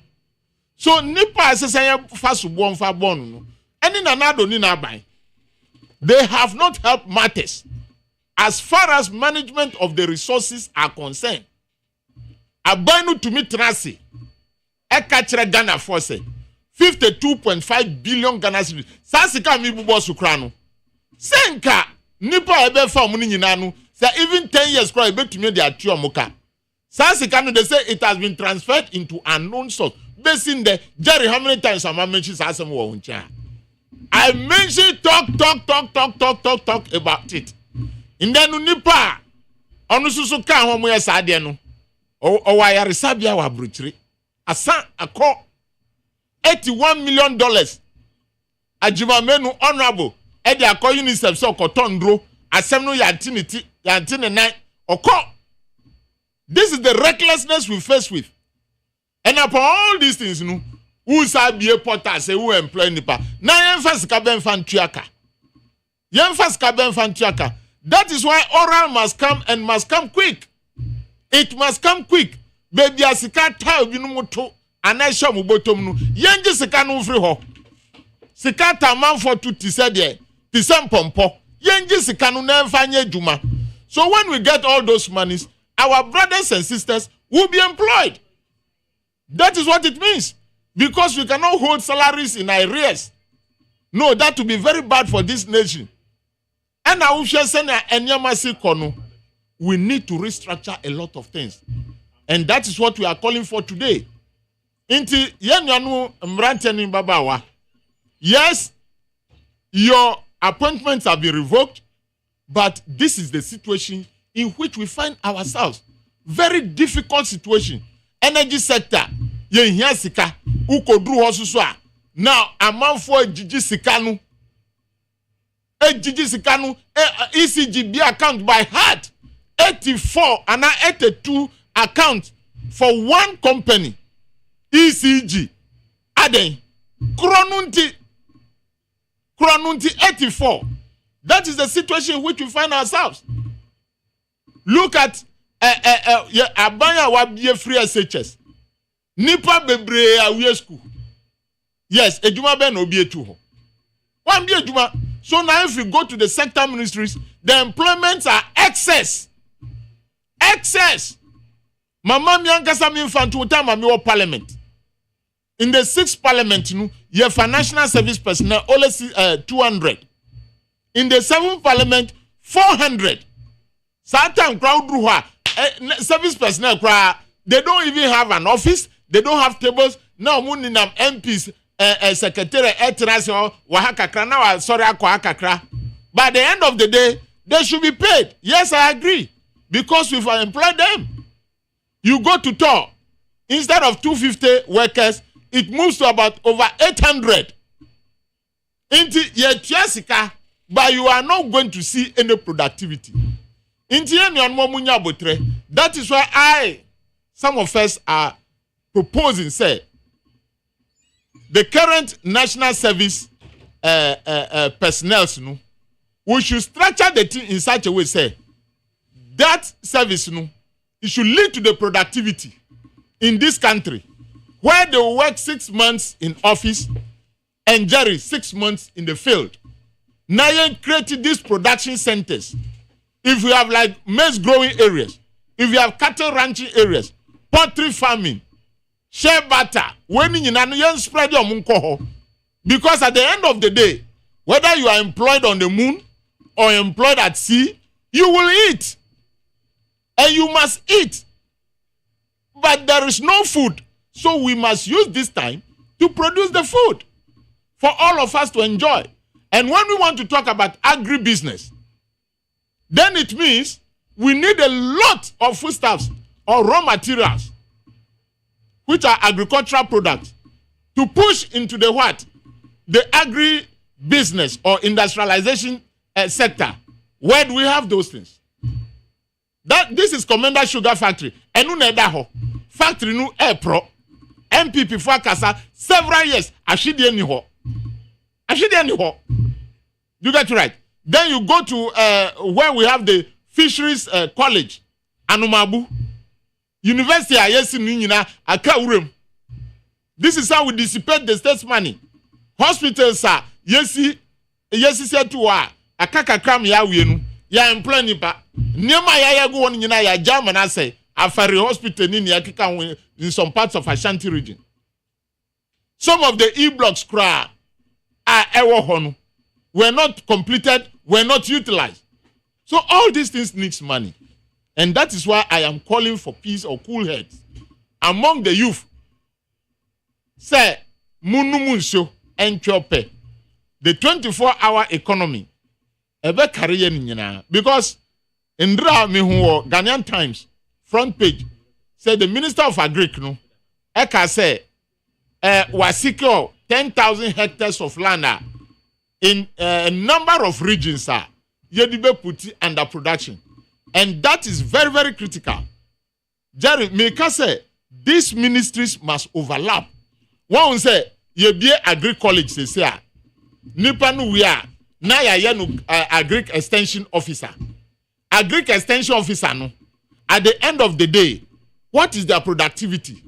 So nipa asesanya fasubo mfa bonu no. Eni nanado ni na ban. They have not helped matters as far as management of the resources are concerned. Abanu to me trasi. Eka kire Ghana for say 52.5 billion Ghana cedis. Sasika mi bubo sukra no. Senka nipa ebe fa mu nyina no. Say even 10 years cry ebe to me dey atu omuka. Sasika no, they say it has been transferred into unknown source. Based in the Jerry, how many times am I mentioned Sasem Woncha? I mentioned talk about it. In the Nipa, Onususu kan homo ya sade no. O wa ya resabia wa bruchiri. Asa akọ $81 million. Ajimamenu honorable e de akọ UNICEF so kotondro asem no ya antine nine okọ. This is the recklessness we face with. And upon all these things, who said be a potter, say who employ nipa. Now emphasis kaben fan triaka. That is why oral must come and must come quick. It must come quick. Baby asika ta obi no moto anasha mu botom no. Yenje sika no free ho. Sika ta man for to ti said there. Ti sem pompo. Yenje sika no na mfanye adwuma. So when we get all those monies, our brothers and sisters will be employed. That is what it means. Because we cannot hold salaries in arrears. No, that will be very bad for this nation. And I will share we need to restructure a lot of things. And that is what we are calling for today. Yes, your appointments have been revoked, but this is the situation in which we find ourselves. Very difficult situation. Energy sector, yen hia sika, ukodru hosusu a. Now, amanfo ejiji sika no. ECG account by heart. 84 and 82 accounts for one company. ECG. Aden. Kronunti 84. That is the situation in which we find ourselves. Look at abanya wabie free SHS. Nipa bebre awie school. Yes, ejuma be na obi etu ho. Wan be ejuma. So now if you go to the sector ministries, the employments are excess. Excess. Mama mi ankasa mi infantu time mi wo parliament. In the 6th parliament, you have for national service personnel only 200. In the 7th parliament, 400. Certain crowd service personnel, they don't even have an office. They don't have tables. Now, Muninam MPs, secretary, Wahakakra. Now, sorry, Akakra. By the end of the day, they should be paid. Yes, I agree. Because we've employed them. You go to Tor. Instead of 250 workers, it moves to about over 800. But you are not going to see any productivity. That is why some of us are proposing, say, the current national service personnel, we should structure the thing in such a way, say, that service, it should lead to the productivity in this country, where they will work 6 months in office and Jerry 6 months in the field. Now you created these production centers. If you have like maize growing areas, if you have cattle ranching areas, poultry farming, shea butter, when you spread your munkoho, because at the end of the day, whether you are employed on the moon or employed at sea, you will eat. And you must eat. But there is no food. So we must use this time to produce the food for all of us to enjoy. And when we want to talk about agribusiness, then it means we need a lot of foodstuffs or raw materials, which are agricultural products, to push into the what? The agri-business or industrialization sector. Where do we have those things? This is Commander Sugar Factory. Enu nedaho. Factory nu pro. MPP for Kasa several years. Ashidi ni ho. You get it right. Then you go to where we have the Fisheries College, Anumabu. University ayesi nyina aka urem. This is how we dissipate the state's money. Hospitals are yesi said to akaka kram ya wienu ya employ nipa. Niema ya go on nyina ya German say Afari Hospital ni akika in some parts of Ashanti region. Some of the E-blocks are were not completed, were not utilized. So all these things needs money. And that is why I am calling for peace or cool heads among the youth. Say, Munumunso and Chope, the 24-hour economy, ebe career nyina. Because in Ghanaian Times, front page, said the Minister of Agric, no, Eka say, was secure 10,000 hectares of land in a number of regions, Yedibe puti under production. And that is very, very critical. Jerry, Meka say, these ministries must overlap. One say, ye be agri college, say, Nipanu we are, na ya yenu agri extension officer. Agri extension officer, no. At the end of the day, what is their productivity?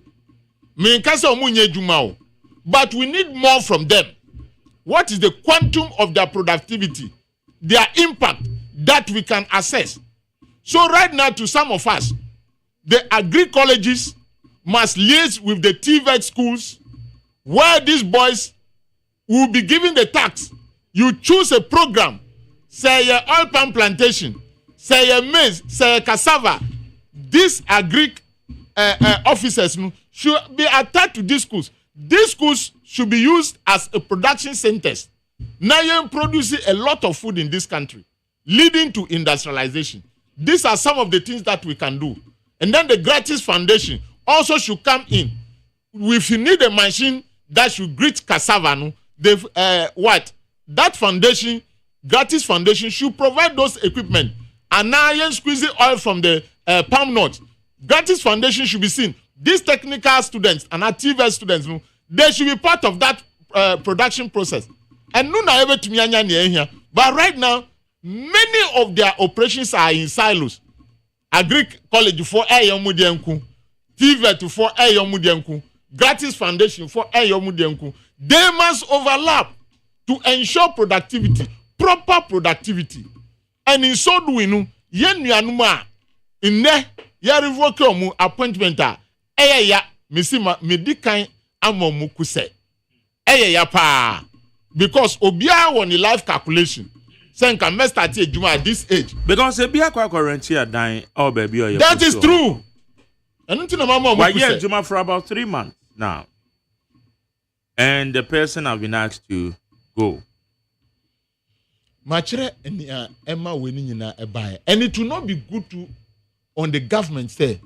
Meka say, omunye jumao. But we need more from them. What is the quantum of their productivity? Their impact that we can assess. So right now, to some of us, the agri colleges must liaise with the TVET schools where these boys will be given the tax. You choose a program, say a oil palm plantation, say a maize, say a cassava. These agri officers should be attached to these schools. These schools should be used as a production centers. Now you're producing a lot of food in this country, leading to industrialization. These are some of the things that we can do. And then the Gratis Foundation also should come in. If you need a machine that should grit cassava, that foundation, Gratis Foundation, should provide those equipment. And now you're squeezing oil from the palm nut. Gratis Foundation should be seen. These technical students and active students, they should be part of that production process. And but right now, many of their operations are in silos. Agri College for Ayomudianku, TVET for Ayomudianku, Gratis Foundation for Ayomudianku. They must overlap to ensure productivity, proper productivity. And in so doing, Yenuanuma, in there, Yarivoke appointment, ya misima medikai amomu kuse ya pa because obia won the life calculation say can must start ejuma at this age because obia kwa current here dying oh baby oh that is true and until mama why yeah ejuma for about 3 months now and the person have been asked to go machire emma weni nyina ebae and it will not be good to on the government say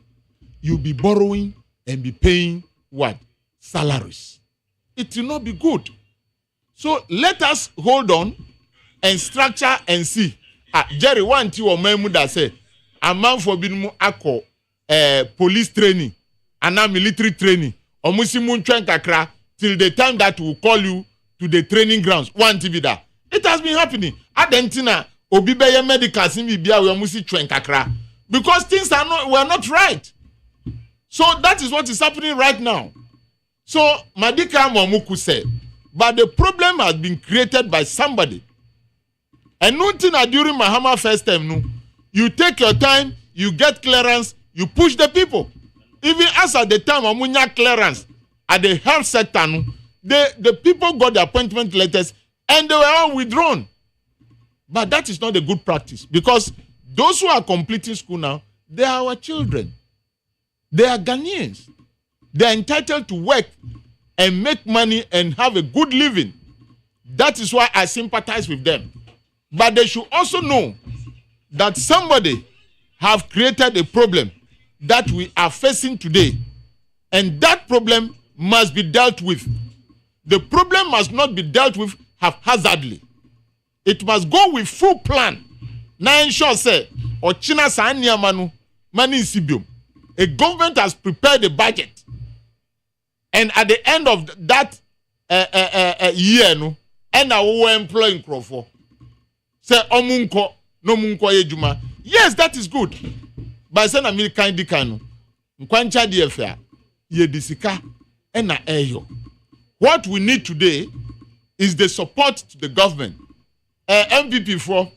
you'll be borrowing and be paying what? Salaries. It will not be good. So let us hold on and structure and see. Jerry, one thing or memu that say, a man for being ako police training and now military training. Or musimun kakra till the time that we call you to the training grounds. One TV that. It has been happening. Adentina, obibeye medical simibia we musi kakra. Because things were not right. So that is what is happening right now. So Madika Momuku said, but the problem has been created by somebody. And nothing during Mahama first time, you take your time, you get clearance, you push the people. Even as at the time Amunya clearance at the health sector, the people got the appointment letters and they were all withdrawn. But that is not a good practice because those who are completing school now, they are our children. They are Ghanaians. They are entitled to work and make money and have a good living. That is why I sympathize with them. But they should also know that somebody have created a problem that we are facing today. And that problem must be dealt with. The problem must not be dealt with haphazardly. It must go with full plan. Now ensure say, or China Sanya Manu, Mani Sibium. A government has prepared a budget. And at the end of that year, no, and I will employ in Crawford. Say, Omunko, no Munko Ejuma. Yes, that is good. But say, American Dikano, Nkwancha DFA, Ye Disika, and na Eyo. What we need today is the support to the government. MPP for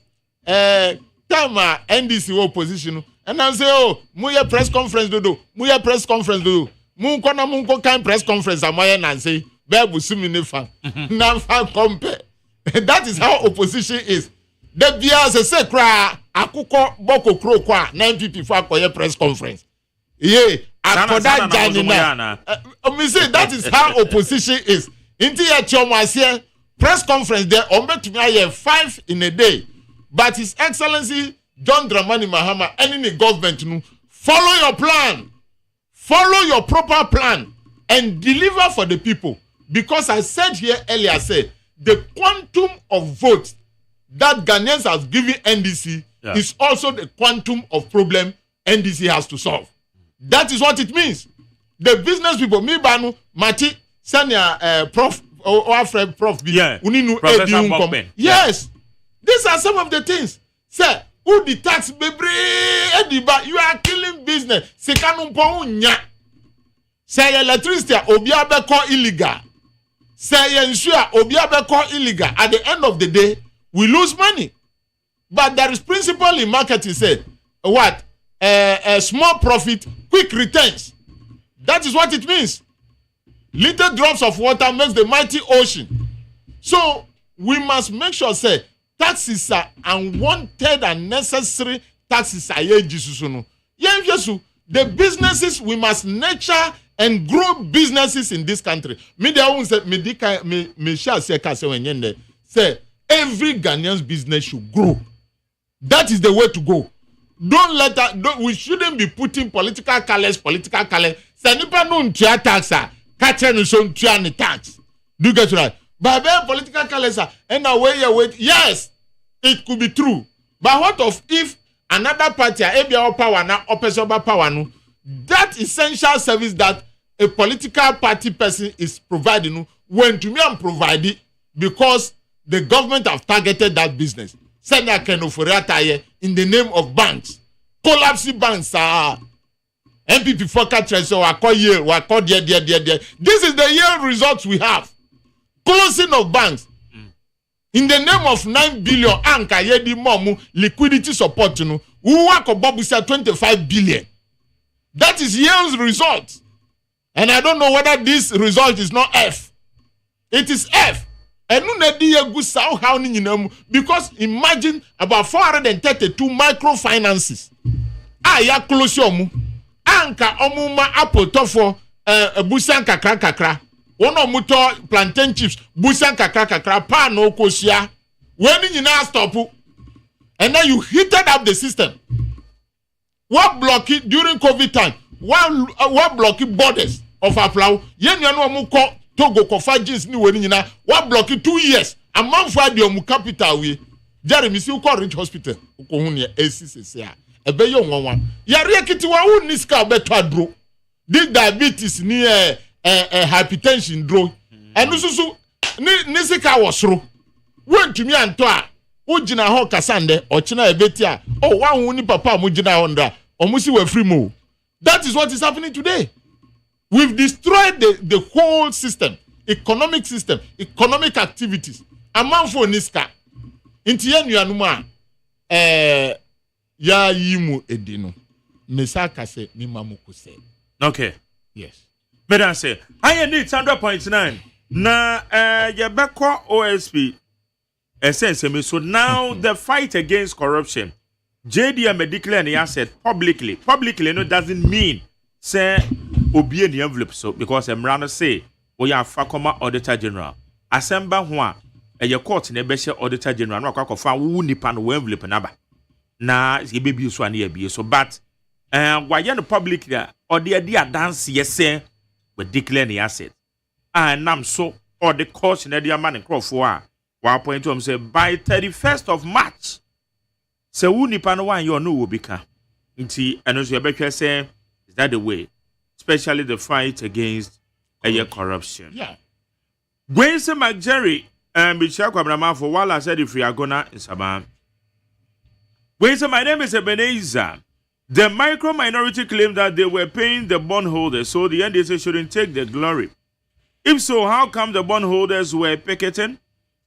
Tama NDC opposition. And I say, oh, Muya press conference do. Muya press conference do. Munko kind press conference. Amaya and say, Bebu Suminifa. Nafa compare. That is how opposition is. The Bias say cry. Akuko boko kro kwa. 9 people for a press conference. Yeah. After that, me say that is how opposition is. Inti ya choma here press conference there. Ombe to me 5 in a day. But His Excellency John Dramani Mahama, any government, follow your plan. Follow your proper plan and deliver for the people. Because I said here earlier, the quantum of votes that Ghanaians have given NDC is also the quantum of problem NDC has to solve. That is what it means. The business people, me banu, Mati, Sanya, Prof, or Prof, Uninu, yes. These are some of the things. Sir, who the tax baby, you are killing business. Sekanumpo say electricity obiabeko illegal. Say ensure obiabeko illegal. At the end of the day, we lose money. But there is principle in marketing. Say what? A small profit, quick returns. That is what it means. Little drops of water makes the mighty ocean. So we must make sure say taxes are unwanted and necessary taxes are the businesses we must nurture and grow businesses in this country. Say every Ghanaian's business should grow. That is the way to go. Don't let that. We shouldn't be putting political colors. Sanipa no ntia tax catcher no so ntia tax. Do you get right? But then political colors and away. Yes, it could be true. But what of if another party ABR power now opposite power no? That essential service that a political party person is providing when to me I'm providing because the government have targeted that business. Send a kind of in the name of banks. Collapsing banks are MPP for catchers so I call year, I call dear. This is the year results we have. Closing of banks. In the name of 9 billion anka yedi momu liquidity support we work about 25 billion. That is year's result. And I don't know whether this result is not F. It is F. And because imagine about 432 microfinances. Ya close yomu. Anka omuma apple tofo busan kakra. One of muto plantain chips busan kakra pa no kosia. When you now stop and then you heated up the system. What block it during COVID time? What block it borders of our plow? Yen yanu muko Togo kofa jeans ni weni nyina wa block 2 years amanfo adiomu capital we Jeremy si ko Rich Hospital ko hu ne ACCC a ebe yo nwanwa yare kiti wa hu niska beto adro this diabetes ni hypertension dro enu susu ni sika wosoro wontumi anto a ugina ho kasande ochina ebeti a wa hu ni papa mo gina ho ndra omusi wa free mo. That is what is happening today. We've destroyed the whole system, economic activities. Amanfo niska. Inti yenu anuma ya yimu edino. Mesaka se mimamu kuse. Okay. Yes. But I say, I need 100.9. Na yebeko OSP. Essentially, so now the fight against corruption. JDM declared the asset publicly. Publicly, no, doesn't mean say obi any envelope so because emrano say we are fakoma auditor general asemba ho a eye court na be auditor general no akwakofa wu nipa no envelope naba na ye bebi so ane ye so but why no public there or the dance yes we declare the asset and nam so or the course in the man crop for 1 point say by 31st of March so wu nipa no wan you no will become nti eno so ye say is that the way especially the fight against corruption. Yeah. When say McJerry and Bichia Kwabramah for while I said if we are gonna in Saban. When say my name is Ebenezer. The micro minority claimed that they were paying the bondholders, so the NDC shouldn't take the glory. If so, how come the bondholders were picketing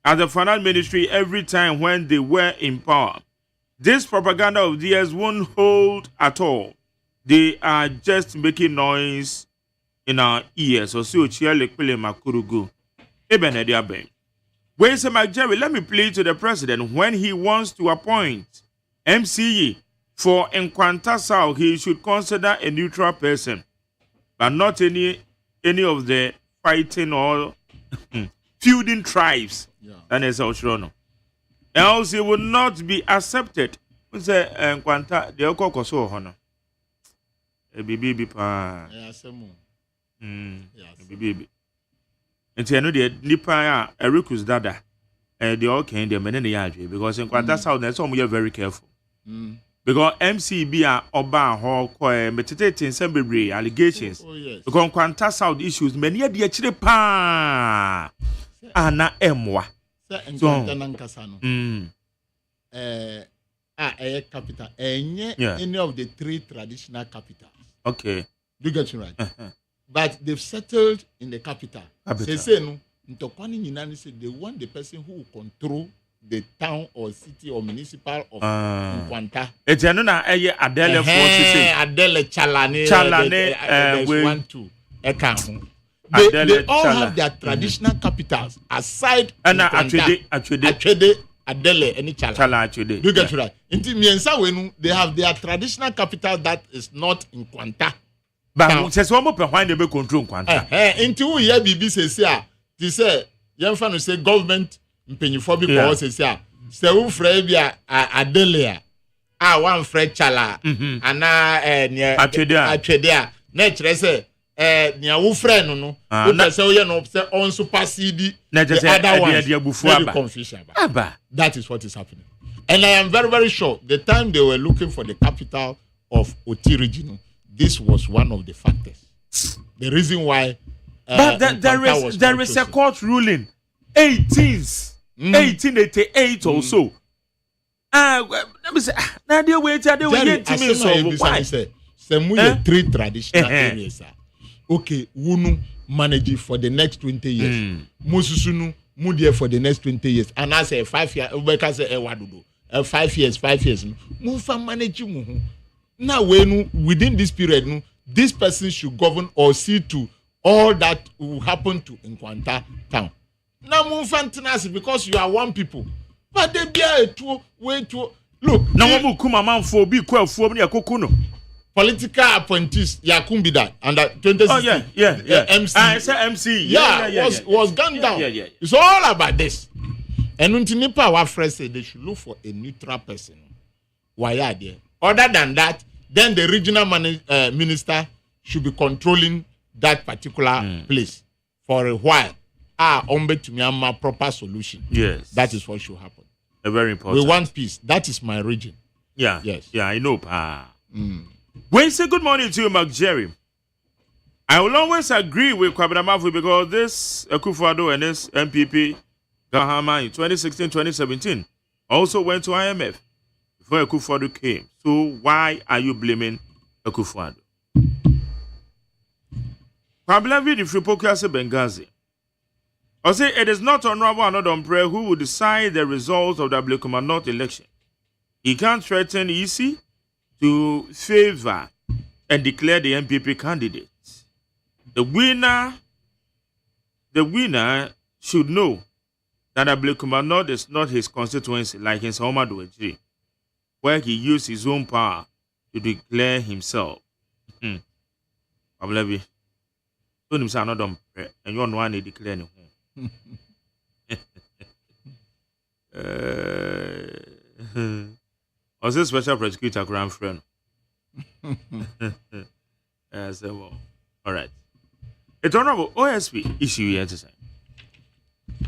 at the finance ministry every time when they were in power? This propaganda of theirs won't hold at all. They are just making noise in our ears. So, Makurugu. When say McJerry, let me plead to the president when he wants to appoint MCE for Nkwanta South, he should consider a neutral person, but not any of the fighting or feuding tribes. That is Oshono. Else it would not be accepted. We say Nkwanta, the Okoko so honor. A baby pa. Baby. And the Nipa Erikus Dada, the okay in the Menene because in Nkwanta South, that's some we are very careful. Because MCB are oba ho meditating some bebre allegations. Because Nkwanta South issues many of the actually pa ana emwa. Capital any of the 3 traditional capitals. Okay. Do you get me right? But they've settled in the capital. They say no, they want the person who will control the town or city or municipal of Nkwanta. It's na Adele forces. Adele Chalane. We 1 2. They all have their traditional capitals aside. And actually Adele any Chala. Do you get right? Inti miensa wenu they have their traditional capital that is not in Nkwanta. But says one more why they be control Nkwanta. Inti who hear BB says here, they say yemfa no say government mpanyifo bi ko say say who frɛ bia Adele a one frɛ Chala ana ne atwede na kyerɛ sɛ nia wo frɛ no no wo pɛ sɛ wo yɛ no sɛ on supersede the other one confusion about. That is what is happening. And I am very, very sure the time they were looking for the capital of Oti region, this was one of the factors. The reason why. But there is a court ruling, 1888 or so. Let me say, now they wait till they wait to me. So why? Some 3 traditional areas. Okay, Wunu manage for the next 20 years. Mususunu Mudia for the next 20 years. And I say 5 years. Ubeka say 5 years. 5 years. Mufa manage mu. Now when within this period, this person should govern or see to all that will happen to Nkwanta town. Now Mufa because you are one people. But they be a way to look. Now we come man for be quite for me kokuno. Political appointees Yakumbi that under 2016. Oh yeah. MC. I said MC. Was gunned down. Yeah. It's all about this. And Untinipa our friends say they should look for a neutral person. Why are there? Other than that, then the regional minister should be controlling that particular place for a while. Ombe to Myanmar proper solution. Yes. That is what should happen. A very important. We want peace. That is my region. Yeah. Yes. Yeah, I know. We say good morning to you, McJerry. I will always agree with Kwabena because this Akufo-Addo and this MPP Gahama in 2016-2017 also went to IMF before Akufo-Addo came. So why are you blaming Akufo-Addo? Kwabena the Fripokiase Benghazi. I say it is not Honorable Anodombre who will decide the results of the Blekuma North election. He can't threaten EC to favor and declare the MPP candidate. The winner should know that Blekuma North is not his constituency like in Saomadu Ejiri, where he used his own power to declare himself. Ablabi. Don't him say another and you one they declare no. Was a special prosecutor grand friend? So, all right. It's honorable OSP issue here to say.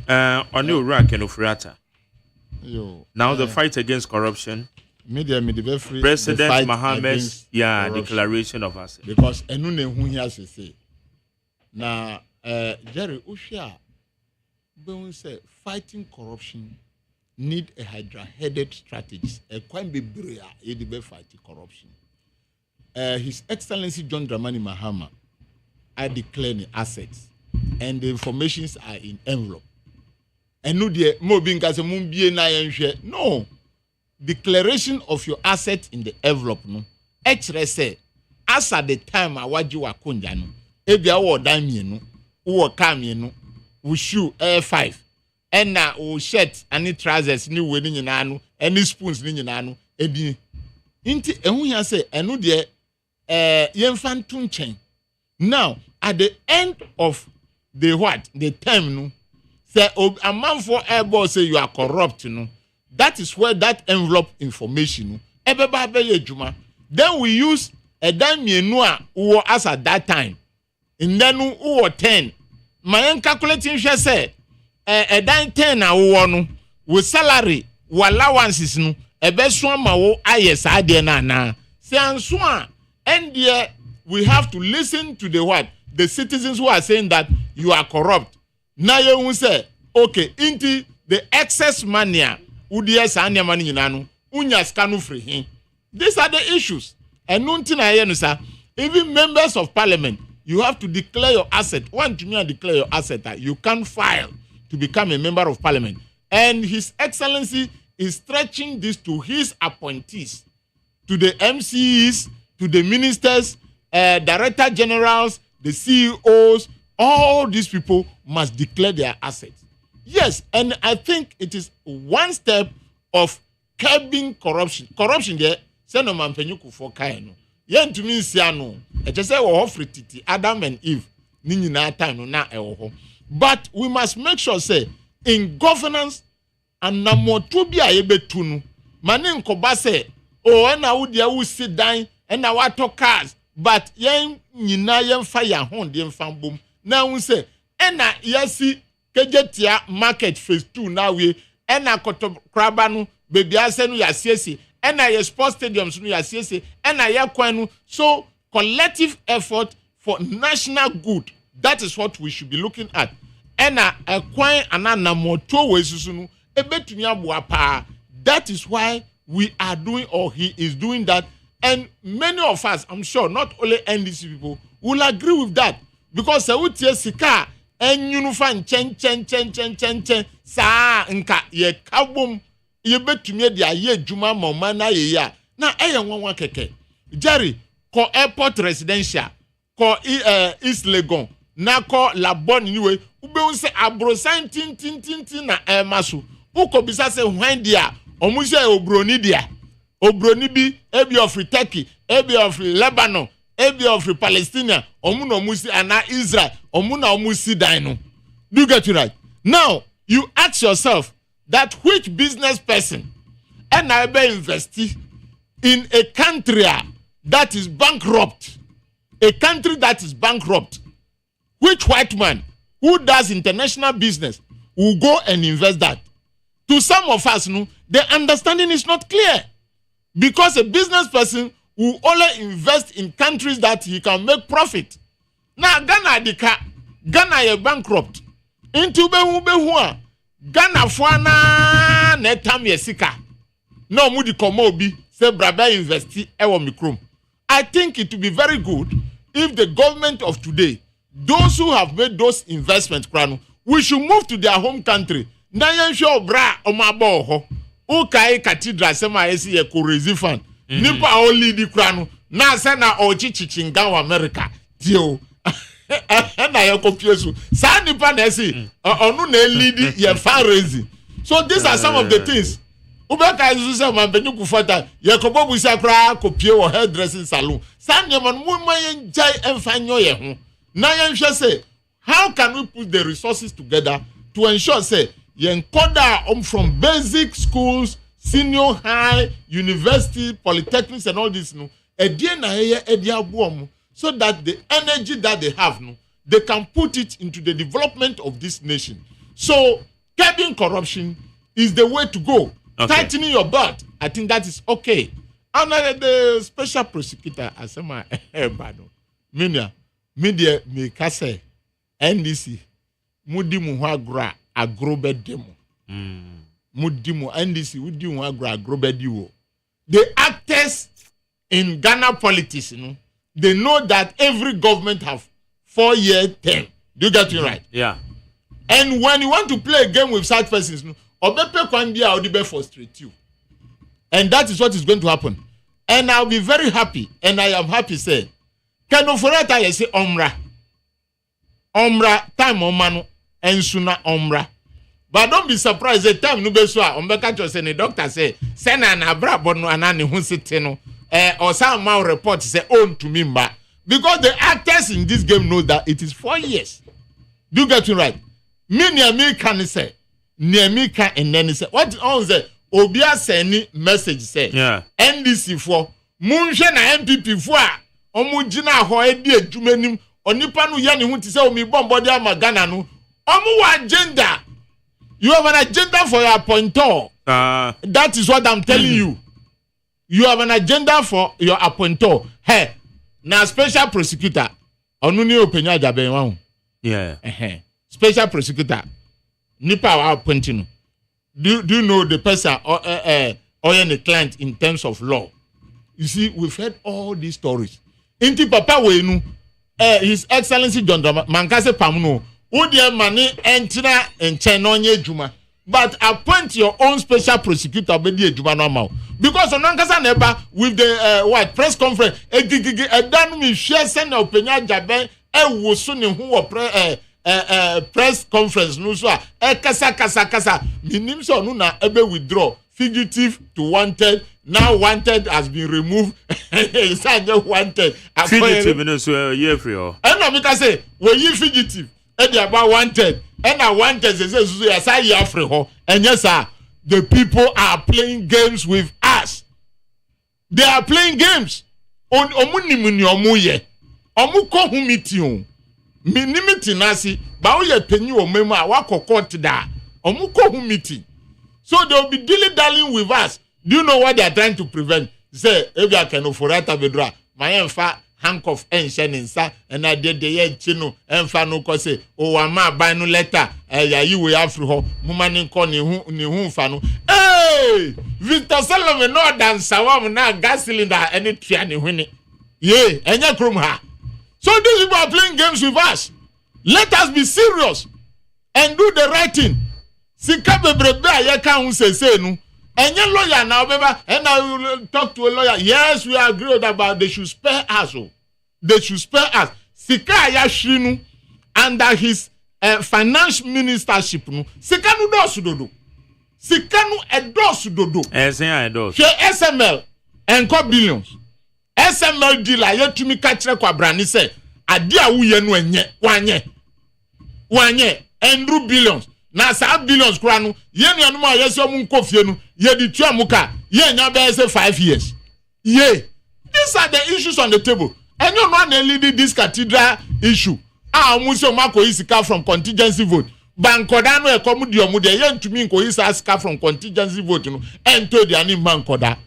On your rank and Ofrata. Now the fight against corruption. President Mohammed's declaration of assets. Because enune who has to say. Now, Jerry Ushia, when say fighting corruption need a hydra-headed strategist. A quite be brilliant. Fighting corruption. His Excellency John Dramani Mahama are declaring assets, and the informations are in envelope. And no, dear, no declaration of your asset in the envelope. No, actually say as at the time I want you akunja no, ebi awo dami no, uwo kami no, we shoe Air 5, and na we shirt any trousers ni we ni nyina no, any spoons ni nyina no, edi. Inti ehun ya say enu de yemfan tunchen. Now at the end of the term no, say a man for airball say you are corrupt no. That is where that envelope information no. Ebeba be juma. Then we use a dime mienua who as at that time. And then who 10. My calculating share say a dime 10 na no with salary allowances no. Ebe so ma wo ayes ade na na. Say answa and there we have to listen to the citizens who are saying that you are corrupt. Now you say, okay, into the excess money, UDS and money in anu, unya scanu free. These are the issues. And nuntina sir, even members of parliament, you have to declare your asset. One to me and declare your asset that you can't file to become a member of parliament. And His Excellency is stretching this to his appointees, to the MCs, to the ministers, director generals, the CEOs. All these people must declare their assets. Yes, and I think it is one step of curbing corruption. Corruption there, say no man penyuku for kaino. Yen to me siano. It just say we offer titi Adam and Eve. Nini na time na ewo. But we must make sure say in governance and na motobi ayebetunu. Mane nkoba say oh na wo dia wo sit down and na wato cars but yen nyina yen fire hon de mfam bom. Na we say ena yasi kejetia market phase 2 now we ena koto kraba no bebi ase no yasiesi ena ye sports stadiums no yasiesi ena ye kwan no. So collective effort for national good, that is what we should be looking at. Ena ekwan anana moto we susu no ebetumi aboa pa. That is why we are doing, or he is doing that, and many of us, I'm sure, not only NDC people, will agree with that. Because se utie sika en unifan chen sa nka ye kabum ye betumi de aye djuma mama na ye ya na eye nwanwa keke Jerry ko airport residential ko East Legon na ko Labon niwe ube unse abrosan tin na maso uko bisa se hwan dia omuse obroni dia obroni bi ebi of Turkey ebi of Lebanon ebi of Palestine omuna omusi ana Israel omuna omusi dino. Do you get it right? Now you ask yourself that which business person and I be investi in a country that is bankrupt, a country that is bankrupt. Which white man who does international business will go and invest that? To some of us, no, the understanding is not clear. Because a business person will only invest in countries that he can make profit. Now, Ghana is bankrupt. Into Behubehuan, Ghana Fuana Netam Yesika. No Mudi Komobi, say Braba investi ewo mikrum. I think it would be very good if the government of today, those who have made those investments, we should move to their home country. Nayan show bra omabo ho. Ukai cathedral sema esi ye kurezi fan. Nipa only di kranu. Na sena ochi chichinga America. Tio. Na ya confuse. Sa nipa na esi onu na lead ye fundraising. So these are some of the things. Ubeka is say man benyu kufata ye kobo busa kra kopie wo hairdressing salon. Sanye man mu man jai emfanyo ye ho. Na yen hwe say how can we put the resources together to ensure say yen koda from basic schools, senior high, university, polytechnics and all this no edie na ye edie aboom so that the energy that they have no they can put it into the development of this nation. So curbing corruption is the way to go. Okay. Tightening your belt, I think that is okay. And the special prosecutor, as my media may say NDC mudi muhagra agrobe demo. Mudimu NDC mudi muhagra agrobe diwo. The actors in Ghana politics, they know that every government have 4-year term. Do you get it right? Yeah. And when you want to play a game with such persons, Obepe Kwandia Odibe frustrate you. And that is what is going to happen. And I'll be very happy, and I am happy saying, Kano Foreta you say Omra. Omra, time omanu, and sooner Omra. But don't be surprised, the time Nubeswa, Ombeka just say the doctor say, send an abra bono anani hunsiteno, or some more report say own to me, because the actors in this game know that it is 4 years. Do you get it right? Me can say. Niemika and then say what on say Obia send message say NDC for Munshe na MPP for omu gina ho edi adwumanim onipa no ye ne hu ti say omi bombodi amagana no omu agenda. You have an agenda for your appointor. That is what I'm telling you. You have an agenda for your appointor. Hey, now special prosecutor onu ni openya jabe wan. Yeah. Special prosecutor Nipa wa appointing. Do you know the person or the client in terms of law? You see, we've heard all these stories. Inti papa we nu His Excellency John Mankase Pamuno, Udia Mani entina enchenoye juma. But appoint your own special prosecutor bedi juma normal. Because on Nankasa neba with the press conference, dan mi share send opinion jabe wo so ne ho press conference no so kasa minim so no na ebe withdraw fugitive to wanted. Now wanted has been removed. It's not wanted. Fugitive no so year free oh. And now because say we you fugitive and they about wanted and I wanted say so yes I year free ho. And yes sir, the people are playing games with us. They are playing games. On omunimuni omuye. Omu ko hu meeting. Minimiti nasi ba wo ye penyi o memu a wakokot da. Omu ko hu meeting. So they will be dilly-dallying with us. Do you know what they are trying to prevent? Say, if you can afford that, my enfa handcuff and shenansa, and I did the year chino, and fano say, oh, I'm not buying no letter. You will have to ho, woman in corny whom fano. Hey, Victor Solomon, no dance, Sawam, now gas cylinder, any triani winning. Yea, and your crum ha. So these people are playing games with us. Let us be serious and do the right thing. Sikabe brebe ayeka hu say no. Enye lawyer now, and I will talk to a lawyer. Yes, we agree about they should spare us. They should spare us. Sika ayashrinu under his finance ministership no. Sika no do sudodo. Sika no edo sudodo. Edo. She SML enko billions. SML deal ayetumi ka kire kwa brani say ade a wo ye no enye wanye endru billions. Na sa billions kura no ye nuanu ma yeso mu nkofie no ye di tua muka ye nya be say 5 years ye these are the issues on the table and you know na lead this cathedral issue mu se ma ko isika from contingency vote bankoda no e komu di omu de ye ntumi ko isika from contingency vote no ento di ani bankoda.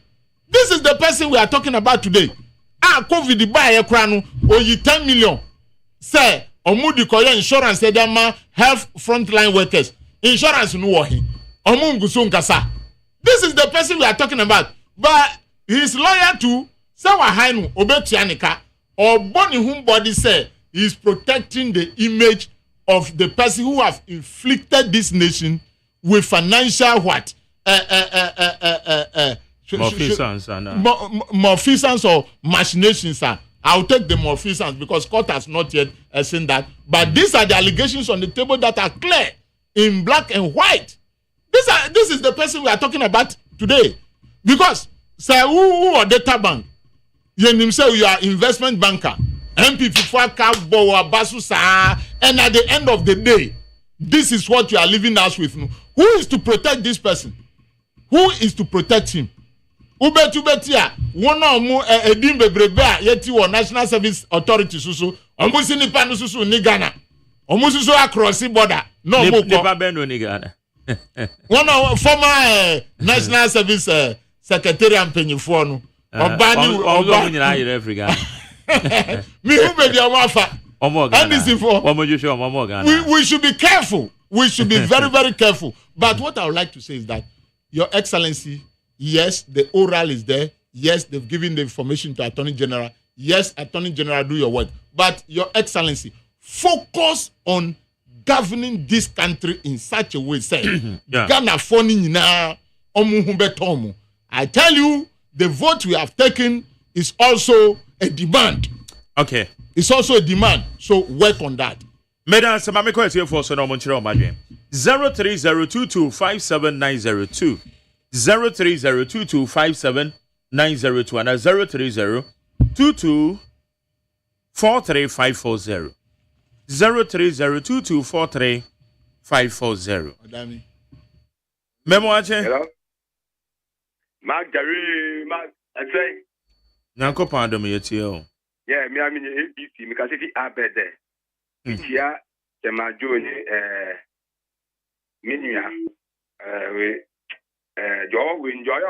This is the person we are talking about today. COVID buy e kura no oyi 10 million say Omudi koye insurance edema health frontline workers. Insurance no wahi. Omungusu nkasa. This is the person we are talking about. But his lawyer too, say wa hainu obetianika or boni whom body say he is protecting the image of the person who have inflicted this nation with financial what? Malfeasance or machinations are. I'll take the malfeasance because court has not yet seen that. But these are the allegations on the table that are clear in black and white. This is the person we are talking about today. Because say who or data bank, you say you are investment banker, MP4 cabo basu sa, and at the end of the day, this is what you are leaving us with. Who is to protect this person? Who is to protect him? Ubetia, one or more edim bebreba yeti or National Service Authority susu, omusi ni panu susu ni Ghana. Omusi so across the border. No more. Nepa beno ni Ghana. One of former National Service Secretary and Penyifo no. Obani nyina yire Africa. Me who be the amafa. We should be careful. We should be very, very careful. But what I would like to say is that, Your Excellency, yes, the oral is there. Yes, they've given the information to Attorney General. Yes, Attorney General, do your work. But, Your Excellency, focus on governing this country in such a way. Say, Ghana phone na omu. I tell you, the vote we have taken is also a demand. Okay. It's also a demand. So work on that. Madam, so my question for so no monchiro madwen. 03022579002. 03022579002 and 03022435540. 03022435540. Adami. Memo ache. Hello. Magari, I say. Nanko pando me yetio. Yeah, me am in ABC because if abede. Itia the majoni minia we jo we enjoy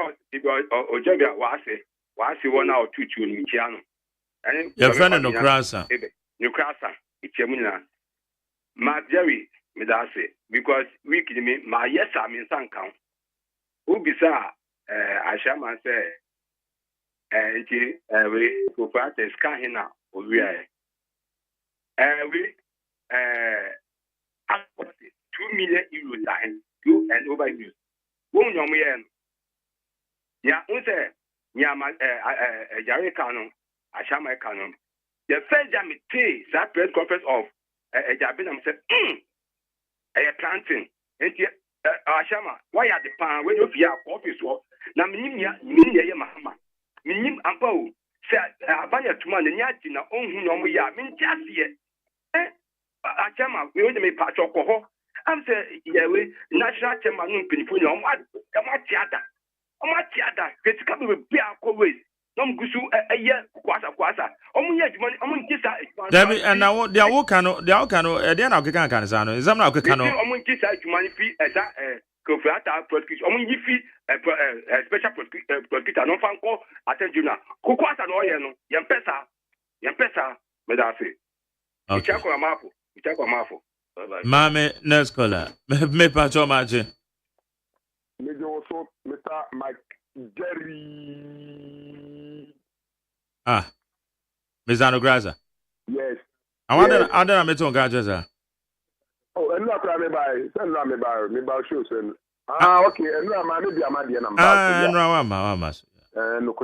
ojabia wase one out two ni chiano. And your friend no crasa. No crasa ichemuna. Ma Jerry me da say because we kid me my yes I mean sankan. Ubisa Ashaman say we go for the scan here we we 2 million euros and you and over use. Won't you mean? Yeah, unse Yama Yari Canon, Ashama Canon. The first time it takes that press conference of Jabinam said, a planting. And Ashama, why are the pan when you fear office work? Now, Minia Mahama. Minim Ampo said, Abaya to man and Yatina, own no we are, mean just yet. Achama, we only make patch of coho. I'm saying, yeah, we national chairman, Pinifuno, what? Amatiada. Amatiada, get to come with beer always. Nom gusu a year, quasa. Only yet money, among this. David, and now the Awokano, then I'll get Canzano. Is I'm not Cano. Among this, money fee as a Kofrata prosecution. Only if he a special prosecutor, no fan call, attend you now. Kukwasa no Yampesa, Medasi. Okay. Check on Mafo. Mame, nurse caller. Me pacho maje. Major also Mr. Mike Jerry. Ah. Mizano Graza. Yes. I wonder I met on Gajaza. Oh, and not me by shoes and okay, and no man maybe I'm at look.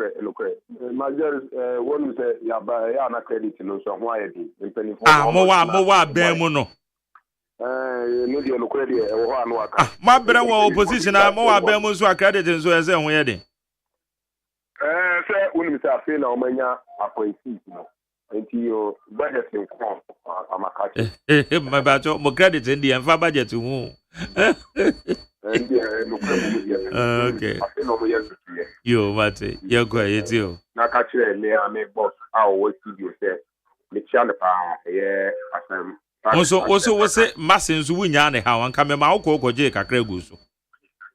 My dear, one say ya buy na credit no so why di impeni for mo wa ben mu no no dey look ready e ho anu aka ma bere wo opposition na mo wa ben mu so credit so e say ho ye de say uni say afi na o manya appointment no enti yo budget nko amaka ma ba to mo credit ndi en fa budget hu okay. Yo, Mate, you're great, you. Na catcher, me boss, our work studio said, Michelle, yeah, also, was it Massins win Yanni how and come out go Jake a creguso.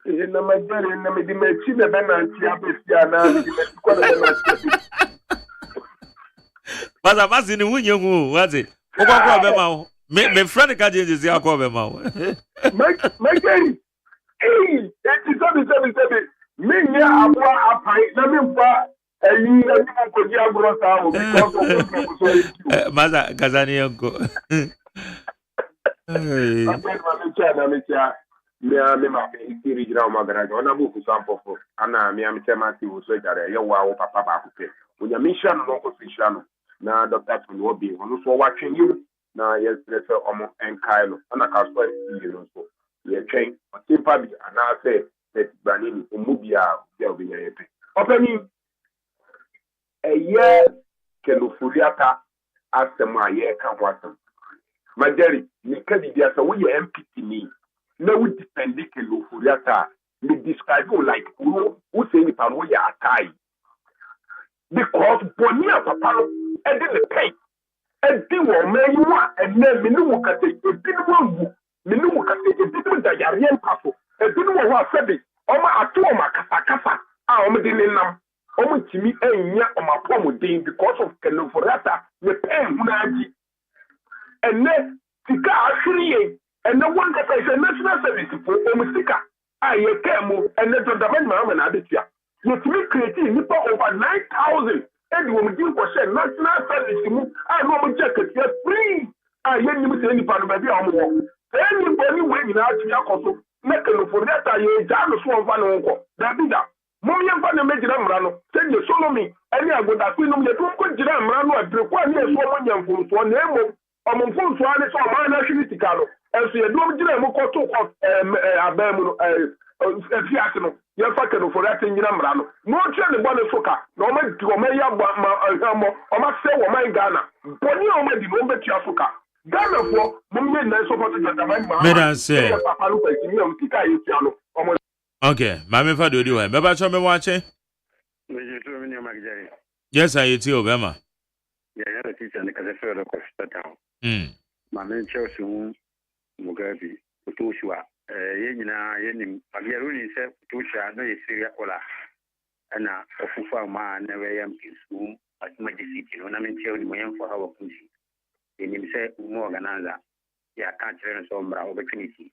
In the Magdalene, in the Medicine, but I was in the winning who was it? Oh, my friend can't use the alcohol. My friend, hey, that is something. Many are a pint, let me buy a year for the Mother Kazanianko. Na Dr. Tunobi, who was watching you. Na yes, let's and Kylo, and I can't so you know. We are trained, but simply, and I say that Branini, Umubia, Delvin. Opening a year Kelufuriata asked them my year come wasn't. My dear, Nikadi, so we MPT me. No, we defend Kelufuriata. Me describe you like who say if I'm we are tied. Because Bonia Papa, and then the pay. And they were many one, and then Minumukate, a bit one, Minumukate, a bit that Yarian Paso, a bit one was said it, Oma Atoma Casacasa, Omedinam, Omutimi, and Ya Oma Pomo Day because of Canoforata, the pen Munaji. And then Tika Ashiri, and the one that is a national service for Omusika, I Kemo, and the Dodavana and Aditya. Yet me creating Nipa over 9,000. And when we do for share national service, I know we check it free. I hear you say any part of the arm. Anybody when you have to also make a for that. I hear John Swan Van Uncle. That be that. Moya Van Major Amrano, send you solo me. Any I go that we know the two good Amrano and require me so many for one name. Among fools, one is all my nationality. And so you don't get a more to Abemo. Fiasco, you're fucking for that in Yamrano. No channel one soca, no man to a mayor, or must say, oh my Ghana. But you already know that Yasuka. Ghana for Mummy, so much as the man. Madam say, okay, Mammy Fado, do I? Baba, show me watching. Yes, I eat you, Obama. Yeah, I teach and the Casafer of town. Mammy Chelsea Mugabe, Utushua. Yenim, Agaruni said, Tusha, no, Syria Ola, and a Fufa man, never am whom at Majesty, when I'm in Chelsea for our country. In himself, more organizer, ya can't turn some opportunity.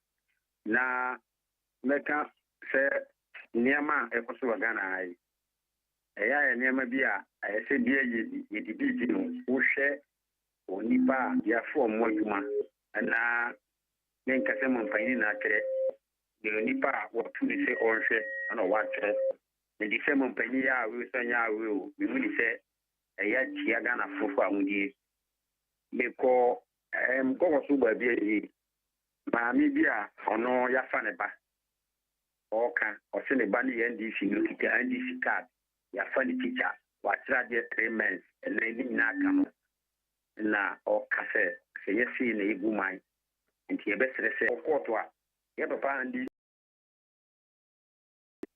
Now, Mecca said, Niama, a Kosovagana, a Niama Bia, I said, dear, you did, who share or Nipa, ya form one human, and now. Then Casamon finding a tre, the Nipa, what to say or say, and a watch. The December Penia will send ya will, we will say, a yet Chiagana Fufa Mudi. They call go super be Mamibia or no Yafaneba. Or can or send a bunny NDC, NDC card, Yafani teacher, what tragic 3 months, and lady Nakam. Na or cassette, say yes, in a good mind. And he best say, of course, yeah, Papa and the.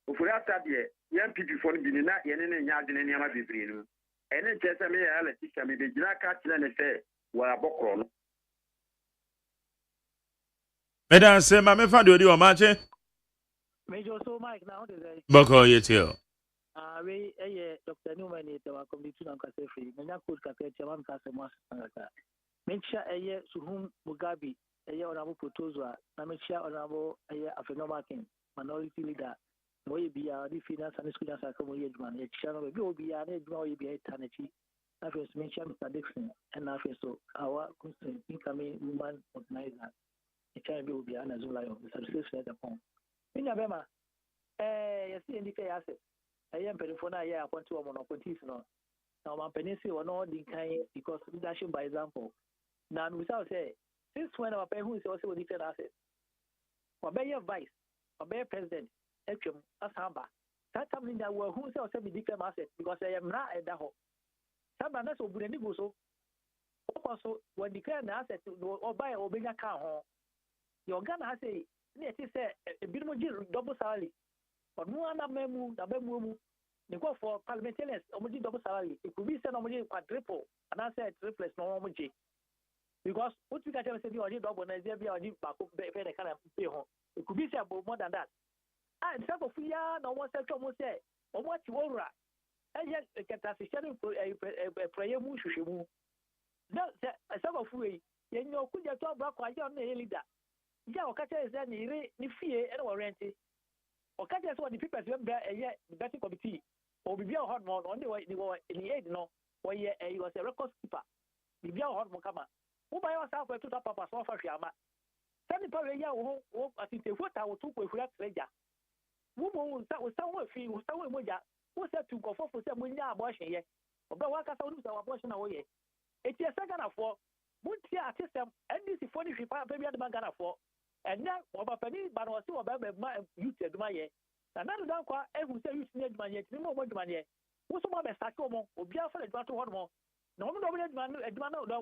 If we have that, young people for the dinner, and any yard in any other people. And then just a mere teacher, maybe Jack and say, well, a book. Madam say, Mammy Fado, do you match it? Major so Mike now, Boko, you too. We Dr. Newman, our committee on Cassefree, and I could Cafe, Chaman Cassamas. Make sure a year to whom Mugabe. A year honorable protozoa, Namesha honorable a year of a normal king, minority leader, no be a finance and school as a community man, a channel will be an age, no be a eternity. I first mentioned Mr. Dixon, and I first so our constant incoming woman organizer, a child will be an Azula of the subscription at the phone. In Alabama, you see, indicate asset. I am Perifona, I want to a monopolies. Now, my peninsula or not the kind because leadership by example. Now, without say, since when our parents who is also different assets, or by your vice, or by president, actually, as Hamba, that something that will who also be different assets because I am not at that home. Some are not so good and so. Also, when declare an asset or buy or bring a car home, your gun has a bit more double salary. But no other memu, the memu, they go for parliamentarians, almost double salary. It could be sent almost quadruple, and I said triplets, no almost. Because what we can tell you are double Nigeria or back up the kind of pay home. It could be more than that. And some of you no one said almost say, or what you will write. And yet, a catastrophe a prayer mushu. Some of you, you know, could you talk back while you're on the leader? Yeah, or catch is any fear and warranty. Or catch us what the people bear a year, the betting committee, or be a hot one on the way they were in the aid, no, or he was a record keeper. Be a hot mokama. Who by yourself to top up a sofa shama? Send the power who I think the foot I will took with that treasure. Who was somewhere free, who somewhere moja, who said to go for some window abortion yet? Or by what I saw our abortion away. It's a second of 4. Montie system, and this is funny if you pay the man for. And now, what a penny, but was still about my youth at my year. And then don't quite every say you see adjuman yet, no more adjuman yet. What's more best Sakomo, or be for adjuman to Hormo? No, adjuman,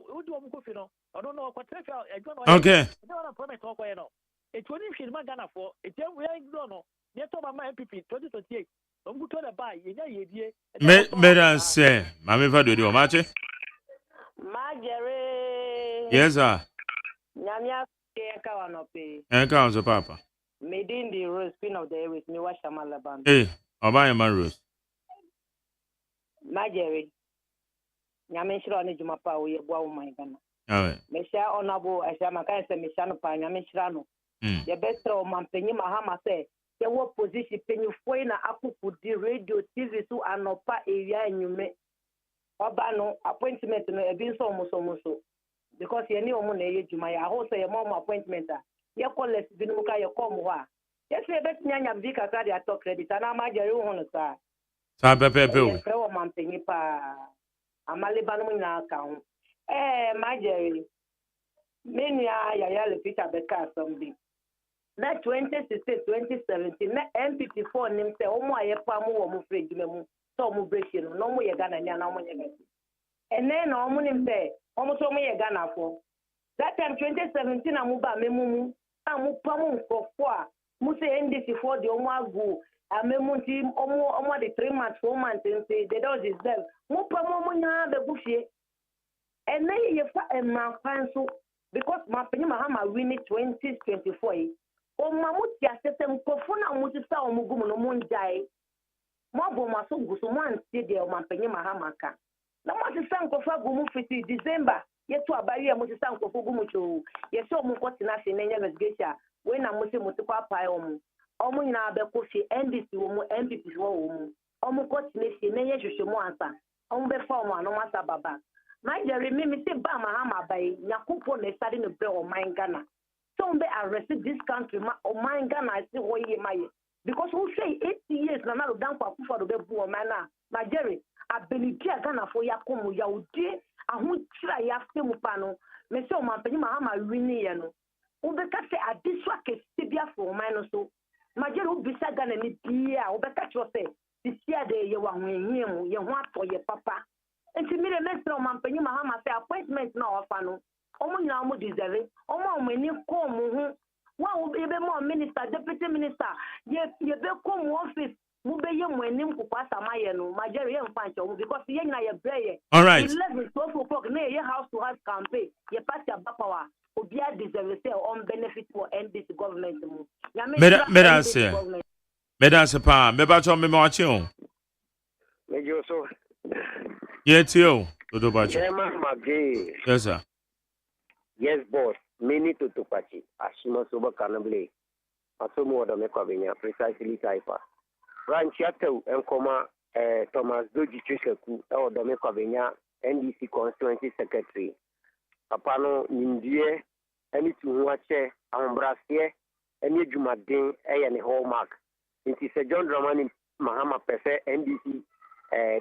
who do you know? I don't know what adjuman. Okay. I don't promise to go. It wouldn't feel my Ghana for it. We ain't no. Yet, my MPP 2028. I'm going to buy ye. Medan say, Mammy Vadu, do match? Marjorie. Yes, sir. Nyamia Kawanope. And counts of Papa. Made in the rose spin of the air with me, Washamalaban. Hey, I'll buy a man rose. Marjorie. Nyamishra on Jumapa, we are wow, my Ghana. All right. Mesha honorable as Yamaka and Mishano Pine, Yamishrano. The best of Mampeni Mahama say. The work position penny for in a apple for the radio, TV, so and no pa area and you may. Obano appointment no e bin so muso because you knew money you my house your mom appointment you call less binuka you come wa yes e bet nyanya vika ka dia talk credit na ma jere hu no sa pepe e wo man penyi pa amale ba no nya ka ho ma jere menia ya le picture be ka somebody na 2016 2017 na MPP4 nim se omo ayepa mu wo mu fredi memu so mu breaking no mo ye Ghana nya na mo ye Ghana and then omo nim se omo so mo ye Ghana for that time 2017 amu ba memu amu pamu nkofo a mu se NDC4 de omo agu amemu ti omo de 3 months 4 months say they don't deserve mu pamu mo nya be bufie and then ye fa emma fanso because ma penyi mahama win 2024 o mamuti asese nkofo na mutisa omugumu no munjai mo maso guso mo anti de o mampenye mahamaka na mutisa nkofo agumu fiti December yetu abari ya mutisa nkofo gumu cho yeso mu kwoti na se nenya investigation we na muti mutikwa pai omu nyina abekofi NDC wo mu MPP wo mu omu kwoti ne se nenya hwehwe mu ansa omu be fa omu anomasa baba na jere mimi se ba mahama bai nyakupo na sade no bre o mangana. Some be arrested this country, or mine Ghana, I say, why ye my because who say 80 years, na now down for Kufa to be poor man. My Jerry, I believe Ghana for Yakumu, Yaudi, I won't try after Mupano, Monsieur Mampany Mahama Riniano. Who be say a disrack is Tibia for minus so. My Jerry will be sad than any dear, or be catch your say, this year day you want him, you want for your papa. And to me, the next time Mampany Mahama say appointment now, Fano. Omo nyina mo deserve omo mani ko mo hu wa wo be mo minister deputy minister ye be ko mo office mo be ye mo anim kukwasa maye no majere ye mfa nche mo because ye nyina ye breye all right 11 12 o'clock na ye house to house campaign ye party abapawa obi a deserve say on benefit for NDC government mo Medan se pa me ba cho me mo achi o me jo so ye ti o do ba cho yes sir. Yes, boss. Many to Tupachi. Ashima Soba Canable. Asumo the Mekabina, precisely typer. Ranch Yato and Coma Thomas Doji Chishaku, or the Mekabina, NDC Constituency Secretary. Apano Nindie, any to watch Ambrasie, any Jumadin, a hallmark. It is a John Dramani Mahama Pefe, NDC.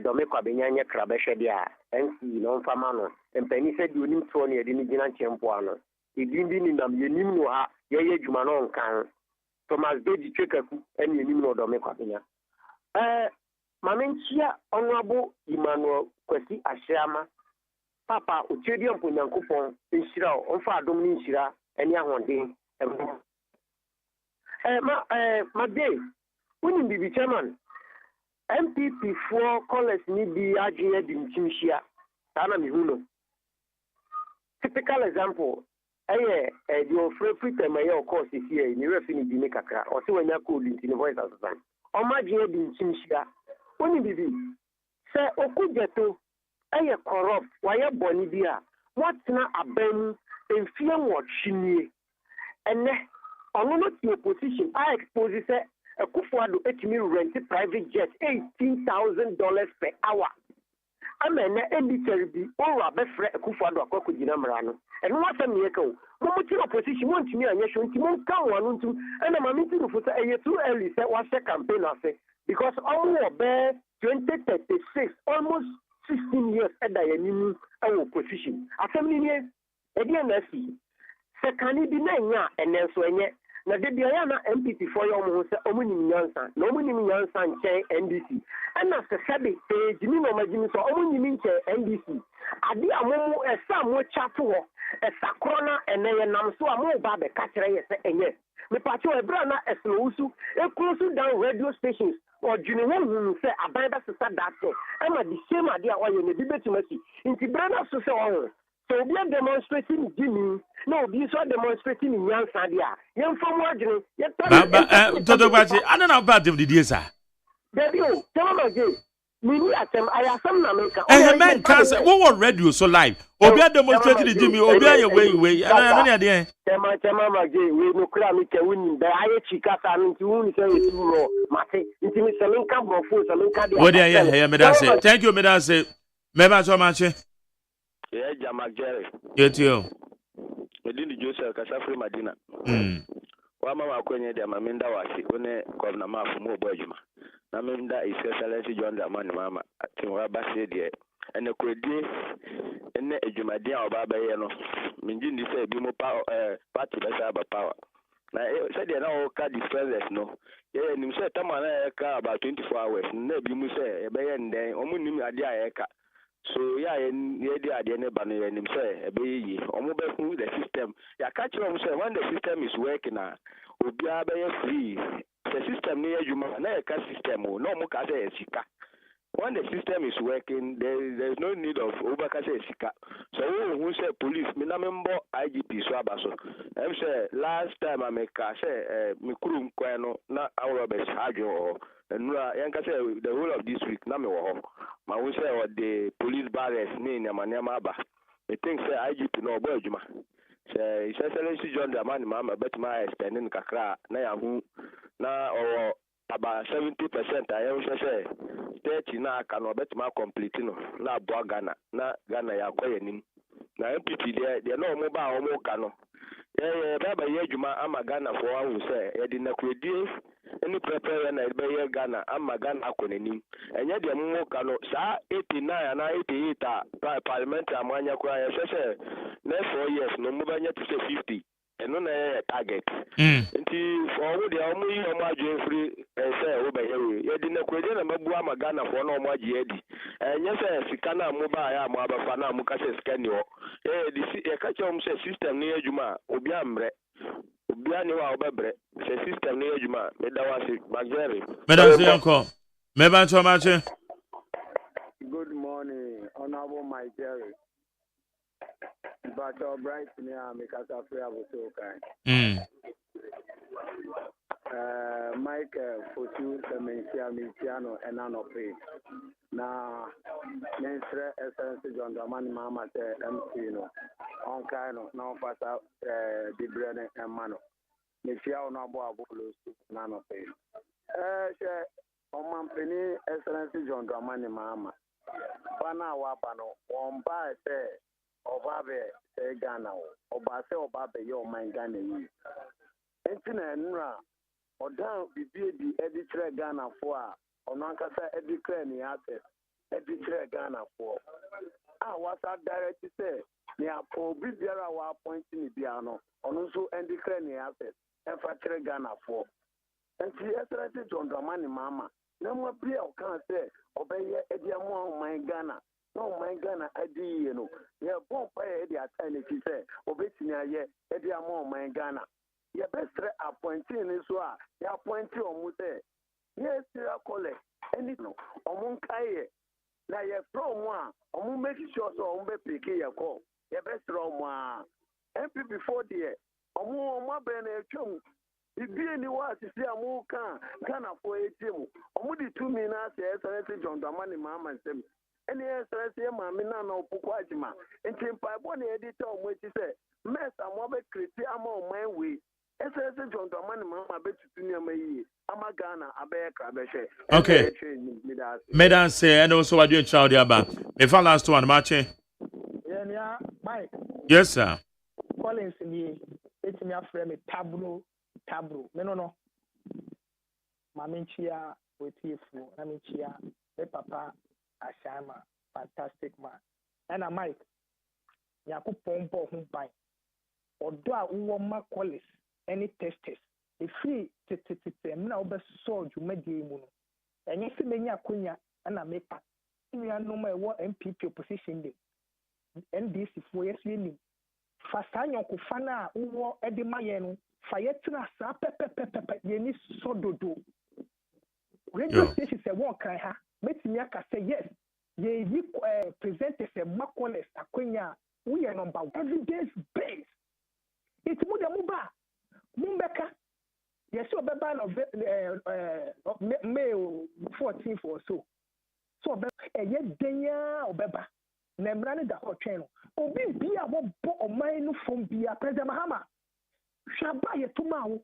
Domeko abenyanya krabeshe dia NC no famano empeni said you need to near the Nigerian champion. It didn't mean that you knew ha ye jumano kan Thomas Doji Chekaku and you know Domeko abenya. Mamenchia honorable Emmanuel Kwesi Ashama Papa Uchedium Punyankupon Inshira onfa domini inshira eni ahonde my day when be chairman MPP4 callers need be agile in Chimshia. Tana Mihuno. Typical example. Your free time, of course, is here in your refinity make a crack, or so when you're cool in the voice of the sun. On my GA in Chimshia. When you be say, Okujeto, corrupt, why a bonidia. What's not a ben in fear what she knew? And on not your position, I expose it. A Kufuado etimi rent private jet $18,000 per hour. Amen. Editary be all a befre Kufuado akoko gina mrano. And what a miracle. Momuti opposition want me and yeshun timon kan wanu to and I'm meeting for a too early say what's the campaign I say because all bear 2036 almost 16 years at the new opposition. After many years, again, second be nanya and then so na de bia ya na MPP for your mo se omunim nyansa na omunim nyansa nche NDC ana se sebe jimi no magimi so omunim nche NDC ade amomo esa mo chato ho esa krona eneye nam so amo ba be ka kire ye se enye me pacho ebra na eslo usu e close down radio stations or juni won say aban ba sisa that ama the same ade a oye ne bi betumasi nti brana so se o so we are demonstrating Jimmy. No, these are demonstrating in Yan Sadia. Yan from Wajin. Toto Bachi, I don't know about them, the sir. Baby, tell me again. I have some America. Eh, man, cancer. What was radio so live? Obia demonstrating the Jimmy, Obia, way. I don't know. Tema again, we no clear me can win. The I chica, I mean, to win, say, you Mate, intimate some income of food, some income. What do you hear, Madame? Thank you, Madame. Maybe so much. Yeah, Jamak Jerry. You too. Medini Joseph Kasafri Madina. Wama kwenye dia maminda wasi one governor mafu mo bojuma. Na minda is excellency John Dramani mama atinwa basi die. Ene kwedi ene ejumadia obaba ye no. Minji ndi se bi mo party besa ba power. Na said na o ka differences no. Ye nim se tama na ka about 24 hours. Na bi mu se e be ye nden omu nim ade ayeka. So yeah, the nim say the system. Yeah, catch them say when the system is working free. The system near you system no more sika. When the system is working, there's no need of overcase sika. So who say police, me na member IGP so I'm say last time I make say me kurum kwano na our best hajo and the whole of this week na me wo ma we say what the police barracks ni nyama ba me think say IGP no boy juma say excellency John Dramani mama bet my extending kakra na ya hu na or about 70% I am say 30 na aka no bet my complete no na abo Ghana ya kwaye nim na MPP they no mo ba o mo ka no baba ye juma ama Ghana for one say e di na kwedie any prepare na be ye Ghana ama Ghana akonenim enye de mo ka no sa 89 na 88 parliament amanya kwa ye say next 4 years no mo banya to say 50 eno na target nti for wo de omo yi omo adwe free say wo be ye di na kwedie na mabu ama Ghana for na omo agye edi enye say sika na mo ba ya mo abafa na mo ka say sika ni o di e ka che say system ni adwuma obi amre obi ani wa obebre say system ni adwuma me da wase magere Madam Yanko me ba to mache. Good morning honorable my Jerry. But bright me make us free so kind. Mike Fotu Sementiano and Anope. Na Minister Essence John Dramani Mama MC no on kaino na fasa the brand and mano. Mefia ona bo abolo na no pe. She on mampeni Essence John Dramani Mama. Bana wa bano on ba se obabe se Ghana o ba se obabe yo man Ghana yi. Entina nra odan bibie di editre Ghana fo a ono ankasa ediclare ni ate editre Ghana fo wasa direct say ni obi biara wa appoint ni bia no ono so ediclare ni ate enfatre Ghana fo enti excellent John Dramani mama na mo bia o kan say obeye ediamo man Ghana no man Ghana adi no ye bon pa ye di atane ti say obetini aye ediamo man Ghana ye best appointing ni so a ye appointing omu say yes serial collect any no omu nkaye na ye from one omu make sure so omu be pick ye call ye best from one MP before there omu be na etwam ibie ni wa sisi amu kan Ghana for ATM omu di 2 minutes say Excellency John Dramani mama nsem any Excellency maami na na Opoku Agyeman nti mpaebo na editor omu eti say mess amu be create ama oman we Excellency John Dramani mama be tutu ni amayi ama Ghana abe krabeshe. Okay. Medan say and also what you child about. If I last one match. Yeah, Mike. Yes sir. Collins ni eti me afre me tabro. Me no. Mama nchia wetiefu na me nchia me papa Ashama fantastic man. And Mike. Yakupon po ho ban. Odo a wo ma Collins any testers efi tete mna obeso dwumadie mu no enye se menya akonya na meka nua no ma ewo MPP opposition de NDC fo yesu ni fa sanyoko fa na wo ede maye no fa yetra sa pepepepe ye ni sododo radio station se won kan ha metimi aka say yes ye yi presenter se makoles akonya we are number evidence based it mu de mu ba mumbeka yes obeba no May 14th or so obeba eye denya obeba na mrane da ho twen no obi bia wo bo oman no from bia president Mahama hwaba ye tumawo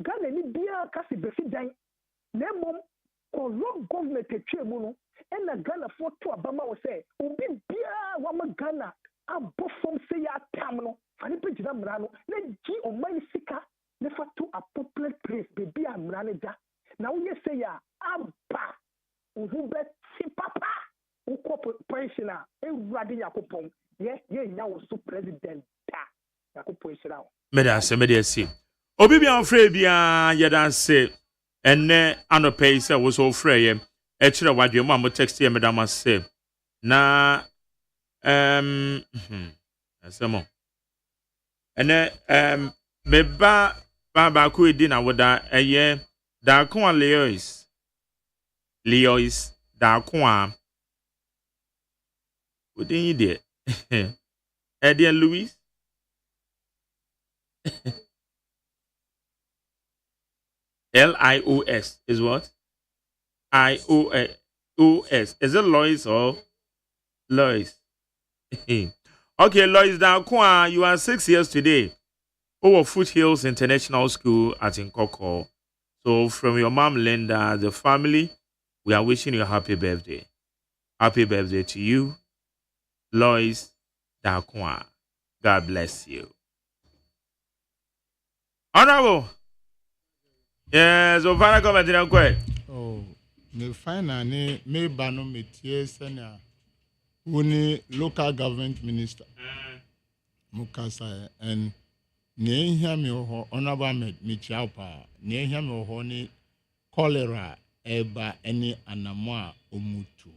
Ghana ni bia kasi besi dan na mom corrupt government etwe mu no na Ghana for to abama wo say obi bia wa ma Ghana abo from say ya tam no fani pejina mra no na gi oman sika na fa to appropriate place baby amrane da na wo ye say ya aba uhu be si papa uko pensioner ewurade yakopon ye nya wo so president da yakopon shira medase obi bia ofre bia yedanse enne anope se wo so ofre ye e kire wadwe mu am text ye medama se na asemo ene meba baba ko edi na woda eye da ko Leois da ko a odin de Edian Louis LIOS is what? IOS. Is it Lois or Lois? Okay, Lois Dankwa, you are 6 years today. Over Foothills International School at Nkoko. So from your mom Linda, the family, we are wishing you a happy birthday. Happy birthday to you, Lois Dankwa. God bless you. Honorable. Yes, so final comment in a Oh, me final me bano me tie sena uni local government minister Mukasa and ne hia me ho honorable Ahmed Michiapa ne hia me ho ni cholera eba any anamwa omutu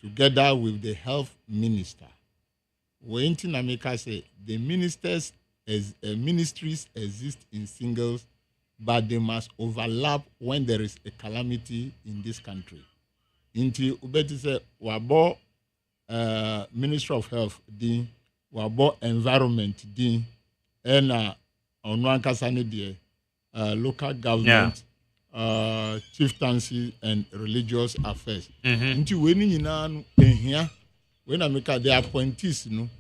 together with the health minister we intinamika say the ministries exist in singles but they must overlap when there is a calamity in this country. Inti ubeti se wabo Ministry of Health din, wabo Environment din, ena onwan kasane die local government, chieftaincy and religious affairs. Inti weni nyina no ehia when I make the appointees no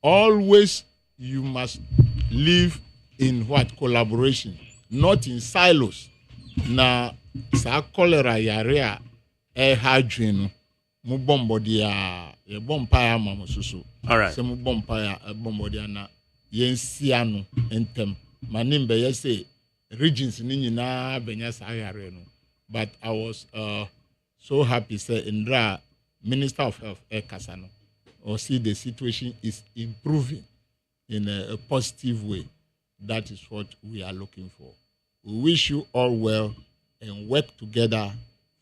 always you must live in what collaboration. Not in silos. Na sa cholera yarea hadwin mu bombo dia e bompa ya mamususu. All right. Se mu bompa ya bombo dia na yensia no entem. Manimbe yese regions ni nyina benya sa yare no. But I was so happy say Indra Minister of Health Kasano or see the situation is improving in a positive way. That is what we are looking for. We wish you all well and work together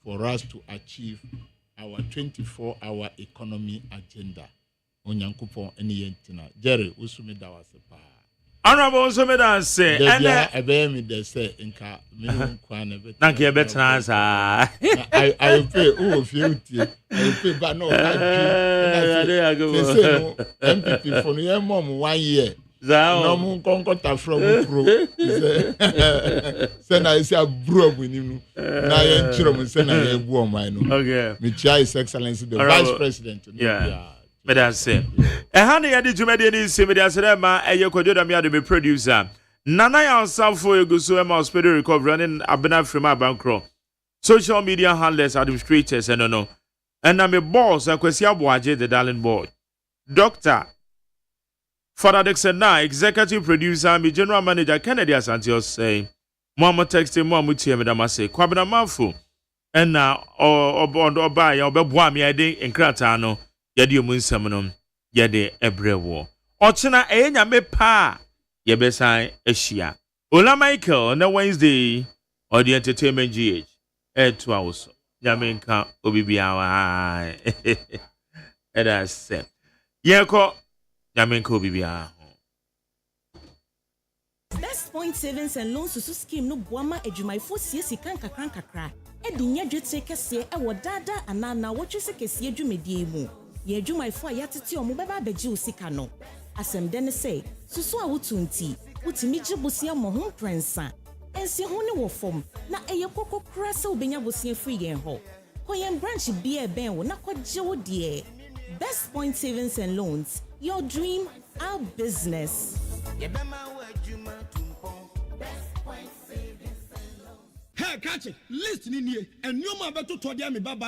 for us to achieve our 24-hour economy agenda. Onyankopon eni yentina. Jerry, usumida wasepa. Honorable usumida se. Debia ebemi de se inka minimum kwane bet. Nanki ebetna sa. I pay feuti. I pay but no. MPP for your mom 1 year. No mun konkota from pro. Say na say bro winimu. Na yen chiro mun say na ye bu o man no. Okay. Me chia His Excellency the Vice President. Yeah. Me da say. Hande ya di jumede ni se me da say ma eye kododa me ade me producer. Nana ya nsafo eguso e ma hospital recovery running abena frema bankro. Social media handlers, administrators and no. And I'm a boss Kwesi Aboaje the darling boy. Doctor Father Dixon na executive producer me general manager Kennedy Asante saying Mama texting mom mutie me da mase kwabena manfo na oba ya obeboa me ade enkrata no yede omu nsam no yede ebrewo ochina enyame pa yebesan ehia Ola Michael na Wednesday or the entertainment GH. 2 hours. Nyamenka obibiawa. And I said, Yako Nyamenka obibiawa. Best Point Savings and Loans Susu Scheme no Buama Ejumaifu Siesi Kakra. Edinya Jute Kese Ewo Dada Anana Watchese Kese Jumedie mu. Ye Jumaifu Ayatiti Omubeba Beji Usika no. Asem dene say, Susu Awutunti, Utimiji Busia Mohun Prensa. Ensi hone wo fom na eye koko krasa obenya bosia free yen ho. Koyen branch bia ben wo na kwaje wo de. Best Point Savings and Loans, your dream, our business. Hey, catch it. Listen in here. And you ma beto to dia me baba.